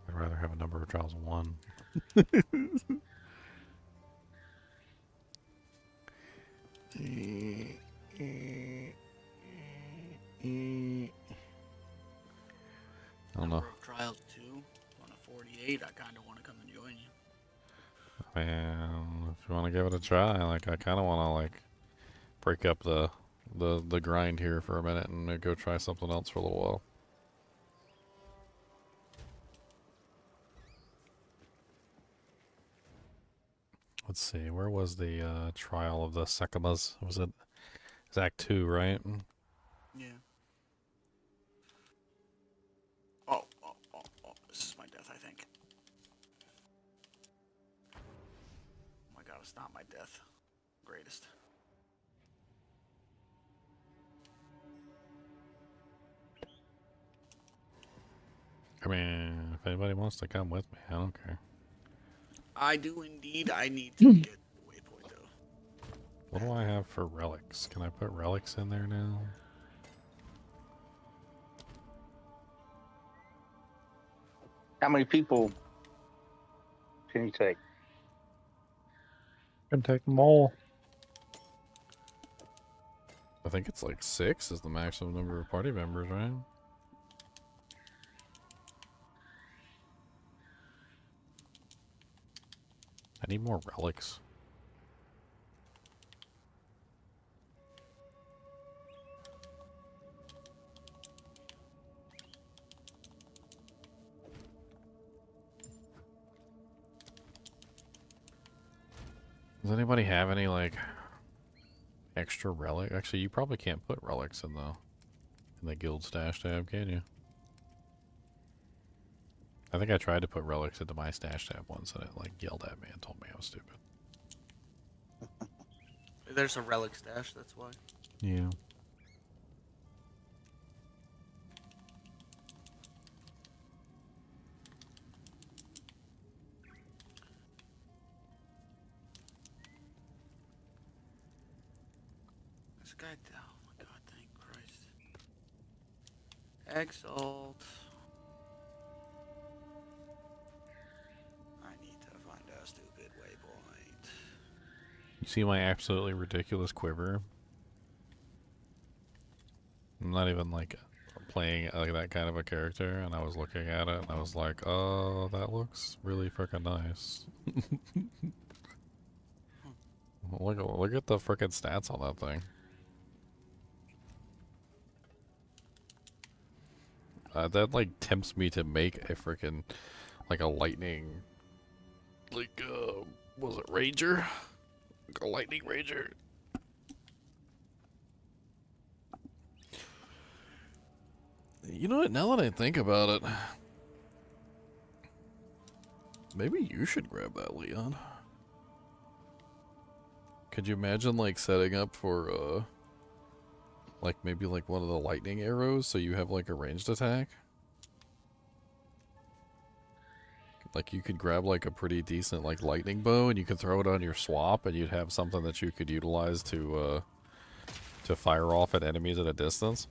I'd rather have a number of trials 1. I don't know. Number of trials 2 on a 48. I kind of want to come and join you. Man, if you want to give it a try, like I kind of want to like break up the grind here for a minute and go try something else for a little while. Let's see, where was the trial of the Sekimas? Was it Act 2, right? Yeah. Oh, this is my death, I think. Oh my god, it's not my death. Greatest. I mean, if anybody wants to come with me, I don't care. I do indeed. I need to get the waypoint though. What do I have for relics? Can I put relics in there now? How many people can you take? Can take them all. I think it's like 6 is the maximum number of party members, right? I need more relics. Does anybody have any like extra relic? Actually, you probably can't put relics in the guild stash tab, can you? I think I tried to put relics into my stash tab once and it like yelled at me and told me I was stupid. There's a relic stash, that's why. Yeah. This guy, oh my god, thank Christ. Exalt. I need to find a stupid waypoint. You see my absolutely ridiculous quiver? I'm not even like playing like that kind of a character, and I was looking at it and I was like, oh, that looks really freaking nice. Look at the freaking stats on that thing. that like tempts me to make a freaking like a lightning, like was it ranger? Like a lightning ranger. You know what? Now that I think about it, maybe you should grab that, Leon. Could you imagine like setting up for like maybe like one of the lightning arrows so you have like a ranged attack? Like you could grab like a pretty decent like lightning bow and you could throw it on your swap and you'd have something that you could utilize to fire off at enemies at a distance.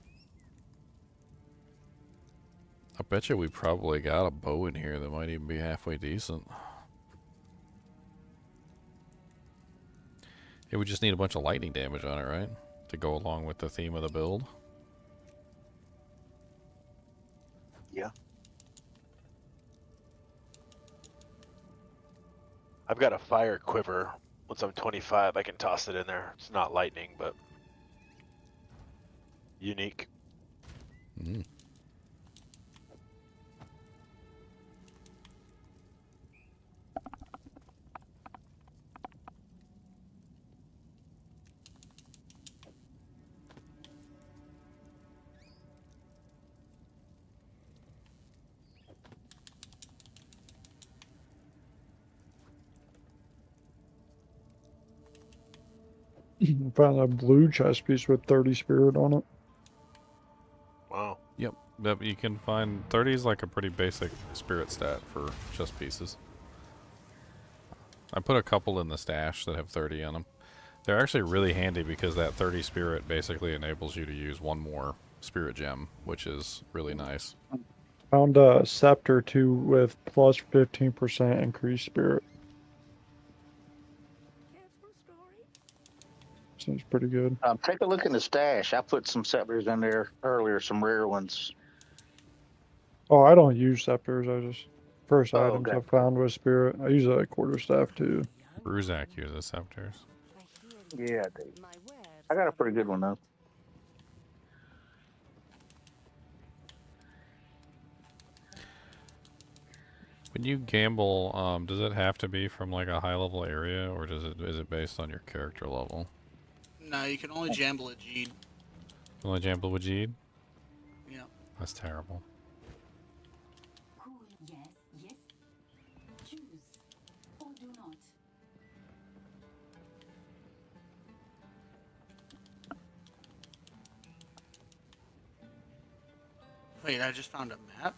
I bet you we probably got a bow in here that might even be halfway decent. It would just need a bunch of lightning damage on it, right? To go along with the theme of the build. Yeah. I've got a fire quiver. Once I'm 25, I can toss it in there. It's not lightning, but unique. Mm. Found a blue chest piece with 30 spirit on it. Wow. Yep. Yep, you can find 30 is like a pretty basic spirit stat for chest pieces. I put a couple in the stash that have 30 on them. They're actually really handy because that 30 spirit basically enables you to use one more spirit gem, which is really nice. Found a scepter too with plus 15% increased spirit. Seems pretty good. Take a look in the stash. I put some scepters in there earlier, some rare ones. Oh, I don't use scepters. I just first Oh, items okay. I found with spirit. I use a quarterstaff too. Bruzak uses scepters. Yeah, I do. I got a pretty good one though. When you gamble, does it have to be from like a high level area, or is it based on your character level? No, you can only jamble at Gene. Only gamble with Jeed? Yeah. That's terrible. Cool. Yes, yes. Choose or do not. Wait, I just found a map?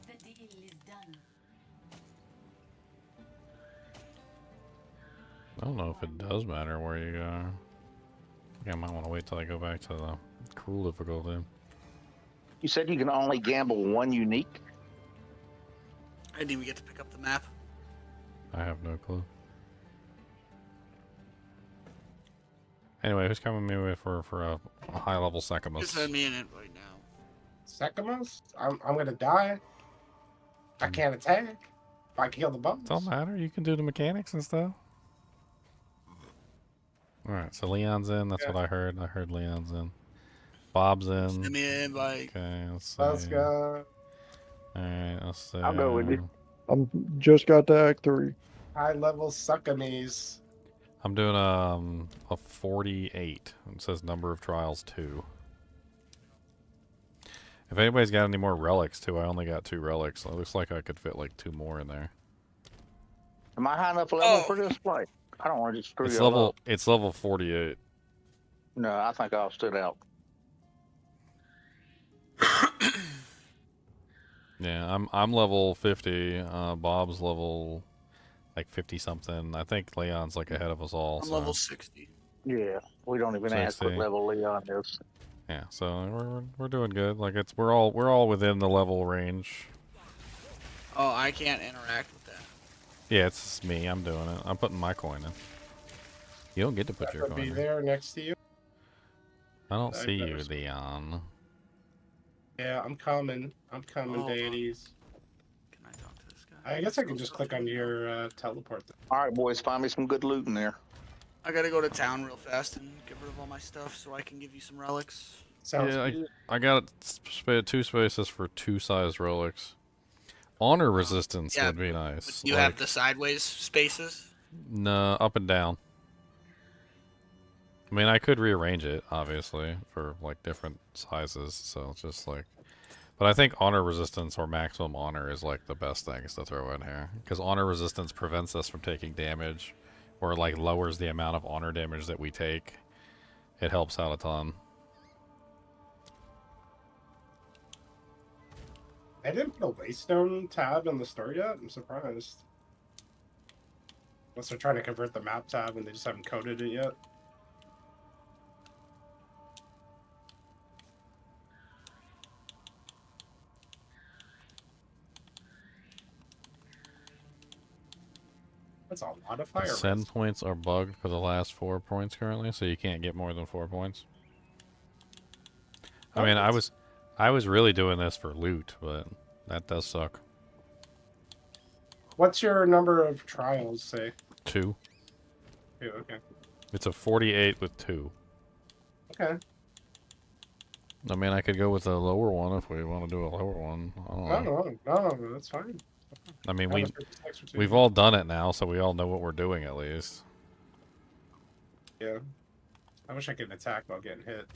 The deal is done. I don't know if it does matter where you go. I think I might want to wait till I go back to the cruel difficulty. You said you can only gamble one unique? I didn't even get to pick up the map. I have no clue. Anyway, who's coming me with for a high level Secamus? Just send me in it right now. Secamus? I'm gonna die. I can't attack. If I kill the boss. Don't matter. You can do the mechanics and stuff. All right, so Leon's in. That's what I heard. I heard Leon's in. Bob's in. Send me an invite. Okay, let's see. Let's go. All right, let's see. I'll go with you. I'm just got to Act 3. High level Succamies. I'm doing a 48. It says number of trials 2. If anybody's got any more relics too, I only got 2 relics. So it looks like I could fit like 2 more in there. Am I high enough level for this fight? I don't want to just screw It's you level. up. It's level 48. No, I think I'll stood out. Yeah, I'm level 50. Bob's level like 50 something. I think Leon's like ahead of us all. I'm so. level 60. Yeah, we don't even ask what 60. level Leon is. Yeah, so we're doing good. Like we're all within the level range. Oh, I can't interact with that. Yeah, it's just me. I'm doing it. I'm putting my coin in. You don't get to put your I'll coin be in. there next to you. I don't I see you, better- Leon. Yeah, I'm coming. I'm coming, deities. Can I talk to this guy? I guess I can just click on your teleport. All right, boys, find me some good loot in there. I gotta go to town real fast and get rid of all my stuff so I can give you some relics. Sounds Yeah, good. I got 2 spaces for 2 size relics. Honor resistance Yeah, would be nice. You have the sideways spaces? No, up and down. I mean, I could rearrange it, obviously, for, like, different sizes, so it's just, like... But I think honor resistance or maximum honor is, like, the best things to throw in here. Because honor resistance prevents us from taking damage, or, like, lowers the amount of honor damage that we take. It helps out a ton. I didn't put a Waystone tab in the store yet. I'm surprised. Unless they're trying to convert the map tab and they just haven't coded it yet. That's a lot of fire. Send points are bugged for the last 4 points currently, so you can't get more than 4 points. I mean, I was really doing this for loot, but that does suck. What's your number of trials, say? 2. 2, okay. It's a 48 with 2. Okay. I mean, I could go with a lower one if we want to do a lower one. I don't know. No, that's fine. I mean, That was 56 for 2. we've all done it now, so we all know what we're doing at least. Yeah. I wish I could attack while getting hit.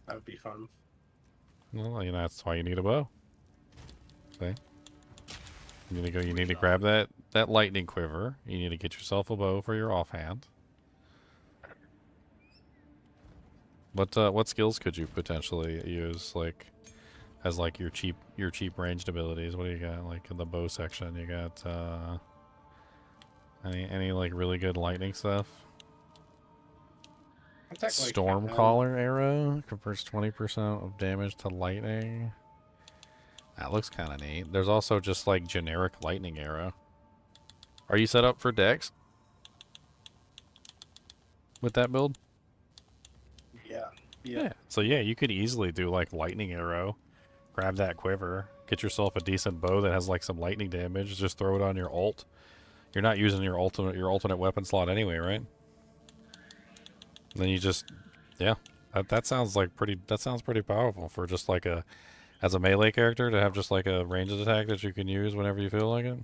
That would be fun. Well, you know, that's why you need a bow. See? You need to go. You need to grab that lightning quiver. You need to get yourself a bow for your offhand. What skills could you potentially use, like, as like your cheap ranged abilities? What do you got, like, in the bow section? You got any like really good lightning stuff? Storm Caller arrow converts 20% of damage to lightning. That looks kind of neat. There's also just like generic lightning arrow. Are you set up for Dex with that build? Yeah. So yeah, you could easily do like lightning arrow. Grab that quiver. Get yourself a decent bow that has like some lightning damage. Just throw it on your ult. You're not using your alternate weapon slot anyway, right? And then you just, yeah. That sounds like pretty. That sounds pretty powerful for just like as a melee character to have just like a ranged attack that you can use whenever you feel like it.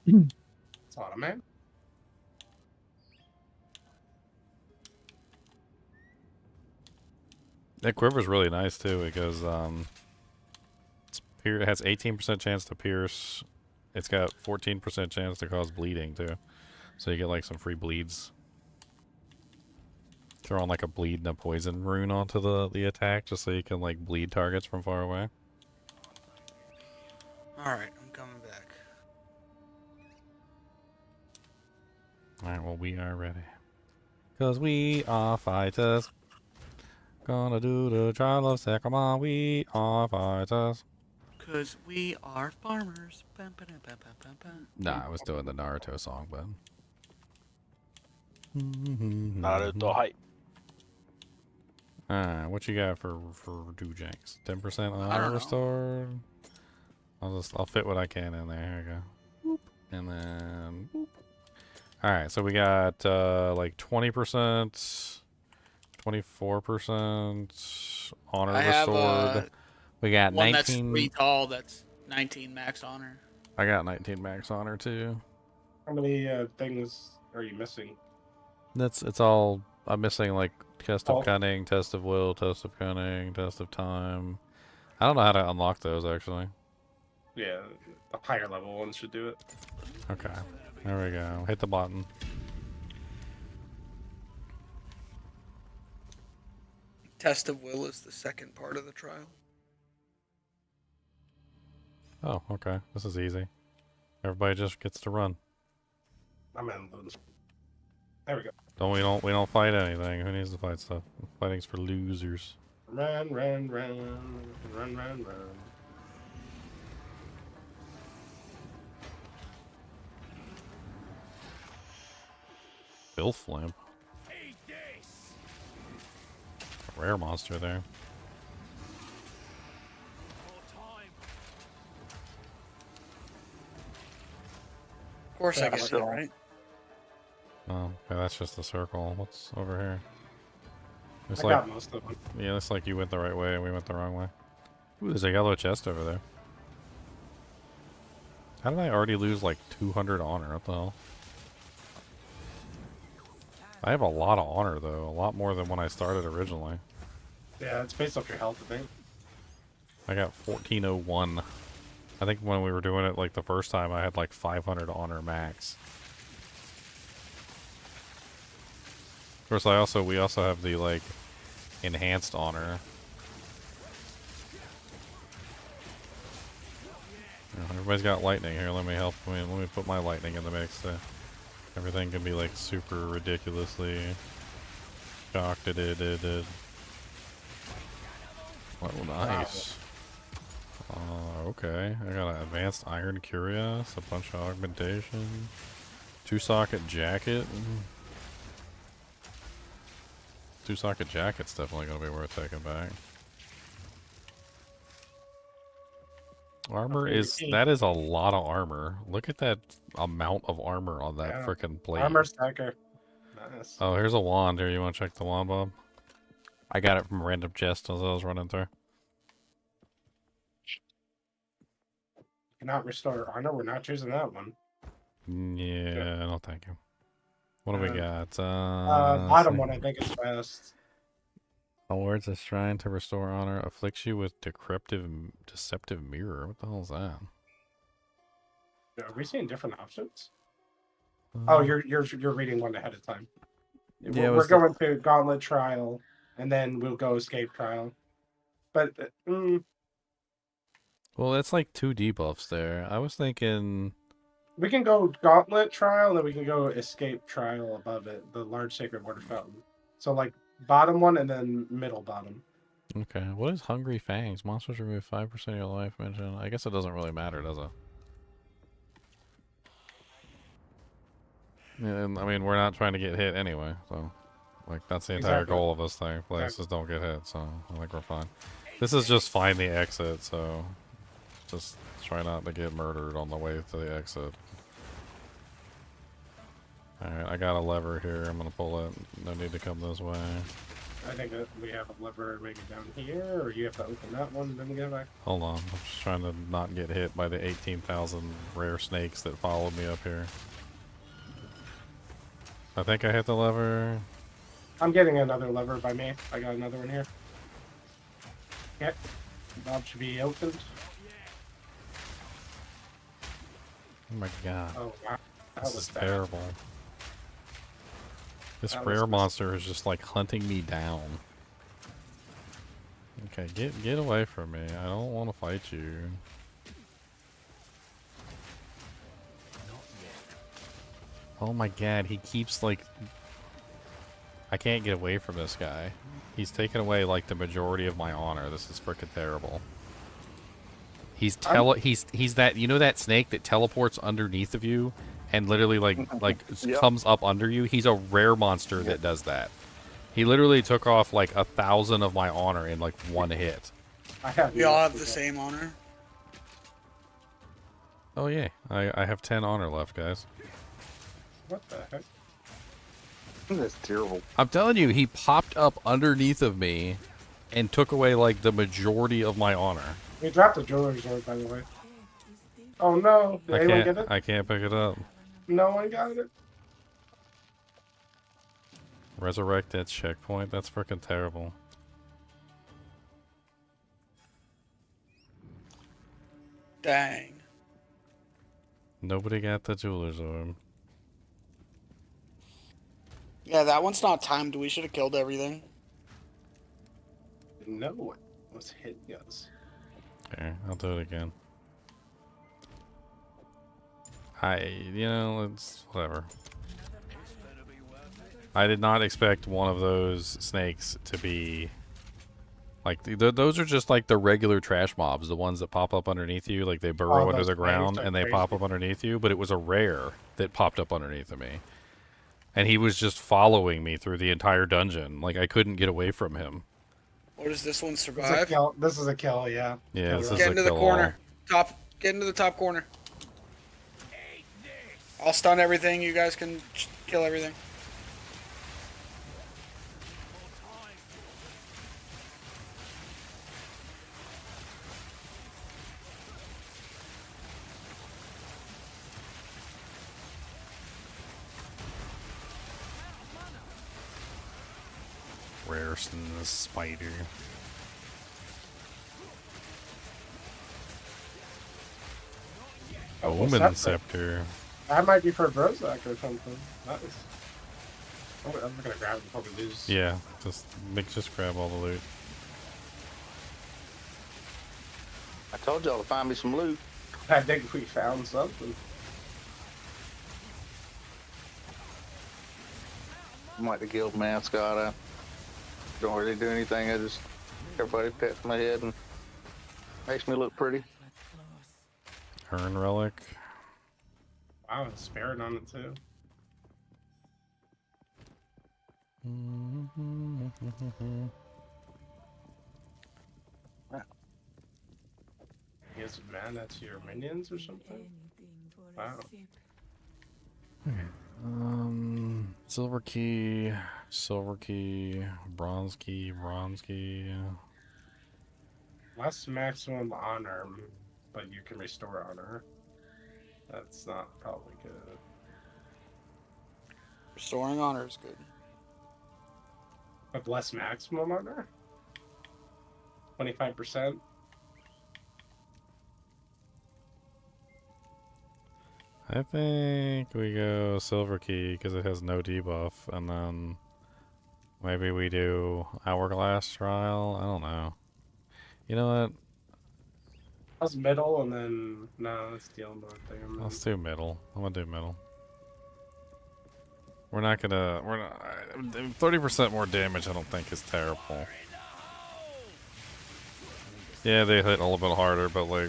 That's a lot of man. That quiver's really nice too because it has 18% chance to pierce. It's got 14% chance to cause bleeding too, so you get like some free bleeds. Throw on like a bleed and a poison rune onto the attack just so you can like bleed targets from far away. Alright, I'm coming back. Alright, well, we are ready. Because we are fighters. Gonna do the trial of Sekama. We are fighters. Because we are farmers. Bum, ba, dum, bum, bum, bum, bum. Nah, I was doing the Naruto song, but... Naruto hype. Alright, what you got for Doojanks? 10% I honor don't know. restored? I'll fit what I can in there. Here we go. Boop. And then... Boop. Alright, so we got like 20%... 24% honor I have restored. We got one 19. that's 3 tall, that's 19 max honor. I got 19 max honor too. How many things are you missing? It's all. I'm missing like test of Oh. cunning, test of will, test of cunning, test of time. I don't know how to unlock those actually. Yeah, the higher level ones should do it. Okay, there we go. Hit the button. Test of will is the second part of the trial. Oh, okay. This is easy. Everybody just gets to run. I'm in those. There we go. We don't fight anything. Who needs to fight stuff? Fighting's for losers. Run, run, run, run, run, run. Bill Flimp. rare monster there. Of course, I Yeah, guess so- right. Oh, okay, that's just the circle. What's over here? It's I like, got most of them. yeah, it's like you went the right way and we went the wrong way. Ooh, there's a yellow chest over there. How did I already lose like 200 honor? What the hell? I have a lot of honor though, a lot more than when I started originally. Yeah, it's based off your health, I think. I got 1401. I think when we were doing it like the first time, I had like 500 honor max. Of course, we also have the like enhanced honor. Everybody's got lightning here. Let me help. Let me put my lightning in the mix. Everything can be like super ridiculously shocked. Oh, nice. Okay. I got an advanced iron cuirass, a bunch of augmentation, 2-socket jacket. 2-socket jacket's definitely going to be worth taking back. Armor that is a lot of armor. Look at that amount of armor on that frickin' blade. Armor stacker. Nice. Oh, here's a wand. Here, you want to check the wand, Bob? I got it from a random chest as I was running through. Cannot restore honor. We're not choosing that one. Yeah, no thank you. What do we got? Bottom one I think is best. Awards a shrine to restore honor. Afflicts you with deceptive mirror. What the hell is that? Are we seeing different options? Oh, you're reading one ahead of time. Yeah, we're going to Gauntlet Trial, and then we'll go Escape Trial. But well, that's like 2 debuffs there. I was thinking we can go Gauntlet Trial, and then we can go Escape Trial above it, the large sacred water fountain. So like bottom one and then middle bottom. okay. What is Hungry Fangs? Monsters remove 5% of your life. Mention. I guess it doesn't really matter, does it? Yeah, and, I mean, we're not trying to get hit anyway, so like that's the entire Exactly. goal of this thing. Players just don't get hit, so I think we're fine. This is just find the exit, so just try not to get murdered on the way to the exit. Alright, I got a lever here. I'm gonna pull it. No need to come this way. I think that we have a lever maybe down here, or you have to open that one and then get back. Hold on. I'm just trying to not get hit by the 18,000 rare snakes that followed me up here. I think I hit the lever. I'm getting another lever by me. I got another one here. Yep. Bob should be opened. Oh my god. Oh wow. That This was is bad. terrible. This That was rare monster is just like hunting me down. Okay, get away from me. I don't want to fight you. Oh my god, he keeps like... I can't get away from this guy. He's taken away like the majority of my honor. This is freaking terrible. He's that, you know that snake that teleports underneath of you and literally Yep. comes up under you? He's a rare monster that does that. He literally took off like 1,000 of my honor in like one hit. We all have the same honor. Oh yeah, I have 10 honor left, guys. What the heck? That's terrible. I'm telling you, he popped up underneath of me and took away like the majority of my honor. We dropped the jeweler's sword, by the way. Oh no! Did anyone get it? I can't pick it up. No one got it. Resurrect that checkpoint. That's freaking terrible. Dang. Nobody got the jeweler's orb. Yeah, that one's not timed. We should have killed everything. No one was hit. Yes. Okay, I'll do it again. It's whatever. I did not expect one of those snakes to be like those are just like the regular trash mobs, the ones that pop up underneath you, like they burrow under those the ground things are and they crazy. pop up underneath you. But it was a rare that popped up underneath of me, and he was just following me through the entire dungeon. Like I couldn't get away from him. Or does this one It's a survive? kill. This is a kill, yeah. Yeah, this is Get a into the kill corner. Get into the top corner. I'll stun everything. You guys can kill everything. Rarest in the spider. Oh, Woman Scepter. That might be for Brozak or something. Nice. I'm gonna grab it before we lose. Yeah, just grab all the loot. I told y'all to find me some loot. I think we found something. I'm like the guild mascot. I don't really do anything. I just everybody pats my head and makes me look pretty. Urn relic. Wow, a spirit on it too. Gives mana to your minions or something? Wow. Silver key, bronze key. Less maximum honor, but you can restore honor. That's not probably good. Restoring honor is good. But less maximum honor? 25%? I think we go silver key because it has no debuff, and then maybe we do hourglass trial. I don't know. You know what? That's middle, and then no, let's deal with thing. Let's do middle. I'm gonna do middle. We're not 30% more damage. I don't think is terrible. Yeah, they hit a little bit harder, but like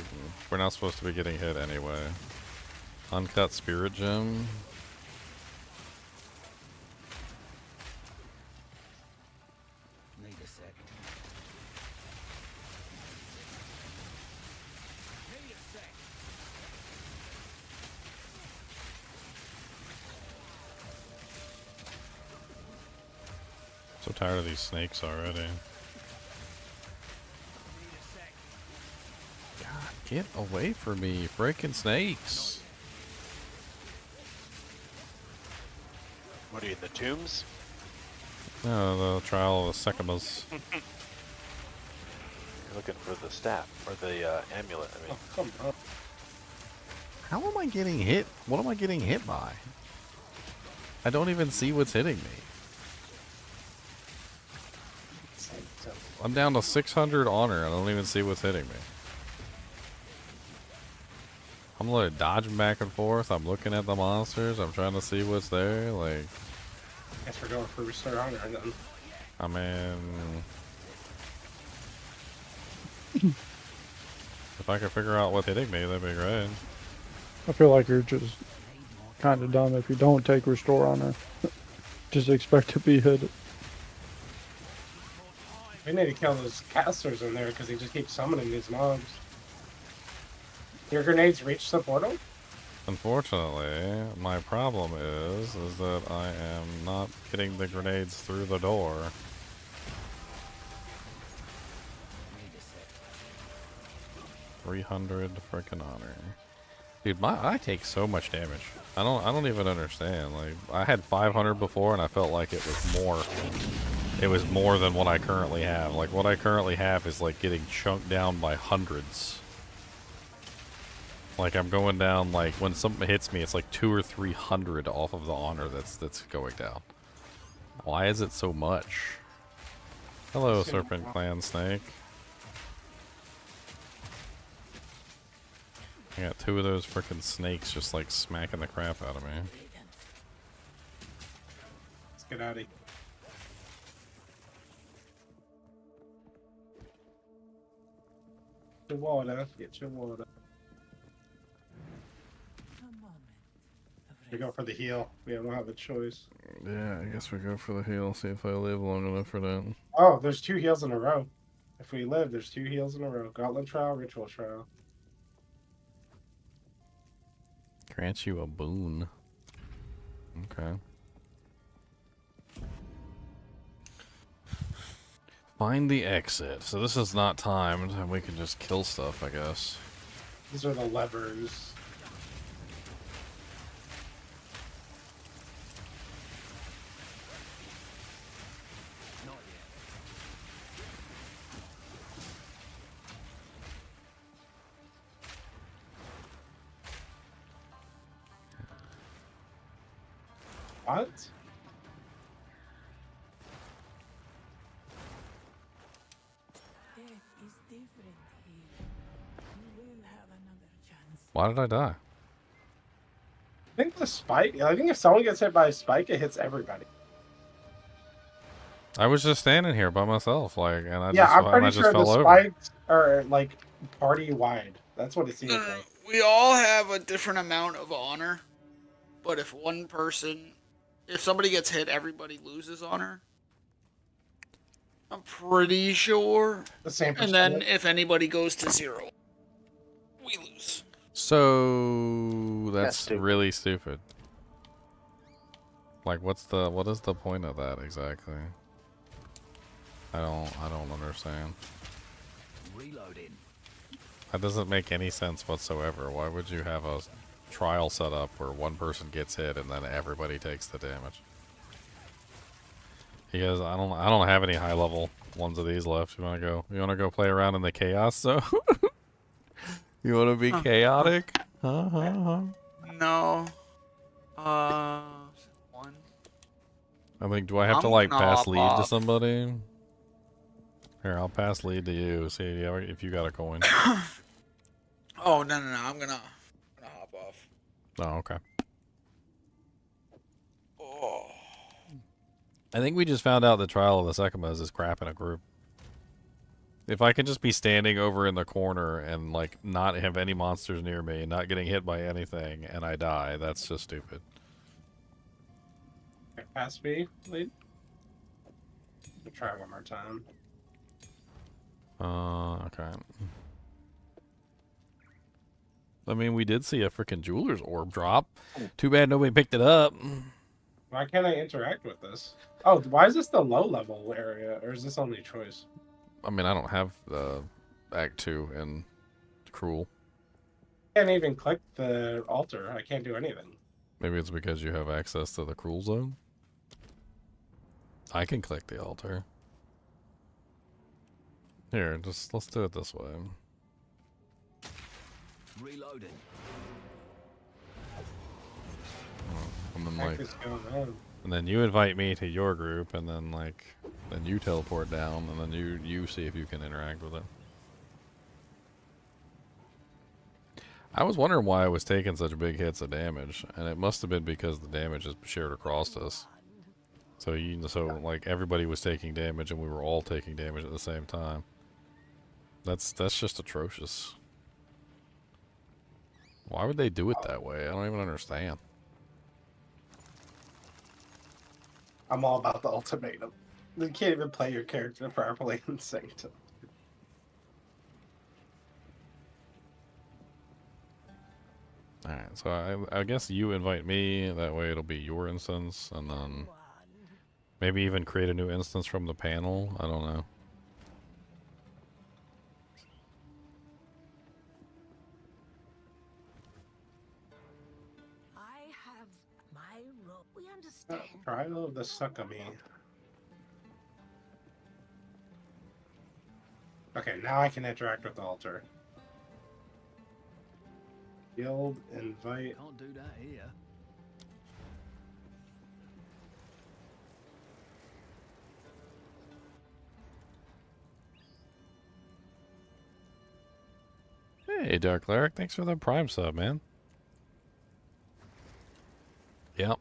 we're not supposed to be getting hit anyway. Uncut spirit gem. Need a sec. So tired of these snakes already. God, get away from me, freaking snakes. What are you in the tombs? No, the trial of the Secamas. You're looking for the staff or the amulet. I mean, come on. How am I getting hit? What am I getting hit by? I don't even see what's hitting me. I'm down to 600 honor. I don't even see what's hitting me. I'm like dodging back and forth. I'm looking at the monsters. I'm trying to see what's there. Like, Guess we're going for restore honor then. I mean, if I could figure out what's hitting me, that'd be great. I feel like you're just kind of dumb if you don't take restore honor. Just expect to be hit. We need to kill those casters in there because they just keep summoning these mobs. Your grenades reach the portal? Unfortunately, my problem is that I am not getting the grenades through the door. $300 frickin' honor. Dude, I take so much damage. I don't even understand. Like, I had 500 before and I felt like it was more. It was more than what I currently have. Like, what I currently have is like getting chunked down by hundreds. Like, I'm going down, like, when something hits me, it's like 200 or 300 off of the honor that's going down. Why is it so much? Hello, Serpent Clan Snake. I got 2 of those frickin' snakes just, like, smacking the crap out of me. Let's get out of here. Get your water. Get your water. We go for the heal. We don't have a choice. Yeah, I guess we go for the heal. See if I live long enough for that. Oh, there's 2 heals in a row. If we live, there's 2 heals in a row. Gauntlet Trial, Ritual Trial. Grants you a boon. Okay. Find the exit. So this is not timed, and we can just kill stuff, I guess. These are the levers. What? Why did I die? I think the spike. I think if someone gets hit by a spike, it hits everybody. I was just standing here by myself, like, and I Yeah, just, I'm pretty and I sure just the fell over. spikes are like party wide. That's what it seems like. We all have a different amount of honor, but if somebody gets hit, everybody loses honor. I'm pretty sure. The same And then if anybody goes to 0, we lose. So that's stupid. really stupid. Like, what is the point of that exactly? I don't understand. Reloading. That doesn't make any sense whatsoever. Why would you have a trial set up where one person gets hit and then everybody takes the damage? Because I don't have any high level ones of these left. You wanna go play around in the chaos zone? You wanna be chaotic? No. One. I think, do I have to I'm like gonna pass hop lead to off. somebody? Here, I'll pass lead to you. See if you got a coin. Oh no! I'm gonna hop off. Oh, okay. Oh. I think we just found out the Trial of the Sekimas is crap in a group. If I can just be standing over in the corner and like not have any monsters near me, not getting hit by anything, and I die, that's just stupid. Pass me, lead. We'll try one more time. Okay. I mean, we did see a freaking jeweler's orb drop. Too bad nobody picked it up. Why can't I interact with this? Oh, why is this the low level area, or is this only choice? I mean, I don't have the Act 2 in Cruel. I can't even click the altar. I can't do anything. Maybe it's because you have access to the Cruel Zone. I can click the altar. Here, let's do it this way. Reloading. And then What like, the heck is going on? and then you invite me to your group, and then like, then you teleport down, and then you see if you can interact with it. I was wondering why I was taking such big hits of damage, and it must have been because the damage is shared across us. So like everybody was taking damage, and we were all taking damage at the same time. That's just atrocious. Why would they do it that way? I don't even understand. I'm all about the ultimatum. You can't even play your character properly and sing to. Alright, so I guess you invite me, that way it'll be your instance, and then maybe even create a new instance from the panel. I don't know. I have my role. We understand. Trial of the Suckamy. Okay, now I can interact with the altar. Guild invite. Can't do that here. Hey, Dark Cleric, thanks for the Prime sub, man. Yep.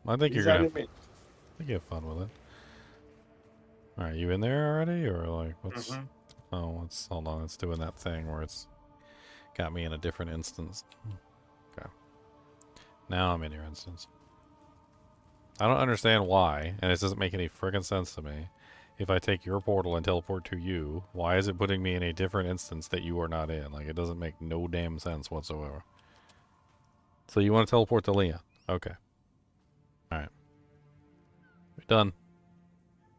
I think you're gonna have fun with it. Alright, you in there already, or like what's? Oh, hold on. It's doing that thing where it's got me in a different instance. Okay. Now I'm in your instance. I don't understand why, and it doesn't make any friggin' sense to me. if I take your portal and teleport to you, why is it putting me in a different instance that you are not in? Like, it doesn't make no damn sense whatsoever. So you want to teleport to Leon? Okay. Alright. We're done.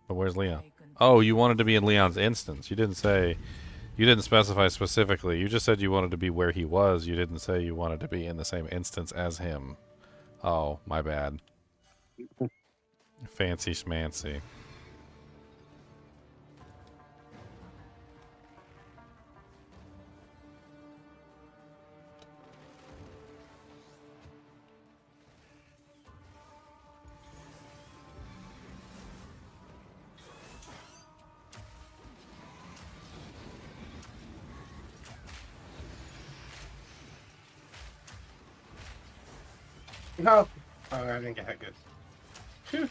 But where's Leon? Oh, you wanted to be in Leon's instance. You didn't say... You didn't specify specifically. You just said you wanted to be where he was. You didn't say you wanted to be in the same instance as him. Oh, my bad. Fancy schmancy. No. Oh, I didn't get that good. Phew.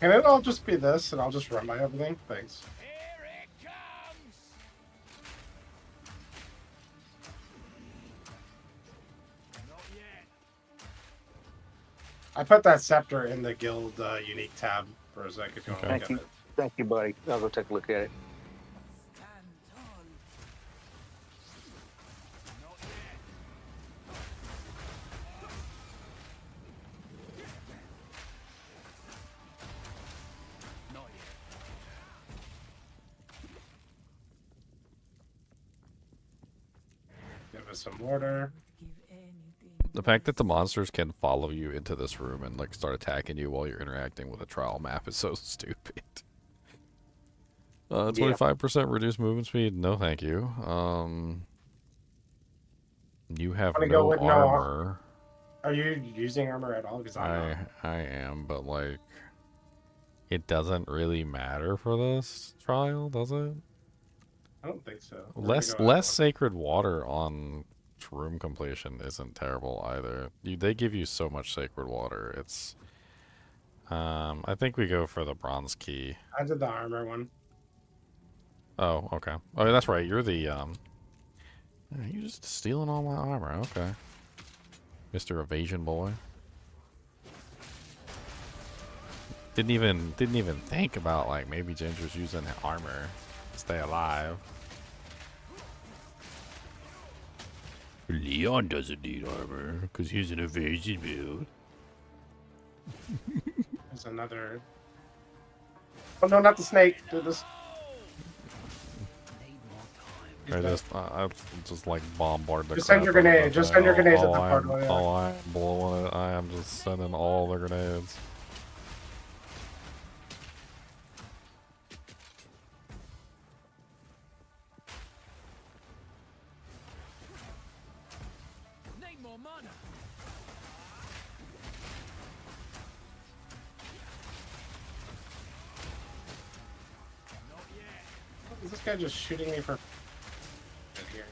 Can it all just be this and I'll just run by everything? Thanks. I put that scepter in the guild unique tab for a sec if you want to look at it. Thank you, buddy. I'll go take a look at it. Give us some water. The fact that the monsters can follow you into this room and like start attacking you while you're interacting with a trial map is so stupid. 25% reduced movement speed? No, thank you. You have no armor. Are you using armor at all? Because I am, but like, it doesn't really matter for this trial, does it? I don't think so. Less sacred water on room completion isn't terrible either. They give you so much sacred water. It's I think we go for the bronze key. I did the armor one. Oh, okay. Oh, that's right. You're the you're just stealing all my armor. Okay, Mr. Evasion Boy. Didn't even think about like maybe Ginger's using armor to stay alive. Leon doesn't need armor because he's an evasion build. There's another. Oh no, not the snake. Dude, this. I just like bombard the. Just send your grenade. Just send your grenades at the part. I am blowing it. I am just sending all the grenades. Is this guy just shooting me for? Here.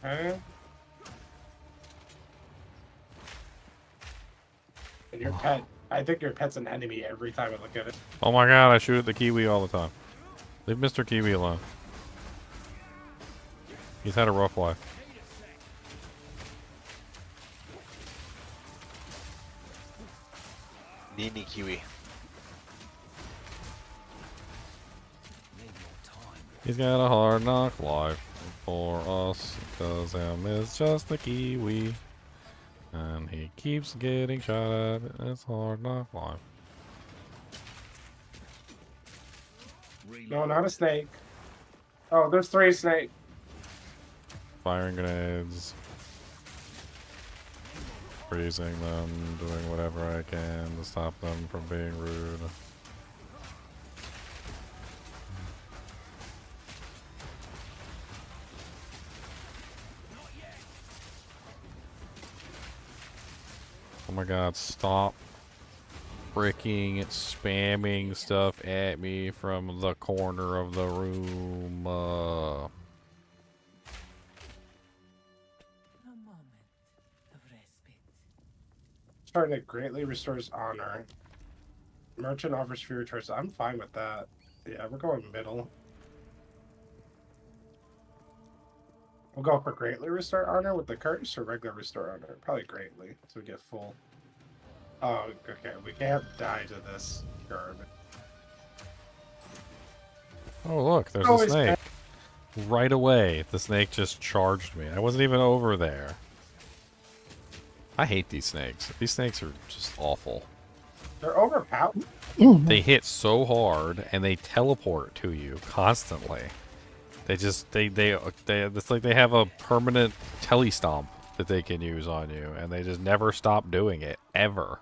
Okay. And your pet. I think your pet's an enemy every time I look at it. Oh my god, I shoot at the Kiwi all the time. Leave Mr. Kiwi alone. He's had a rough life. NiNi Kiwi. He's got a hard knock life for us, because him is just a Kiwi. And he keeps getting shot at. It's hard knock life. No, not a snake. Oh, there's 3 snakes. Firing grenades. Freezing them, doing whatever I can to stop them from being rude. Oh my god, stop freaking spamming stuff at me from the corner of the room. Starting greatly restores honor. Merchant offers fewer choices. I'm fine with that. Yeah, we're going middle. We'll go for greatly restore honor with the curse or regular restore honor. Probably greatly, so we get full. Oh, okay. We can't die to this garbage. Oh look, there's a snake. Right away, the snake just charged me. I wasn't even over there. I hate these snakes. These snakes are just awful. They're overpowered. They hit so hard and they teleport to you constantly. They just it's like they have a permanent telestomp that they can use on you, and they just never stop doing it ever.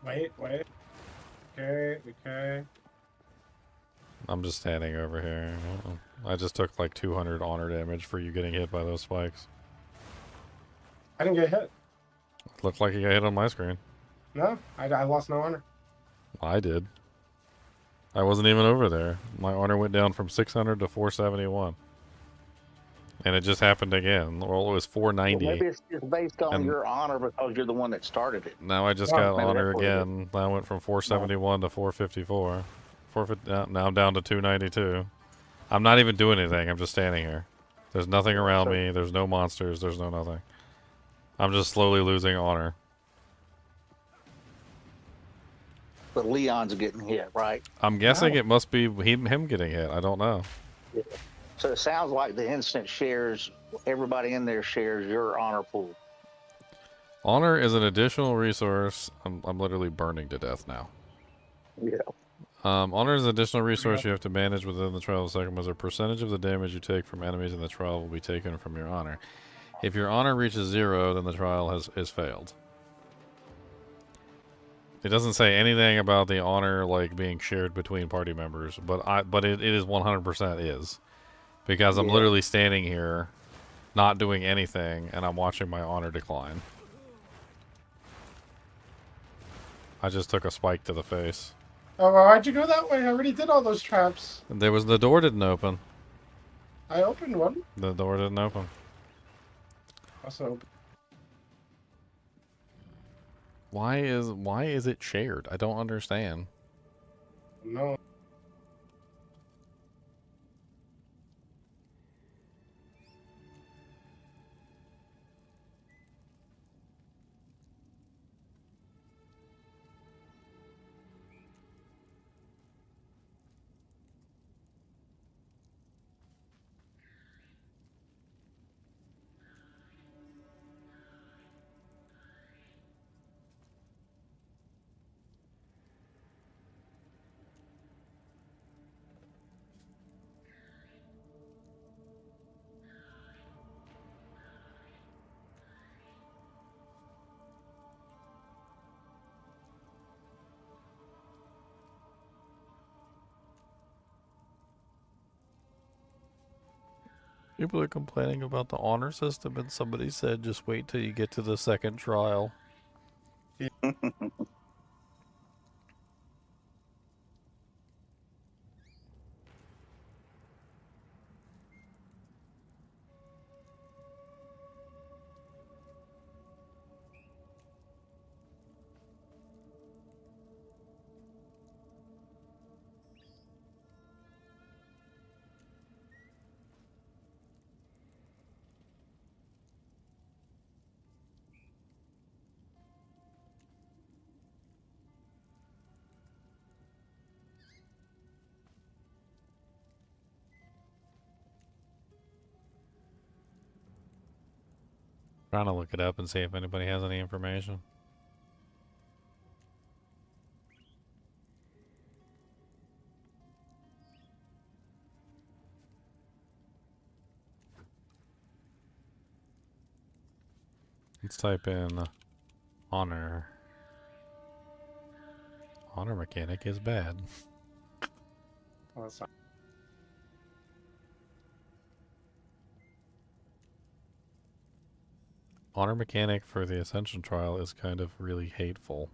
Wait. Okay. I'm just standing over here. I just took like 200 honor damage for you getting hit by those spikes. I didn't get hit. Looked like you got hit on my screen. No, I lost no honor. I did. I wasn't even over there. My honor went down from 600 to 471. And it just happened again. Well, it was 490. Well, maybe it's just based on and your honor because you're the one that started it. now I just got honor again. Now I went from 471 to 454. Now I'm down to 292. I'm not even doing anything. I'm just standing here. There's nothing around me. There's no monsters. There's no nothing. I'm just slowly losing honor. But Leon's getting hit, right? I'm guessing it must be him getting hit. I don't know. Yeah. So it sounds like the instant shares, everybody in there shares your honor pool. Honor is an additional resource. I'm literally burning to death now. Yeah. Honor is an additional resource you have to manage within the trial of the second. As a percentage of the damage you take from enemies in the trial will be taken from your honor. If your honor reaches 0, then the trial is failed. It doesn't say anything about the honor like being shared between party members, but it is 100% is. Because I'm literally standing here, not doing anything, and I'm watching my honor decline. I just took a spike to the face. Oh, well, why'd you go that way? I already did all those traps. The door didn't open. I opened one. The door didn't open. Also open. Why is it shared? I don't understand. No. People are complaining about the honor system, and somebody said just wait till you get to the second trial. Trying to look it up and see if anybody has any information. Let's type in honor. Honor mechanic is bad. Oh, that's not. honor mechanic for the Ascension trial is kind of really hateful.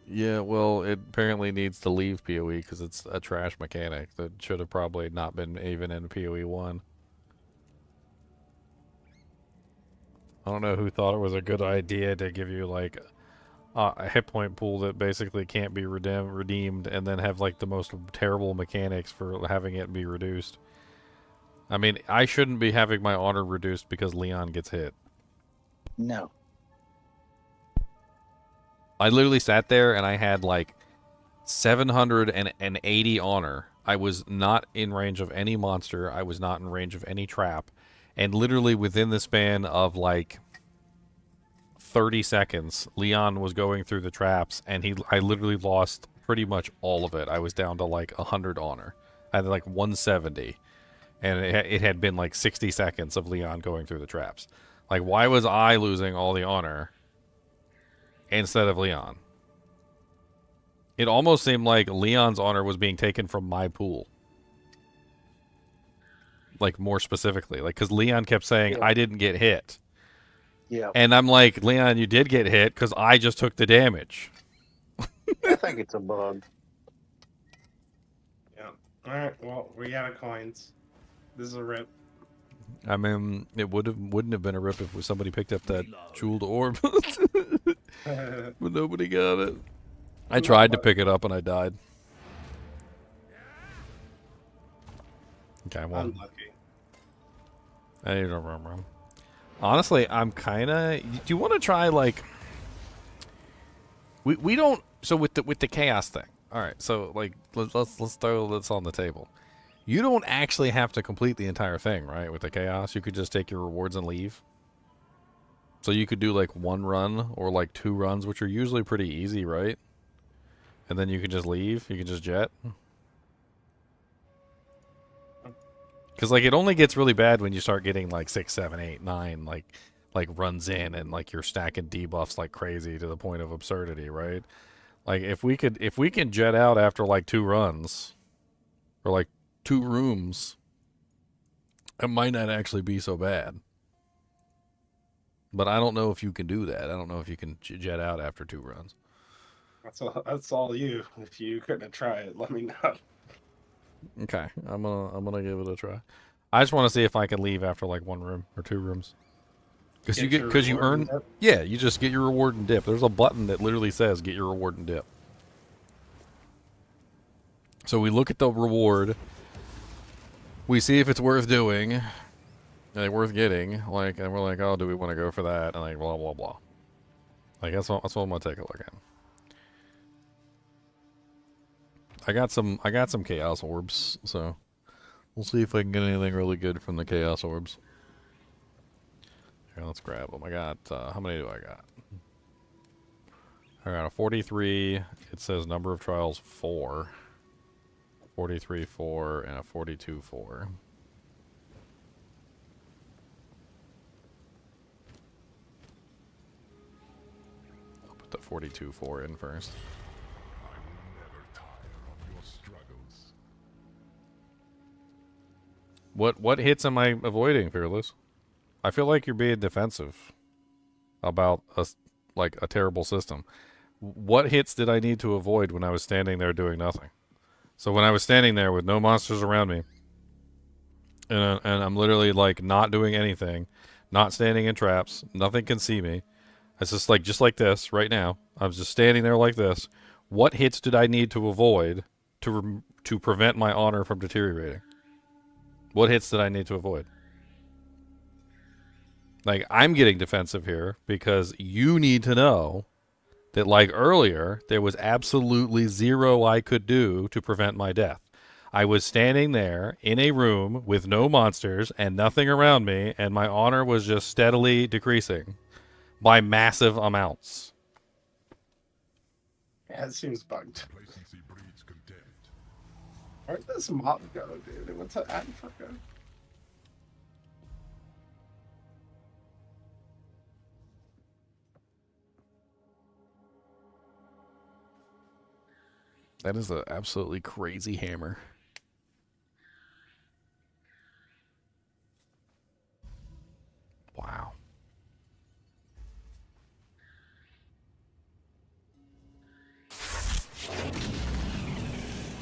Yeah, well, it apparently needs to leave PoE because it's a trash mechanic that should have probably not been even in PoE 1. I don't know who thought it was a good idea to give you, like, a hit point pool that basically can't be redeemed and then have, like, the most terrible mechanics for having it be reduced. I mean, I shouldn't be having my honor reduced because Leon gets hit. No. I literally sat there and I had like 780 honor. I was not in range of any monster. I was not in range of any trap. And literally within the span of like 30 seconds, Leon was going through the traps and I literally lost pretty much all of it. I was down to like 100 honor. I had like 170. And it had been like 60 seconds of Leon going through the traps. Like, why was I losing all the honor instead of Leon? It almost seemed like Leon's honor was being taken from my pool. Like, more specifically. Like, because Leon kept saying, I didn't get hit. Yeah. And I'm like, Leon, you did get hit because I just took the damage. I think it's a bug. Yeah. Alright, well, we out of coins. This is a rip. I mean, it wouldn't have been a rip if somebody picked up that jeweled orb. But nobody got it. I tried to pick it up and I died. Okay, well. Unlucky. I don't remember. Honestly, I'm kind of. Do you want to try like? We don't. So with the chaos thing. All right. So like, let's throw this on the table. You don't actually have to complete the entire thing, right? With the chaos, you could just take your rewards and leave. So you could do like 1 run or like 2 runs, which are usually pretty easy, right? And then you can just leave. You can just jet. Because like it only gets really bad when you start getting like 6, 7, 8, 9 like runs in and like you're stacking debuffs like crazy to the point of absurdity, right? Like if we can jet out after like 2 runs or like 2 rooms, it might not actually be so bad. But I don't know if you can do that. I don't know if you can jet out after 2 runs. That's all you. If you couldn't try it, let me know. Okay, I'm gonna give it a try. I just want to see if I can leave after like 1 room or 2 rooms. Because you earn, yeah, you just get your reward and dip. There's a button that literally says get your reward and dip. So we look at the reward. We see if it's worth doing, like worth getting, like, and we're like, oh, do we want to go for that? And like, blah blah blah. Like that's what I'm gonna take a look at. I got some chaos orbs, so we'll see if I can get anything really good from the chaos orbs. Here, let's grab them. I got how many do I got? I got a 43. It says number of trials 4. 43 4 and a 42 4. I'll put the 42 4 in first. What hits am I avoiding, Fearless? I feel like you're being defensive about a terrible system. What hits did I need to avoid when I was standing there doing nothing? So when I was standing there with no monsters around me, and I'm literally like not doing anything, not standing in traps, nothing can see me. It's just like this right now. I was just standing there like this. What hits did I need to avoid to prevent my honor from deteriorating? What hits did I need to avoid? Like, I'm getting defensive here because you need to know that, like earlier, there was absolutely 0 I could do to prevent my death. I was standing there in a room with no monsters and nothing around me, and my honor was just steadily decreasing by massive amounts. Yeah, it seems bugged. Where'd this mob go, dude? It went to Africa. That is an absolutely crazy hammer. Wow.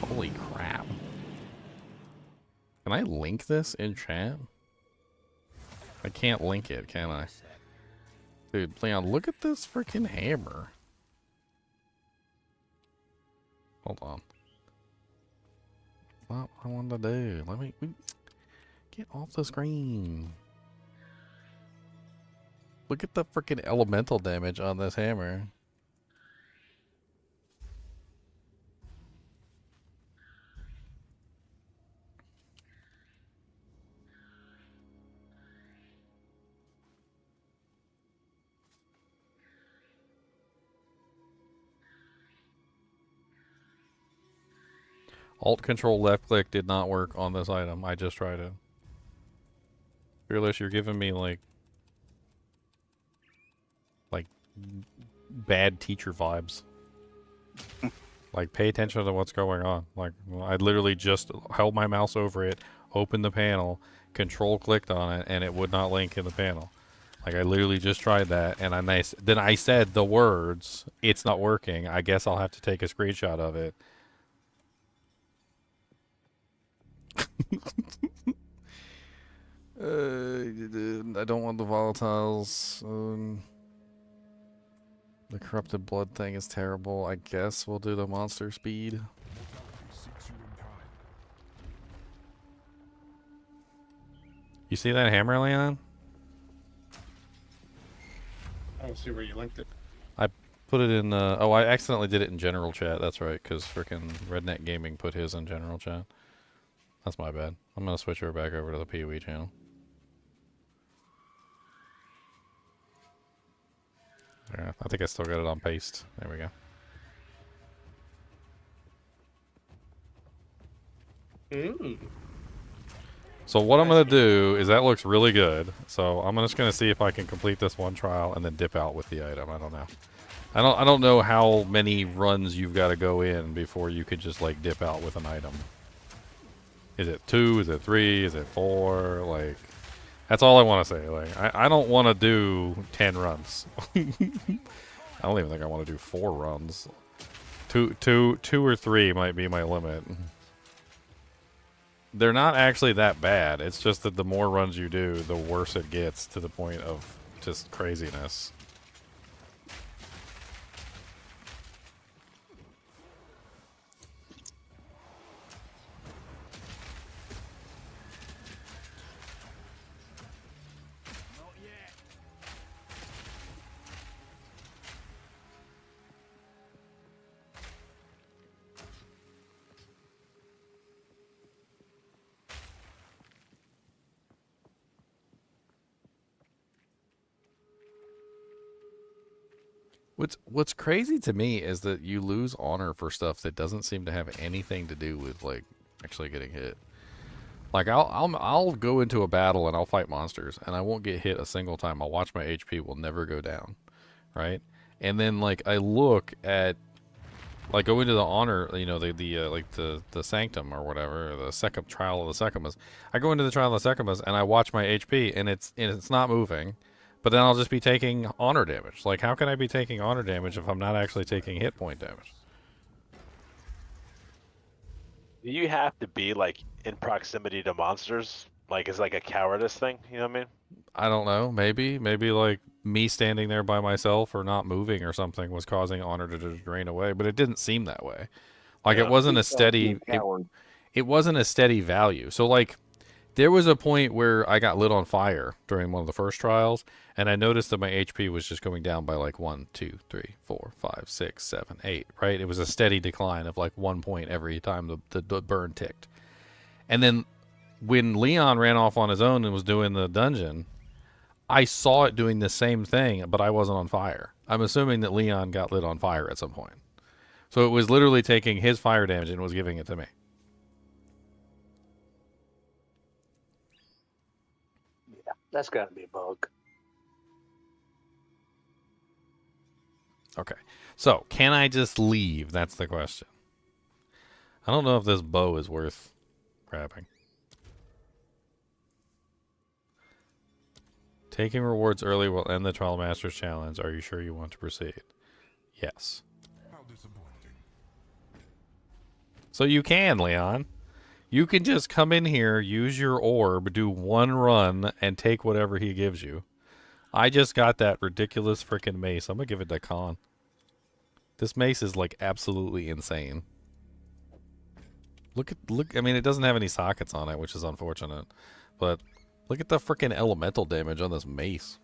Holy crap. Can I link this in chat? I can't link it, can I? Dude, Leon, look at this freaking hammer. Hold on. What I wanted to do. Let me get off the screen. Look at the freaking elemental damage on this hammer. Alt control left click did not work on this item. I just tried it. Fearless, you're giving me like bad teacher vibes. Like, pay attention to what's going on. Like, I literally just held my mouse over it, opened the panel, control clicked on it, and it would not link in the panel. Like, I literally just tried that, and then I said the words, "It's not working. I guess I'll have to take a screenshot of it." I don't want the volatiles. The corrupted blood thing is terrible. I guess we'll do the monster speed. You see that hammer, Leon? I don't see where you linked it. I put it in, oh, I accidentally did it in general chat. That's right, because frickin' Redneck Gaming put his in general chat. That's my bad. I'm gonna switch her back over to the PoE channel. Yeah, I think I still got it on paste. There we go. So what I'm gonna do is, that looks really good. So I'm just gonna see if I can complete this one trial and then dip out with the item. I don't know. I don't know how many runs you've got to go in before you could just like dip out with an item. Is it 2? Is it 3? Is it 4? Like, that's all I want to say. Like, I don't want to do 10 runs. I don't even think I want to do 4 runs. Two or 3 might be my limit. They're not actually that bad. It's just that the more runs you do, the worse it gets, to the point of just craziness. What's crazy to me is that you lose honor for stuff that doesn't seem to have anything to do with like actually getting hit. Like, I'll go into a battle and I'll fight monsters and I won't get hit a single time. I'll watch my HP will never go down, right? And then like I look at, like, go into the honor, you know, the sanctum or whatever, or the second trial of the Secumas. I go into the trial of the Secumas and I watch my HP and it's not moving. But then I'll just be taking honor damage. Like, how can I be taking honor damage if I'm not actually taking hit point damage? Do you have to be, like, in proximity to monsters? Like, it's like a cowardice thing, you know what I mean? I don't know. Maybe like me standing there by myself or not moving or something was causing honor to just drain away. But it didn't seem that way. Like, it wasn't a steady... It wasn't a steady value. So, like, there was a point where I got lit on fire during one of the first trials, and I noticed that my HP was just going down by like 1, 2, 3, 4, 5, 6, 7, 8, right? It was a steady decline of like 1 point every time the burn ticked. And then when Leon ran off on his own and was doing the dungeon, I saw it doing the same thing, but I wasn't on fire. I'm assuming that Leon got lit on fire at some point. So it was literally taking his fire damage and was giving it to me. That's got to be a bug. Okay. So, can I just leave? That's the question. I don't know if this bow is worth grabbing. Taking rewards early will end the Trial Masters Challenge. Are you sure you want to proceed? Yes. How disappointing. So you can, Leon. You can just come in here, use your orb, do one run, and take whatever he gives you. I just got that ridiculous freaking mace. I'm going to give it to Khan. This mace is, like, absolutely insane. Look, I mean, it doesn't have any sockets on it, which is unfortunate. But look at the freaking elemental damage on this mace.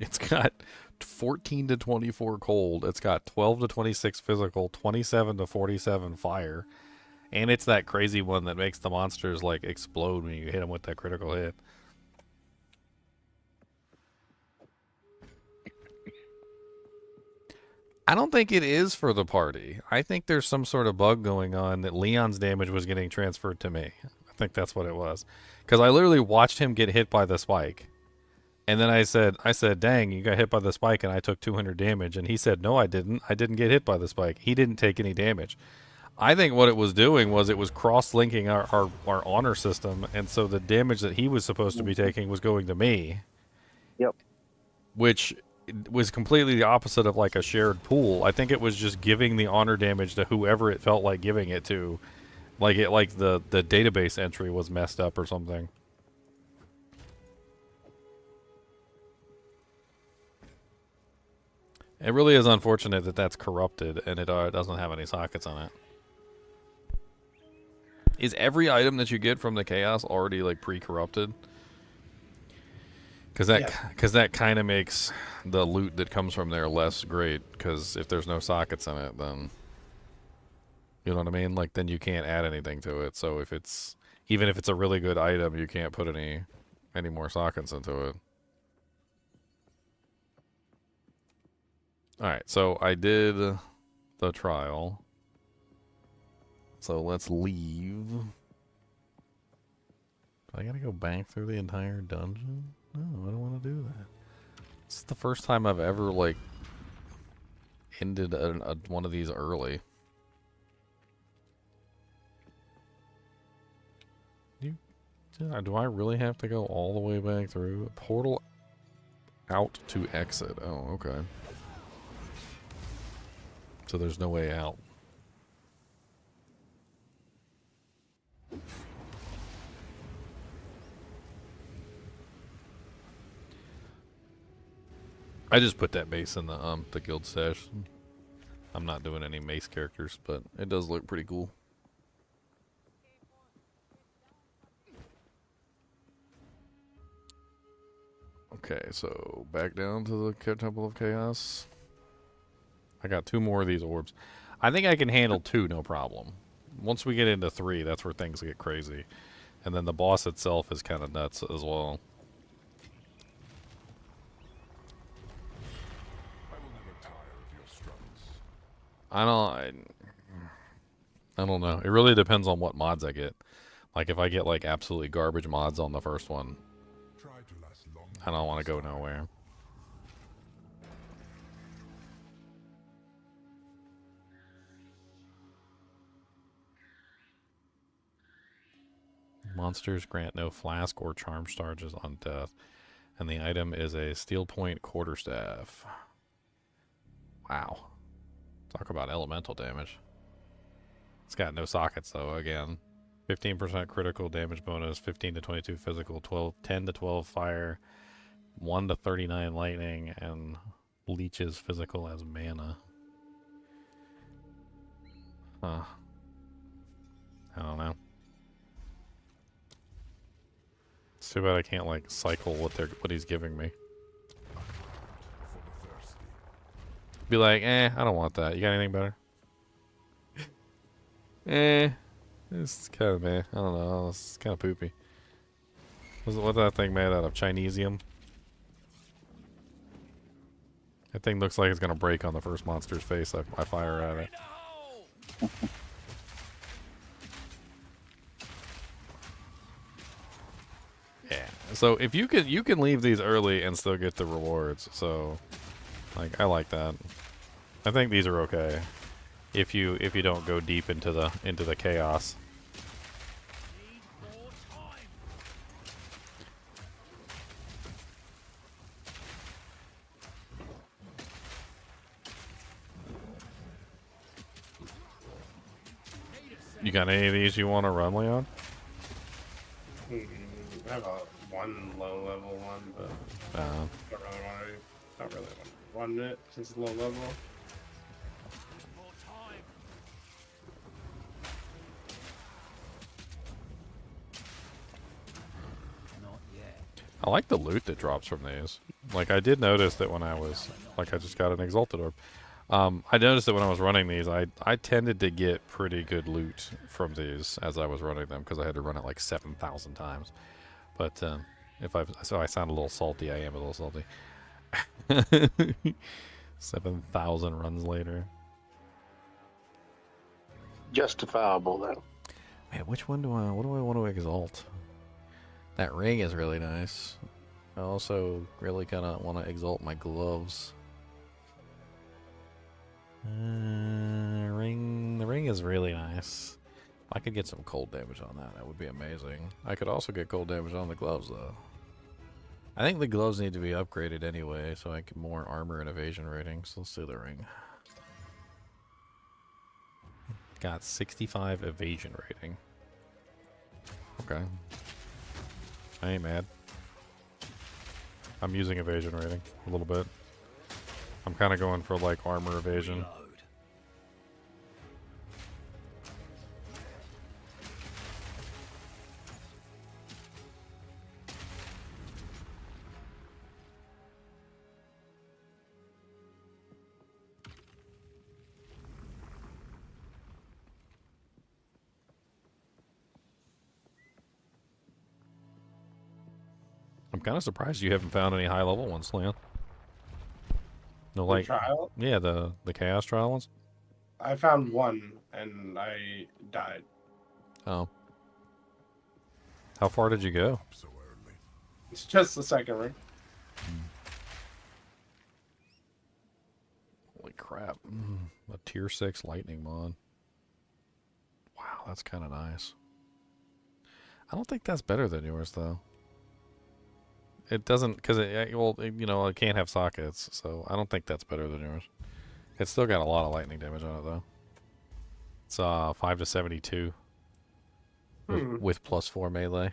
It's got 14 to 24 cold. It's got 12 to 26 physical, 27 to 47 fire. And it's that crazy one that makes the monsters, like, explode when you hit them with that critical hit. I don't think it is for the party. I think there's some sort of bug going on that Leon's damage was getting transferred to me. I think that's what it was. Because I literally watched him get hit by the spike. And then I said, dang, you got hit by the spike and I took 200 damage. And he said, no, I didn't. I didn't get hit by the spike. He didn't take any damage. I think what it was doing was it was cross-linking our honor system. And so the damage that he was supposed to be taking was going to me. Yep. Which was completely the opposite of like a shared pool. I think it was just giving the honor damage to whoever it felt like giving it to. Like the database entry was messed up or something. It really is unfortunate that that's corrupted and it doesn't have any sockets on it. Is every item that you get from the chaos already like pre-corrupted? Because that kind of makes the loot that comes from there less great. Because if there's no sockets in it, then you know what I mean. Like then you can't add anything to it. So if it's even if it's a really good item, you can't put any more sockets into it. All right, so I did the trial. So let's leave. I gotta go back through the entire dungeon? No, I don't want to do that. This is the first time I've ever, like, ended one of these early. Do I really have to go all the way back through? Portal out to exit. Oh, okay. So there's no way out. I just put that mace in the guild stash. I'm not doing any mace characters, but it does look pretty cool. Okay, so back down to the Temple of Chaos. I got 2 more of these orbs. I think I can handle 2, no problem. Once we get into 3, that's where things get crazy. And then the boss itself is kind of nuts as well. I don't know. It really depends on what mods I get. Like if I get like absolutely garbage mods on the first one, I don't want to go nowhere. Monsters grant no flask or charm charges on death. And the item is a steel point quarterstaff. Wow. Talk about elemental damage. It's got no sockets though, again. 15% critical damage bonus, 15 to 22 physical, 10 to 12 fire, 1 to 39 lightning, and leeches physical as mana. Huh. I don't know. It's too bad I can't like cycle what he's giving me. Be like, I don't want that. You got anything better? It's kind of I don't know. It's kind of poopy. What's that thing made out of? Chinesium? That thing looks like it's gonna break on the first monster's face. I fire at it. Yeah. So if you can leave these early and still get the rewards. So, like, I like that. I think these are okay. if you don't go deep into the chaos. You got any of these you want to run, Leon? I have one low level one, but don't really want to run it since it's low level. I like the loot that drops from these. Like, I did notice that when I was, like, I just got an Exalted Orb. I noticed that when I was running these, I tended to get pretty good loot from these as I was running them, because I had to run it like 7,000 times. But, so I sound a little salty. I am a little salty. 7,000 runs later. Justifiable, though. Man, what do I want to exalt? That ring is really nice. I also really kind of want to exalt my gloves. The ring is really nice. I could get some cold damage on that. That would be amazing. I could also get cold damage on the gloves, though. I think the gloves need to be upgraded anyway, so I get more armor and evasion rating. So let's do the ring. Got 65 evasion rating. Okay. I ain't mad. I'm using evasion rating a little bit. I'm kind of going for like armor evasion. I'm kind of surprised you haven't found any high level ones, Leon. No, like trial? Yeah, the chaos trial ones. I found one and I died. Oh. How far did you go? It's just the second ring. Holy crap. A tier 6 lightning mod. Wow, that's kind of nice. I don't think that's better than yours, though. It doesn't, because it can't have sockets, so I don't think that's better than yours. It's still got a lot of lightning damage on it, though. It's 5 to 72 with +4 melee.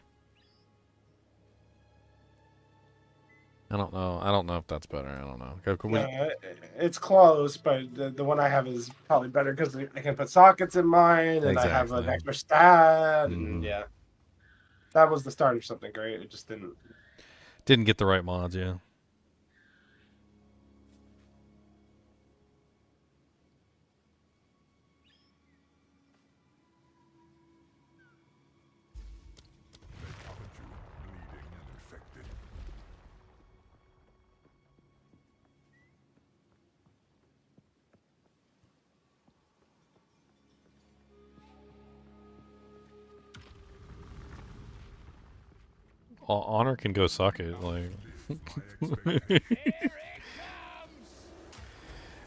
I don't know. I don't know if that's better. I don't know. No, it's close, but the one I have is probably better because I can put sockets in mine, and I have an extra stat, and yeah. That was the start of something great. It just didn't get the right mods, yeah. Honor can go suck it, like.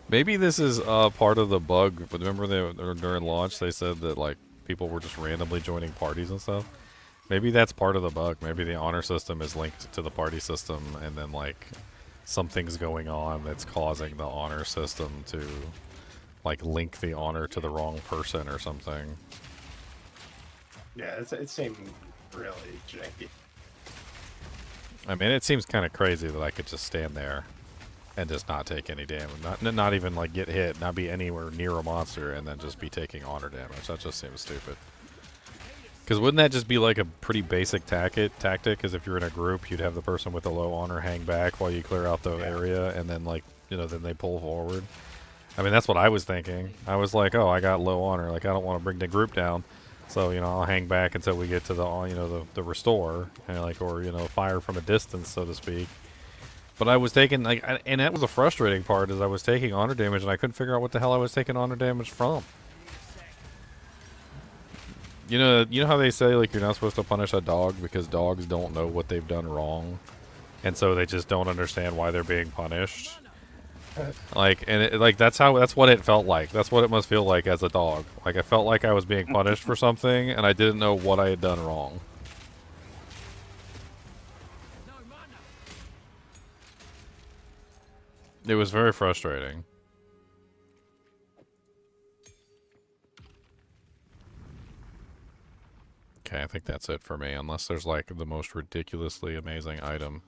Maybe this is part of the bug, but remember during launch they said that like people were just randomly joining parties and stuff. Maybe that's part of the bug. Maybe the honor system is linked to the party system, and then like something's going on that's causing the honor system to like link the honor to the wrong person or something. Yeah, it seemed really janky. I mean, it seems kind of crazy that I could just stand there and just not take any damage. Not even, like, get hit, not be anywhere near a monster, and then just be taking honor damage. That just seems stupid. Because wouldn't that just be, like, a pretty basic tactic? Because if you're in a group, you'd have the person with the low honor hang back while you clear out the area, and then, like, then they pull forward. I mean, that's what I was thinking. I was like, oh, I got low honor. Like, I don't want to bring the group down. So, I'll hang back until we get to the restore, and or, fire from a distance, so to speak. But I was taking, and that was the frustrating part, is I was taking honor damage, and I couldn't figure out what the hell I was taking honor damage from. You know how they say, like, you're not supposed to punish a dog because dogs don't know what they've done wrong, and so they just don't understand why they're being punished? Like, and that's what it felt like. That's what it must feel like as a dog. Like, I felt like I was being punished for something, and I didn't know what I had done wrong. It was very frustrating. Okay, I think that's it for me, unless there's like the most ridiculously amazing item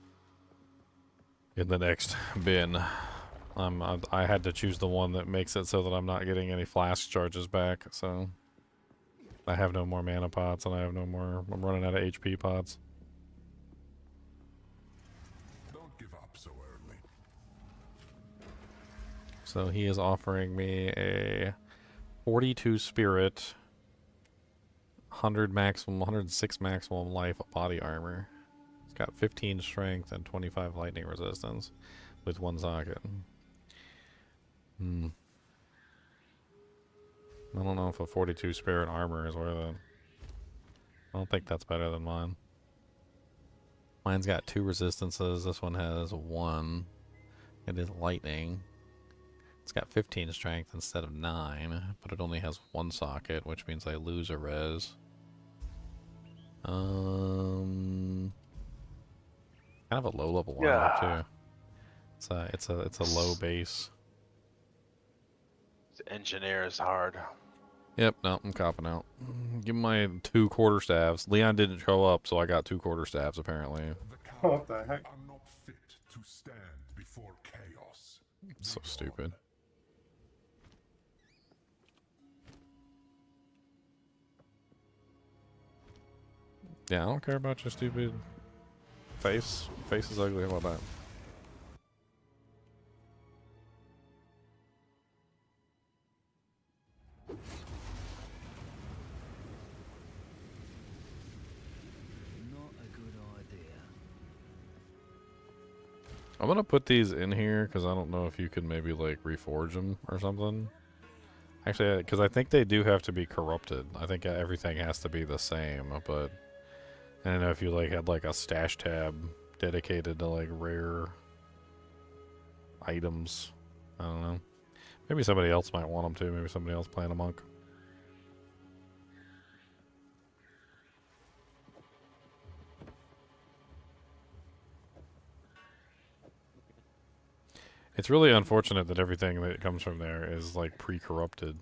in the next bin. I had to choose the one that makes it so that I'm not getting any flask charges back, so I have no more mana pots and I have no more. I'm running out of HP pots. Don't give up so early. So he is offering me a 42 spirit, 106 maximum life body armor. It's got 15 strength and 25 lightning resistance with 1 socket. I don't know if a 42 spirit armor is worth it. I don't think that's better than mine. Mine's got 2 resistances. This one has 1. It is lightning. It's got 15 strength instead of 9, but it only has 1 socket, which means I lose a res. Kind of a low level armor too. It's a low base. Engineer is hard. Yep, no, I'm copping out. Give me my 2 quarterstaffs. Leon didn't show up, so I got 2 quarterstaffs apparently. What the heck? I'm not fit to stand before chaos. So stupid. Yeah, I don't care about your stupid face. Face is ugly. How about that? Not a good idea. I'm gonna put these in here because I don't know if you can maybe like reforge them or something. Actually, because I think they do have to be corrupted. I think everything has to be the same, but I don't know if you like had like a stash tab dedicated to like rare items. I don't know. Maybe somebody else might want them too. Maybe somebody else playing a monk. It's really unfortunate that everything that comes from there is like pre-corrupted.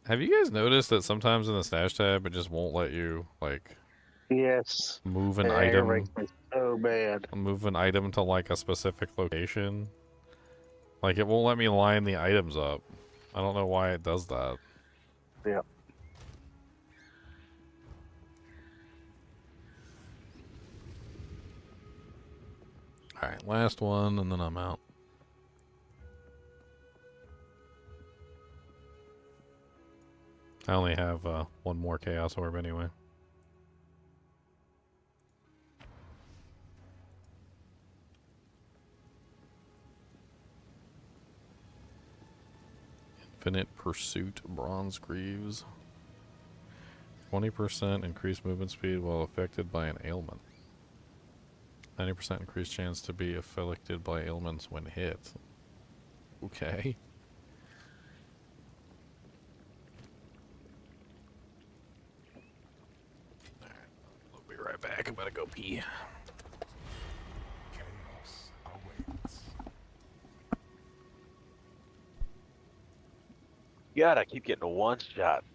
Have you guys noticed that sometimes in the stash tab it just won't let you like Yes. move an It item? aggravates me so bad. Move an item to like a specific location. Like it won't let me line the items up. I don't know why it does that. Yeah. Alright, last one and then I'm out. I only have one more Chaos Orb anyway. Infinite Pursuit Bronze Greaves. 20% increased movement speed while affected by an ailment. 90% increased chance to be afflicted by ailments when hit. Okay. Alright, I'll be right back. I'm gonna go pee. Chaos awaits. God, I keep getting a one shot.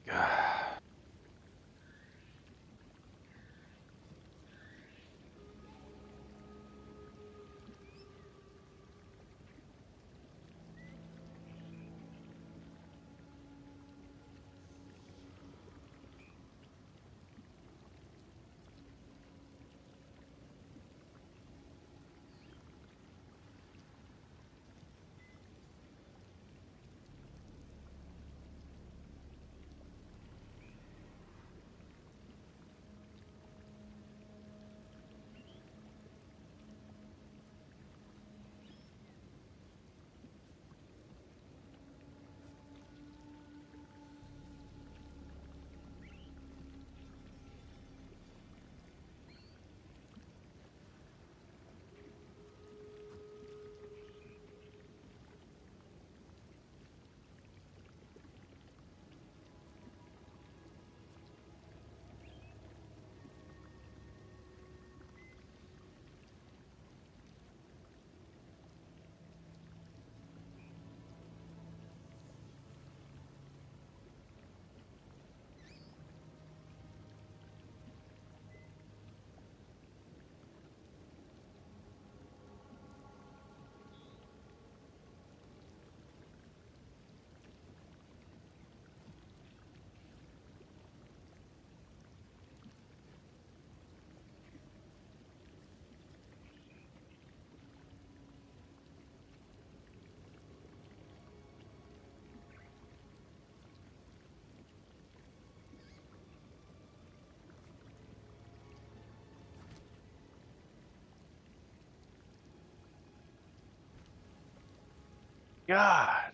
God.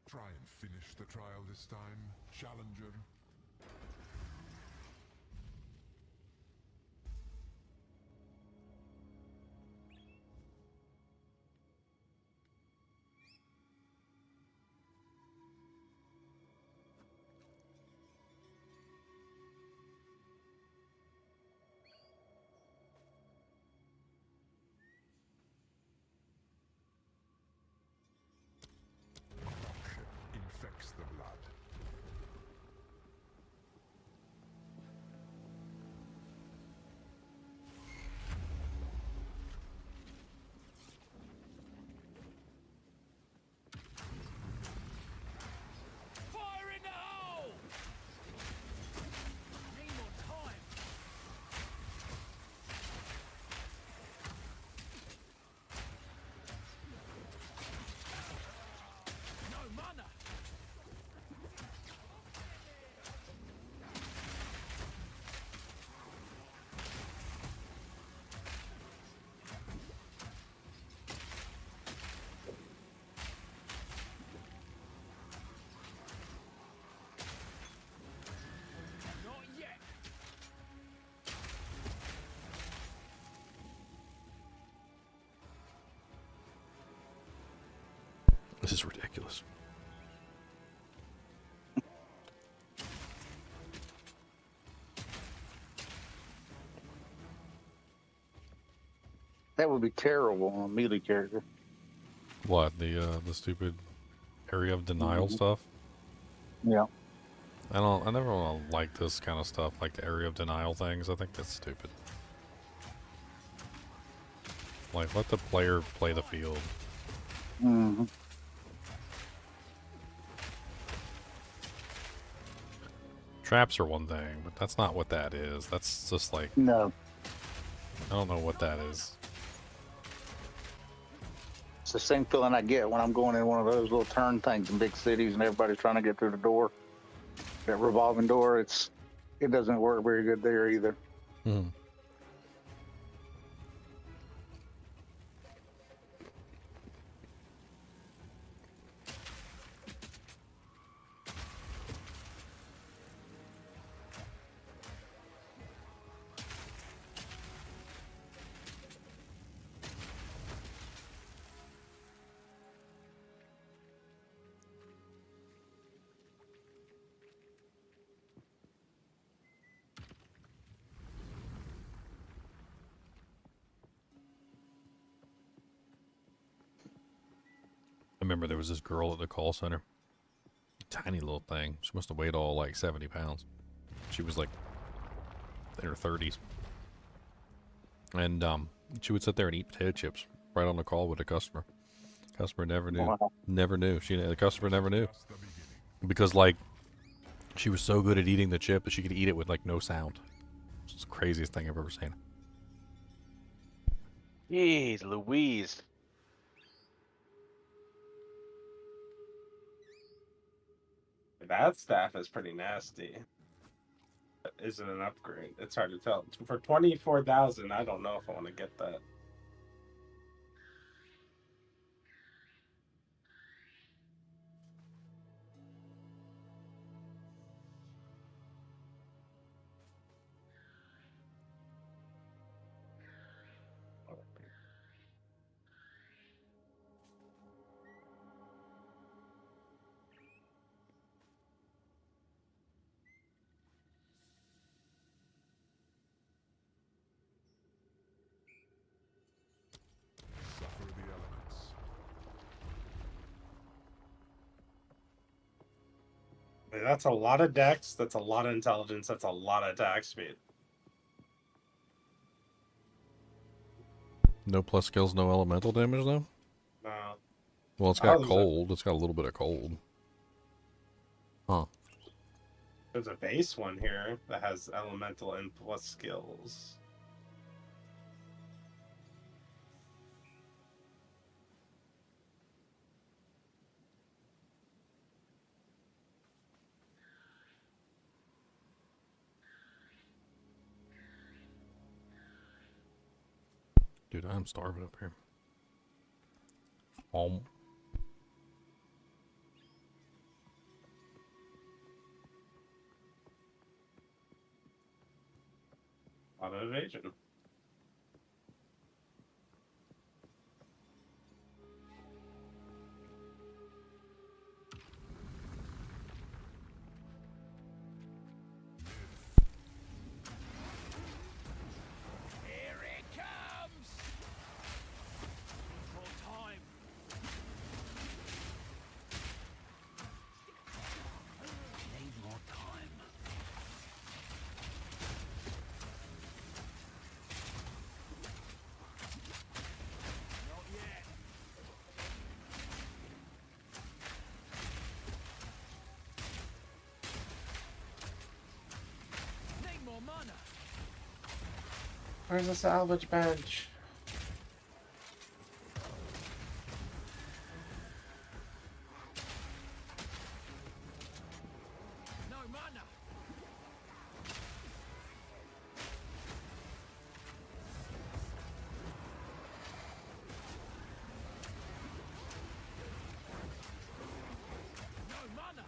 Try and finish the trial this time, challenger. Corruption infects the blood. Fire in the hole! Need more time. No mana. Not yet. This is ridiculous. That would be terrible on a melee character. What, the stupid area of denial stuff? Yeah. I never want to like this kind of stuff, like the area of denial things. I think that's stupid. Like, let the player play the field. Mm-hmm. Traps are one thing, but that's not what that is. That's just like, No. I don't know what that is. It's the same feeling I get when I'm going in one of those little turn things in big cities and everybody's trying to get through the door. That revolving door, it doesn't work very good there either. Hmm. I remember there was this girl at the call center. Tiny little thing. She must have weighed all like 70 pounds. She was like in her 30s. And she would sit there and eat potato chips right on the call with a customer. Customer never knew. Wow. Never knew. The customer never knew. Because like she was so good at eating the chip that she could eat it with like no sound. It's the craziest thing I've ever seen. Jeez, Louise. That staff is pretty nasty. Is it an upgrade? It's hard to tell. For 24,000, I don't know if I want to get that. Suffer the elements. That's a lot of dex. That's a lot of intelligence. That's a lot of attack speed. No plus skills, no elemental damage though? No. Well, it's got cold. It's got a little bit of cold. Huh. There's a base one here that has elemental and plus skills. Dude, I'm starving up here. Home. On invasion. Here it comes! For time. Need more time. Not yet. Need more mana. Where's the salvage bench? No mana. No mana. Out of mana.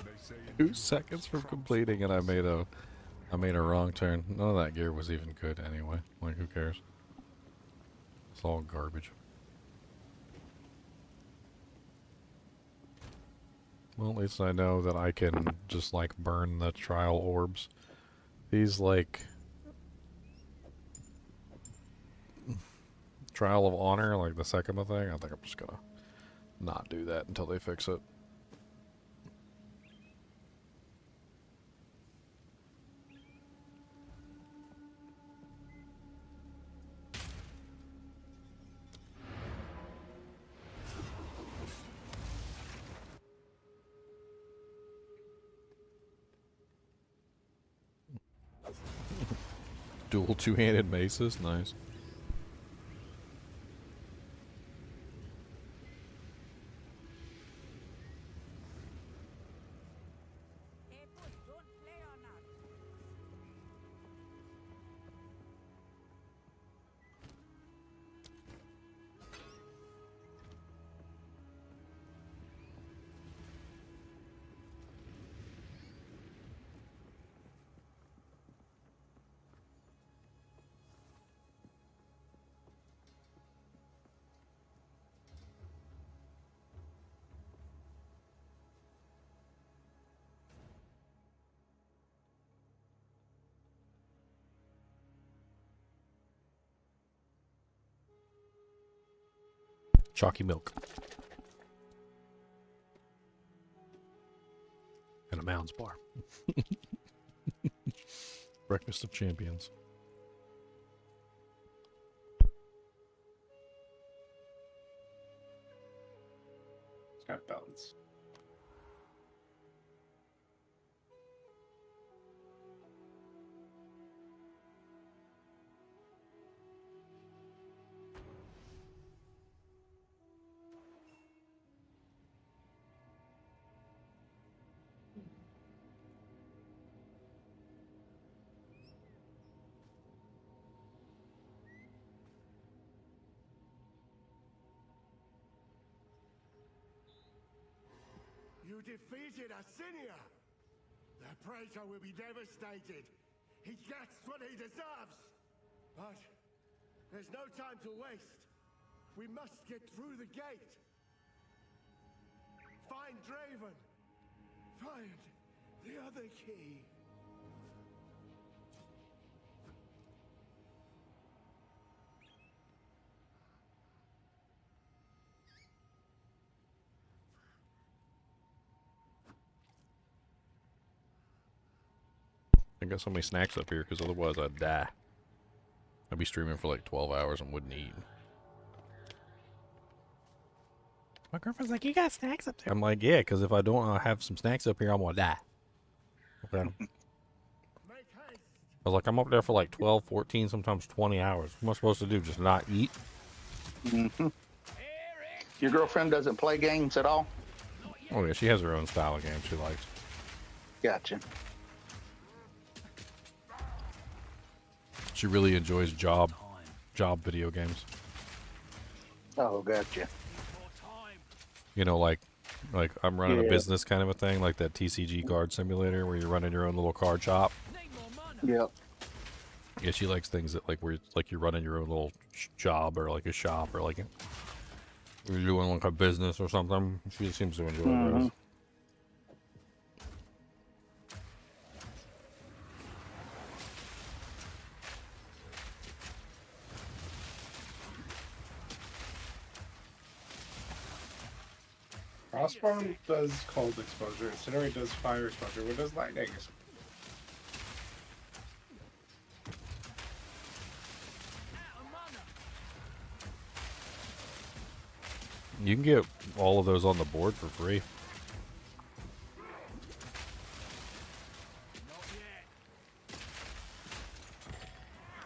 They say 2 seconds from completing, and I made a wrong turn. None of that gear was even good anyway. Like, who cares? It's all garbage. Well, at least I know that I can just, like, burn the trial orbs. These, like... Trial of Honor, like the second thing, I think I'm just gonna not do that until they fix it. Dual two-handed maces, nice. Chalky milk. And a Mounds bar. Breakfast of champions. It's got belts. You defeated Asinia! The Praetor will be devastated. He gets what he deserves! But there's no time to waste. We must get through the gate. Find Draven. Find the other key. I got so many snacks up here because otherwise I'd die. I'd be streaming for like 12 hours and wouldn't eat. My girlfriend's like, you got snacks up there? I'm like, yeah, because if I don't have some snacks up here, I'm going to die. Okay. I was like, I'm up there for like 12, 14, sometimes 20 hours. What am I supposed to do? Just not eat? Mm-hmm. Your girlfriend doesn't play games at all? Oh, yeah, she has her own style of game she likes. Gotcha. She really enjoys job video games. Oh, gotcha. You know, like I'm running a Yeah. business kind of a thing, like that TCG card simulator where you're running your own little card shop. Yep. Yeah, she likes things that like where like you're running your own little job or like a shop or like you're doing like a business or something. She seems to enjoy those. Frostborn does cold exposure. Incendiary does fire exposure. What does lightning? You can get all of those on the board for free.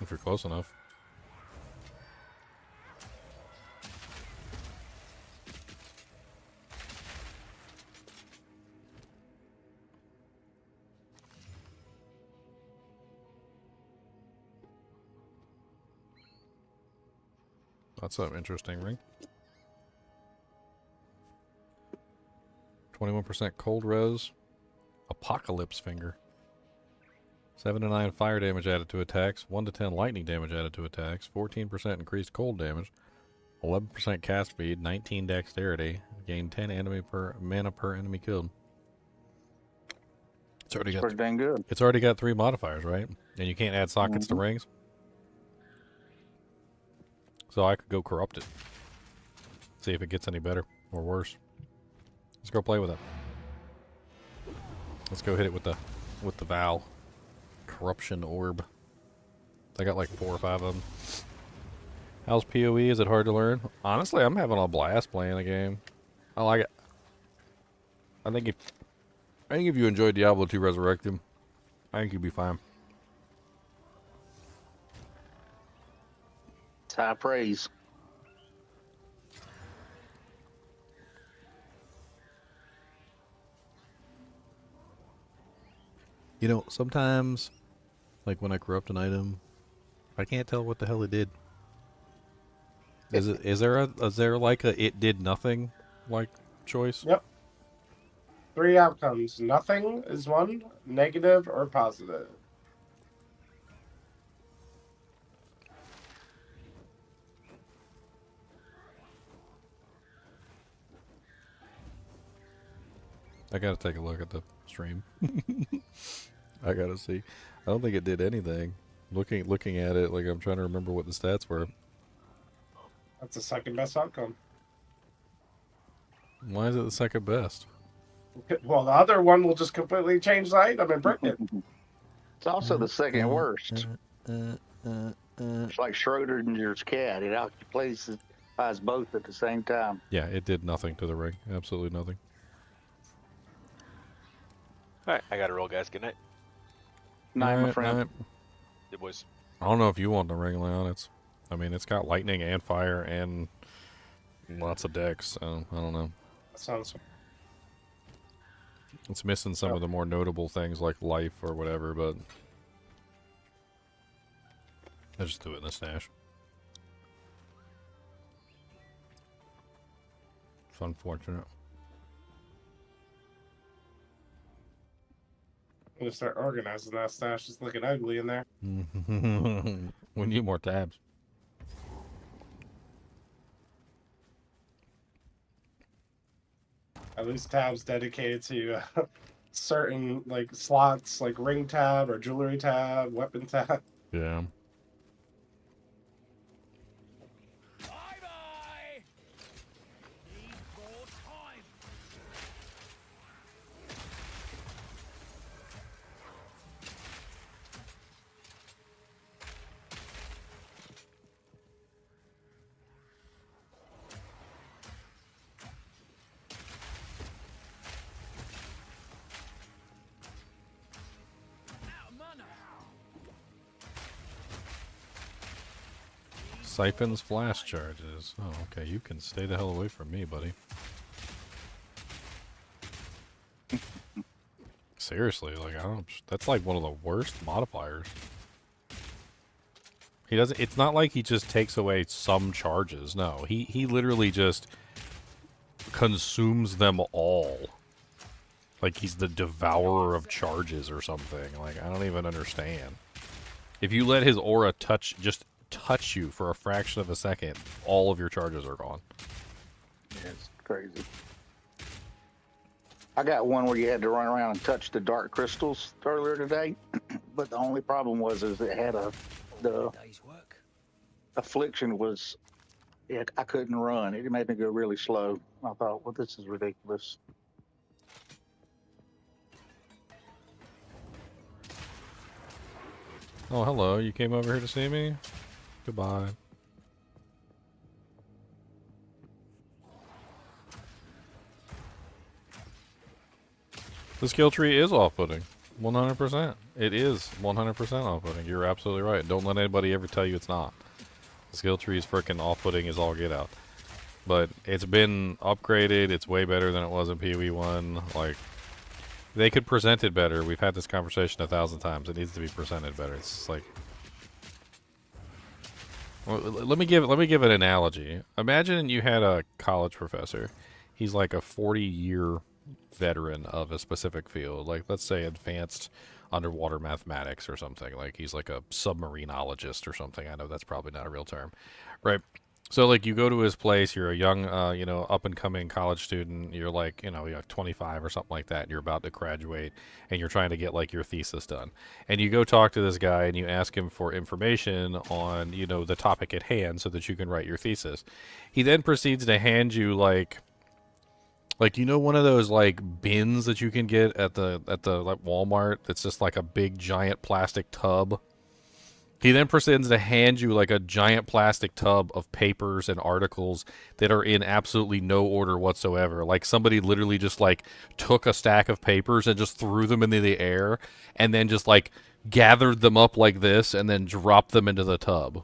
If you're close enough. That's an interesting ring. 21% cold res. Apocalypse finger. 7 to 9 fire damage added to attacks. 1 to 10 lightning damage added to attacks. 14% increased cold damage. 11% cast speed. 19 dexterity. Gain 10 mana per enemy killed. It's already got pretty dang good. It's already got 3 modifiers, right? And you can't add sockets to rings. So I could go corrupt it. See if it gets any better or worse. Let's go play with it. Let's go hit it with the Val. Corruption orb. I got like 4 or 5 of them. How's PoE? Is it hard to learn? Honestly, I'm having a blast playing the game. I like it. I think if you enjoyed Diablo 2 Resurrected, I think you'd be fine. It's high praise. You know, sometimes, like when I corrupt an item, I can't tell what the hell it did. Is there like a it did nothing like choice? Yep. 3 outcomes. Nothing is one, negative or positive. I gotta take a look at the stream. I gotta see. I don't think it did anything. Looking at it, like I'm trying to remember what the stats were. That's the second best outcome. Why is it the second best? Well, the other one will just completely change the item and break it. It's also the second worst. It's like Schrodinger's cat. It occupies both at the same time. Yeah, it did nothing to the ring. Absolutely nothing. Alright, I gotta roll, guys. Good night. Night, my friend. Night. Good boys. I don't know if you want the ring, Leon. It's got lightning and fire and lots of decks. So I don't know. That sounds. It's missing some of the more notable things like life or whatever, but I just threw it in the stash. It's unfortunate. I'm gonna start organizing that stash. It's looking ugly in there. We need more tabs. At least tabs dedicated to certain like slots, like ring tab or jewelry tab, weapon tab. Yeah. Siphons flash charges. Oh, okay. You can stay the hell away from me, buddy. Seriously, like I don't. That's like one of the worst modifiers. He doesn't. It's not like he just takes away some charges. No, he literally just consumes them all. Like he's the devourer of charges or something. Like I don't even understand. If you let his aura touch you for a fraction of a second, all of your charges are gone. Yeah, it's crazy. I got one where you had to run around and touch the dark crystals earlier today, but the only problem was is it had the affliction was I couldn't run. It made me go really slow. I thought, well, this is ridiculous. Oh, hello. You came over here to see me? Goodbye. The skill tree is off-putting. 100%. It is 100% off-putting. You're absolutely right. Don't let anybody ever tell you it's not. The skill tree is freaking off-putting as all get out. But it's been upgraded. It's way better than it was in PoE 1. Like, they could present it better. We've had this conversation 1,000 times. It needs to be presented better. It's like... Well, let me give an analogy. Imagine you had a college professor. He's like a 40-year veteran of a specific field, like let's say advanced underwater mathematics or something. Like he's like a submarinologist or something. I know that's probably not a real term, right? So like you go to his place, you're a young up and coming college student, you're like you're 25 or something like that, and you're about to graduate and you're trying to get like your thesis done, and you go talk to this guy and you ask him for information on the topic at hand so that you can write your thesis. He then proceeds to hand you like one of those like bins that you can get at the like Walmart that's just like a big giant plastic tub. He then proceeds to hand you like a giant plastic tub of papers and articles that are in absolutely no order whatsoever. Like somebody literally just like took a stack of papers and just threw them into the air and then just like gathered them up like this and then dropped them into the tub.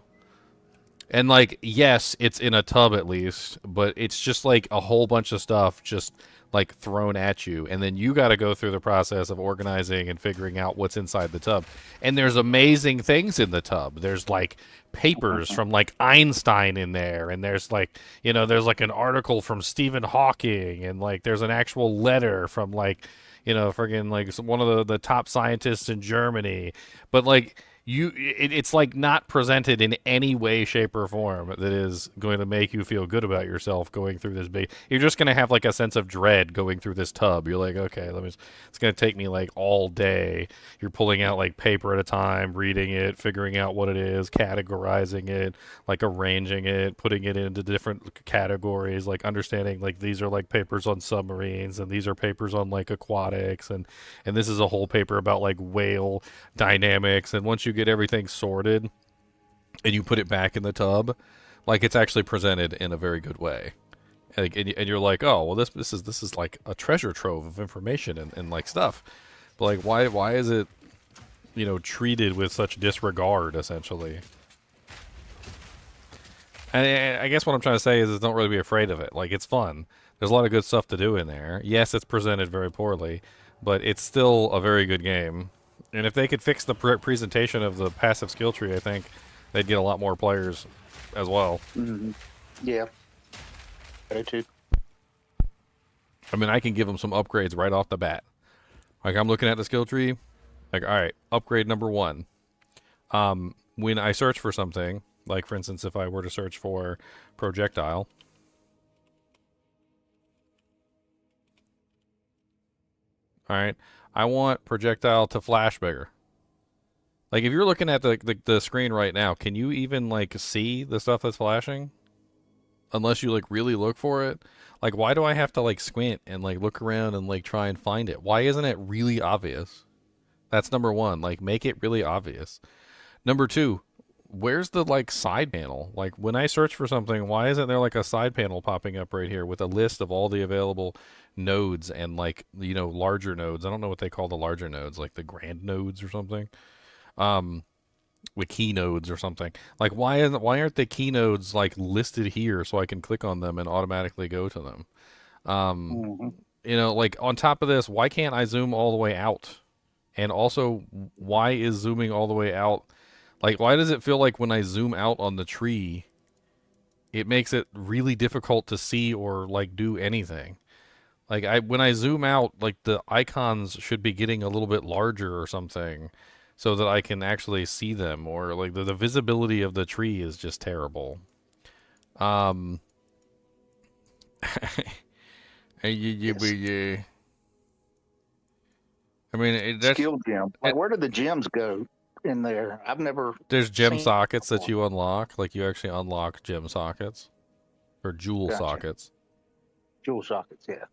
And like, yes, it's in a tub at least, but it's just like a whole bunch of stuff just like thrown at you. And then you got to go through the process of organizing and figuring out what's inside the tub. And there's amazing things in the tub. There's like papers from like Einstein in there. And there's like, there's like an article from Stephen Hawking. And like, there's an actual letter from like, friggin' like one of the top scientists in Germany. But like, it's like not presented in any way, shape, or form that is going to make you feel good about yourself going through this big. You're just going to have like a sense of dread going through this tub. You're like, okay, it's going to take me like all day. You're pulling out like paper at a time, reading it, figuring out what it is, categorizing it, like arranging it, putting it into different categories, like understanding like these are like papers on submarines and these are papers on like aquatics and this is a whole paper about like whale dynamics. And once you get everything sorted and you put it back in the tub, like it's actually presented in a very good way, and you're like, oh well, this is like a treasure trove of information and like stuff, but like why is it treated with such disregard essentially? And I guess what I'm trying to say is don't really be afraid of it. Like it's fun. There's a lot of good stuff to do in there. Yes, it's presented very poorly, but it's still a very good game. And if they could fix the presentation of the passive skill tree, I think they'd get a lot more players as well. Mm-hmm. Yeah. I too. I mean, I can give them some upgrades right off the bat. Like, I'm looking at the skill tree. Like, all right, upgrade number 1. When I search for something, like, for instance, if I were to search for projectile, all right, I want projectile to flash bigger. Like if you're looking at the screen right now, can you even like see the stuff that's flashing? Unless you like really look for it. Like why do I have to like squint and like look around and like try and find it? Why isn't it really obvious? That's number 1. Like make it really obvious. Number 2, where's the like side panel? Like when I search for something, why isn't there like a side panel popping up right here with a list of all the available nodes and like larger nodes? I don't know what they call the larger nodes, like the grand nodes or something. with key nodes or something. Like why aren't the key nodes like listed here so I can click on them and automatically go to them? You know, like on top of this, why can't I zoom all the way out? And also, why is zooming all the way out? Like, why does it feel like when I zoom out on the tree, it makes it really difficult to see or like do anything? Like when I zoom out, like the icons should be getting a little bit larger or something so that I can actually see them, or like the visibility of the tree is just terrible. Yeah. I mean, that's Skill gem. Like, where do the gems go in there? I've never. there's gem seen sockets that before. you unlock. Like you actually unlock gem sockets or jewel Gotcha. sockets. Jewel sockets, yeah.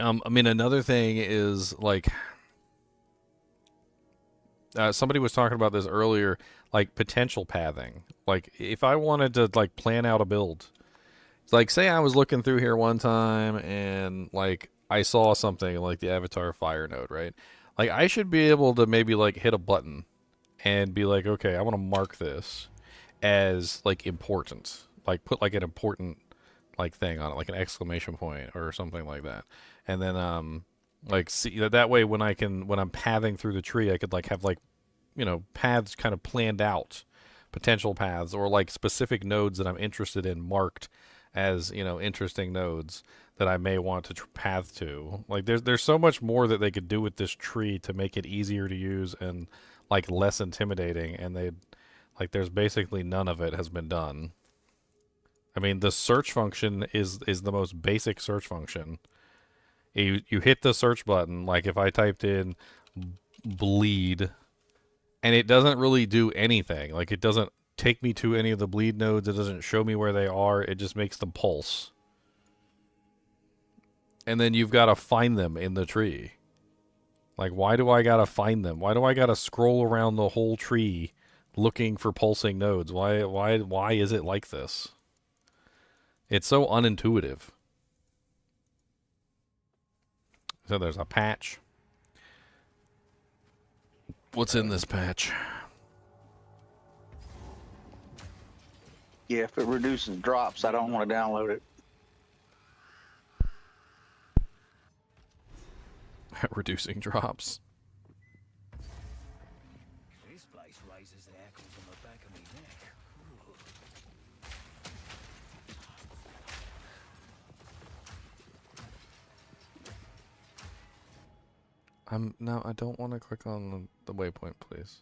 I mean, another thing is like somebody was talking about this earlier, like potential pathing. Like if I wanted to like plan out a build, like say I was looking through here one time and like I saw something like the Avatar Fire node, right? Like I should be able to maybe like hit a button and be like, okay, I want to mark this as like important. Like put like an important like thing on it, like an exclamation point or something like that. And then like see that way when I'm pathing through the tree, I could like have like, you know, paths kind of planned out, potential paths, or like specific nodes that I'm interested in marked as, you know, interesting nodes that I may want to path to. Like there's so much more that they could do with this tree to make it easier to use and like less intimidating, and there's basically none of it has been done. I mean, the search function is the most basic search function. You hit the search button, like if I typed in bleed, and it doesn't really do anything. Like it doesn't take me to any of the bleed nodes. It doesn't show me where they are. It just makes them pulse. And then you've got to find them in the tree. Like, why do I got to find them? Why do I got to scroll around the whole tree looking for pulsing nodes? Why is it like this? It's so unintuitive. So there's a patch. What's in this patch? Yeah, if it reduces drops, I don't want to download it. Reducing drops. This place raises the hackles on the back of me neck. No, I don't want to click on the waypoint, please.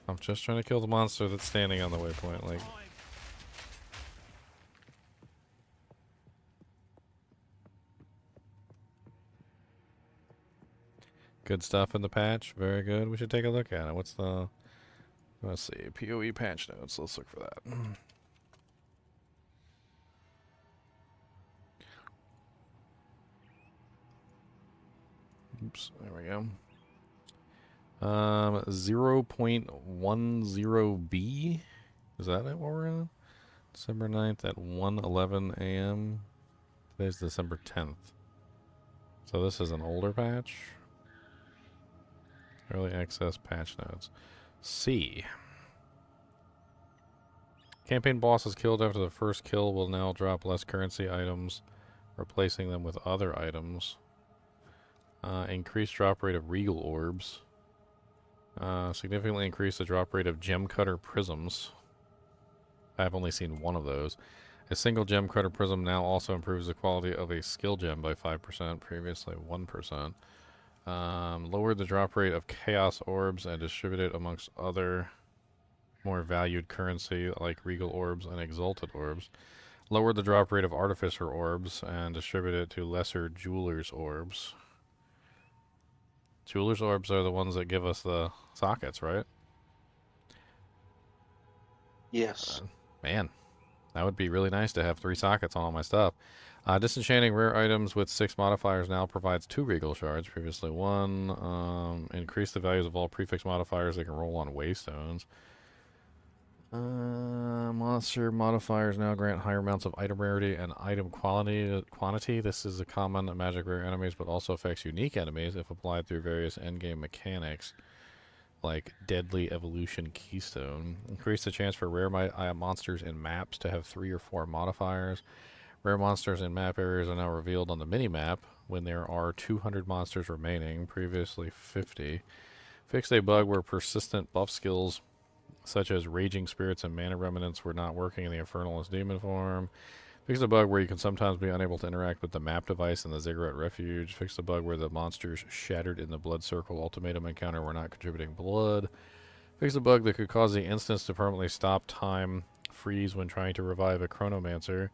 I'm just trying to kill the monster that's standing on the waypoint, like. Good stuff in the patch. Very good. We should take a look at it. What's the... Let's see. PoE patch notes. Let's look for that. Oops. There we go. 0.10B. Is that it? What we're in? December 9th at 1:11 a.m. Today's December 10th. So this is an older patch. Early access patch notes. C. Campaign bosses killed after the first kill will now drop less currency items, replacing them with other items. Increased drop rate of regal orbs. Significantly increase the drop rate of gem cutter prisms. I've only seen one of those. A single gem cutter prism now also improves the quality of a skill gem by 5%, previously 1%. Lowered the drop rate of chaos orbs and distributed amongst other more valued currency like regal orbs and exalted orbs. Lowered the drop rate of artificer orbs and distributed to lesser jeweler's orbs. Jeweler's orbs are the ones that give us the sockets, right? Yes. Man, that would be really nice to have 3 sockets on all my stuff. Disenchanting rare items with 6 modifiers now provides 2 regal shards, previously 1. Increase the values of all prefix modifiers they can roll on waystones. Monster modifiers now grant higher amounts of item rarity and item quantity. This is a common magic rare enemies, but also affects unique enemies if applied through various endgame mechanics, like Deadly Evolution Keystone. Increase the chance for rare monsters in maps to have 3 or 4 modifiers. Rare monsters in map areas are now revealed on the mini-map when there are 200 monsters remaining, previously 50. Fixed a bug where persistent buff skills such as Raging Spirits and Mana Remnants were not working in the Infernalist Demon form. Fixed a bug where you can sometimes be unable to interact with the map device in the Ziggurat Refuge. Fixed a bug where the monsters shattered in the Blood Circle Ultimatum encounter were not contributing blood. Fixed a bug that could cause the instance to permanently stop time freeze when trying to revive a Chronomancer.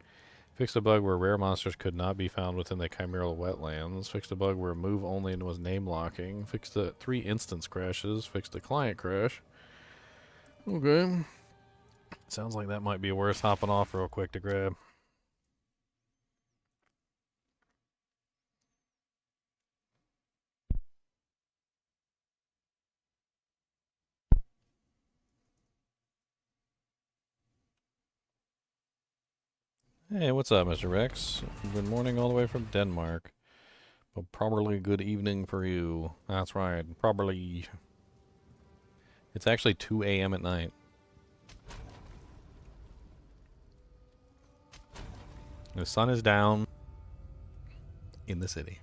Fixed a bug where rare monsters could not be found within the Chimeral Wetlands. Fixed a bug where move only was name locking. Fixed the 3 instance crashes. Fixed a client crash. Okay. Sounds like that might be worth hopping off real quick to grab. Hey, what's up, Mr. Rex? Good morning all the way from Denmark. But probably good evening for you. That's right, probably. It's actually 2 a.m. at night. The sun is down in the city.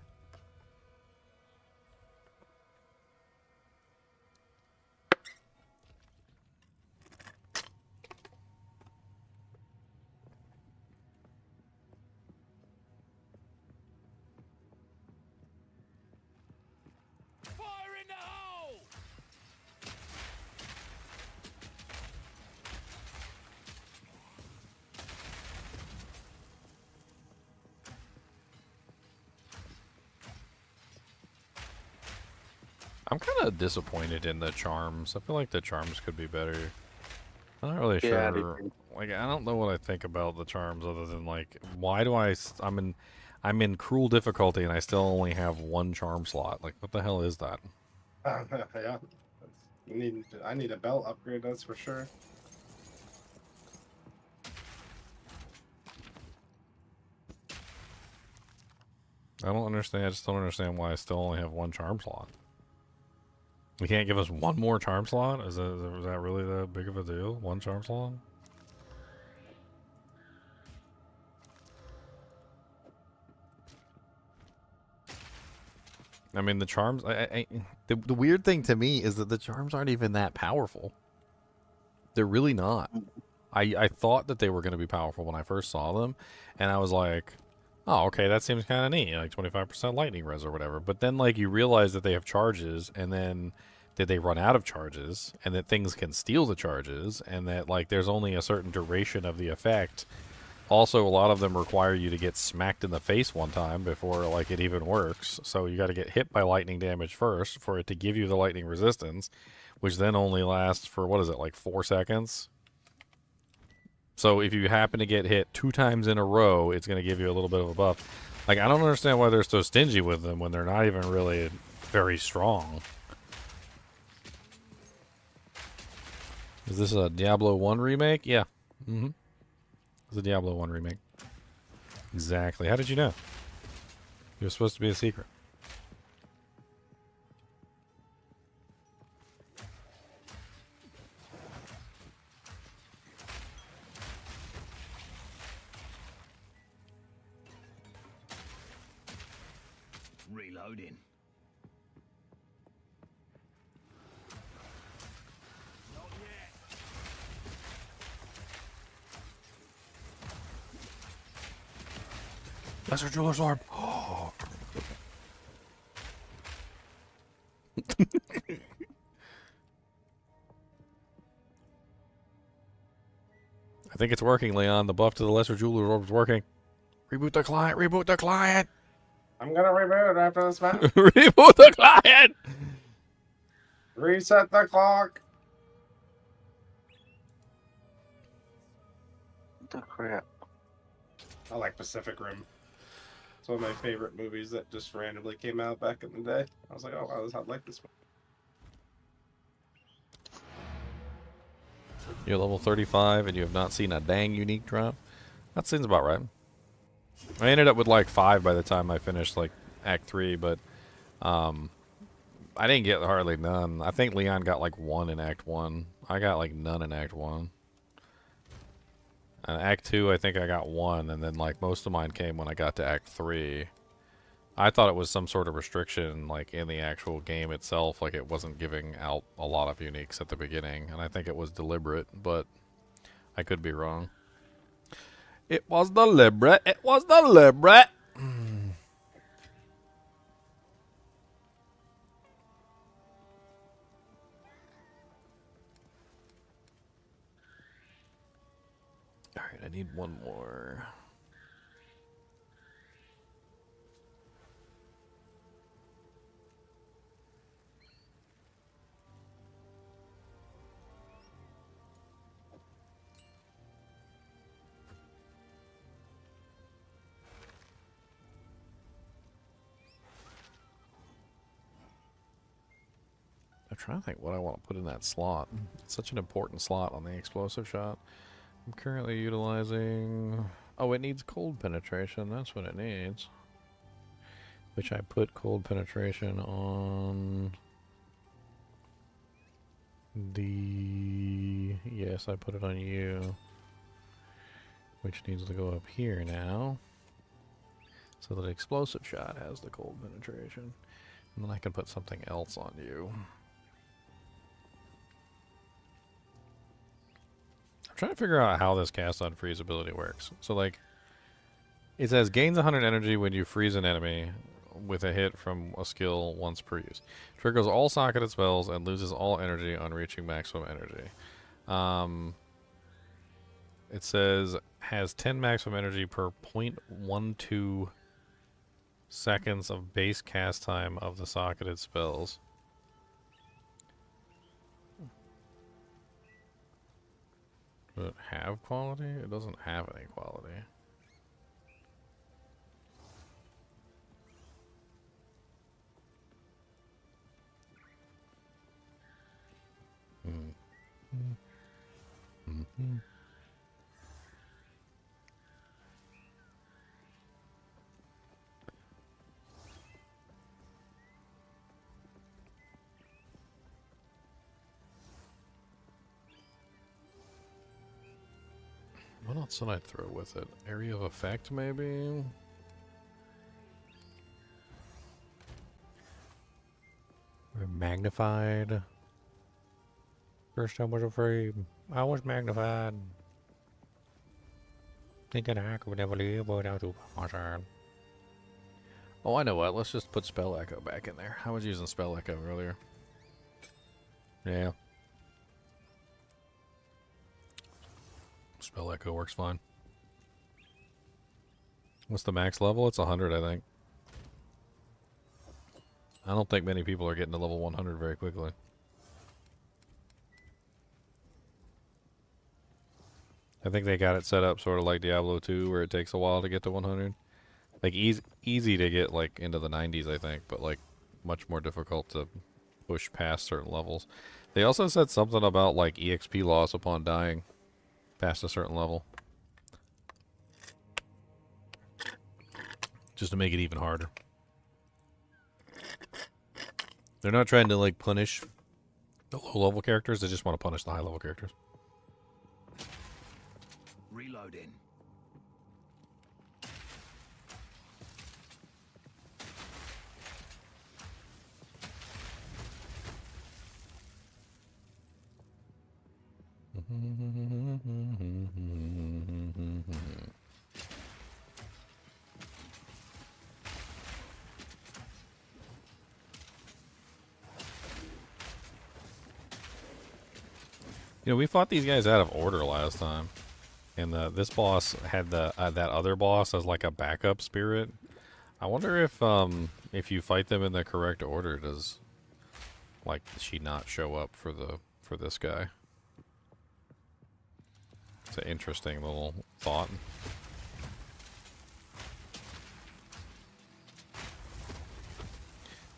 I'm kind of disappointed in the charms. I feel like the charms could be better. I'm not really Yeah, sure. Like, I don't know what I think about the charms other than like, why do I'm in cruel difficulty and I still only have 1 charm slot. Like, what the hell is that? Yeah. I need a belt upgrade, that's for sure. I don't understand. I just don't understand why I still only have 1 charm slot. You can't give us 1 more charm slot? Is that really that big of a deal? 1 charm slot? I mean, the charms... the weird thing to me is that the charms aren't even that powerful. They're really not. I thought that they were going to be powerful when I first saw them, and I was like, oh, okay, that seems kind of neat, like 25% lightning res or whatever. But then, like, you realize that they have charges, and then that they run out of charges, and that things can steal the charges, and that, like, there's only a certain duration of the effect. Also, a lot of them require you to get smacked in the face 1 time before, like, it even works. So you got to get hit by lightning damage first for it to give you the lightning resistance, which then only lasts for, what is it, like 4 seconds? So if you happen to get hit 2 times in a row, it's going to give you a little bit of a buff. Like, I don't understand why they're so stingy with them when they're not even really very strong. Is this a Diablo 1 remake? Yeah. Mm-hmm. It's a Diablo 1 remake. Exactly. How did you know? It was supposed to be a secret. Reloading. Lesser Jeweler's Orb. Oh. I think it's working, Leon. The buff to the Lesser Jeweler's Orb is working. Reboot the client. Reboot the client. I'm gonna reboot after this match. Reboot the client. Reset the clock. What the crap? I like Pacific Rim. It's one of my favorite movies that just randomly came out back in the day. I was like, oh wow, I like this one. You're level 35 and you have not seen a dang unique drop? That seems about right. I ended up with like 5 by the time I finished like Act 3, but I I didn't get hardly none. I think Leon got like 1 in Act 1. I got like none in Act 1. And Act 2, I think I got 1, and then like most of mine came when I got to Act 3. I thought it was some sort of restriction like in the actual game itself, like it wasn't giving out a lot of uniques at the beginning, and I think it was deliberate, but I could be wrong. It was deliberate. It was deliberate. Alright, I need one more. I'm trying to think what I want to put in that slot. It's such an important slot on the explosive shot. I'm currently utilizing... Oh, it needs cold penetration. That's what it needs. Which I put cold penetration on... the... Yes, I put it on you. Which needs to go up here now. So that explosive shot has the cold penetration. And then I can put something else on you. Trying to figure out how this cast on freeze ability works. So like it says gains 100 energy when you freeze an enemy with a hit from a skill once per use. Triggers all socketed spells and loses all energy on reaching maximum energy. It says has 10 maximum energy per 0.12 seconds of base cast time of the socketed spells. Does it have quality? It doesn't have any quality. What else did I throw with it? Area of effect, maybe? Or magnified. First time was afraid. I was magnified. Thinking I could never leave without you by my side. Oh, I know what. Let's just put Spell Echo back in there. I was using Spell Echo earlier. Yeah. Spell Echo works fine. What's the max level? It's 100, I think. I don't think many people are getting to level 100 very quickly. I think they got it set up sort of like Diablo 2, where it takes a while to get to 100. Like, easy to get, like, into the 90s, I think, but, like, much more difficult to push past certain levels. They also said something about, like, EXP loss upon dying past a certain level. Just to make it even harder. They're not trying to, like, punish the low-level characters. They just want to punish the high-level characters. Reloading. You know, we fought these guys out of order last time. And this boss had that other boss as like a backup spirit. I wonder if you fight them in the correct order, does like she not show up for this guy? It's an interesting little thought.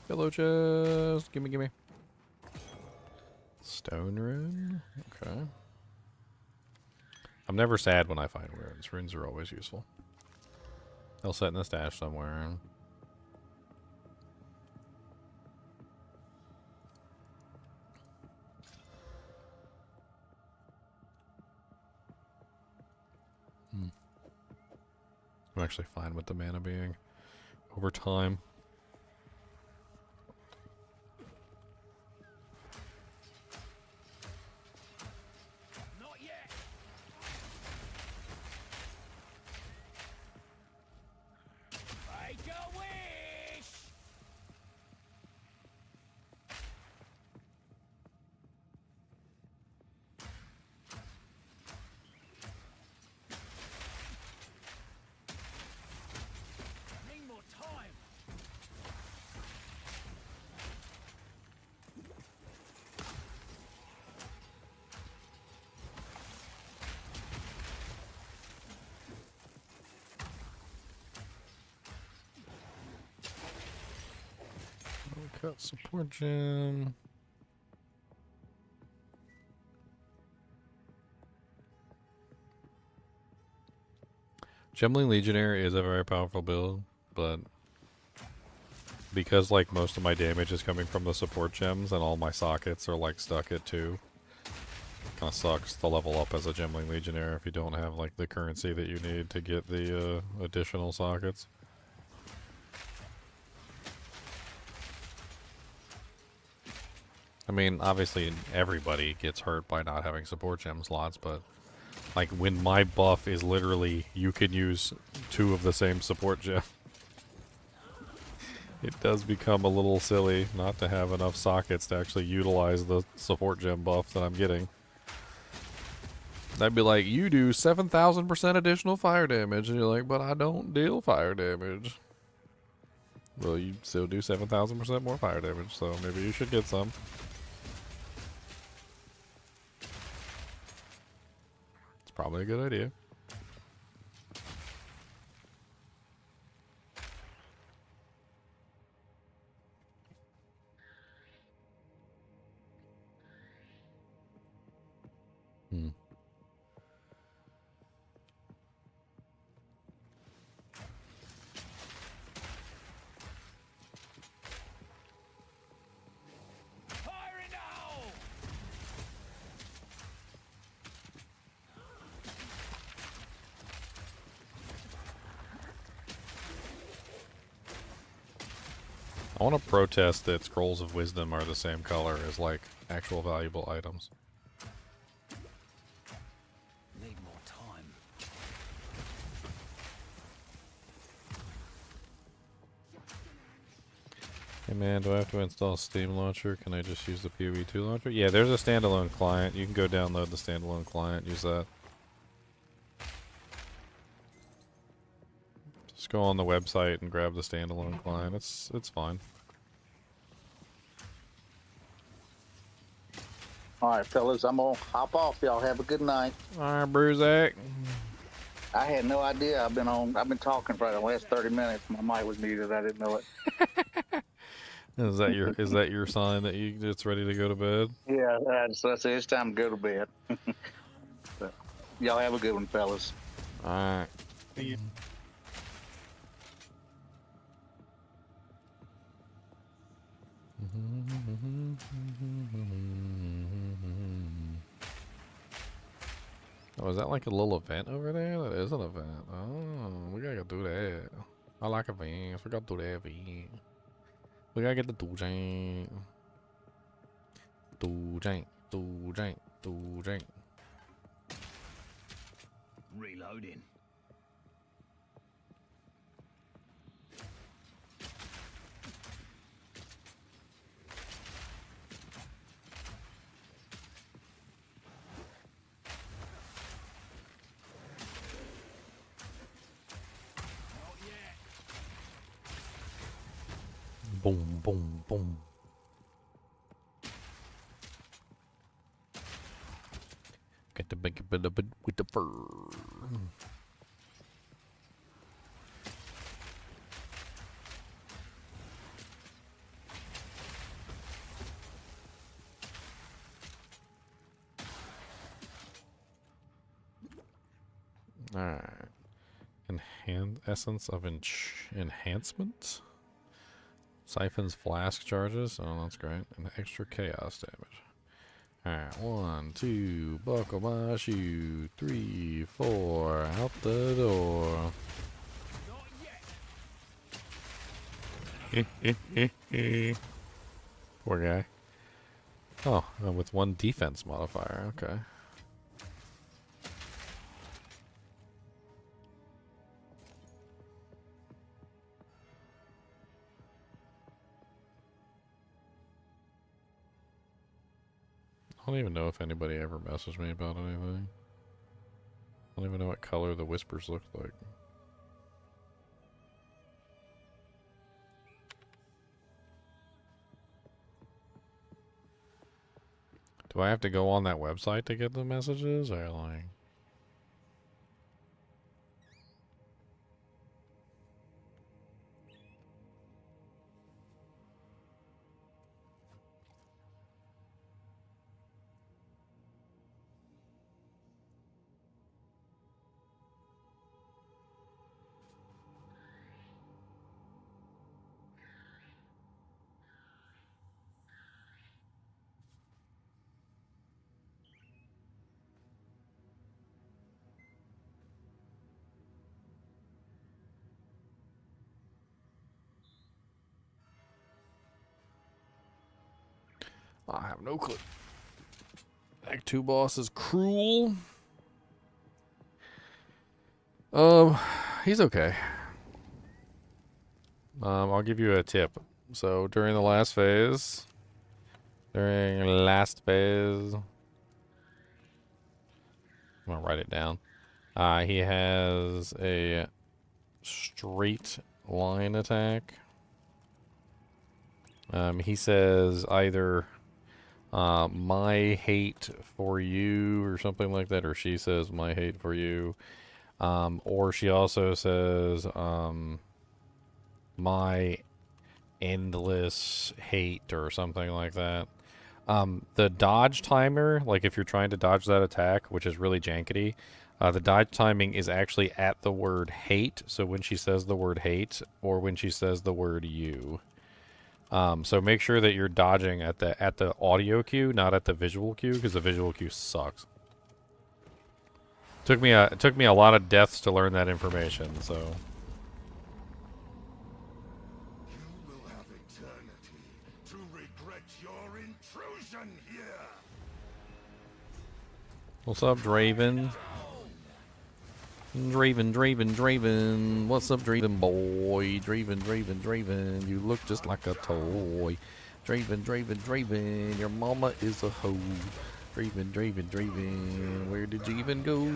Hello, chest. Gimme. Stone rune. Okay. I'm never sad when I find runes. Runes are always useful. They'll sit in the stash somewhere. I'm actually fine with the mana being over time. Cut support gem. Gemling Legionnaire is a very powerful build, but because like most of my damage is coming from the support gems and all my sockets are like stuck at 2, kind of sucks to level up as a Gemling Legionnaire if you don't have like the currency that you need to get the additional sockets. I mean, obviously everybody gets hurt by not having support gem slots, but like when my buff is literally you can use 2 of the same support gem, it does become a little silly not to have enough sockets to actually utilize the support gem buff that I'm getting. I'd be like, you do 7,000% additional fire damage, and you're like, but I don't deal fire damage. Well, you still do 7,000% more fire damage, so maybe you should get some. Probably a good idea. I want to protest that Scrolls of Wisdom are the same color as, like, actual valuable items. Need more time. Hey man, do I have to install Steam Launcher? Can I just use the PoE2 launcher? Yeah, there's a standalone client. You can go download the standalone client, use that. Just go on the website and grab the standalone client. It's fine. All right, fellas, I'm gonna hop off. Y'all have a good night. All right, Bruzak. I had no idea. I've been talking for the last 30 minutes. My mic was muted. I didn't know it. Is that your sign that it's ready to go to bed? Yeah, that's it. It's time to go to bed. But y'all have a good one, fellas. All right. Oh, is that like a little event over there? That is an event. Oh, we gotta do that. I like events. We gotta do that event. We gotta get the doujang. Doujang. Reloading. Boom, boom, boom. Get the big bit of it with the fur. Alright. Essence of enhancement? Siphons flask charges. Oh, that's great. And extra chaos damage. Alright, 1, 2, buckle my shoe. 3, 4, out the door. Poor guy. Oh, with one defense modifier. Okay. I don't even know if anybody ever messaged me about anything. I don't even know what color the whispers look like. Do I have to go on that website to get the messages, or like? I have no clue. Act 2 boss is cruel. He's okay. I'll give you a tip. So during the last phase, I'm gonna write it down. He has a straight line attack. He says either my hate for you or something like that, or she says my hate for you. Or she also says my endless hate or something like that. The dodge timer, like if you're trying to dodge that attack, which is really jankety, the dodge timing is actually at the word hate. So when she says the word hate or when she says the word you. So make sure that you're dodging at the audio cue, not at the visual cue, because the visual cue sucks. Took me a lot of deaths to learn that information, so. You will have eternity to regret your intrusion here. What's up, Draven? Draven. What's up, Draven boy? Draven. You look just like a toy. Draven. Your mama is a hoe. Draven. Where did you even go?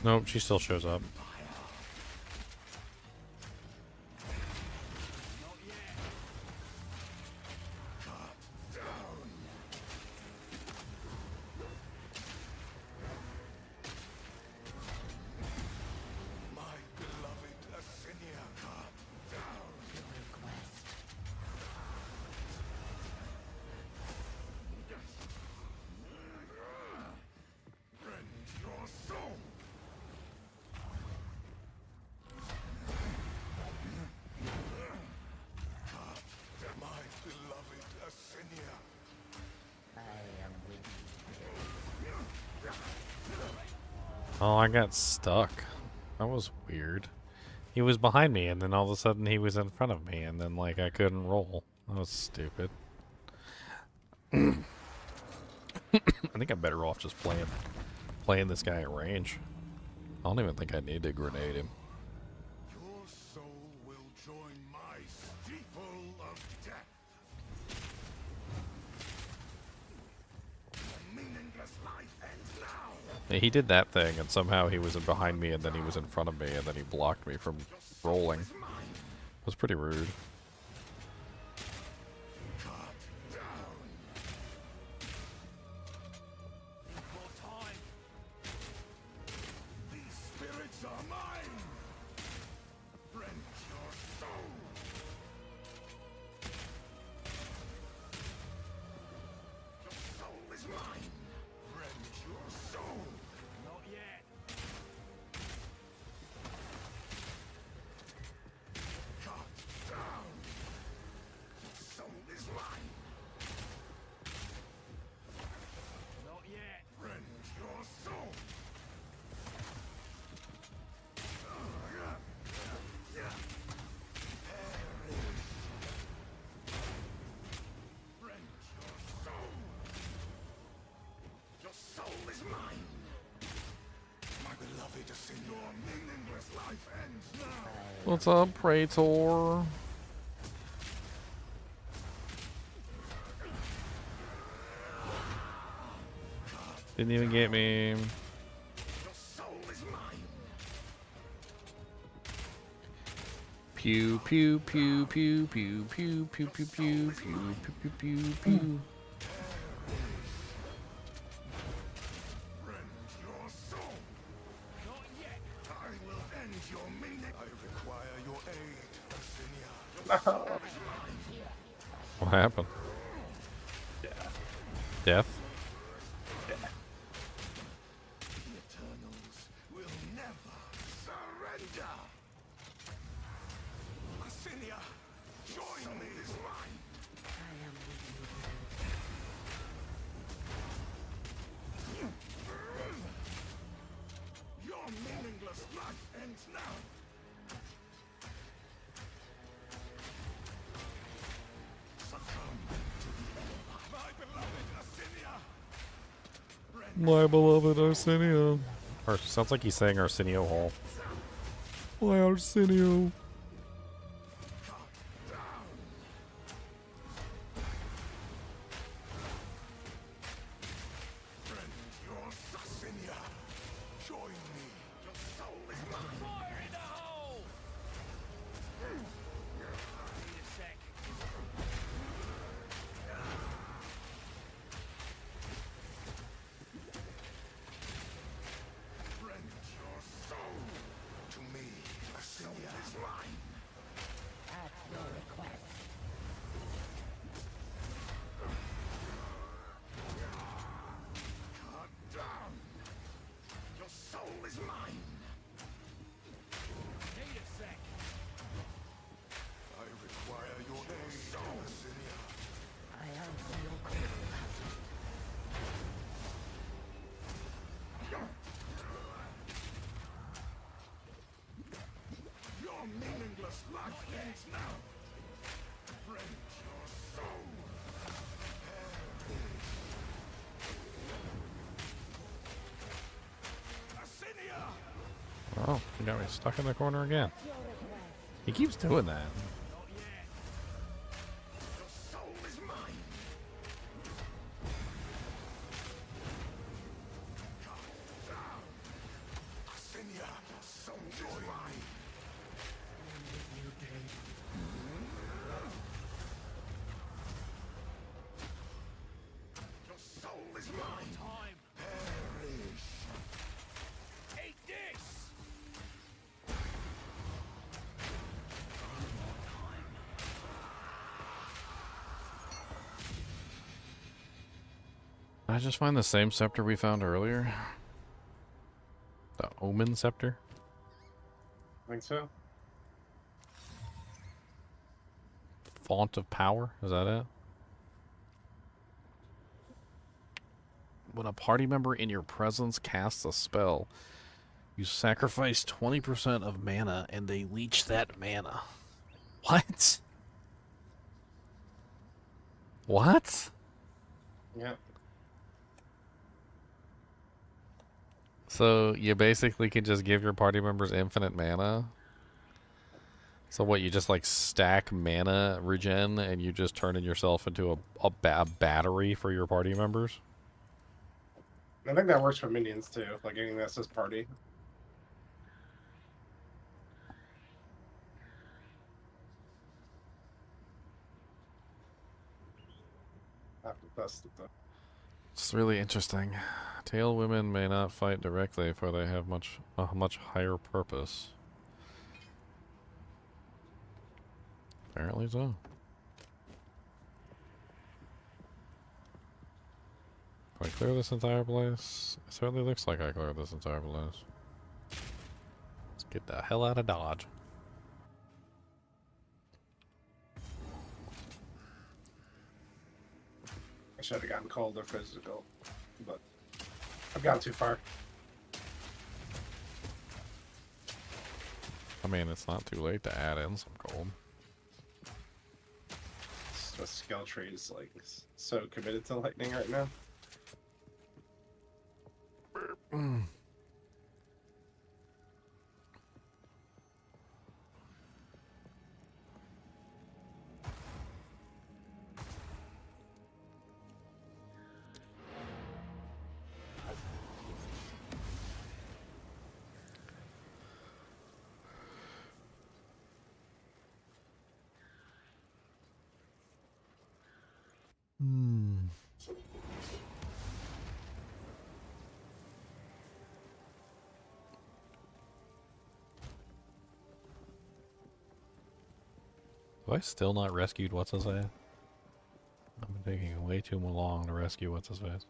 Nope, she still shows up. Oh, I got stuck. That was weird. He was behind me, and then all of a sudden he was in front of me, and then, like, I couldn't roll. That was stupid. I think I'm better off just playing this guy at range. I don't even think I need to grenade him. Your soul will join my steeple of death. A meaningless life ends now. He did that thing, and somehow he was behind me, and then he was in front of me, and then he blocked me from rolling. It was pretty rude. These spirits Gods are mine! Rend your soul! Your soul is mine! Rend your soul! Not yet. Cut down! Your soul is mine! Not yet. Rend your soul! Rend your soul! Your soul is mine! My beloved Ascend, your meaningless life ends now! What's up, Praetor? Didn't even get me. Your soul is mine! Pew pew pew pew pew pew pew pew pew pew pew pew pew. Rend your soul! Not yet! I will end your meaning! I require your aid, Ascinia! Your soul is mine! What happened? Death? The Eternals will never surrender! Ascinia, join me! Is mine! Your meaningless life ends now! Succumb to the Empire! My beloved Ascinia! My beloved Arsenio. Or sounds like he's saying Arsenio Hall. My Arsenio. Rend your Ascinia! Join me! Your soul is mine! Fire in the hole! Need a sec. Rend your soul! To me, Ascinia is mine! At your request. Cut down! Your soul is mine! Need a sec. I require your aid, Ascinia! I answer your call. Your meaningless life ends now! Rend your soul! Ascinia! Oh, he got me stuck in the corner again. He keeps doing that. Not yet. Your soul is mine! Cut down! Ascinia, soul is mine! Your soul is mine! Time. Perish! Eat this. Did I just find the same scepter we found earlier? The Omen Scepter? I think so. Font of Power? Is that it? When a party member in your presence casts a spell, you sacrifice 20% of mana and they leech that mana. What? What? Yep. So you basically can just give your party members infinite mana? So what, you just like stack mana regen and you just turn yourself into a battery for your party members? I think that works for minions too, like getting the assist party. I have to test it though. It's really interesting. Tail women may not fight directly, for they have a much higher purpose. Apparently so. Do I clear this entire place? It certainly looks like I cleared this entire place. Let's get the hell out of Dodge. I should have gotten cold or physical, but I've gone too far. I mean, it's not too late to add in some gold. The skill tree is like so committed to lightning right now. Have I still not rescued what's his face? I've been taking way too long to rescue what's his face.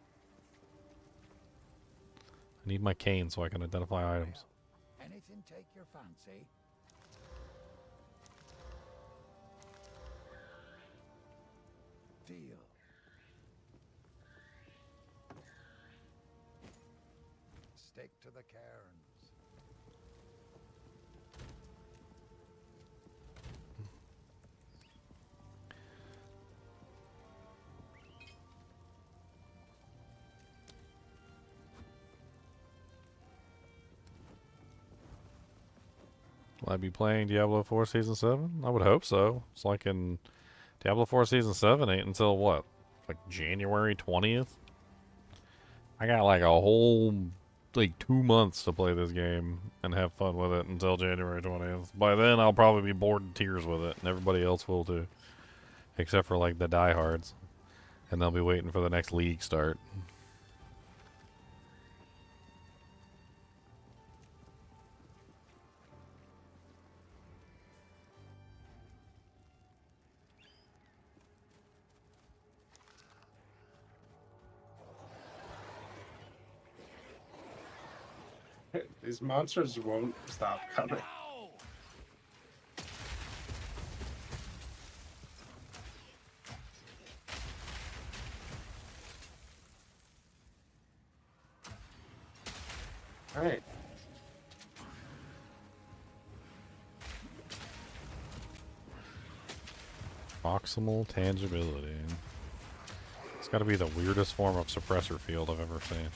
I need my cane so I can identify items. Anything take your fancy? Deal. Stick to the cairns. Will I be playing Diablo 4 Season 7? I would hope so. It's like in Diablo 4 Season 7 ain't until what? Like January 20th? I got like a whole, like 2 months to play this game and have fun with it until January 20th. By then I'll probably be bored to tears with it, and everybody else will too. Except for like the diehards. And they'll be waiting for the next league start. These monsters won't stop coming. All right. Proximal tangibility. It's got to be the weirdest form of suppressor field I've ever seen.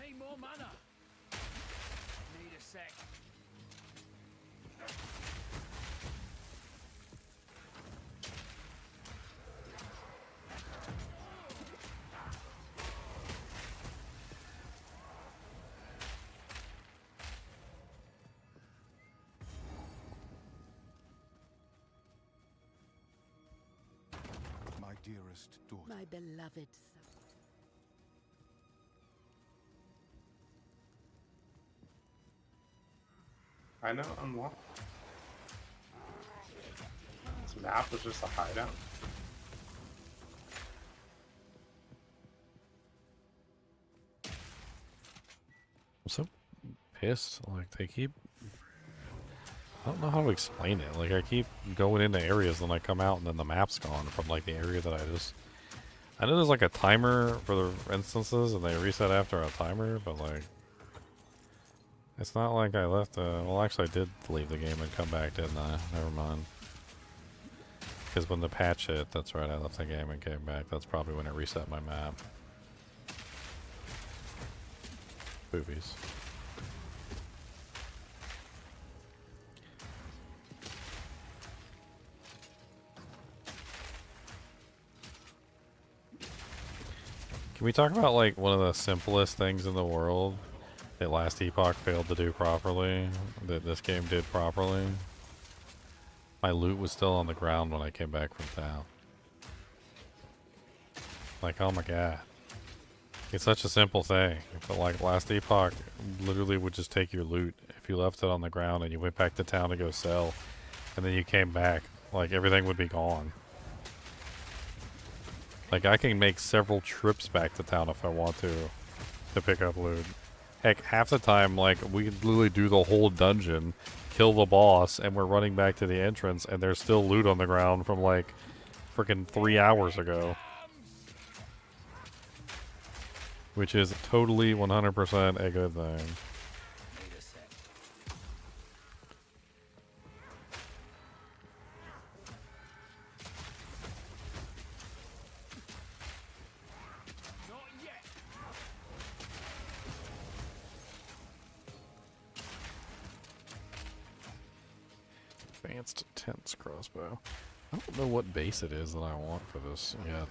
Need more mana. Need a sec. My dearest daughter. My beloved son. I know, unlock. This map was just a hideout. I'm so pissed. Like, they keep... I don't know how to explain it. Like, I keep going into areas and I come out and then the map's gone from, like, the area that I just... I know there's, like, a timer for the instances and they reset after a timer, but, like... It's not like I left well, actually, I did leave the game and come back, didn't I? Never mind. Because when the patch hit, that's right, I left the game and came back. That's probably when it reset my map. Boobies. Can we talk about, like, one of the simplest things in the world that last epoch failed to do properly, that this game did properly. My loot was still on the ground when I came back from town. Like, oh my god. It's such a simple thing. But like last epoch literally would just take your loot if you left it on the ground and you went back to town to go sell, and then you came back, like everything would be gone. Like I can make several trips back to town if I want to pick up loot. Heck, half the time, like, we could literally do the whole dungeon, kill the boss, and we're running back to the entrance, and there's still loot on the ground from, like, freaking 3 hours ago. Which is totally 100% a good thing. Advanced Tense Crossbow. I don't know what base it is that I want for this yet.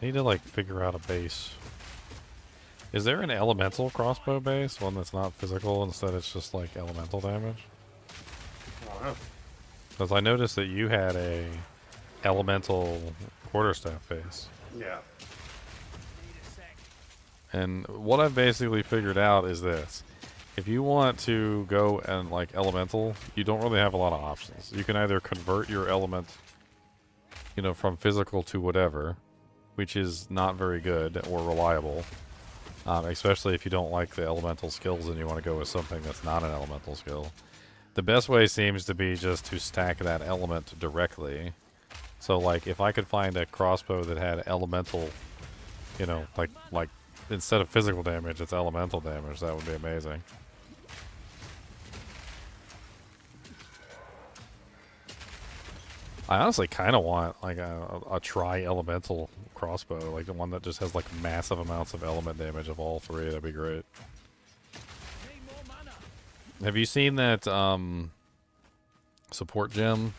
I need to like figure out a base. Is there an elemental crossbow base? One that's not physical, instead it's just like elemental damage? I don't know. Because I noticed that you had a elemental quarterstaff base. Yeah. And what I've basically figured out is this. If you want to go and like elemental, you don't really have a lot of options. You can either convert your element, you know, from physical to whatever, which is not very good or reliable. Especially if you don't like the elemental skills and you want to go with something that's not an elemental skill. The best way seems to be just to stack that element directly. So like if I could find a crossbow that had elemental, you know, like instead of physical damage, it's elemental damage, that would be amazing. I honestly kind of want like a tri-elemental crossbow, like the one that just has like massive amounts of element damage of all three. That'd be great. Have you seen that support gem?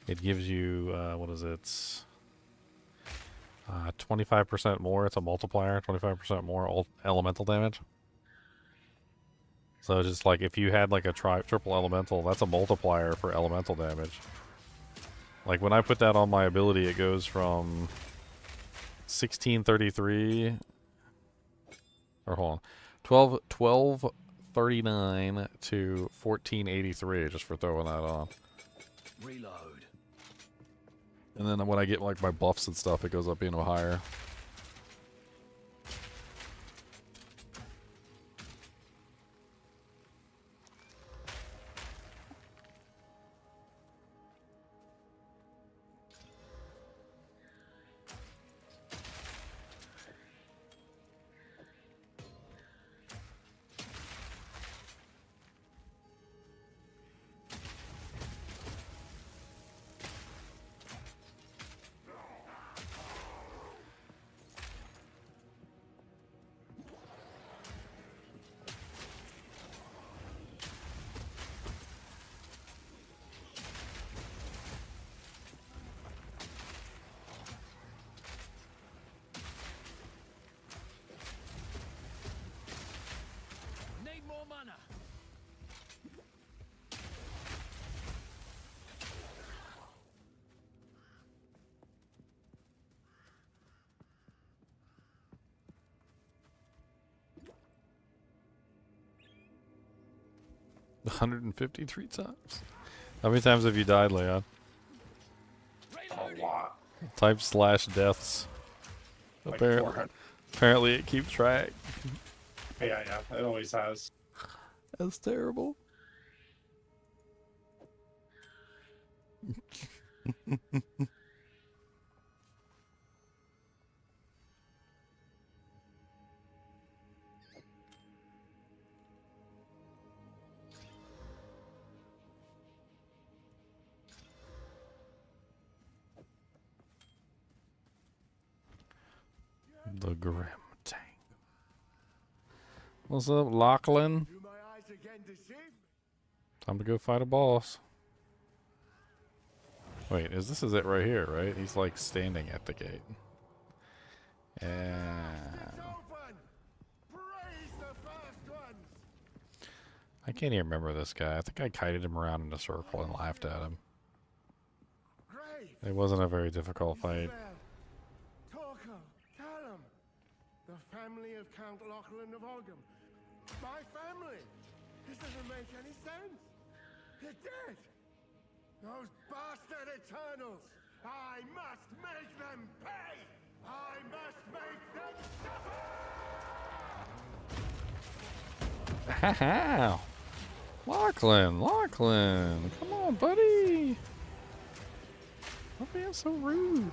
It gives you what is it? 25% more. It's a multiplier. 25% more elemental damage. So just like if you had like a triple elemental, that's a multiplier for elemental damage. Like when I put that on my ability, it goes from 1633 or hold on, 1239 to 1483, just for throwing that on. Reload. And then when I get like my buffs and stuff, it goes up even higher. $153 times. How many times have you died, Leon? A lot. Type /deaths. Like Apparently, 400. apparently it keeps track. Yeah, it always has. That's terrible. The Grim Tank. What's up, Lachlan? Time to go fight a boss. Wait, this is it right here, right? He's like standing at the gate. Yeah. I can't even remember this guy. I think I kited him around in a circle and laughed at him. It wasn't a very difficult fight. Torkel, Callum, the family of Count Lachlan of Ogham. My family. This doesn't make any sense. They're dead. Those bastard Eternals. I must make them pay. I must make them suffer. Haha! Lachlan! Come on, buddy! Stop being so rude.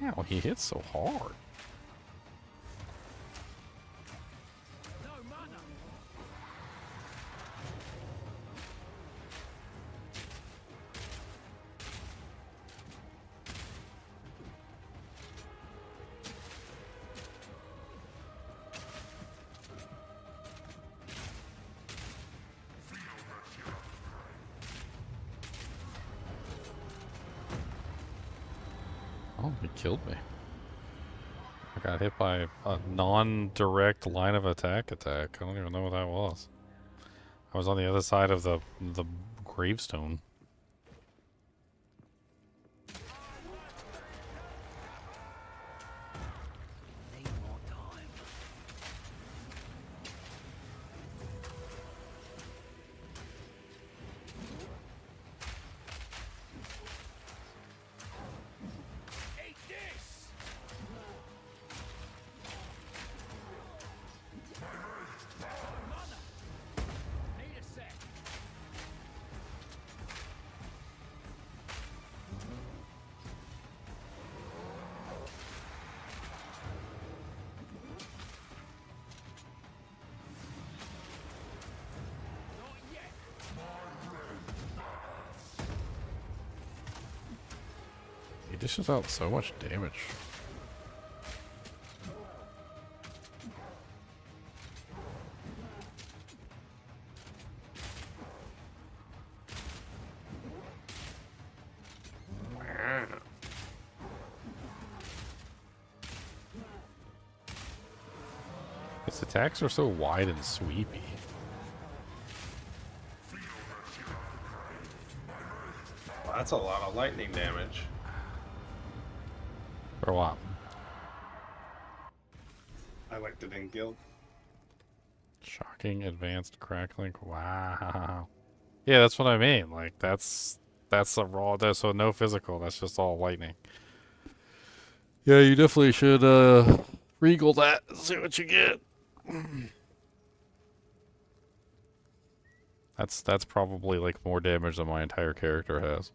Ow, he hits so hard. Oh, he killed me. I got hit by a non-direct line of attack. I don't even know what that was. I was on the other side of the gravestone. He dishes out so much damage. His attacks are so wide and sweepy. Well, that's a lot of lightning damage. For what? I liked it in Guild. Shocking, advanced, crackling. Wow. Yeah, that's what I mean. Like, that's a raw, so no physical. That's just all lightning. Yeah, you definitely should regal that and see what you get. That's probably like more damage than my entire character has.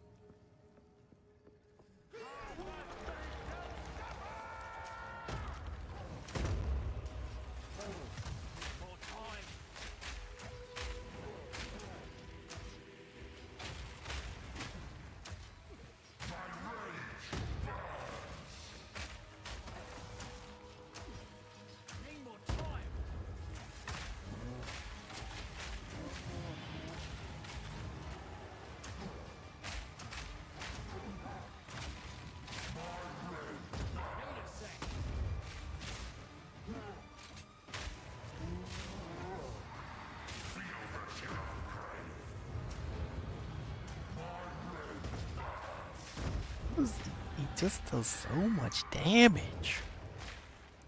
He just does so much damage.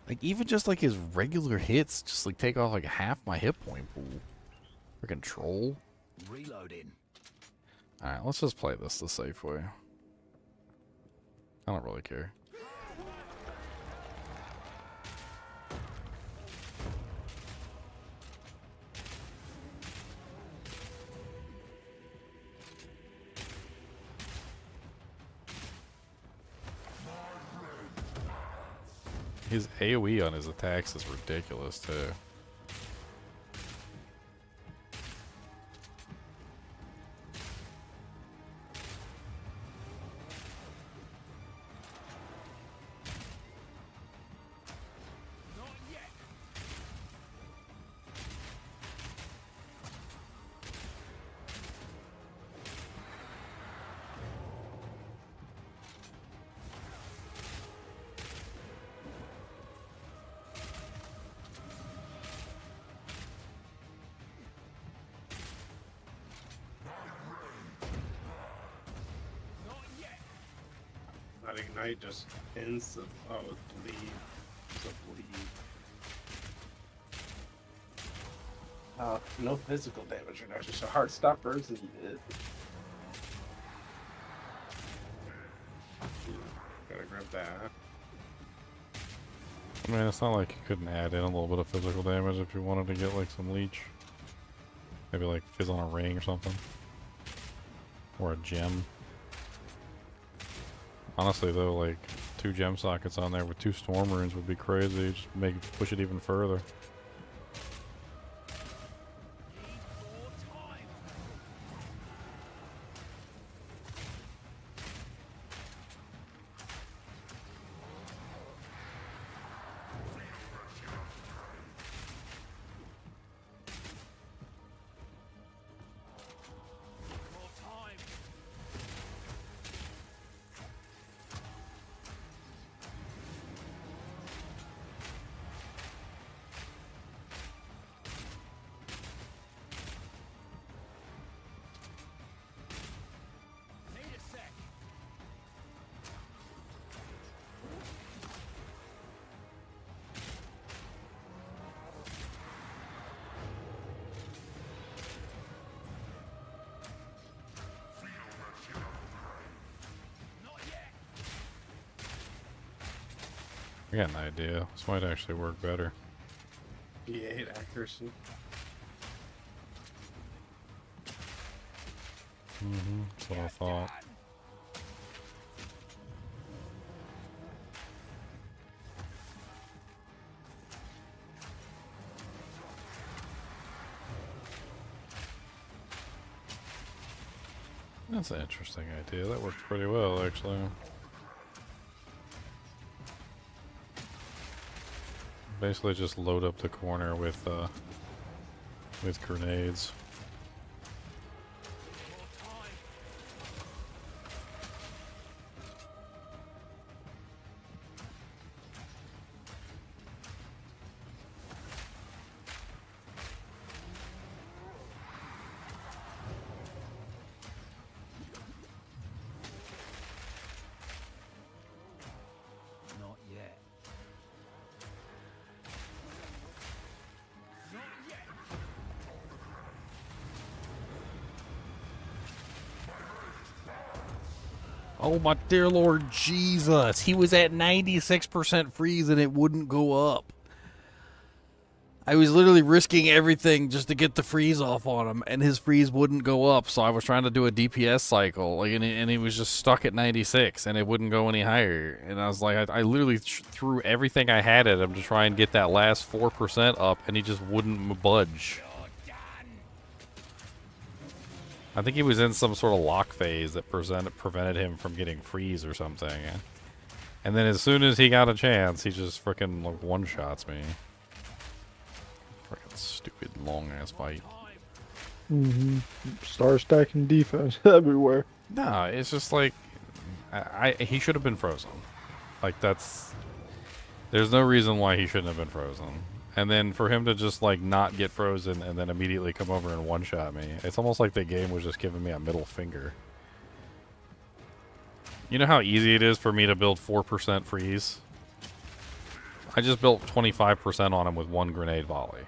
Like, even just like his regular hits just like take off like half my hit point pool. Freaking troll. Reloading. Alright, let's just play this the safe way. I don't really care. His AoE on his attacks is ridiculous too. ignite just ends the bleed. It's a bleed. No physical damage reduction, so heart stoppers and it. Gotta grab that. I mean, it's not like you couldn't add in a little bit of physical damage if you wanted to get like some leech. Maybe like fizz on a ring or something. Or a gem. Honestly though, like 2 gem sockets on there with 2 storm runes would be crazy. Just push it even further. I got an idea. This might actually work better. B8 accuracy. That's what I thought. That's an interesting idea. That works pretty well, actually. Basically just load up the corner with grenades. Not yet. Oh my dear Lord Jesus, he was at 96% freeze and it wouldn't go up. I was literally risking everything just to get the freeze off on him, and his freeze wouldn't go up, so I was trying to do a DPS cycle, like, and he was just stuck at 96, and it wouldn't go any higher. And I was like, I literally threw everything I had at him to try and get that last 4% up, and he just wouldn't budge. I think he was in some sort of lock phase that prevented him from getting freeze or something. And then as soon as he got a chance, he just freaking like one-shots me. Freaking stupid long-ass fight. Star stacking defense everywhere. No, it's just like he should have been frozen. Like there's no reason why he shouldn't have been frozen. And then for him to just like not get frozen and then immediately come over and one-shot me, it's almost like the game was just giving me a middle finger. You know how easy it is for me to build 4% freeze? I just built 25% on him with 1 grenade volley.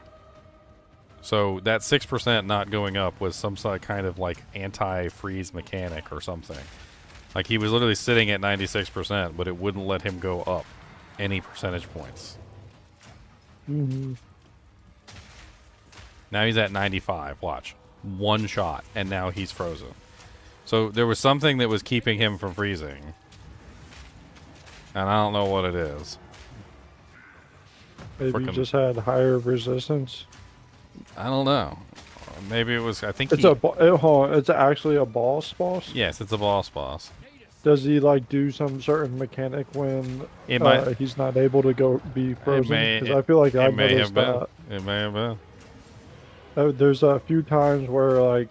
So that 6% not going up was some sort of kind of like anti-freeze mechanic or something. Like he was literally sitting at 96%, but it wouldn't let him go up any percentage points. Now he's at 95. Watch. 1 shot, and now he's frozen. So there was something that was keeping him from freezing. And I don't know what it is. Maybe you just had higher resistance. I don't know. Maybe it was. I think it's it's actually a boss. Yes, it's a boss. Does he like do some certain mechanic when he's not able to be frozen? Because I feel like I noticed that. It may have been. There's a few times where like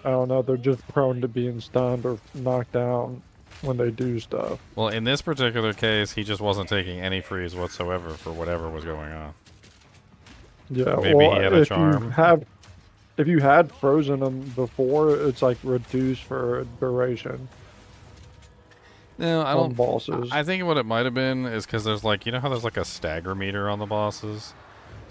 I don't know, they're just prone to being stunned or knocked down when they do stuff. Well, in this particular case, he just wasn't taking any freeze whatsoever for whatever was going on. Yeah, maybe he had a charm. If you had frozen them before, it's like reduced for duration. No, I on don't. bosses. I think what it might have been is because there's like, you know how there's like a stagger meter on the bosses.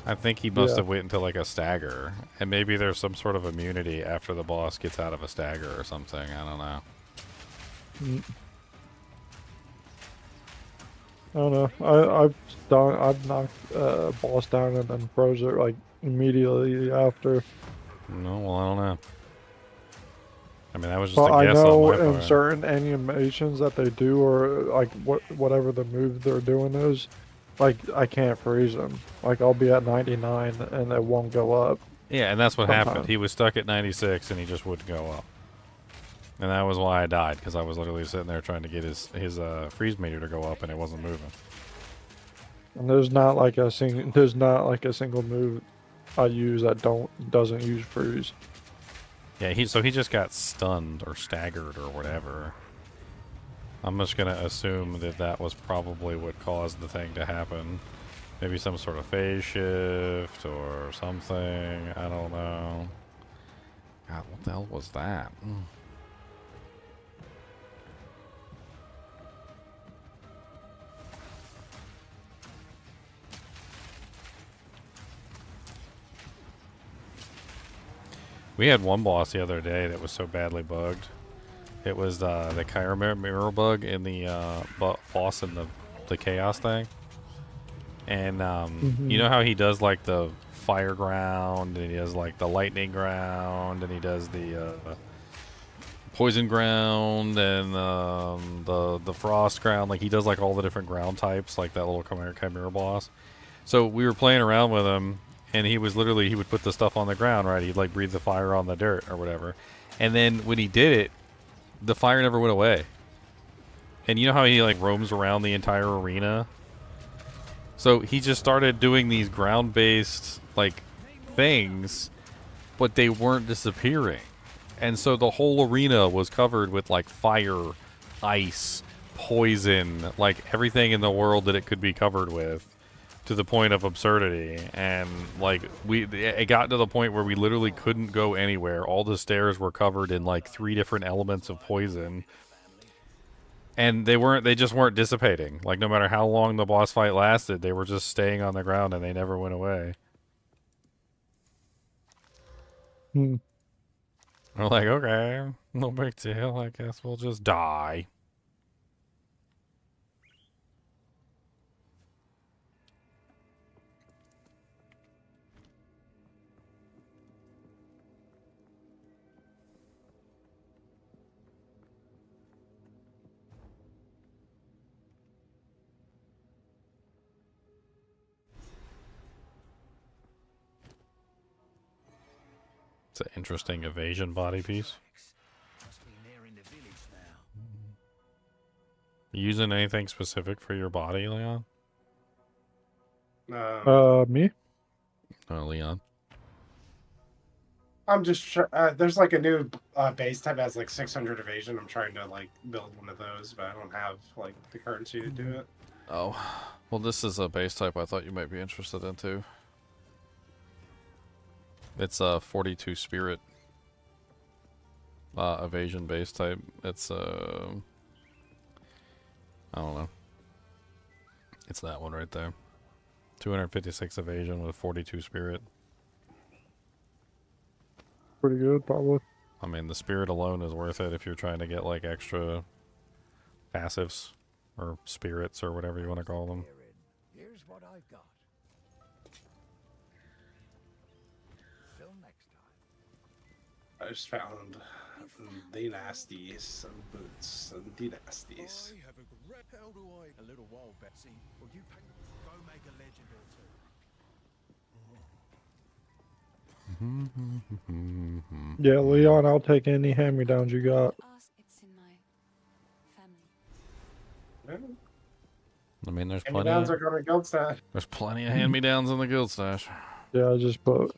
I think he must Yeah. have waited until like a stagger, and maybe there's some sort of immunity after the boss gets out of a stagger or something. I don't know. I don't know. I've knocked a boss down and then froze it like immediately after. No, well, I don't know. I mean, that was just But a I guess know on my in part. certain animations that they do, or like whatever the move they're doing is, like I can't freeze them. Like I'll be at 99 and it won't go up. Yeah, and that's what happened. sometimes. He was stuck at 96 and he just wouldn't go up. And that was why I died, because I was literally sitting there trying to get his freeze meter to go up and it wasn't moving. And there's not like a single move I use that doesn't use freeze. Yeah, so he just got stunned or staggered or whatever. I'm just gonna assume that that was probably what caused the thing to happen. Maybe some sort of phase shift or something. I don't know. God, what the hell was that? We had one boss the other day that was so badly bugged. It was the Chiron mirror bug in the boss in the chaos thing. And you know how he does like the fire ground, and he does like the lightning ground, and he does the poison ground, and the frost ground. Like he does like all the different ground types, like that little chimera boss. So we were playing around with him, and he would put the stuff on the ground, right? He'd like breathe the fire on the dirt or whatever. And then when he did it, the fire never went away. And you know how he like roams around the entire arena? So he just started doing these ground-based like things, but they weren't disappearing. And so the whole arena was covered with like fire, ice, poison, like everything in the world that it could be covered with, to the point of absurdity. And like it got to the point where we literally couldn't go anywhere. All the stairs were covered in like 3 different elements of poison. And they just weren't dissipating. Like no matter how long the boss fight lasted, they were just staying on the ground and they never went away. Hmm. We're like, okay, no big deal. I guess we'll just die. It's an interesting evasion body piece. You using anything specific for your body, Leon? Me? Oh, Leon. I'm just there's like a new base type that has like 600 evasion. I'm trying to like build one of those, but I don't have like the currency to do it. Oh, well, this is a base type I thought you might be interested in too. It's a 42 spirit evasion base type. It's I don't know. It's that one right there. 256 evasion with 42 spirit. Pretty good, probably. I mean, the spirit alone is worth it if you're trying to get like extra passives or spirits or whatever you want to call them. Here's what I've got. Till next time. I just found the nasties, some boots, and the nasties. I have a great how do I a little while back. See, well you go make a legend or two. Yeah, Leon, I'll take any hand-me-downs you got. It's in my family. I mean, there's plenty. Hand-me-downs are going to guild stash. There's plenty of hand-me-downs in the guild stash. Yeah, I just put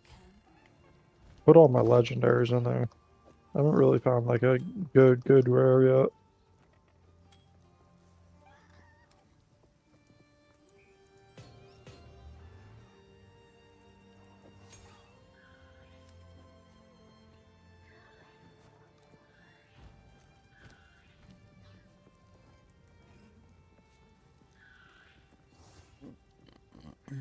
all my legendaries in there. I haven't really found like a good rare yet. How's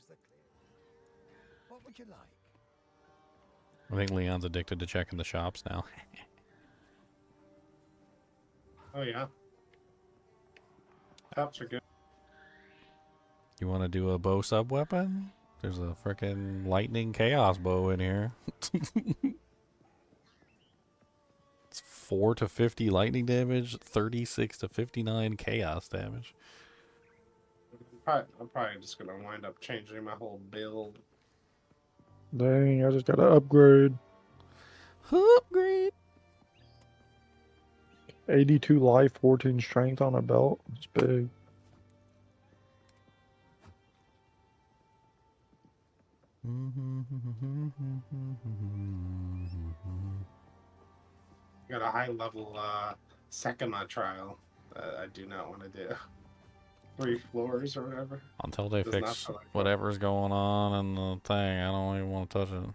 the clear? What would you like? I think Leon's addicted to checking the shops now. Oh yeah. Tops are good. You want to do a bow sub weapon? There's a freaking lightning chaos bow in here. It's 4 to 50 lightning damage, 36 to 59 chaos damage. I'm probably just gonna wind up changing my whole build. Dang, I just gotta upgrade. Upgrade. 82 life, 14 strength on a belt. It's big. Got a high level Sekima trial that I do not want to do. 3 floors or whatever. Until they Does not fix sound like fun. whatever's going on in the thing, I don't even want to touch it.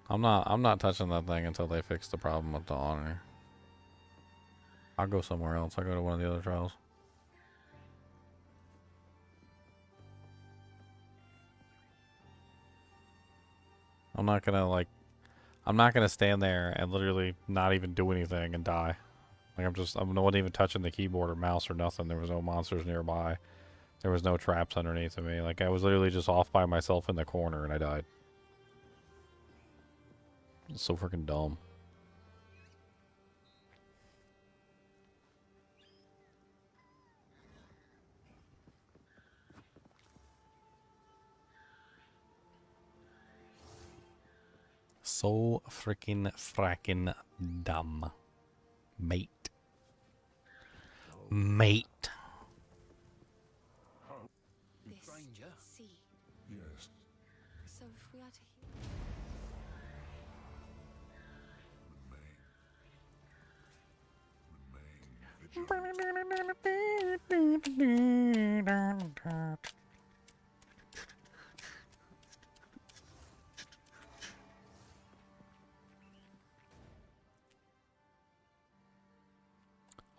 I'm not touching that thing until they fix the problem with the honor. I'll go somewhere else. I'll go to one of the other trials. I'm not gonna stand there and literally not even do anything and die. Like I'm not even touching the keyboard or mouse or nothing. There was no monsters nearby. There was no traps underneath of me. Like I was literally just off by myself in the corner and I died. It's so freaking dumb. So fracking dumb. Mate. Mate. This sea. Yes. So if we are to hear.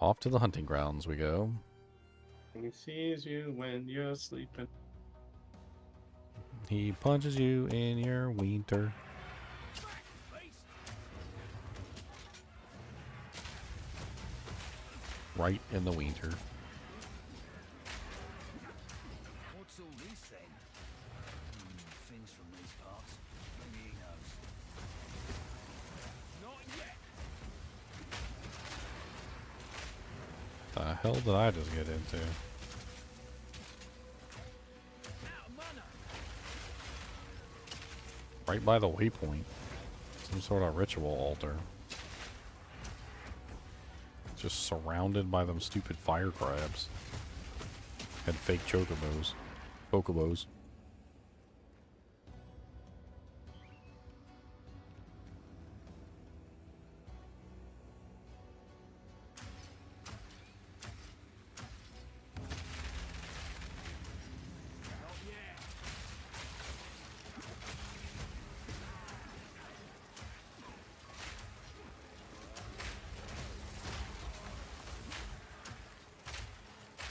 Off to the hunting grounds we go. He sees you when you're sleeping. He punches you in your wiener. Right in the wiener. What's all this then? Things from these parts. Maybe he knows. Not yet. The hell did I just get into? Right by the waypoint. Some sort of ritual altar. Just surrounded by them stupid fire crabs. And fake chocobos. Chocobos.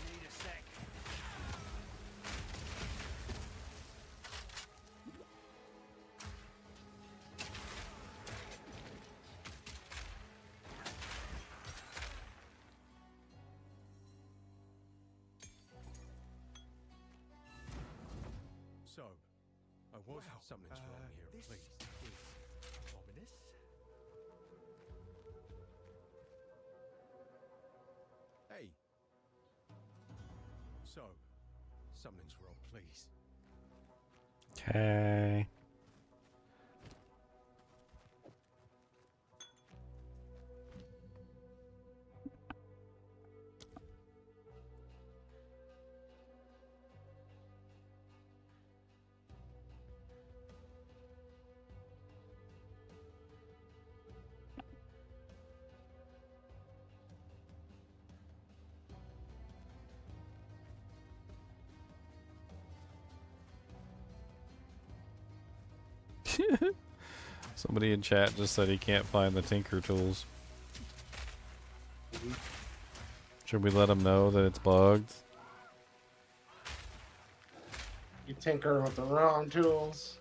Need a sec. So, something's wrong here, this please. is ominous. Hey. So, something's wrong, please. Okay. Somebody in chat just said he can't find the tinker tools. Should we let him know that it's bugged? You tinker with the wrong tools.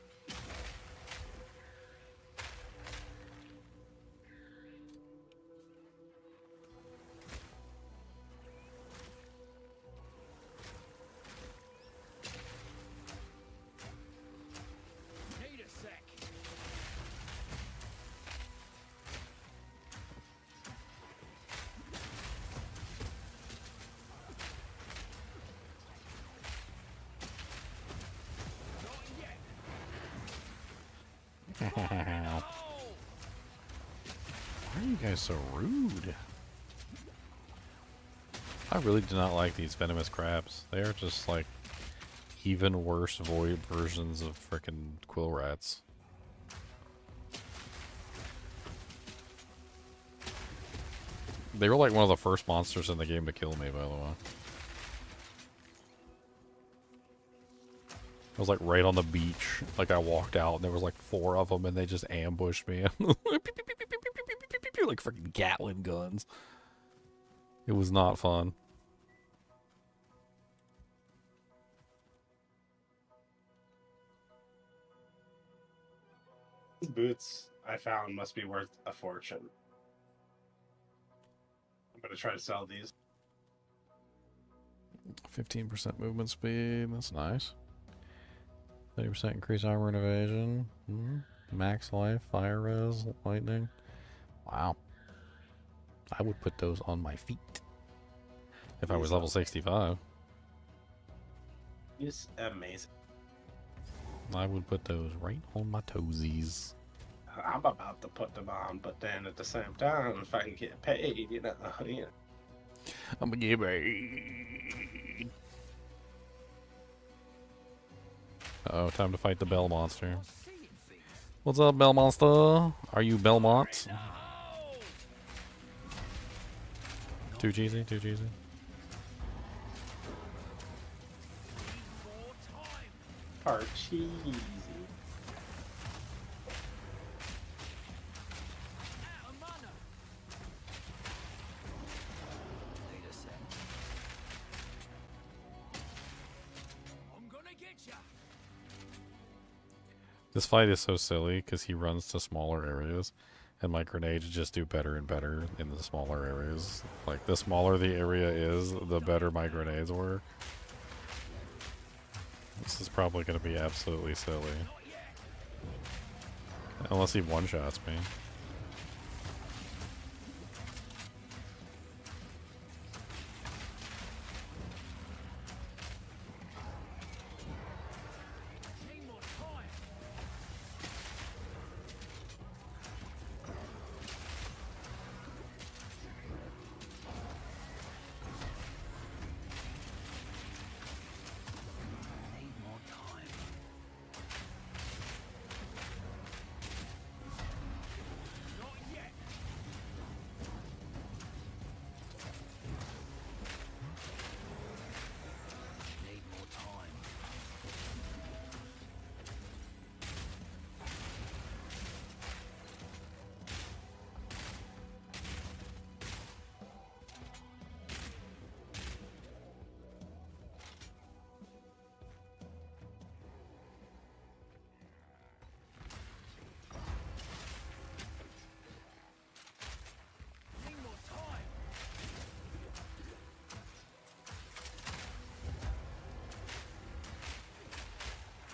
Need a sec. Why are you guys so rude? I really do not like these venomous crabs. They are just like even worse void versions of frickin' quill rats. They were like one of the first monsters in the game to kill me, by the way. I was like right on the beach. Like I walked out and there was like 4 of them and they just ambushed me. Like freaking Gatling guns. It was not fun. These boots I found must be worth a fortune. I'm gonna try to sell these. 15% movement speed. That's nice. 30% increase armor and evasion. Max life, fire res, lightning. Wow. I would put those on my feet. If I was level 65. It's amazing. I would put those right on my toesies. I'm about to put them on, but then at the same time, if I can get paid, you know, yeah. I'm gonna get paid. Uh-oh, time to fight the Bell Monster. What's up, Bell Monster? Are you Belmont? Too cheesy, too cheesy. Cheesy. This fight is so silly because he runs to smaller areas and my grenades just do better and better in the smaller areas. Like, the smaller the area is, the better my grenades work. This is probably going to be absolutely silly. Unless he one-shots me.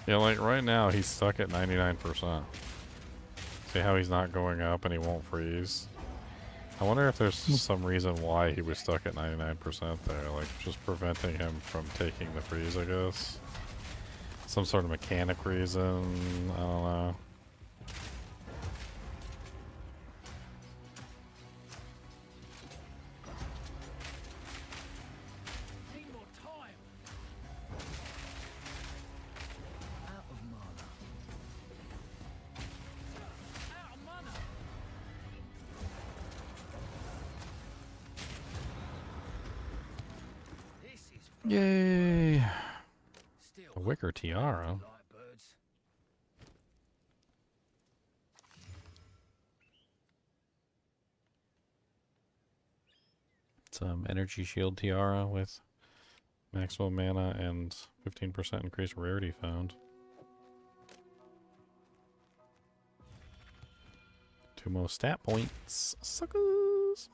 Yeah, like right now he's stuck at 99%. See how he's not going up and he won't freeze? I wonder if there's some reason why he was stuck at 99% there, like just preventing him from taking the freeze, I guess. Some sort of mechanic reason, I don't know. Yay! A wicker tiara. It's energy shield tiara with maximum mana and 15% increased rarity found. 2 more stat points. Suckers!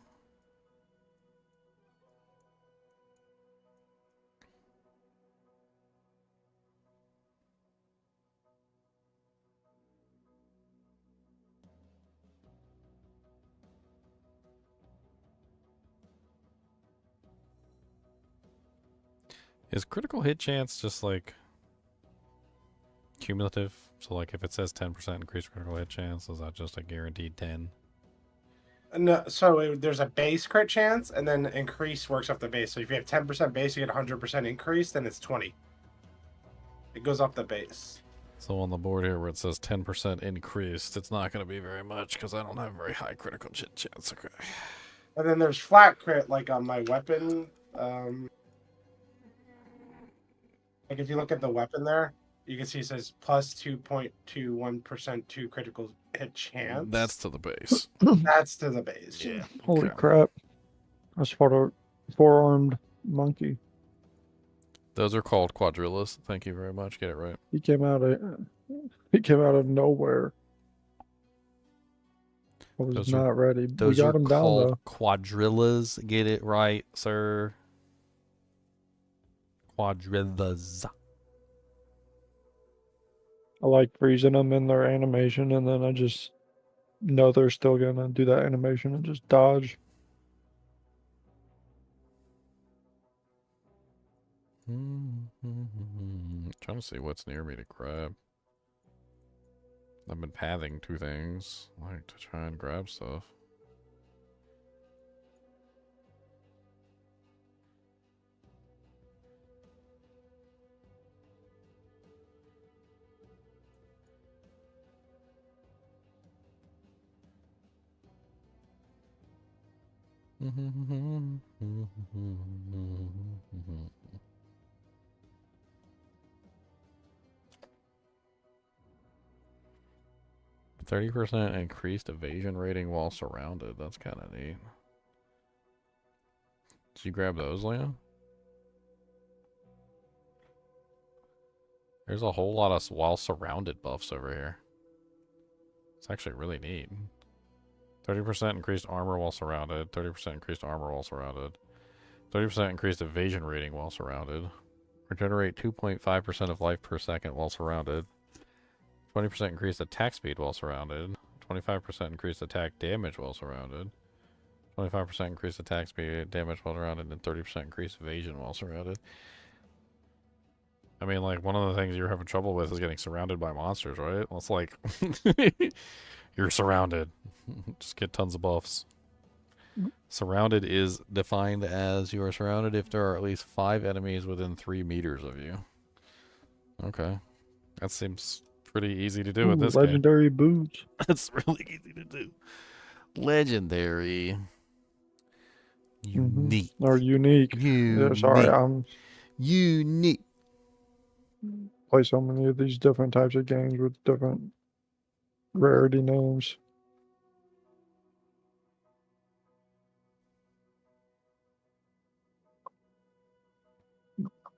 Is critical hit chance just like cumulative? So like if it says 10% increased critical hit chance, is that just a guaranteed 10? No, so there's a base crit chance, and then increase works off the base. So if you have 10% base, you get 100% increase, then it's 20. It goes off the base. So on the board here where it says 10% increased, it's not going to be very much because I don't have very high critical hit chance. Okay. And then there's flat crit, like on my weapon. Like if you look at the weapon there, you can see it says plus 2.21% to critical hit chance. That's to the base. That's to the base. Yeah. Holy Okay. crap. That's for a four-armed monkey. Those are called quadrillas. Thank you very much. Get it right. He came out of nowhere. I was Those not are, ready. We Those got are him down called though. quadrillas. Get it right, sir. Quadrillas. I like freezing them in their animation, and then I just know they're still gonna do that animation and just dodge. Trying to see what's near me to grab. I've been pathing 2 things. I like to try and grab stuff. Mm-hmm. 30% increased evasion rating while surrounded. That's kind of neat. Did you grab those, Leon? There's a whole lot of while surrounded buffs over here. It's actually really neat. 30% increased armor while surrounded. 30% increased armor while surrounded. 30% increased evasion rating while surrounded. Regenerate 2.5% of life per second while surrounded. 20% increased attack speed while surrounded. 25% increased attack damage while surrounded. 25% increased attack speed damage while surrounded. And 30% increased evasion while surrounded. I mean, like, one of the things you're having trouble with is getting surrounded by monsters, right? Well, it's like, you're surrounded. Just get tons of buffs. Surrounded is defined as you are surrounded if there are at least 5 enemies within 3 meters of you. Okay. That seems pretty easy to do with this legendary boots. That's really easy to do. Legendary. Unique. Or unique. Yeah, sorry, I'm unique. Play so many of these different types of games with different rarity names.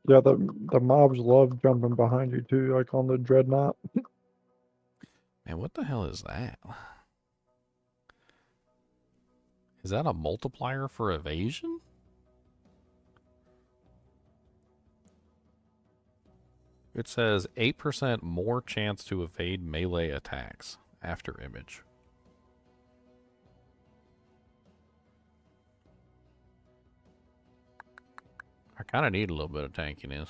Yeah, the mobs love jumping behind you too, like on the dreadnought. Man, what the hell is that? Is that a multiplier for evasion? It says 8% more chance to evade melee attacks after image. I kind of need a little bit of tankiness.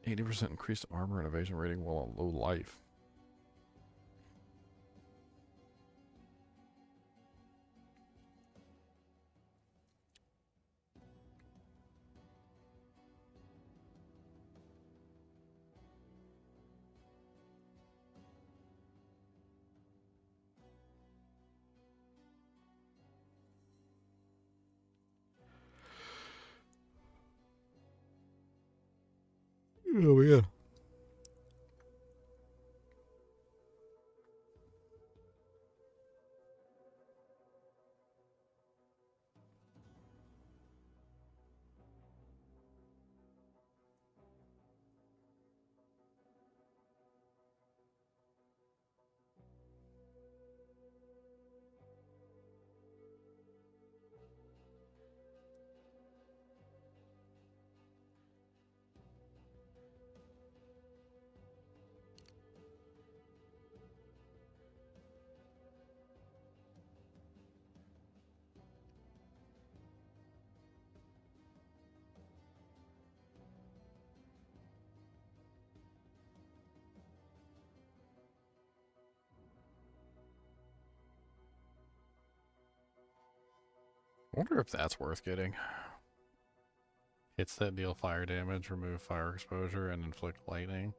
%80 increased armor and evasion rating while on low life. Oh yeah. I wonder if that's worth getting. Hits that deal fire damage, remove fire exposure, and inflict lightning.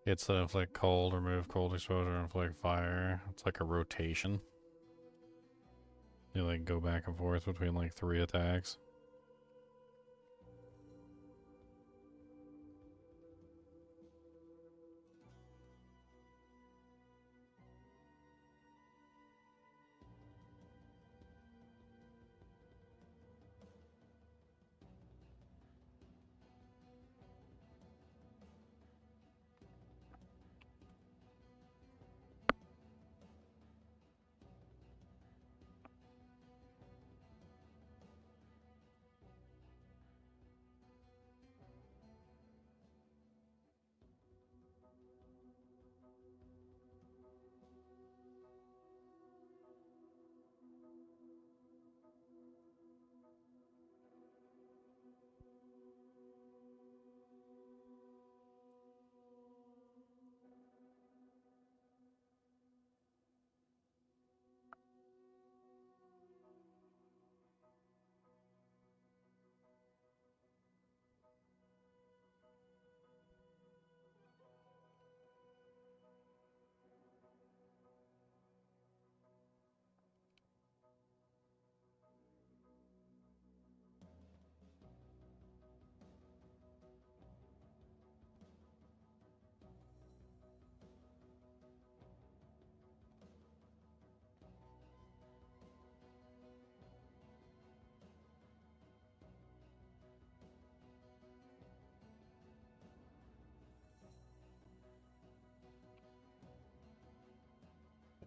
Hits that inflict cold, remove cold exposure, and inflict fire. It's like a rotation. You like go back and forth between like 3 attacks.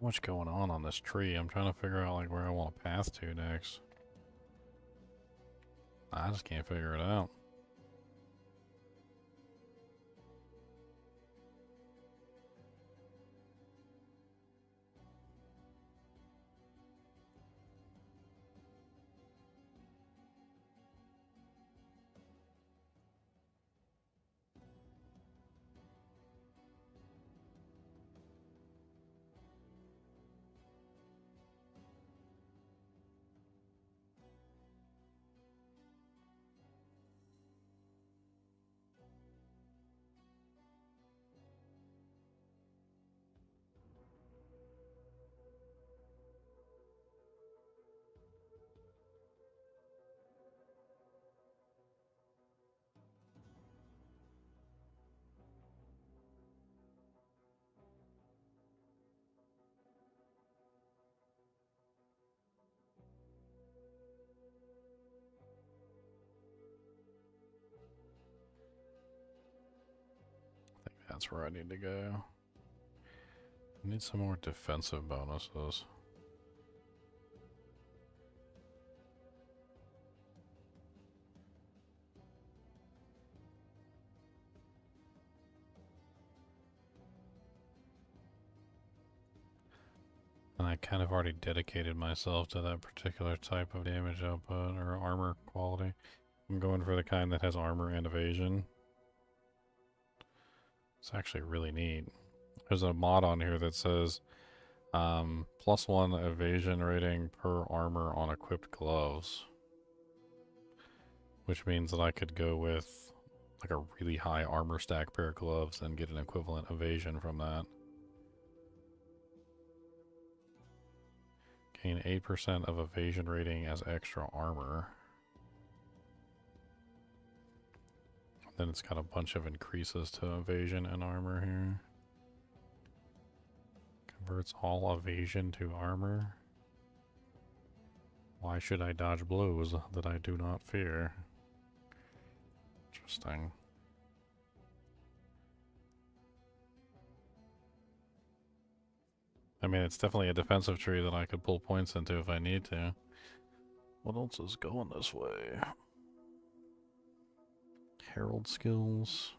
Much going on this tree. I'm trying to figure out like where I want to path to next. I just can't figure it out. That's where I need to go. I need some more defensive bonuses. And I kind of already dedicated myself to that particular type of damage output or armor quality. I'm going for the kind that has armor and evasion. It's actually really neat. There's a mod on here that says +1 evasion rating per armor on equipped gloves. Which means that I could go with like a really high armor stack pair of gloves and get an equivalent evasion from that. Gain 8% of evasion rating as extra armor. Then it's got a bunch of increases to evasion and armor here. Converts all evasion to armor. Why should I dodge blows that I do not fear? Interesting. I mean, it's definitely a defensive tree that I could pull points into if I need to. What else is going this way? Herald skills.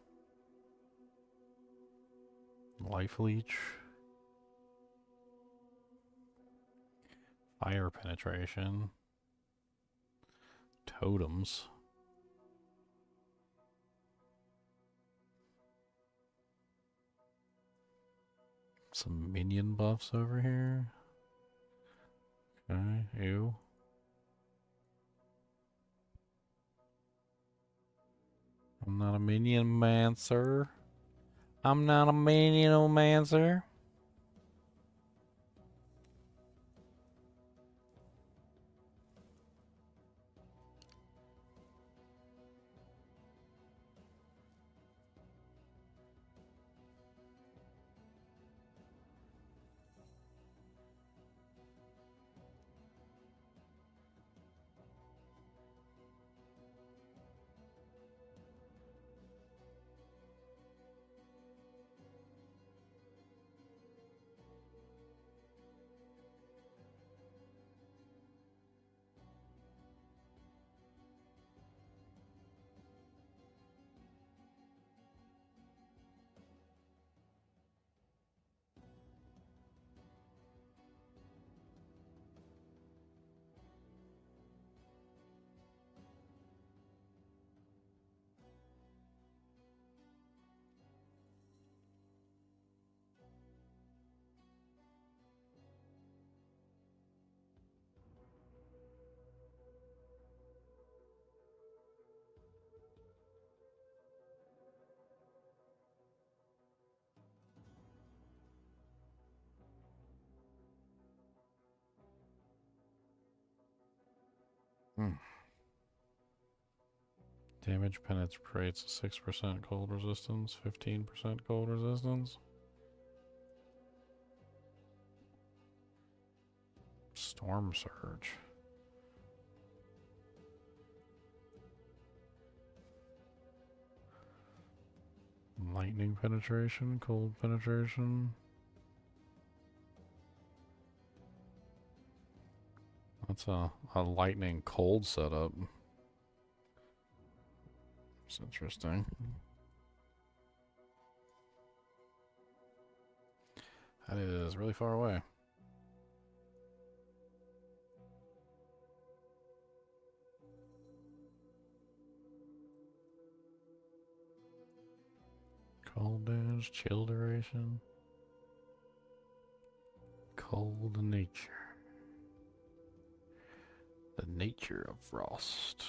Life leech. Fire penetration. Totems. Some minion buffs over here. Okay, ew. I'm not a minion man, sir. I'm not a minion man, sir. Damage penetrates 6% cold resistance, 15% cold resistance. Storm Surge. Lightning penetration, cold penetration. That's a lightning cold setup. It's interesting. That is really far away. Cold damage, chill duration. Cold nature. The nature of frost.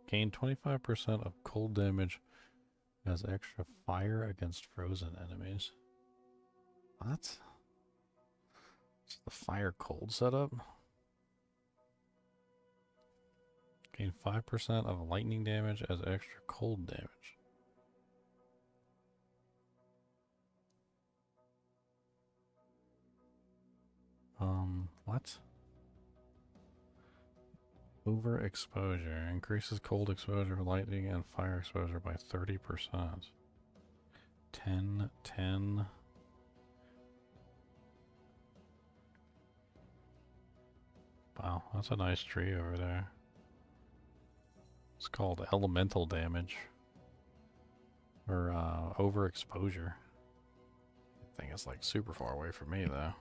Gain 25% of cold damage as extra fire against frozen enemies. What? It's the fire cold setup? Gain 5% of lightning damage as extra cold damage. What? Overexposure. Increases cold exposure, lightning, and fire exposure by 30%. 10, 10. Wow, that's a nice tree over there. It's called elemental damage. Or, overexposure. I think it's like super far away from me though.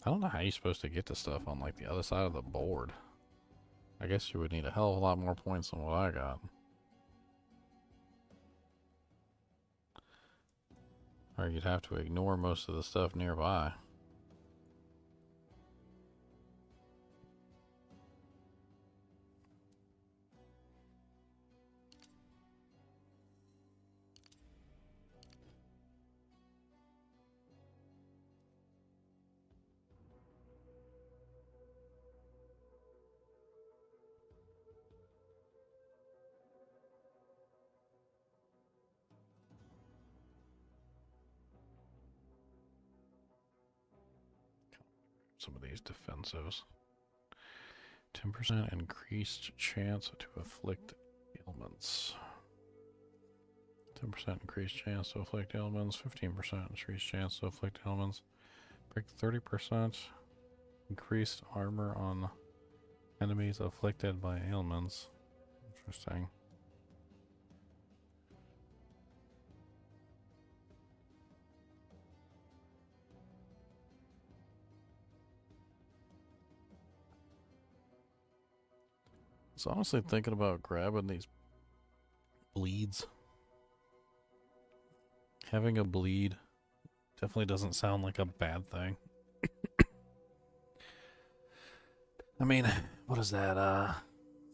I don't know how you're supposed to get to stuff on like the other side of the board. I guess you would need a hell of a lot more points than what I got. Or you'd have to ignore most of the stuff nearby. Some of these defensives. 10% increased chance to afflict ailments. 10% increased chance to afflict ailments. 15% increased chance to afflict ailments. Break 30%. Increased armor on enemies afflicted by ailments. Interesting. I was honestly thinking about grabbing these bleeds. Having a bleed definitely doesn't sound like a bad thing. I mean, what is that? A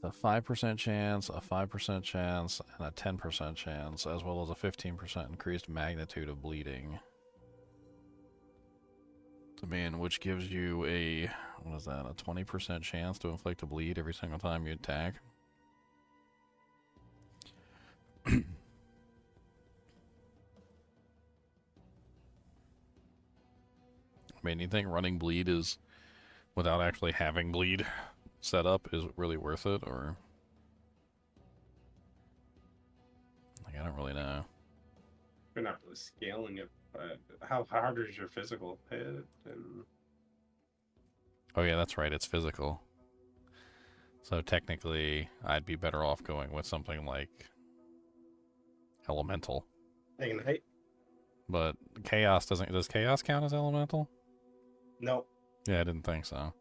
5% chance, a 5% chance, and a 10% chance, as well as a 15% increased magnitude of bleeding. I mean, which gives you a, what is that, a 20% chance to inflict a bleed every single time you attack. I mean, you think running bleed is, without actually having bleed set up, is really worth it, or? Like, I don't really know. You're not really scaling it, but how hard is your physical hit? And Oh yeah, that's right, it's physical. So technically, I'd be better off going with something like Elemental. Ignite? But Chaos doesn't... Does Chaos count as Elemental? No. Yeah, I didn't think so.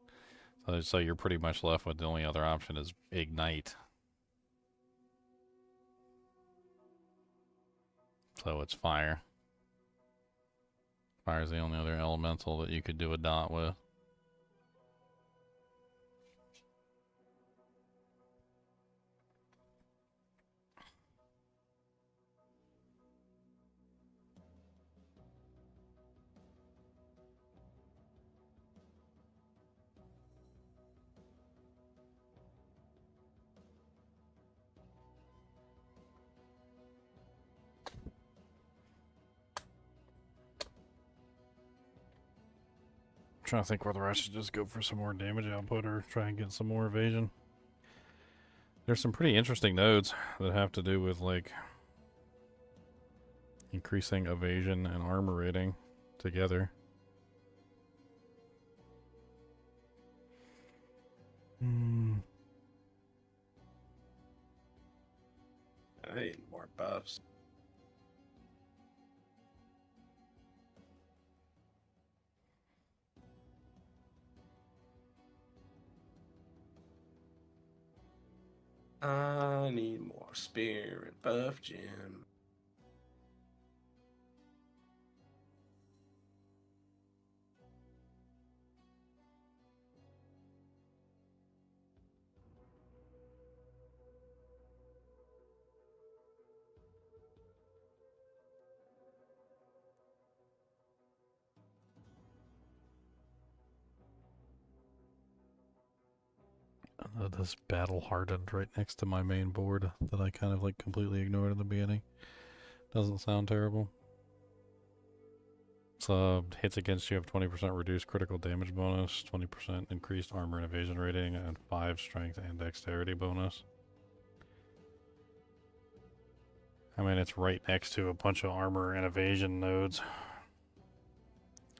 So you're pretty much left with the only other option is Ignite. So it's Fire. Fire's the only other Elemental that you could do a dot with. Trying to think whether I should just go for some more damage output or try and get some more evasion. There's some pretty interesting nodes that have to do with like increasing evasion and armor rating together. I need more buffs. I need more spirit buff gem. This battle hardened right next to my main board that I kind of like completely ignored in the beginning. Doesn't sound terrible. So hits against you have 20% reduced critical damage bonus, 20% increased armor and evasion rating, and 5 strength and dexterity bonus. I mean, it's right next to a bunch of armor and evasion nodes,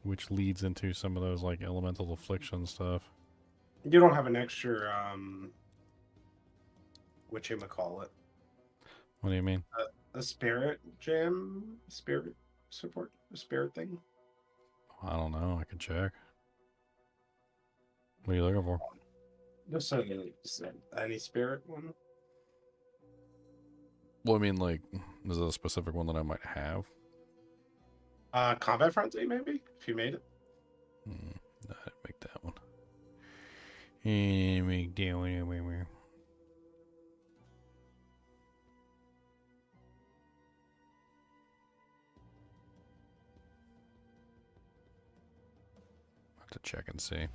which leads into some of those like elemental affliction stuff. You don't have an extra whatchamacallit. What do you mean? A spirit gem, spirit support, a spirit thing. I don't know. I can check. What are you looking for? Just any spirit one. Well, I mean, like, is there a specific one that I might have? Combat frenzy maybe if you made it. No, I didn't make that one. Make that one. Have to check and see.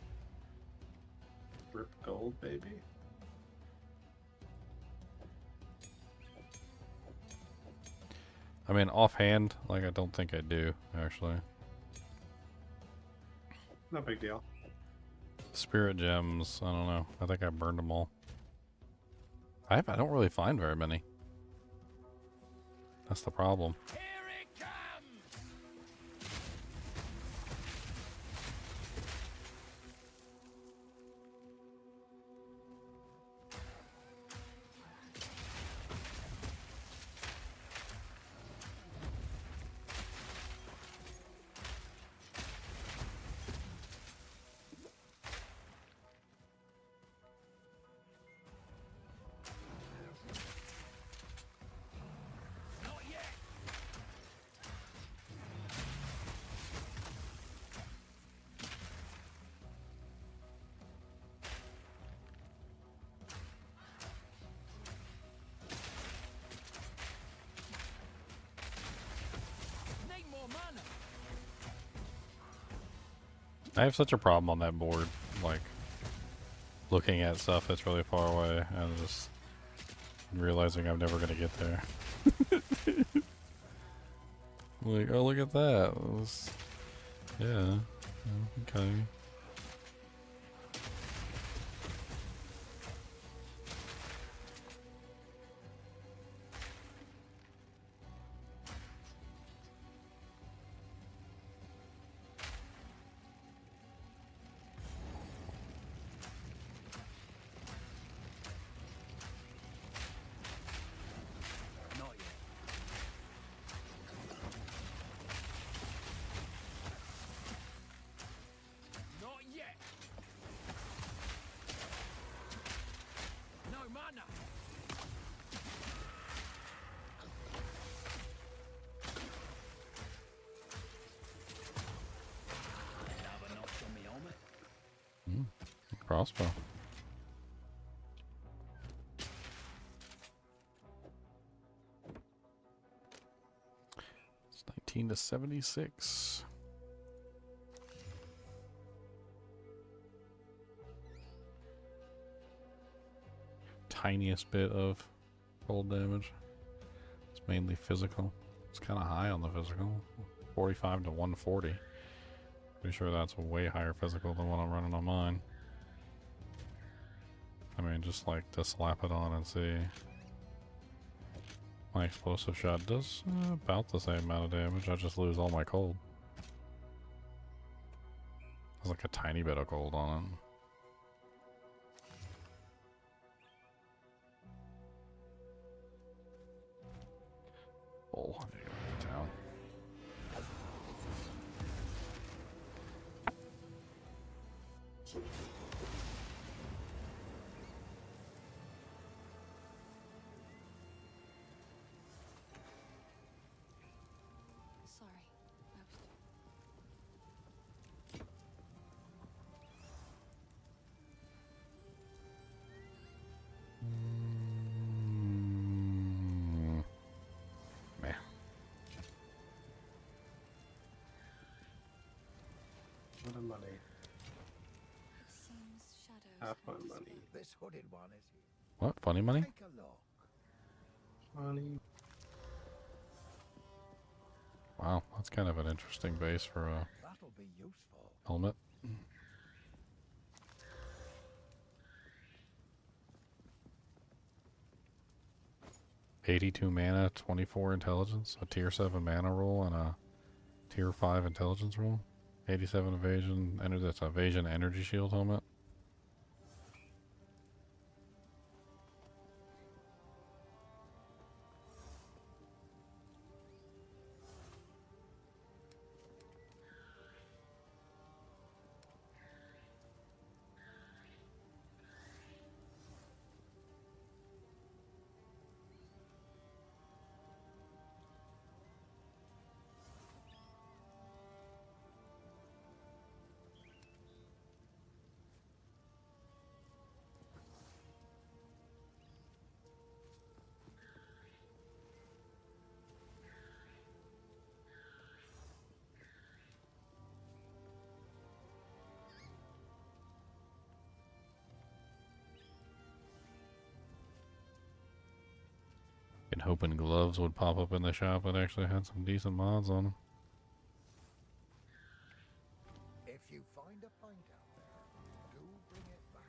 Rip gold, baby. I mean, offhand, like, I don't think I do, actually. No big deal. Spirit gems, I don't know. I think I burned them all. I don't really find very many. That's the problem. I have such a problem on that board, like, looking at stuff that's really far away and just realizing I'm never going to get there. Like, oh, look at that. Yeah. Okay. Crossbow. It's 19 to 76. Tiniest bit of cold damage. It's mainly physical. It's kind of high on the physical. 45 to 140. Pretty sure that's way higher physical than what I'm running on mine. I mean, just like to slap it on and see. My explosive shot does about the same amount of damage. I just lose all my cold. There's like a tiny bit of cold on it. Oh, I need to go to town. Sorry. Meh. What a money. It seems shadows. Half my money. This hooded one, is he? What? Funny money? Take a look. Money. Wow, that's kind of an interesting base for a That'll be useful. helmet. 82 mana, 24 intelligence, a tier 7 mana roll, and a tier 5 intelligence roll. 87 evasion, that's evasion energy shield helmet. Fucking hoping gloves would pop up in the shop that actually had some decent mods on them. If you find a pint out there, do bring it back.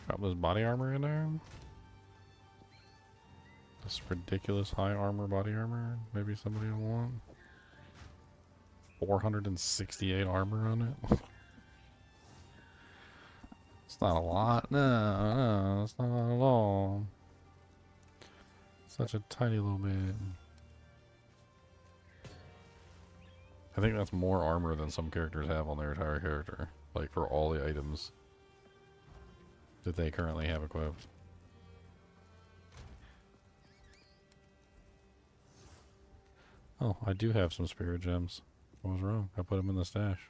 Drop this body armor in there. This ridiculous high armor body armor. Maybe somebody will want. 468 armor on it. It's not a lot. No, it's not at all. Such a tiny little bit. I think that's more armor than some characters have on their entire character. Like for all the items that they currently have equipped. Oh, I do have some spirit gems. I was wrong. I put them in the stash.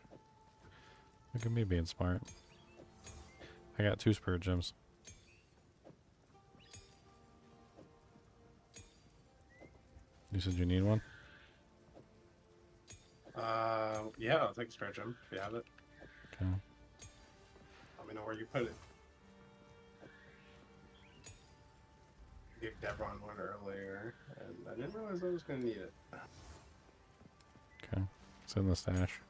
Look at me being smart. I got 2 spirit gems. You said you need one? Yeah, I'll take a spirit gem if you have it. Okay. Let me know where you put it. Gave Devron one earlier, and I didn't realize I was going to need it. Okay. It's in the stash.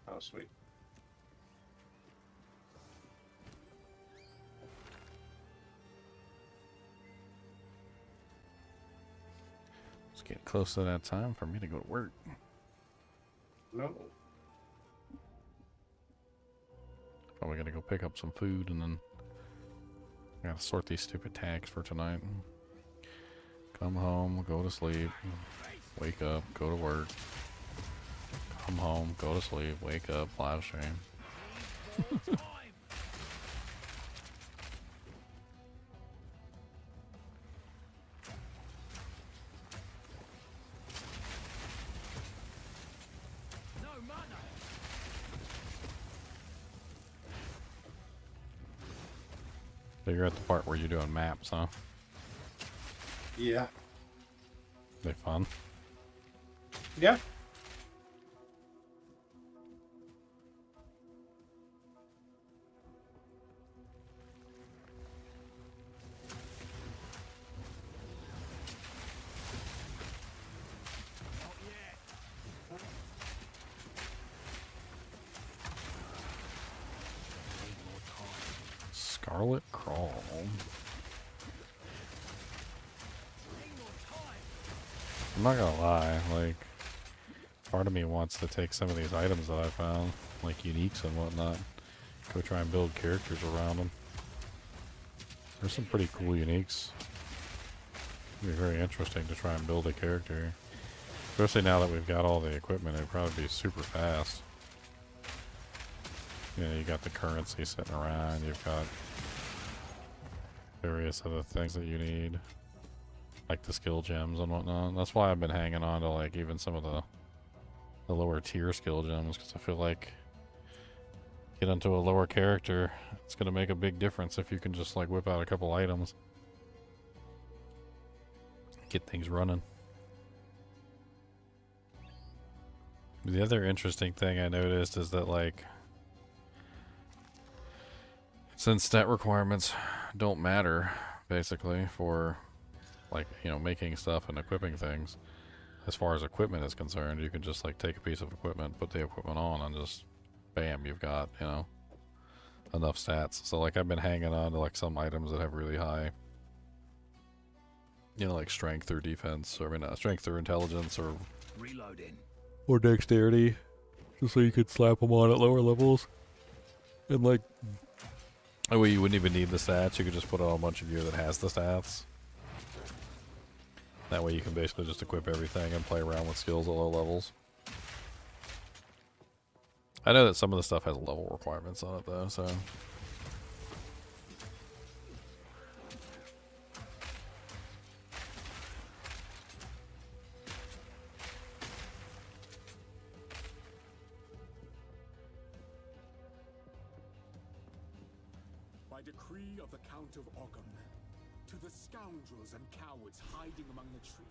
Oh, sweet. It's getting close to that time for me to go to work. No. Probably gotta go pick up some food and then I gotta sort these stupid tags for tonight. Come home, go to sleep, wake up, go to work. Come home, go to sleep, wake up, live stream. So you're at the part where you're doing maps, huh? Yeah. They fun? Yeah. Scarlet Crawl. I'm not gonna lie, like, part of me wants to take some of these items that I found, like uniques and whatnot, go try and build characters around them. There's some pretty cool uniques. It'd be very interesting to try and build a character. Especially now that we've got all the equipment, it'd probably be super fast. You know, you got the currency sitting around, you've got various other things that you need. Like the skill gems and whatnot. That's why I've been hanging on to like even some of the lower tier skill gems, because I feel like get into a lower character, it's gonna make a big difference if you can just like whip out a couple items. Get things running. The other interesting thing I noticed is that like since stat requirements don't matter basically for like, you know, making stuff and equipping things, as far as equipment is concerned, you can just like take a piece of equipment, put the equipment on, and just bam, you've got, you know, enough stats. So like I've been hanging on to like some items that have really high, you know, like strength or defense, or I mean strength or intelligence or Reloading. or dexterity, just so you could slap them on at lower levels. And like that way you wouldn't even need the stats, you could just put on a bunch of gear that has the stats. That way you can basically just equip everything and play around with skills at low levels. I know that some of the stuff has level requirements on it though, so. By decree of the Count of Ogham, to the scoundrels and cowards hiding among the trees,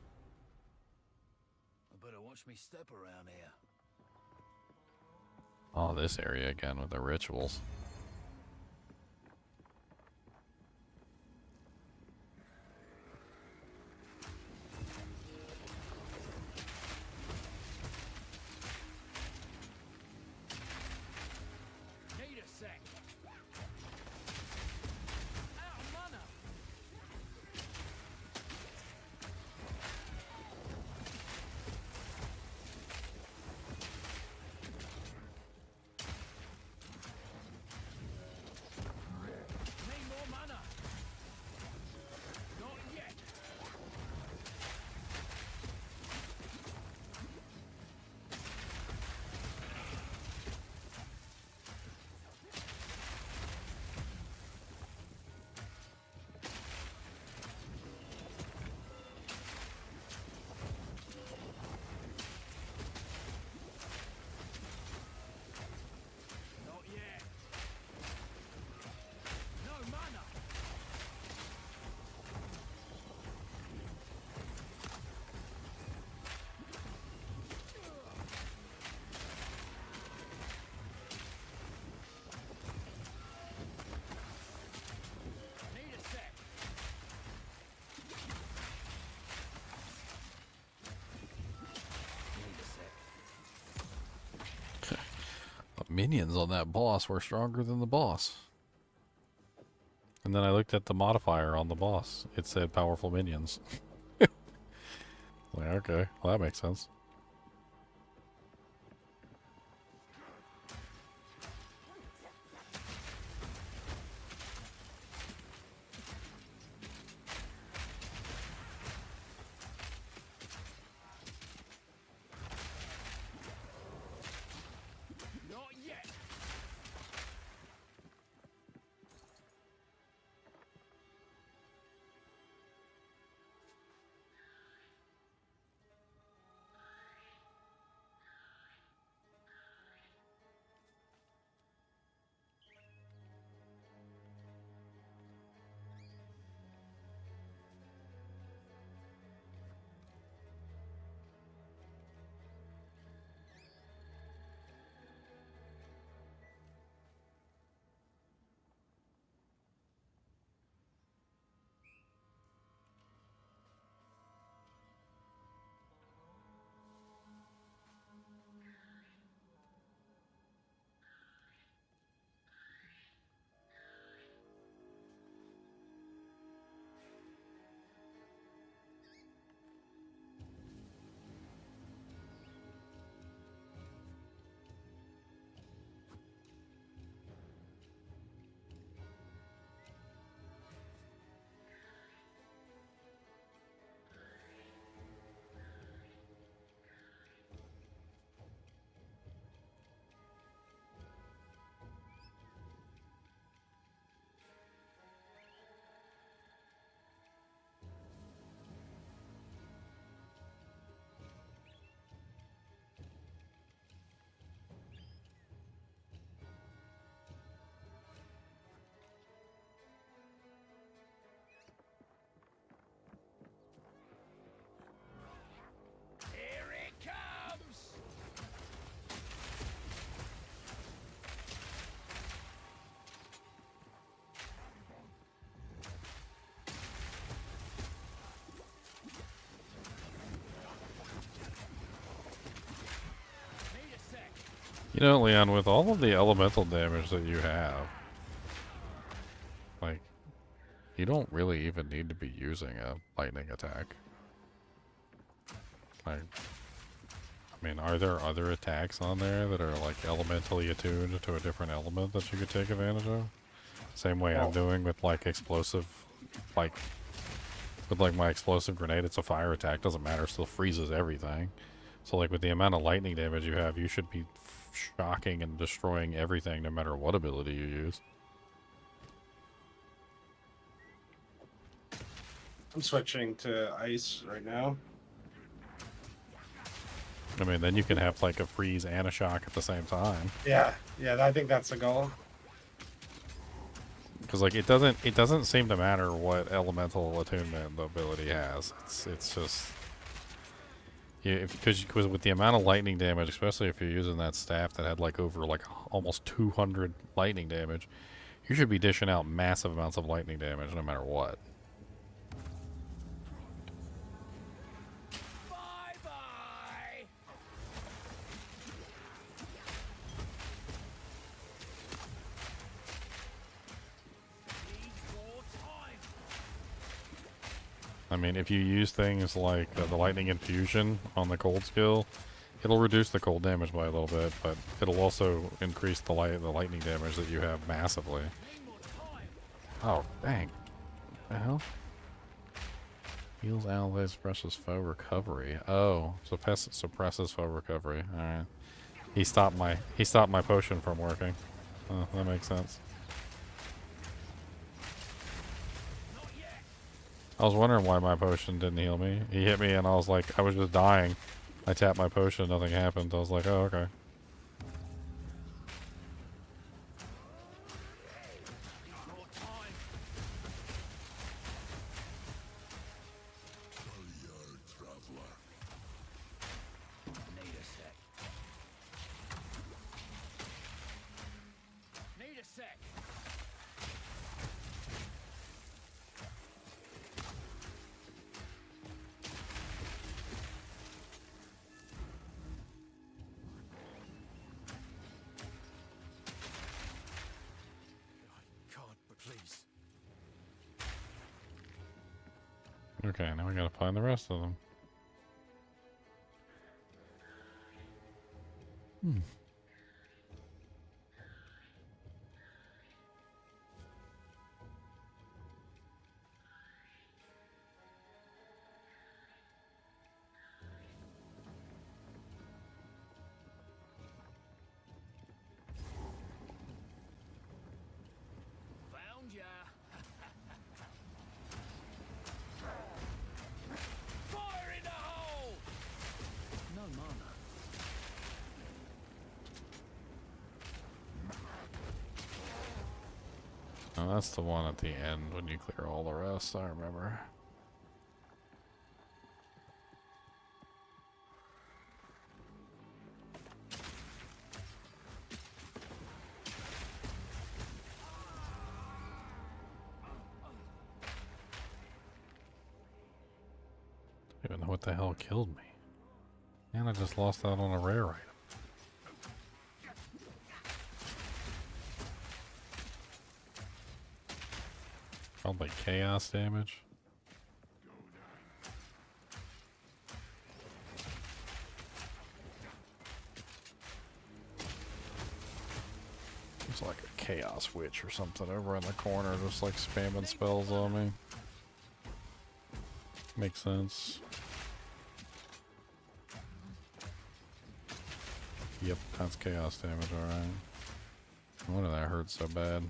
better watch me step around here. Oh, this area again with the rituals. Need a sec. Out of mana. Need more mana. Not yet. Not yet. No mana. Need a sec. Need a sec. The minions on that boss were stronger than the boss. And then I looked at the modifier on the boss. It said powerful minions. Like, okay, well that makes sense. Not yet. Here it comes! Need a sec. You know, Leon, with all of the elemental damage that you have, like, you don't really even need to be using a lightning attack. Like, I mean, are there other attacks on there that are, like, elementally attuned to a different element that you could take advantage of? Same way I'm doing with, like, explosive, like, with, like, my explosive grenade, it's a fire attack, doesn't matter, still freezes everything. So, like, with the amount of lightning damage you have, you should be shocking and destroying everything no matter what ability you use. I'm switching to ice right now. I mean, then you can have like a freeze and a shock at the same time. Yeah, I think that's the goal. Because like it doesn't seem to matter what elemental attunement the ability has. It's just Because with the amount of lightning damage, especially if you're using that staff that had like over like almost 200 lightning damage, you should be dishing out massive amounts of lightning damage no matter what. I mean, if you use things like the lightning infusion on the cold skill, it'll reduce the cold damage by a little bit, but it'll also increase the lightning damage that you have massively. Oh, dang. What the hell? Heals allies, suppresses foe recovery. Oh, suppresses foe recovery. Alright. He stopped my potion from working. Oh, that makes sense. I was wondering why my potion didn't heal me. He hit me and I was like, I was just dying. I tapped my potion, nothing happened. I was like, oh, okay. Okay, now we gotta find the rest of them. Found ya. Oh, that's the one at the end when you clear all the rest, I remember. I don't even know what the hell killed me. And I just lost out on a rare item. Probably chaos damage. It's like a chaos witch or something over in the corner, just like spamming spells on me. Makes sense. Yep, that's chaos damage, alright. No wonder that hurts so bad.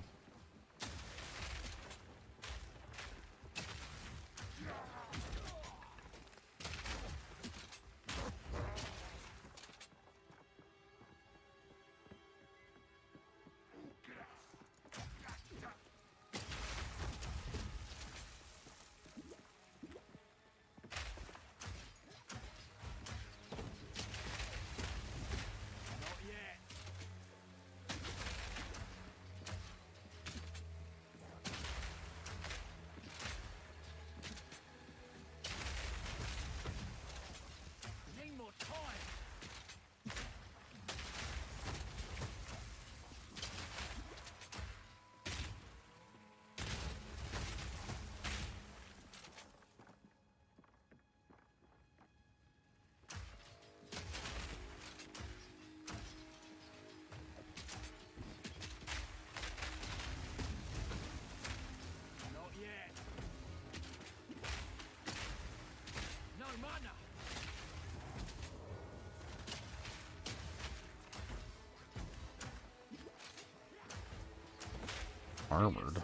Armored.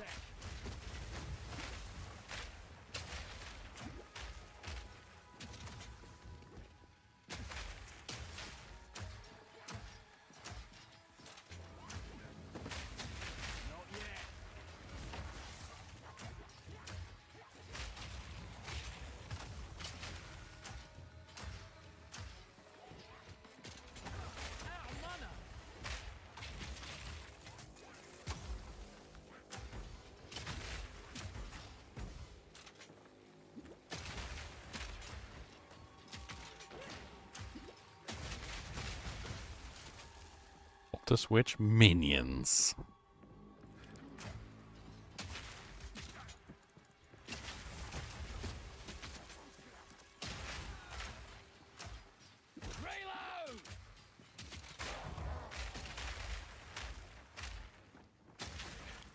to switch minions.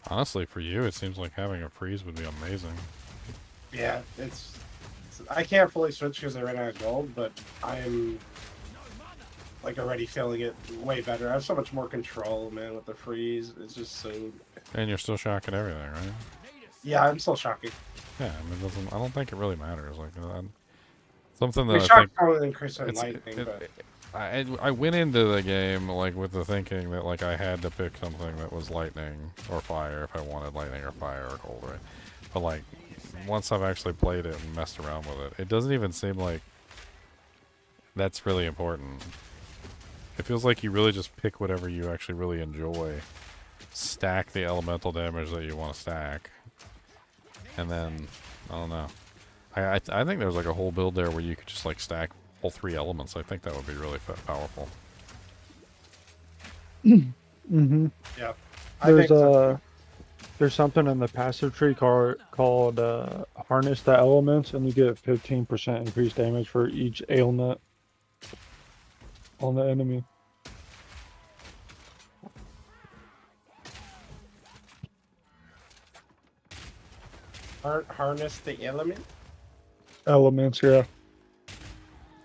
Honestly, for you, it seems like having a freeze would be amazing. Yeah, it's I can't fully switch because I ran out of gold, but I'm like already feeling it way better. I have so much more control, man, with the freeze. It's just so. And you're still shocking everything, right? Yeah, I'm still shocking. Yeah, I mean, it doesn't. I don't think it really matters. Like something that We I shock think probably increase in lightning, but I went into the game like with the thinking that like I had to pick something that was lightning or fire if I wanted lightning or fire or cold, right? But like once I've actually played it and messed around with it, it doesn't even seem like that's really important. It feels like you really just pick whatever you actually really enjoy, stack the elemental damage that you want to stack, and then I don't know. I think there's like a whole build there where you could just like stack all 3 elements. I think that would be really powerful. Mm-hmm. Yeah. There's something in the passive tree called Harness the Elements, and you get 15% increased damage for each ailment on the enemy. Harness the element. Elements, yeah.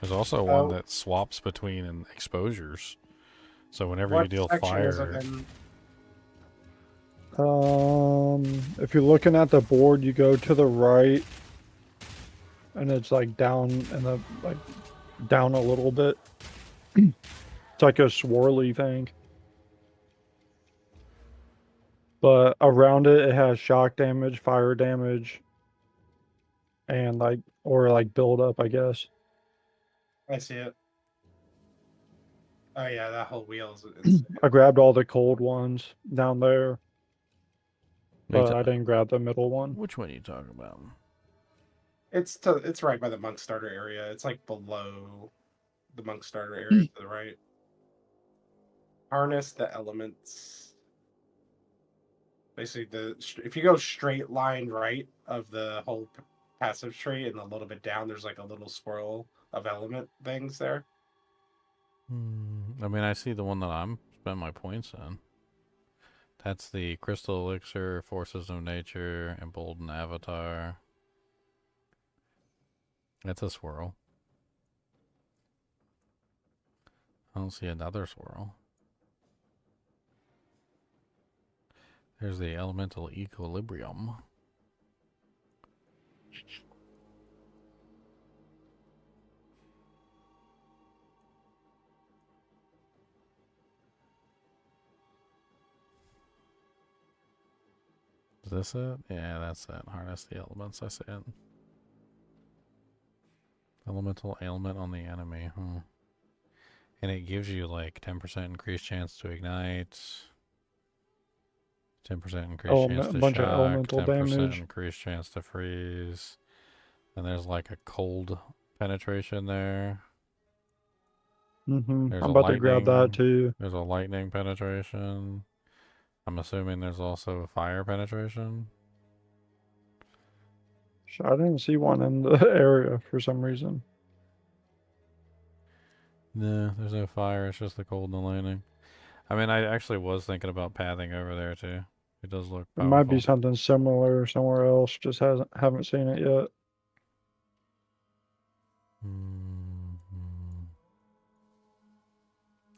There's also one that swaps between exposures. So whenever you deal fire, if you're looking at the board, you go to the right, and it's like down in the down a little bit. It's like a swirly thing. But around it, it has shock damage, fire damage, and like build up, I guess. I see it. Oh yeah, that whole wheel is. I grabbed all the cold ones down there, but I didn't grab the middle one. Which one are you talking about? It's right by the monk starter area. It's like below the monk starter area to the right. Harness the elements. Basically, if you go straight line right of the whole passive tree and a little bit down, there's like a little swirl of element things there. I mean, I see the one that I'm spending my points in. That's the Crystal Elixir, Forces of Nature, Emboldened Avatar. That's a swirl. I don't see another swirl. There's the Elemental Equilibrium. Is this it? Yeah, that's it. Harness the elements. I see it. Elemental ailment on the enemy. And it gives you like 10% increased chance to ignite. 10% increased chance to bunch shock. of elemental 10% damage. increased chance to freeze. And there's like a cold penetration there. Mm-hmm. There's I'm a about to grab that too. There's a lightning penetration. I'm assuming there's also a fire penetration. I didn't see one in the area for some reason. No, there's no fire. It's just the cold and the lightning. I mean, I actually was thinking about pathing over there too. It does look It powerful. might be something similar somewhere else. Just haven't seen it yet.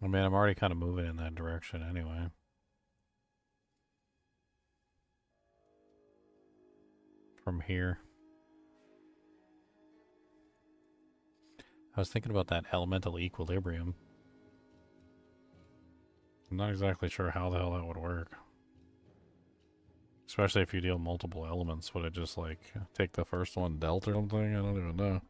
I mean, I'm already kind of moving in that direction anyway. From here. I was thinking about that elemental equilibrium. I'm not exactly sure how the hell that would work. Especially if you deal multiple elements. Would it just like take the first one dealt or something? I don't even know. It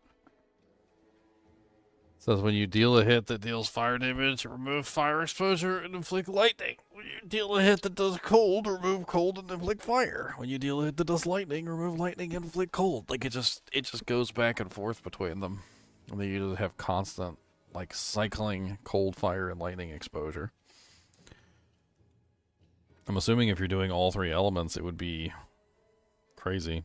says when you deal a hit that deals fire damage, remove fire exposure and inflict lightning. When you deal a hit that does cold, remove cold and inflict fire. When you deal a hit that does lightning, remove lightning and inflict cold. Like it just goes back and forth between them. And they usually have constant like cycling cold, fire, and lightning exposure. I'm assuming if you're doing all 3 elements, it would be crazy.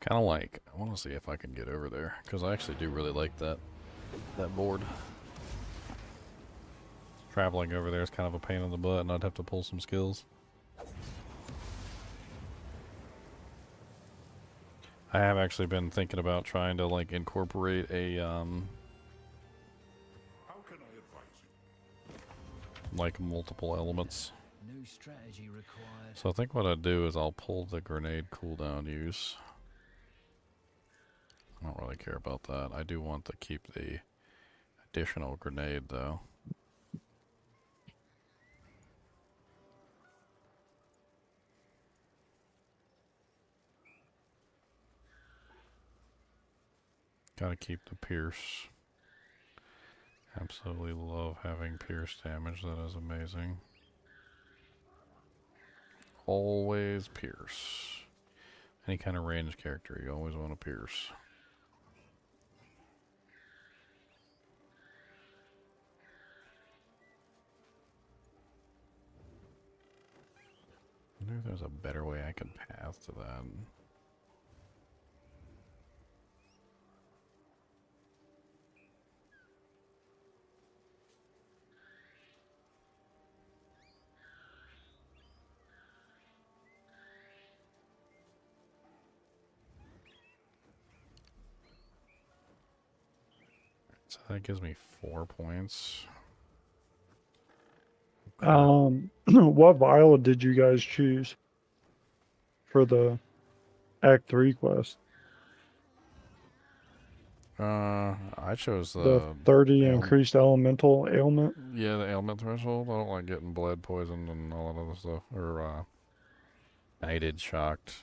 Kind of like, I want to see if I can get over there, because I actually do really like that board. Traveling over there is kind of a pain in the butt, and I'd have to pull some skills. I have actually been thinking about trying to like incorporate a like multiple elements. New strategy required. So I think what I'd do is I'll pull the grenade cooldown use. I don't really care about that. I do want to keep the additional grenade though. Gotta keep the pierce. Absolutely love having pierce damage. That is amazing. Always pierce. Any kind of ranged character, you always want to pierce. I wonder if there's a better way I could path to that. So that gives me 4 points. What vial did you guys choose for the Act 3 quest? I chose The 30 ail- increased elemental ailment. Yeah, the ailment threshold. I don't like getting bled, poisoned, and all that other stuff. Or, knighted, shocked.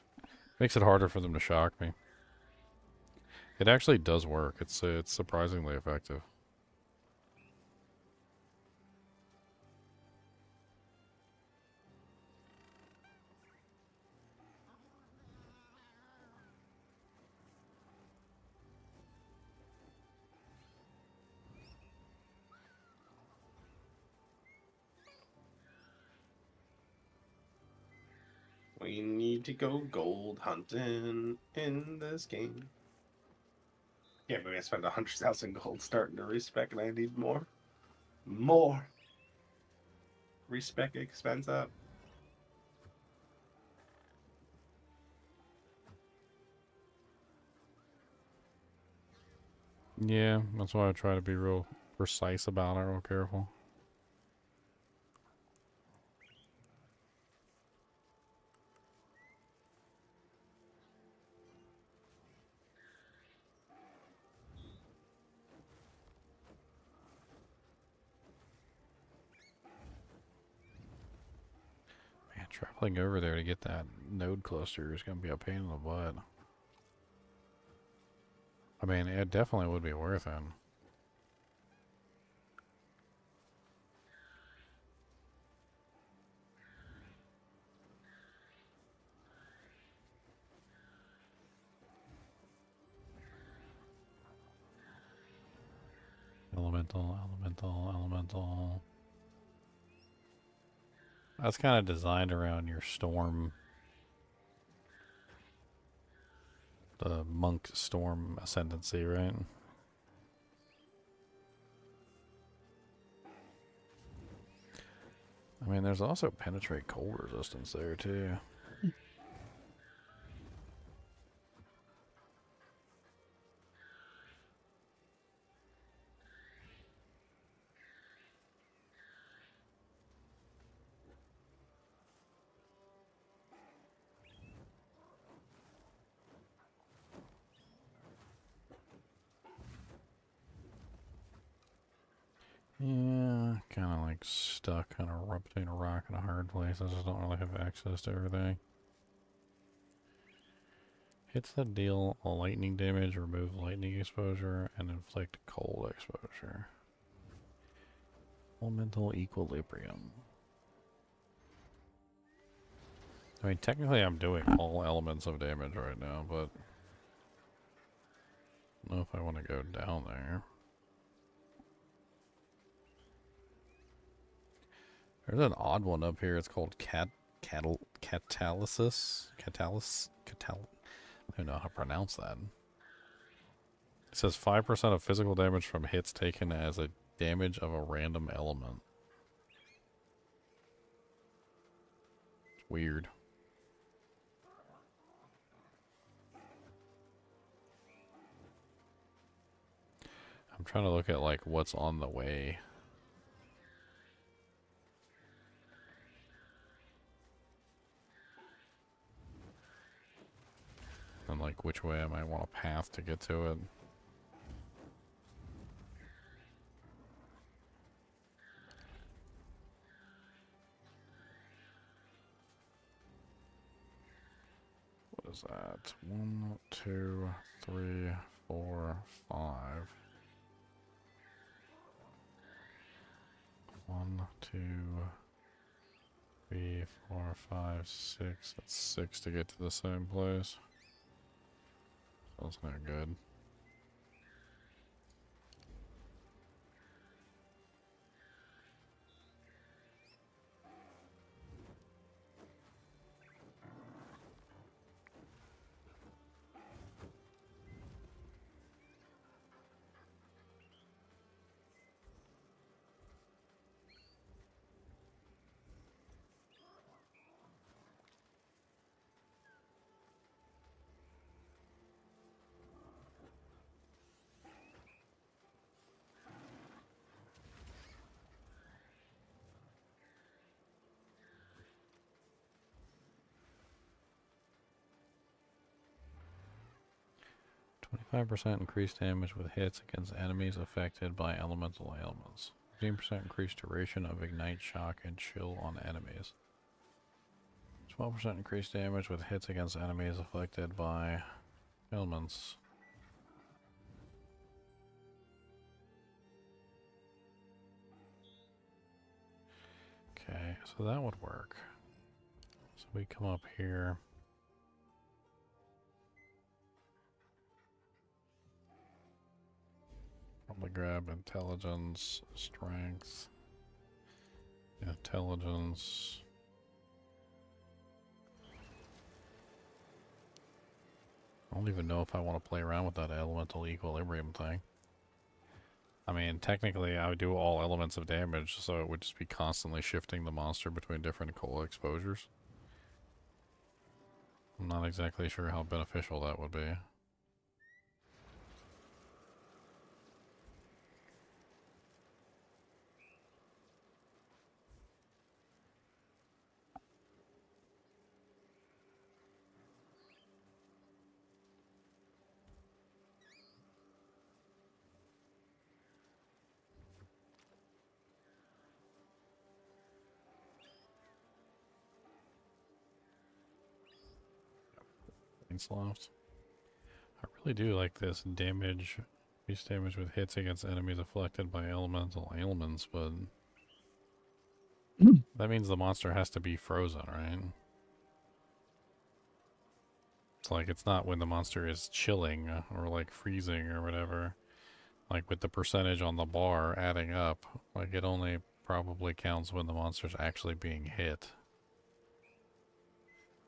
Makes it harder for them to shock me. It actually does work. It's surprisingly effective. We need to go gold hunting in this game. Yeah, but I spent 100,000 gold starting to respec, and I need more. More. Respec expense up. Yeah, that's why I try to be real precise about it, real careful. Man, traveling over there to get that node cluster is going to be a pain in the butt. I mean, it definitely would be worth it. Elemental. That's kind of designed around your storm. The monk storm ascendancy, right? I mean, there's also penetrate cold resistance there, too. Yeah, kind of like stuck, kind of between a rock and a hard place. I just don't really have access to everything. Hits that deal lightning damage, remove lightning exposure, and inflict cold exposure. Elemental equilibrium. I mean, technically I'm doing all elements of damage right now, but I don't know if I want to go down there. There's an odd one up here. It's called catalysis. I don't know how to pronounce that. It says 5% of physical damage from hits taken as a damage of a random element. It's weird. I'm trying to look at like what's on the way. And like which way I might want a path to get to it. What is that? 1, 2, 3, 4, 5. 1, 2, 3, 4, 5, 6. That's 6 to get to the same place. That's not good. %increased damage with hits against enemies affected by elemental ailments. 15% increased duration of ignite, shock, and chill on enemies. 12% increased damage with hits against enemies affected by ailments. Okay, so that would work. So we come up here. Probably grab intelligence, strength, intelligence. I don't even know if I want to play around with that elemental equilibrium thing. I mean, technically I would do all elements of damage, so it would just be constantly shifting the monster between different cold exposures. I'm not exactly sure how beneficial that would be. Loft. I really do like this damage, increased damage with hits against enemies afflicted by elemental ailments, but that means the monster has to be frozen, right? It's like it's not when the monster is chilling or like freezing or whatever. Like with the percentage on the bar adding up, like it only probably counts when the monster's actually being hit.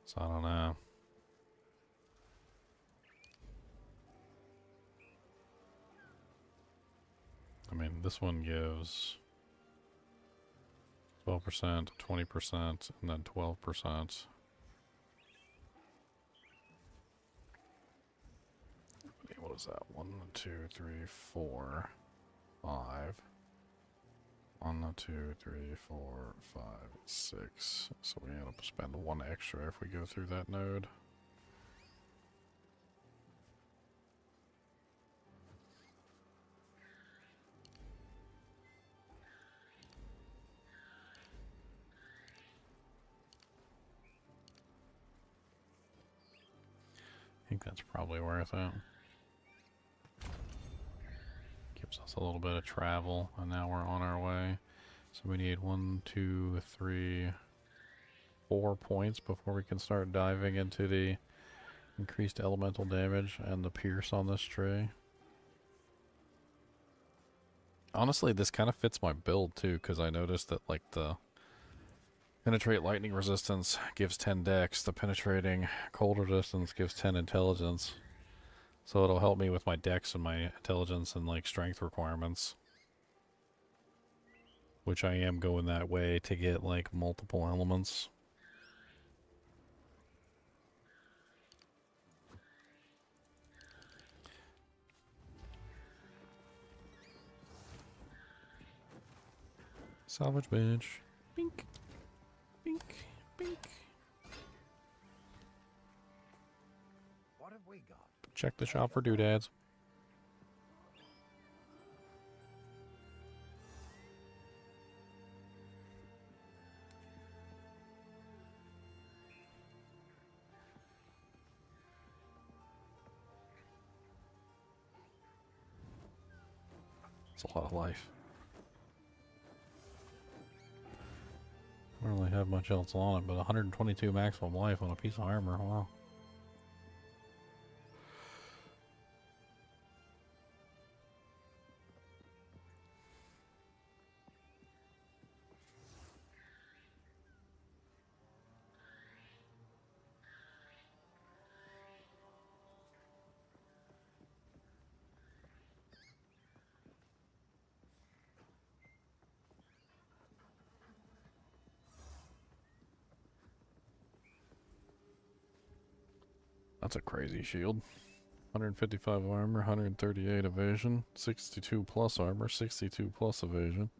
So I don't know. I mean, this one gives 12%, 20%, and then 12%. What is that? 1, 2, 3, 4, 5. 1, 2, 3, 4, 5, 6. So we end up spend 1 extra if we go through that node. think that's probably worth it. Gives us a little bit of travel, and now we're on our way. So we need 1, 2, 3, 4 points before we can start diving into the increased elemental damage and the pierce on this tree. Honestly, this kind of fits my build too, because I noticed that like the penetrate lightning resistance gives 10 dex, the penetrating cold resistance gives 10 intelligence. So it'll help me with my dex and my intelligence and like strength requirements. Which I am going that way to get like multiple elements. Salvage bench. Bink. Bink. Bink. What have we got? Check the shop for doodads. It's a lot of life. I don't really have much else on it, but 122 maximum life on a piece of armor. Wow. That's a crazy shield. 155 armor, 138 evasion, 62 plus armor, 62 plus evasion.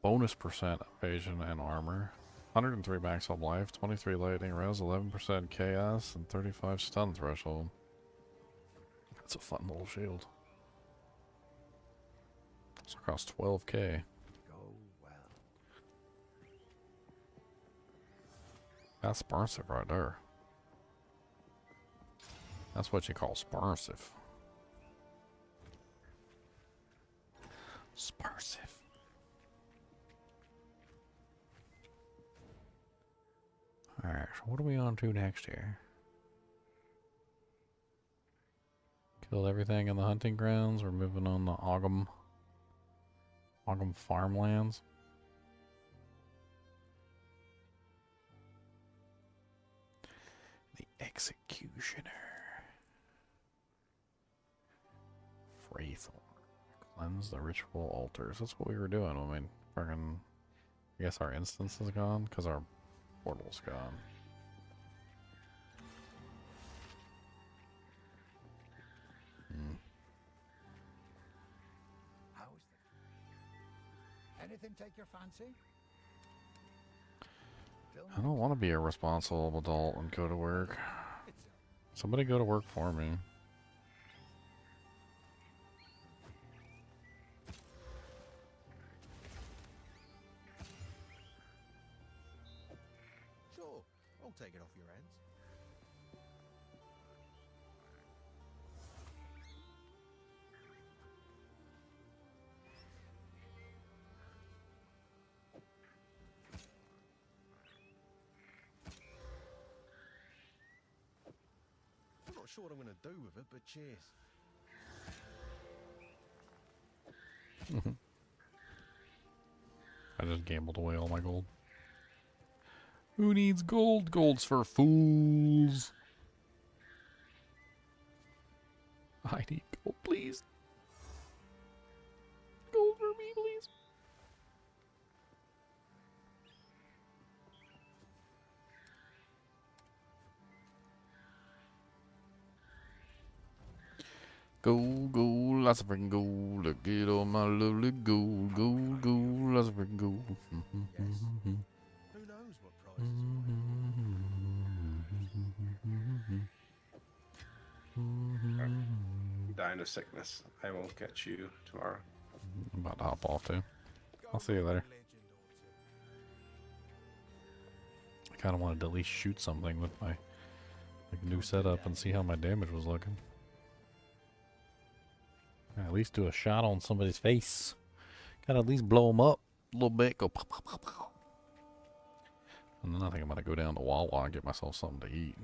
Bonus percent evasion and armor. 103 maximum life, 23 lightning res, 11% chaos, and 35 stun threshold. That's a fun little shield. It's cost 12k. Go well. That's expensive right there. That's what you call sparsive. Sparsive. Alright, so what are we on to next here? Killed everything in the hunting grounds. We're moving on to Ogham farmlands. The Executioner. Wraith. Cleanse the ritual altars. That's what we were doing when we friggin'... I guess our instance is gone because our portal's gone. How's that? Anything take your fancy? I don't want to be a responsible adult and go to work. Somebody go to work for me. Sure, I'll take it off your hands. I'm not sure what I'm going to do with it, but cheers. I just gambled away all my gold. Who needs gold? Gold's for fools. I need gold, please. Gold for me, please. Gold, gold, lots of freaking gold. Look at all my lovely gold, gold, gold, lots of freaking gold. Who knows what prize I'm dying of sickness. I will catch you tomorrow. I'm about to hop off too. I'll see you later. I kind of wanted to at least shoot something with my Like new setup and see how my damage was looking. At least do a shot on somebody's face. Gotta at least blow them up a little bit. Go pop, pop, pop, pop. And then I think I'm gonna go down to Wawa and get myself something to eat.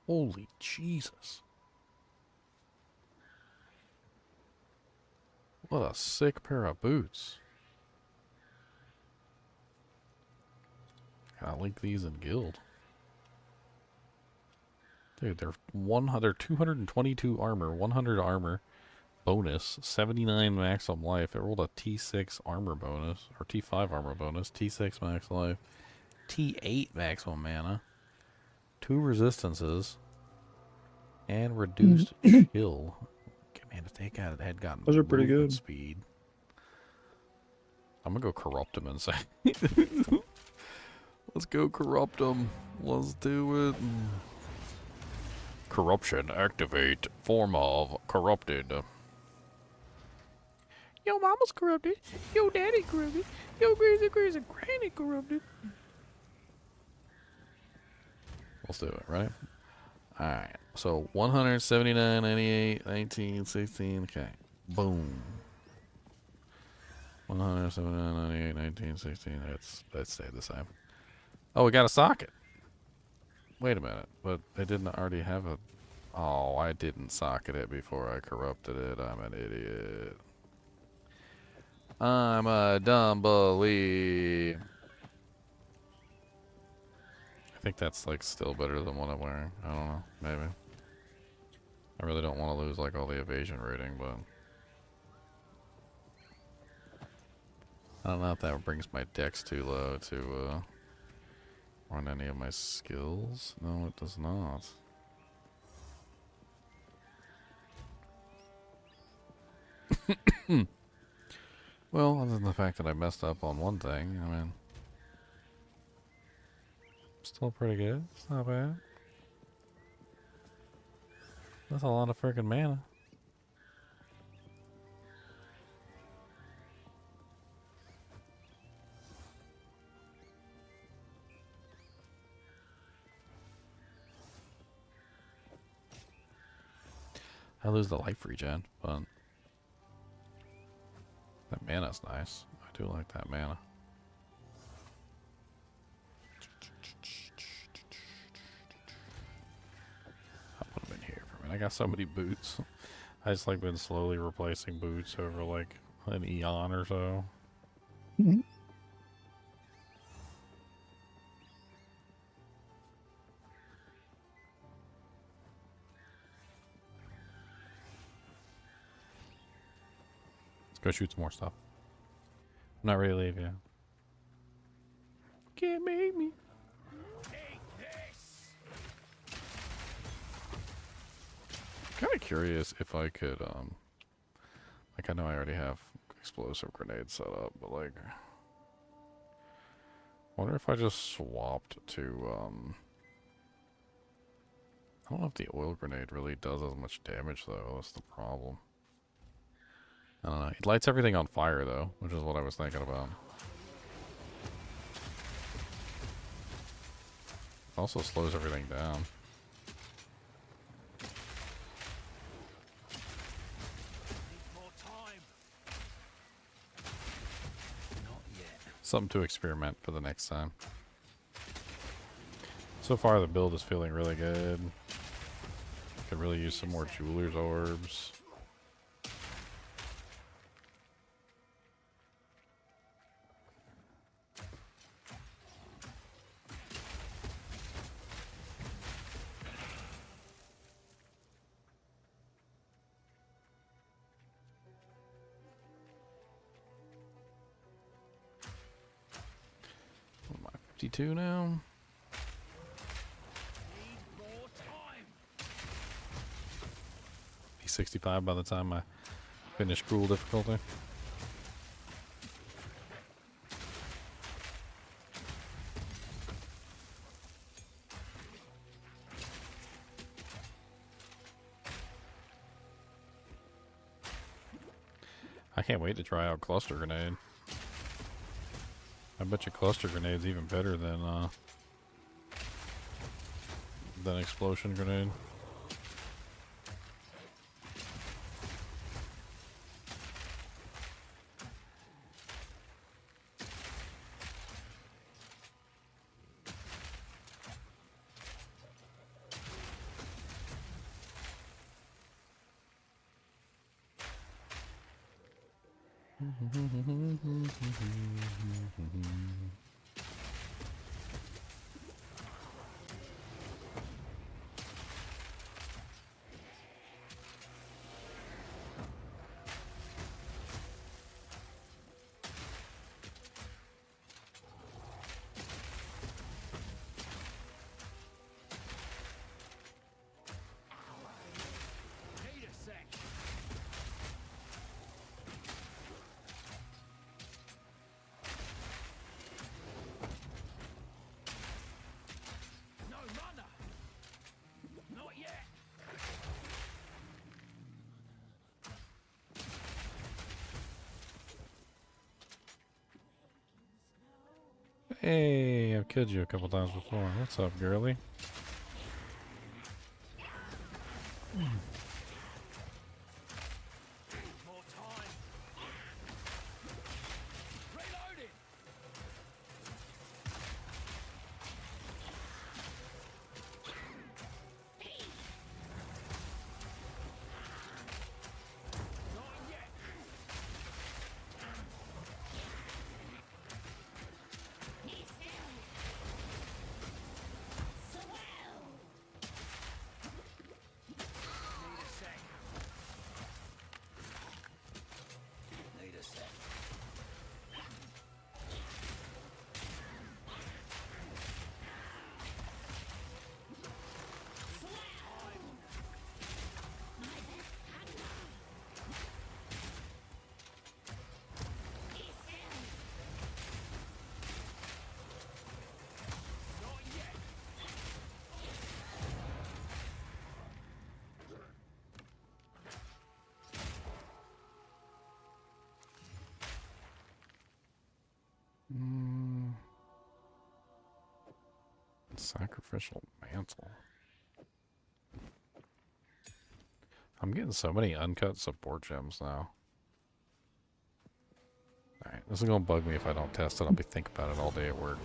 Holy Jesus. What a sick pair of boots. Gotta link these in guild. Dude, they're 222 armor, 100 armor bonus, 79 maximum life. It rolled a T6 armor bonus, or T5 armor bonus, T6 max life, T8 maximum mana, 2 resistances, and reduced chill. Okay, man, if they had gotten those are pretty movement good. Speed. I'm gonna go corrupt him and say, let's go corrupt him. Let's do it. Corruption, activate, form of corrupted. Yo mama's corrupted, yo daddy corrupted, yo crazy granny corrupted. Let's do it, right? Alright, so 179, 98, 19, 16, okay. Boom. 179, 98, 19, 16, that stayed the same. Oh, we got a socket. Wait a minute, but they didn't already have a... Oh, I didn't socket it before I corrupted it. I'm an idiot. I'm a dumb bully. I think that's like still better than what I'm wearing. I don't know, maybe. I really don't want to lose like all the evasion rating, but... I don't know if that brings my dex too low to run any of my skills. No, it does not. Well, other than the fact that I messed up on one thing, I mean... Still pretty good. It's not bad. That's a lot of freaking mana. I lose the life regen, but that mana's nice. I do like that mana. I'll put them in here for a minute. I got so many boots. I just like been slowly replacing boots over like an eon or so. Go shoot some more stuff. I'm not ready to leave yet. Can't make me. Kind of curious if I could, like I know I already have explosive grenades set up, but like, wonder if I just swapped to, I don't know if the oil grenade really does as much damage though. That's the problem. I don't know. It lights everything on fire, though, which is what I was thinking about. It also slows everything down. Something to experiment for the next time. So far, the build is feeling really good. could really use some more jeweler's orbs. What am I, 52 now? Be 65 by the time I finish cruel difficulty. I can't wait to try out cluster grenade. I bet you cluster grenade's even better than explosion grenade. Hey, I've killed you a couple times before. What's up, girly? Sacrificial mantle. I'm getting so many uncut support gems now. Alright, this is gonna bug me if I don't test it. I'll be thinking about it all day at work.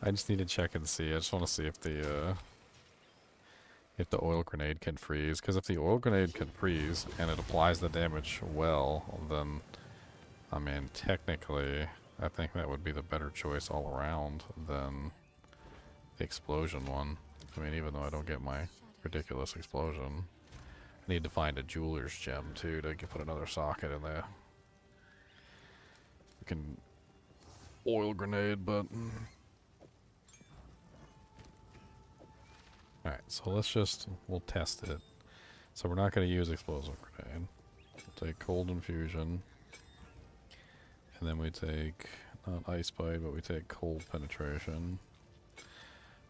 I just need to check and see. I just want to see if the oil grenade can freeze. Because if the oil grenade can freeze and it applies the damage well, then I mean technically I think that would be the better choice all around than the explosion one. I mean, even though I don't get my ridiculous explosion, I need to find a jeweler's gem too to put another socket in there. We can oil grenade, but alright, so we'll test it. So we're not going to use explosive grenade. We'll take cold infusion. And then we take, not ice bite, but we take cold penetration.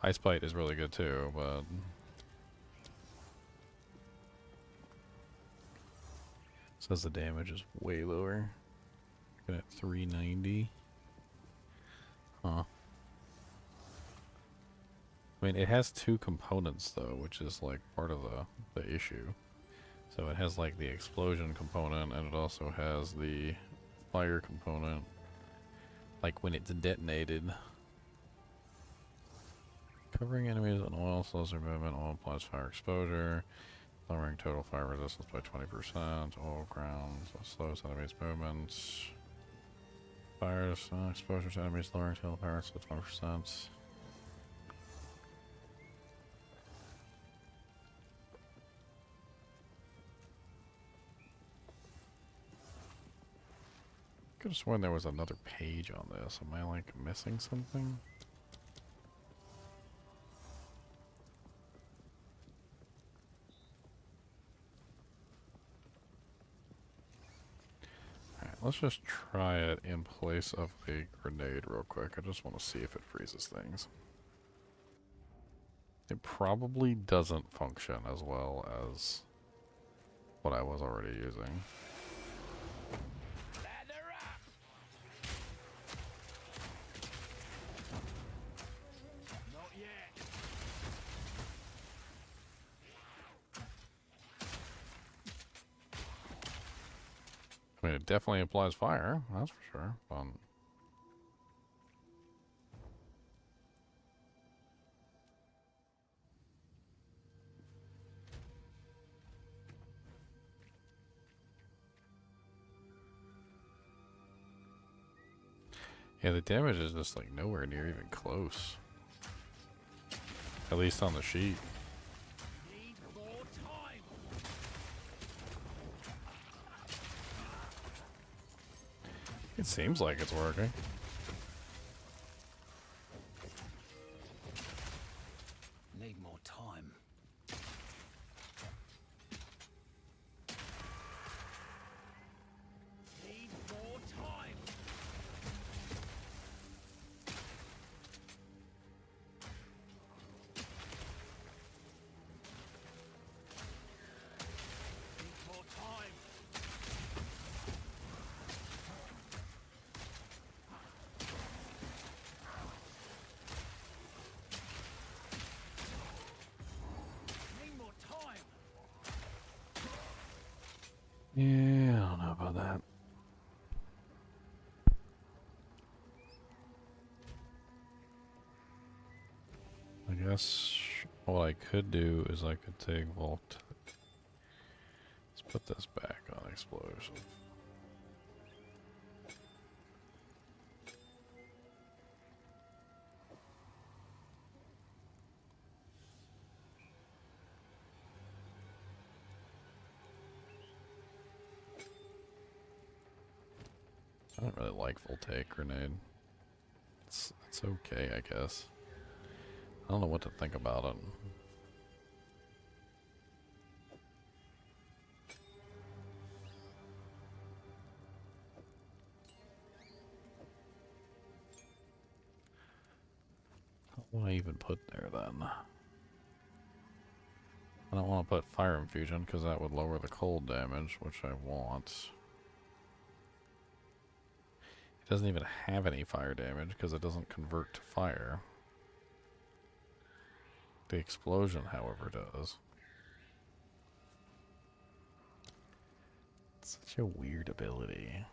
Ice bite is really good too, but says the damage is way lower. Looking at 390. Huh. I mean, it has two components though, which is like part of the issue. So it has like the explosion component, and it also has the fire component, like when it's detonated, Covering enemies in oil slows their movement. Oil applies fire exposure. Lowering total fire resistance by 20%. Oil grounds slows enemies' movements. Fires exposure to enemies, lowering total fire resistance by 20%. Could have sworn there was another page on this. Am I like missing something? Alright, let's just try it in place of the grenade real quick. I just want to see if it freezes things. It probably doesn't function as well as what I was already using. I mean, it definitely applies fire, that's for sure. Yeah, the damage is just like nowhere near even close. At least on the sheet. It seems like it's working. Need more time. Need more time. Need more time. Yeah, I don't know about that. I guess what I could do is I could take Vault. Let's put this back on explosion. I don't really like Voltaic Grenade. It's okay, I guess. I don't know what to think about it. What do I even put there then? I don't want to put Fire Infusion because that would lower the cold damage, which I want. It doesn't even have any fire damage because it doesn't convert to fire. The explosion, however, does. It's such a weird ability.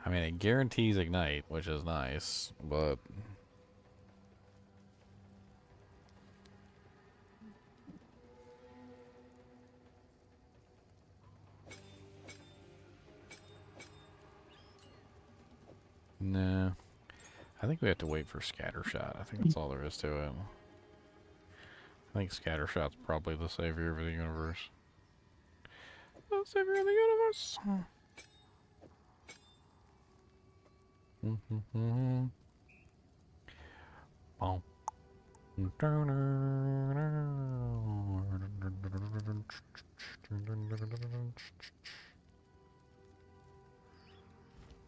I mean, it guarantees ignite, which is nice, but... Nah. I think we have to wait for Scattershot. I think that's all there is to it. I think Scattershot's probably the savior of the universe. The savior of the universe!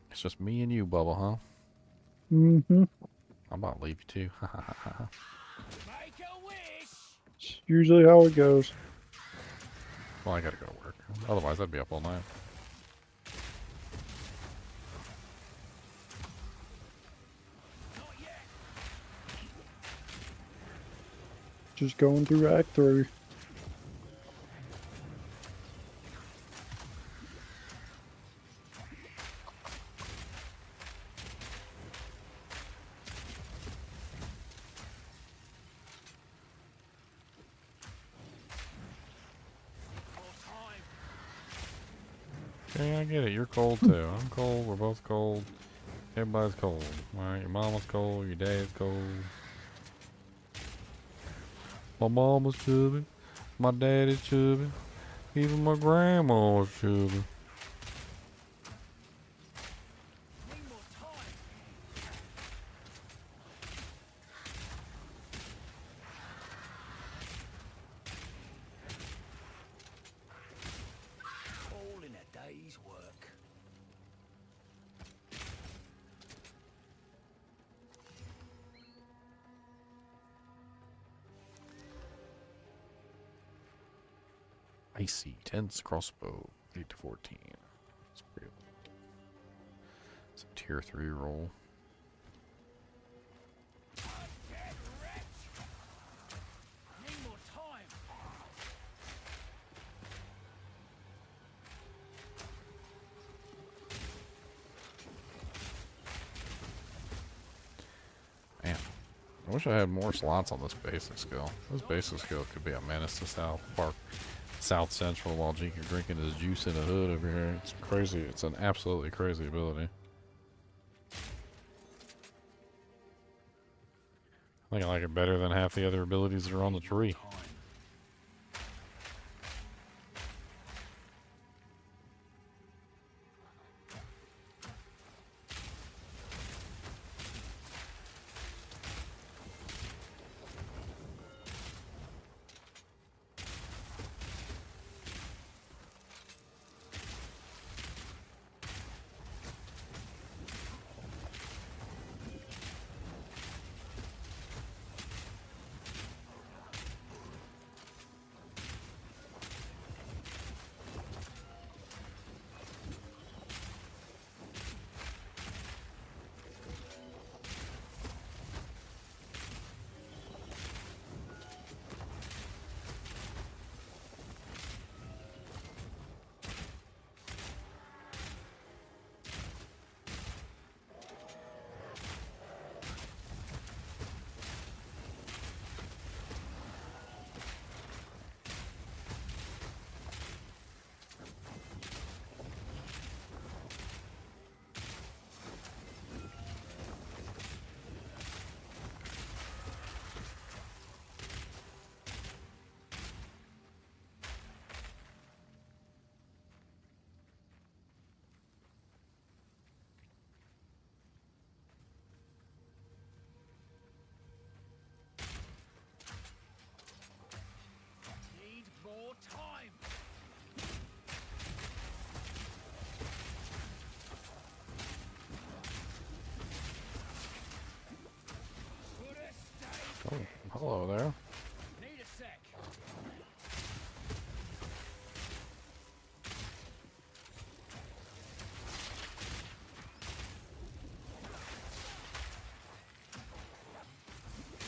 It's just me and you, Bubba, huh? Mm-hmm. I'm about to leave you too. Make a wish. It's usually how it goes. Well, I gotta go to work. Otherwise, I'd be up all night. Just going through Act 3. Okay, I get it. You're cold too. I'm cold. We're both cold. Everybody's cold. Alright, your mama's cold. Your dad's cold. My mama's chubby. My daddy's chubby. Even my grandma's chubby. All in a day's work. Icy, tense crossbow, 8 to 14. It's real. It's a tier 3 roll. Need more time. Man, I wish I had more slots on this basic skill. This basic skill could be a menace to South Park, South Central, while Jake is drinking his juice in a hood over here. It's crazy. It's an absolutely crazy ability. I think I like it better than half the other abilities that are on the tree. Need more time. Oh, hello there. Need a sec.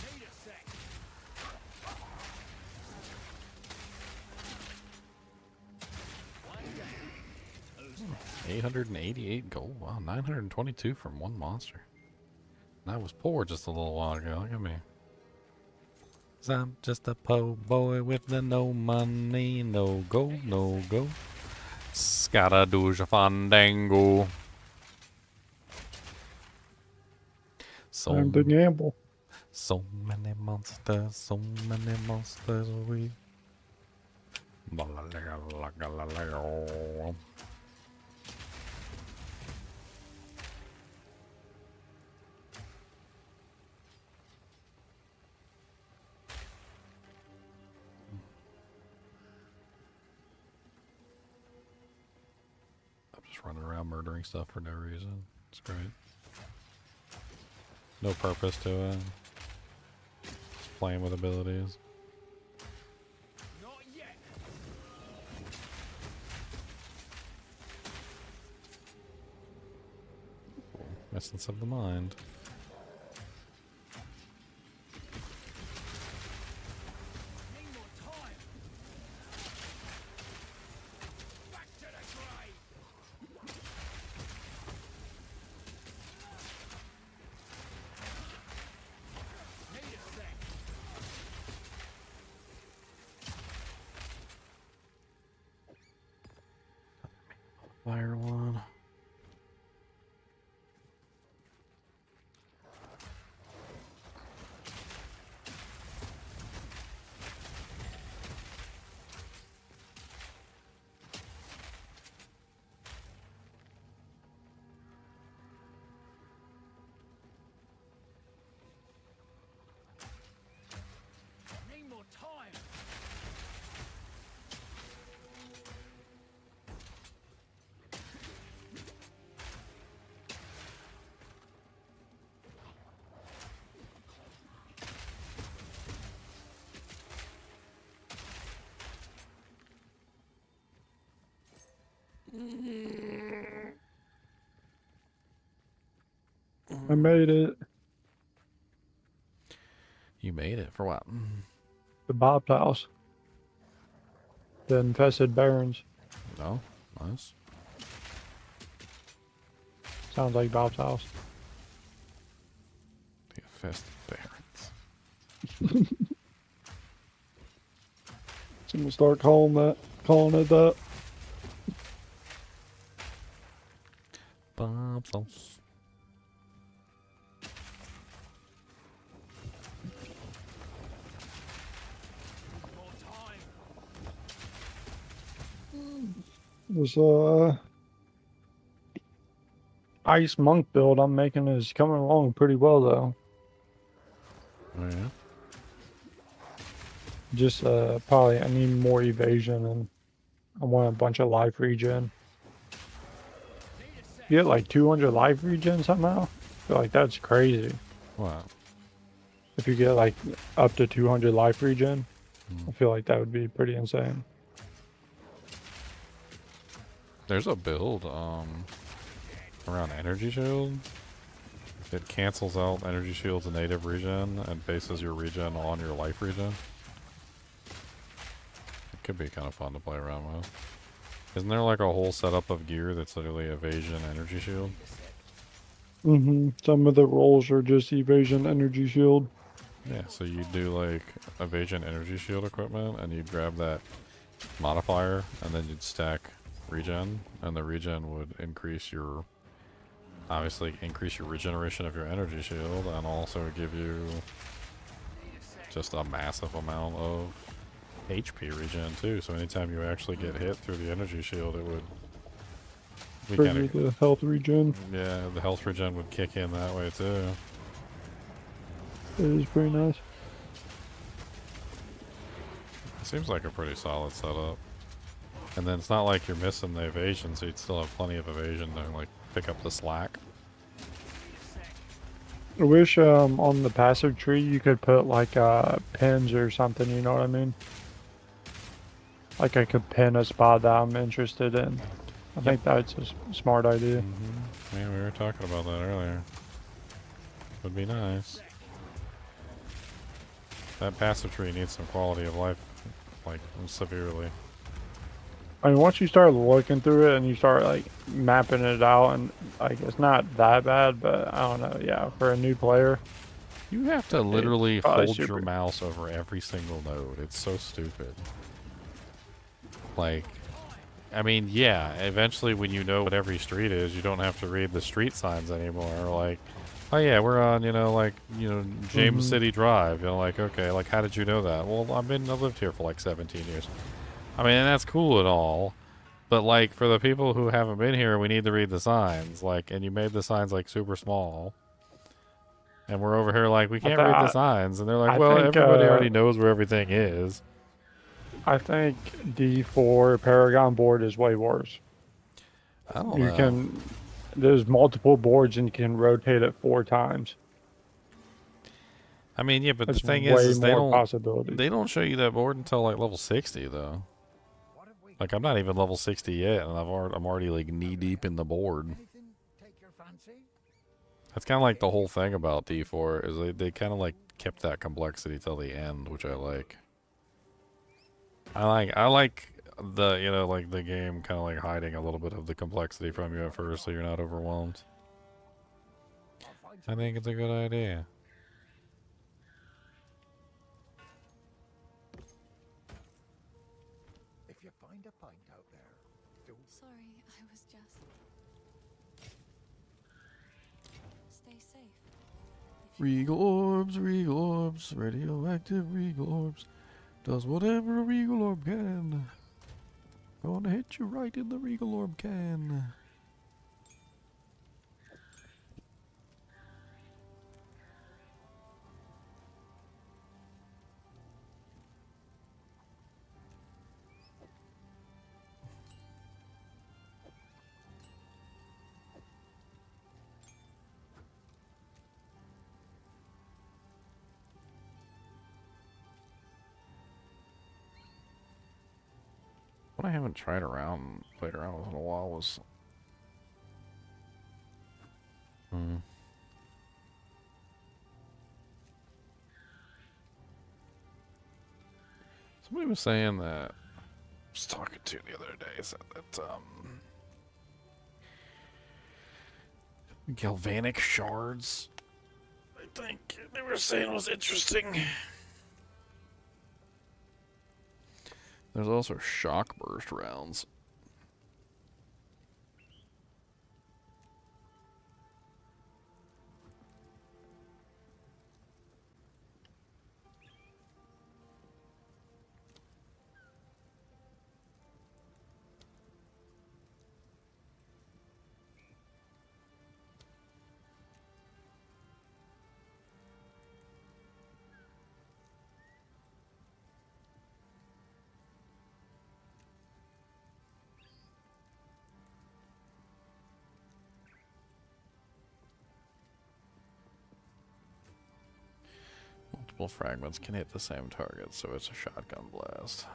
Need a sec. 888 gold. Wow, 922 from one monster. And I was poor just a little while ago. Look at me. 'Cause I'm just a po' boy with the no money, no gold, no go. Scatta douja fandango. Time to gamble. So many monsters, we. I'm just running around murdering stuff for no reason. It's great. No purpose to it. Just playing with abilities. Not yet. Essence of the mind. Need more time. Back to the grave. Need a sec. Fire one. Need more time. I made it. You made it for what? The Bob's house. The infested barons. No, nice. Sounds like Bob's house. The infested barons. So I'm gonna start calling it that. Bob's house. This ice monk build I'm making is coming along pretty well though. Oh yeah. Just probably I need more evasion and I want a bunch of life regen. You get like 200 life regen somehow? I feel like that's crazy. Wow. If you get like up to 200 life regen, I feel like that would be pretty insane. There's a build around energy shield. It cancels out energy shield's native regen and bases your regen on your life regen. It could be kind of fun to play around with. Isn't there like a whole setup of gear that's literally evasion energy shield? Some of the rolls are just evasion energy shield. Yeah, so you do like evasion energy shield equipment and you'd grab that modifier and then you'd stack regen, and the regen would increase your, obviously increase your regeneration of your energy shield and also give you just a massive amount of HP regen too. So anytime you actually get hit through the energy shield, it would Trigger the health regen. Yeah, the health regen would kick in that way too. It is pretty nice. It seems like a pretty solid setup. And then it's not like you're missing the evasion, so you'd still have plenty of evasion to like pick up the slack. I wish on the passive tree you could put like pins or something, you know what I mean? Like I could pin a spot that I'm interested in. I think that's a smart idea. Yeah, we were talking about that earlier. Would be nice. That passive tree needs some quality of life, like severely. I mean, once you start looking through it and you start like mapping it out, and like it's not that bad, but I don't know. Yeah, for a new player, you have to literally probably hold super. your mouse over every single node. It's so stupid. Like, I mean, yeah, eventually when you know what every street is, you don't have to read the street signs anymore. Like, oh yeah, we're on, James City Drive. Like, okay, like how did you know that? Well, I've lived here for like 17 years. I mean, and that's cool and all, but like for the people who haven't been here, we need to read the signs. Like, and you made the signs like super small, and we're over here like we can't read the signs, and they're like, well, everybody already knows where everything is. I think D4 Paragon board is way worse. I don't know. There's multiple boards and you can rotate it 4 times. I mean, yeah, but That's the thing way is they more don't possibilities. they don't show you that board until like level 60 though. Like I'm not even level 60 yet, and I'm already like knee deep in the board. That's kind of like the whole thing about D4 is they kind of like kept that complexity till the end, which I like. I like the like the game kind of like hiding a little bit of the complexity from you at first, so you're not overwhelmed. I think it's a good idea. If you find a pint out there, Sorry, I was just. Stay safe. Regal orbs, radioactive regal orbs. Does whatever a regal orb can. Gonna hit you right in the regal orb can. What I haven't played around with in a while was somebody was saying that I was talking to the other day, said that galvanic shards, I think they were saying, was interesting. There's also shock burst rounds. Multiple fragments can hit the same target, so it's a shotgun blast.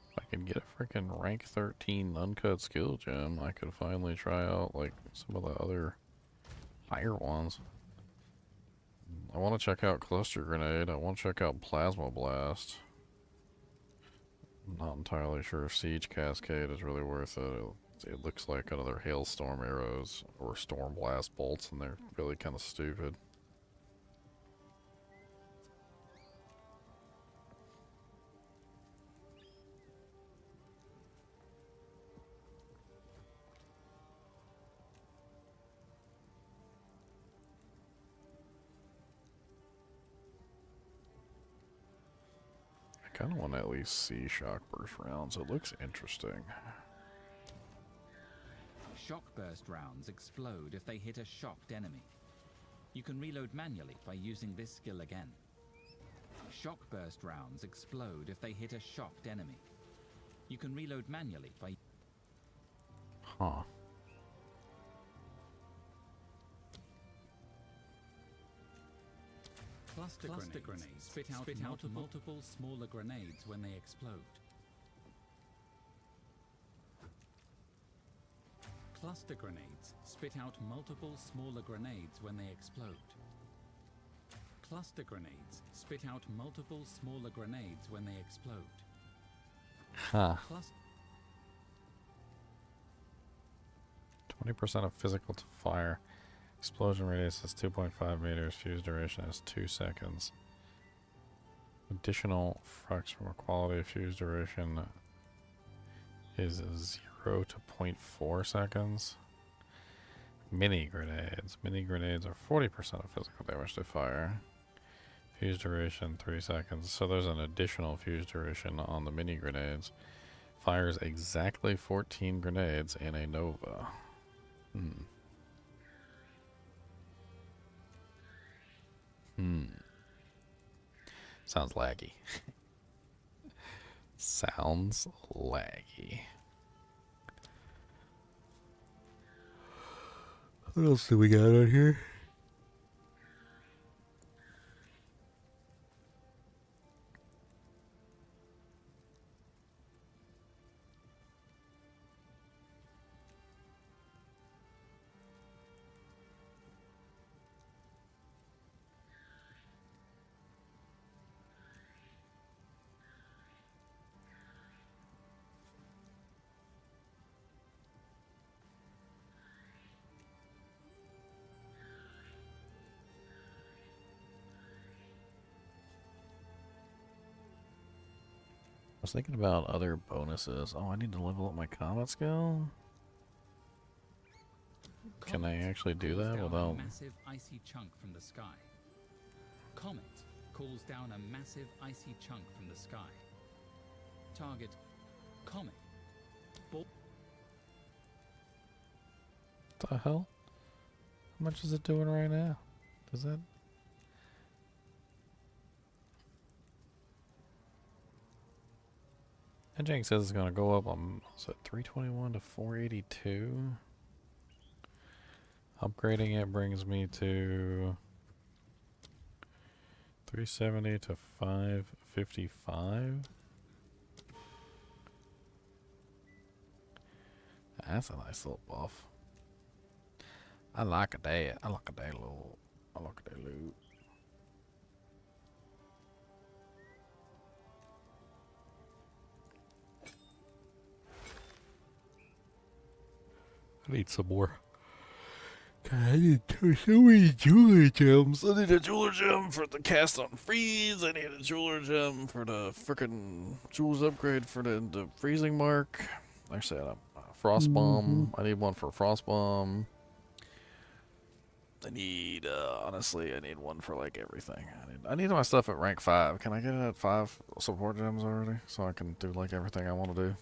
If I could get a freaking rank 13 uncut skill gem, I could finally try out like some of the other higher ones. I want to check out Cluster Grenade. I want to check out Plasma Blast. I'm not entirely sure if Siege Cascade is really worth it. It looks like another Hailstorm arrows or Storm Blast bolts, and they're really kind of stupid. I kind of want to at least see shock burst rounds. It looks interesting. Shock burst rounds explode if they hit a shocked enemy. You can reload manually by using this skill again. Shock burst rounds explode if they hit a shocked enemy. You can reload manually by... Huh. Cluster grenades spit out multiple smaller grenades when they explode. Cluster grenades spit out multiple smaller grenades when they explode. Cluster grenades spit out multiple smaller grenades when they explode. Huh. 20% of physical to fire. Explosion radius is 2.5 meters. Fuse duration is 2 seconds. Additional flux from equality of fuse duration is 0 to 0.4 seconds. Mini grenades. Mini grenades are 40% of physical damage to fire. Fuse duration 3 seconds. So there's an additional fuse duration on the mini grenades. Fires exactly 14 grenades in a Nova. Sounds laggy. Sounds laggy. What else do we got on here? was thinking about other bonuses. Oh, I need to level up my combat skill. Can I actually do Calls that down without? a massive icy chunk from the sky. Comet calls down a massive icy chunk from the sky. Target comet. Ball. What the hell? How much is it doing right now? Does that? Engine says it's gonna go up on, what's it, 321 to 482. Upgrading it brings me to 370 to 555. That's a nice little buff. I like a day. I like a day little. I like a day loot. I need some more. God, I need so many jeweler gems. I need a jeweler gem for the cast on freeze. I need a jeweler gem for the frickin' jewels upgrade for the freezing mark. Actually, a frost bomb. I need one for frost bomb. I need, honestly, I need one for like everything. I need my stuff at rank 5. Can I get it at 5 support gems already? So I can do like everything I want to do.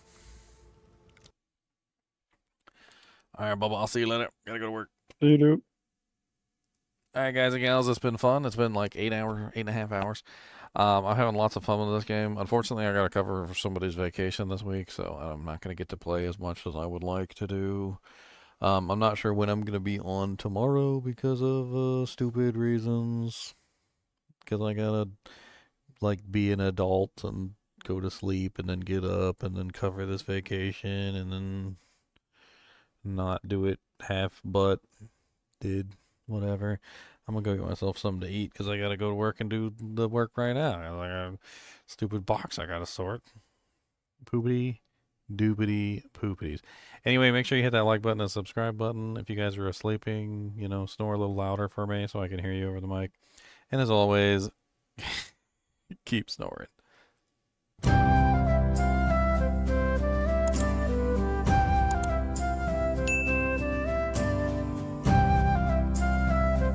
Alright, Bubba, I'll see you later. Gotta go to work. See you, dude. Alright, guys and gals, it's been fun. It's been like 8.5 hours. I'm having lots of fun with this game. Unfortunately, I got to cover for somebody's vacation this week, so I'm not going to get to play as much as I would like to do. I'm not sure when I'm going to be on tomorrow because of stupid reasons. Because I got to like be an adult and go to sleep and then get up and then cover this vacation and then not do it half but did whatever. I'm gonna go get myself something to eat because I gotta go to work and do the work right now. I got like a stupid box I gotta sort. Poopity doopity poopities. Anyway, make sure you hit that like button and subscribe button. If you guys are sleeping, you know, snore a little louder for me so I can hear you over the mic. And as always, keep snoring.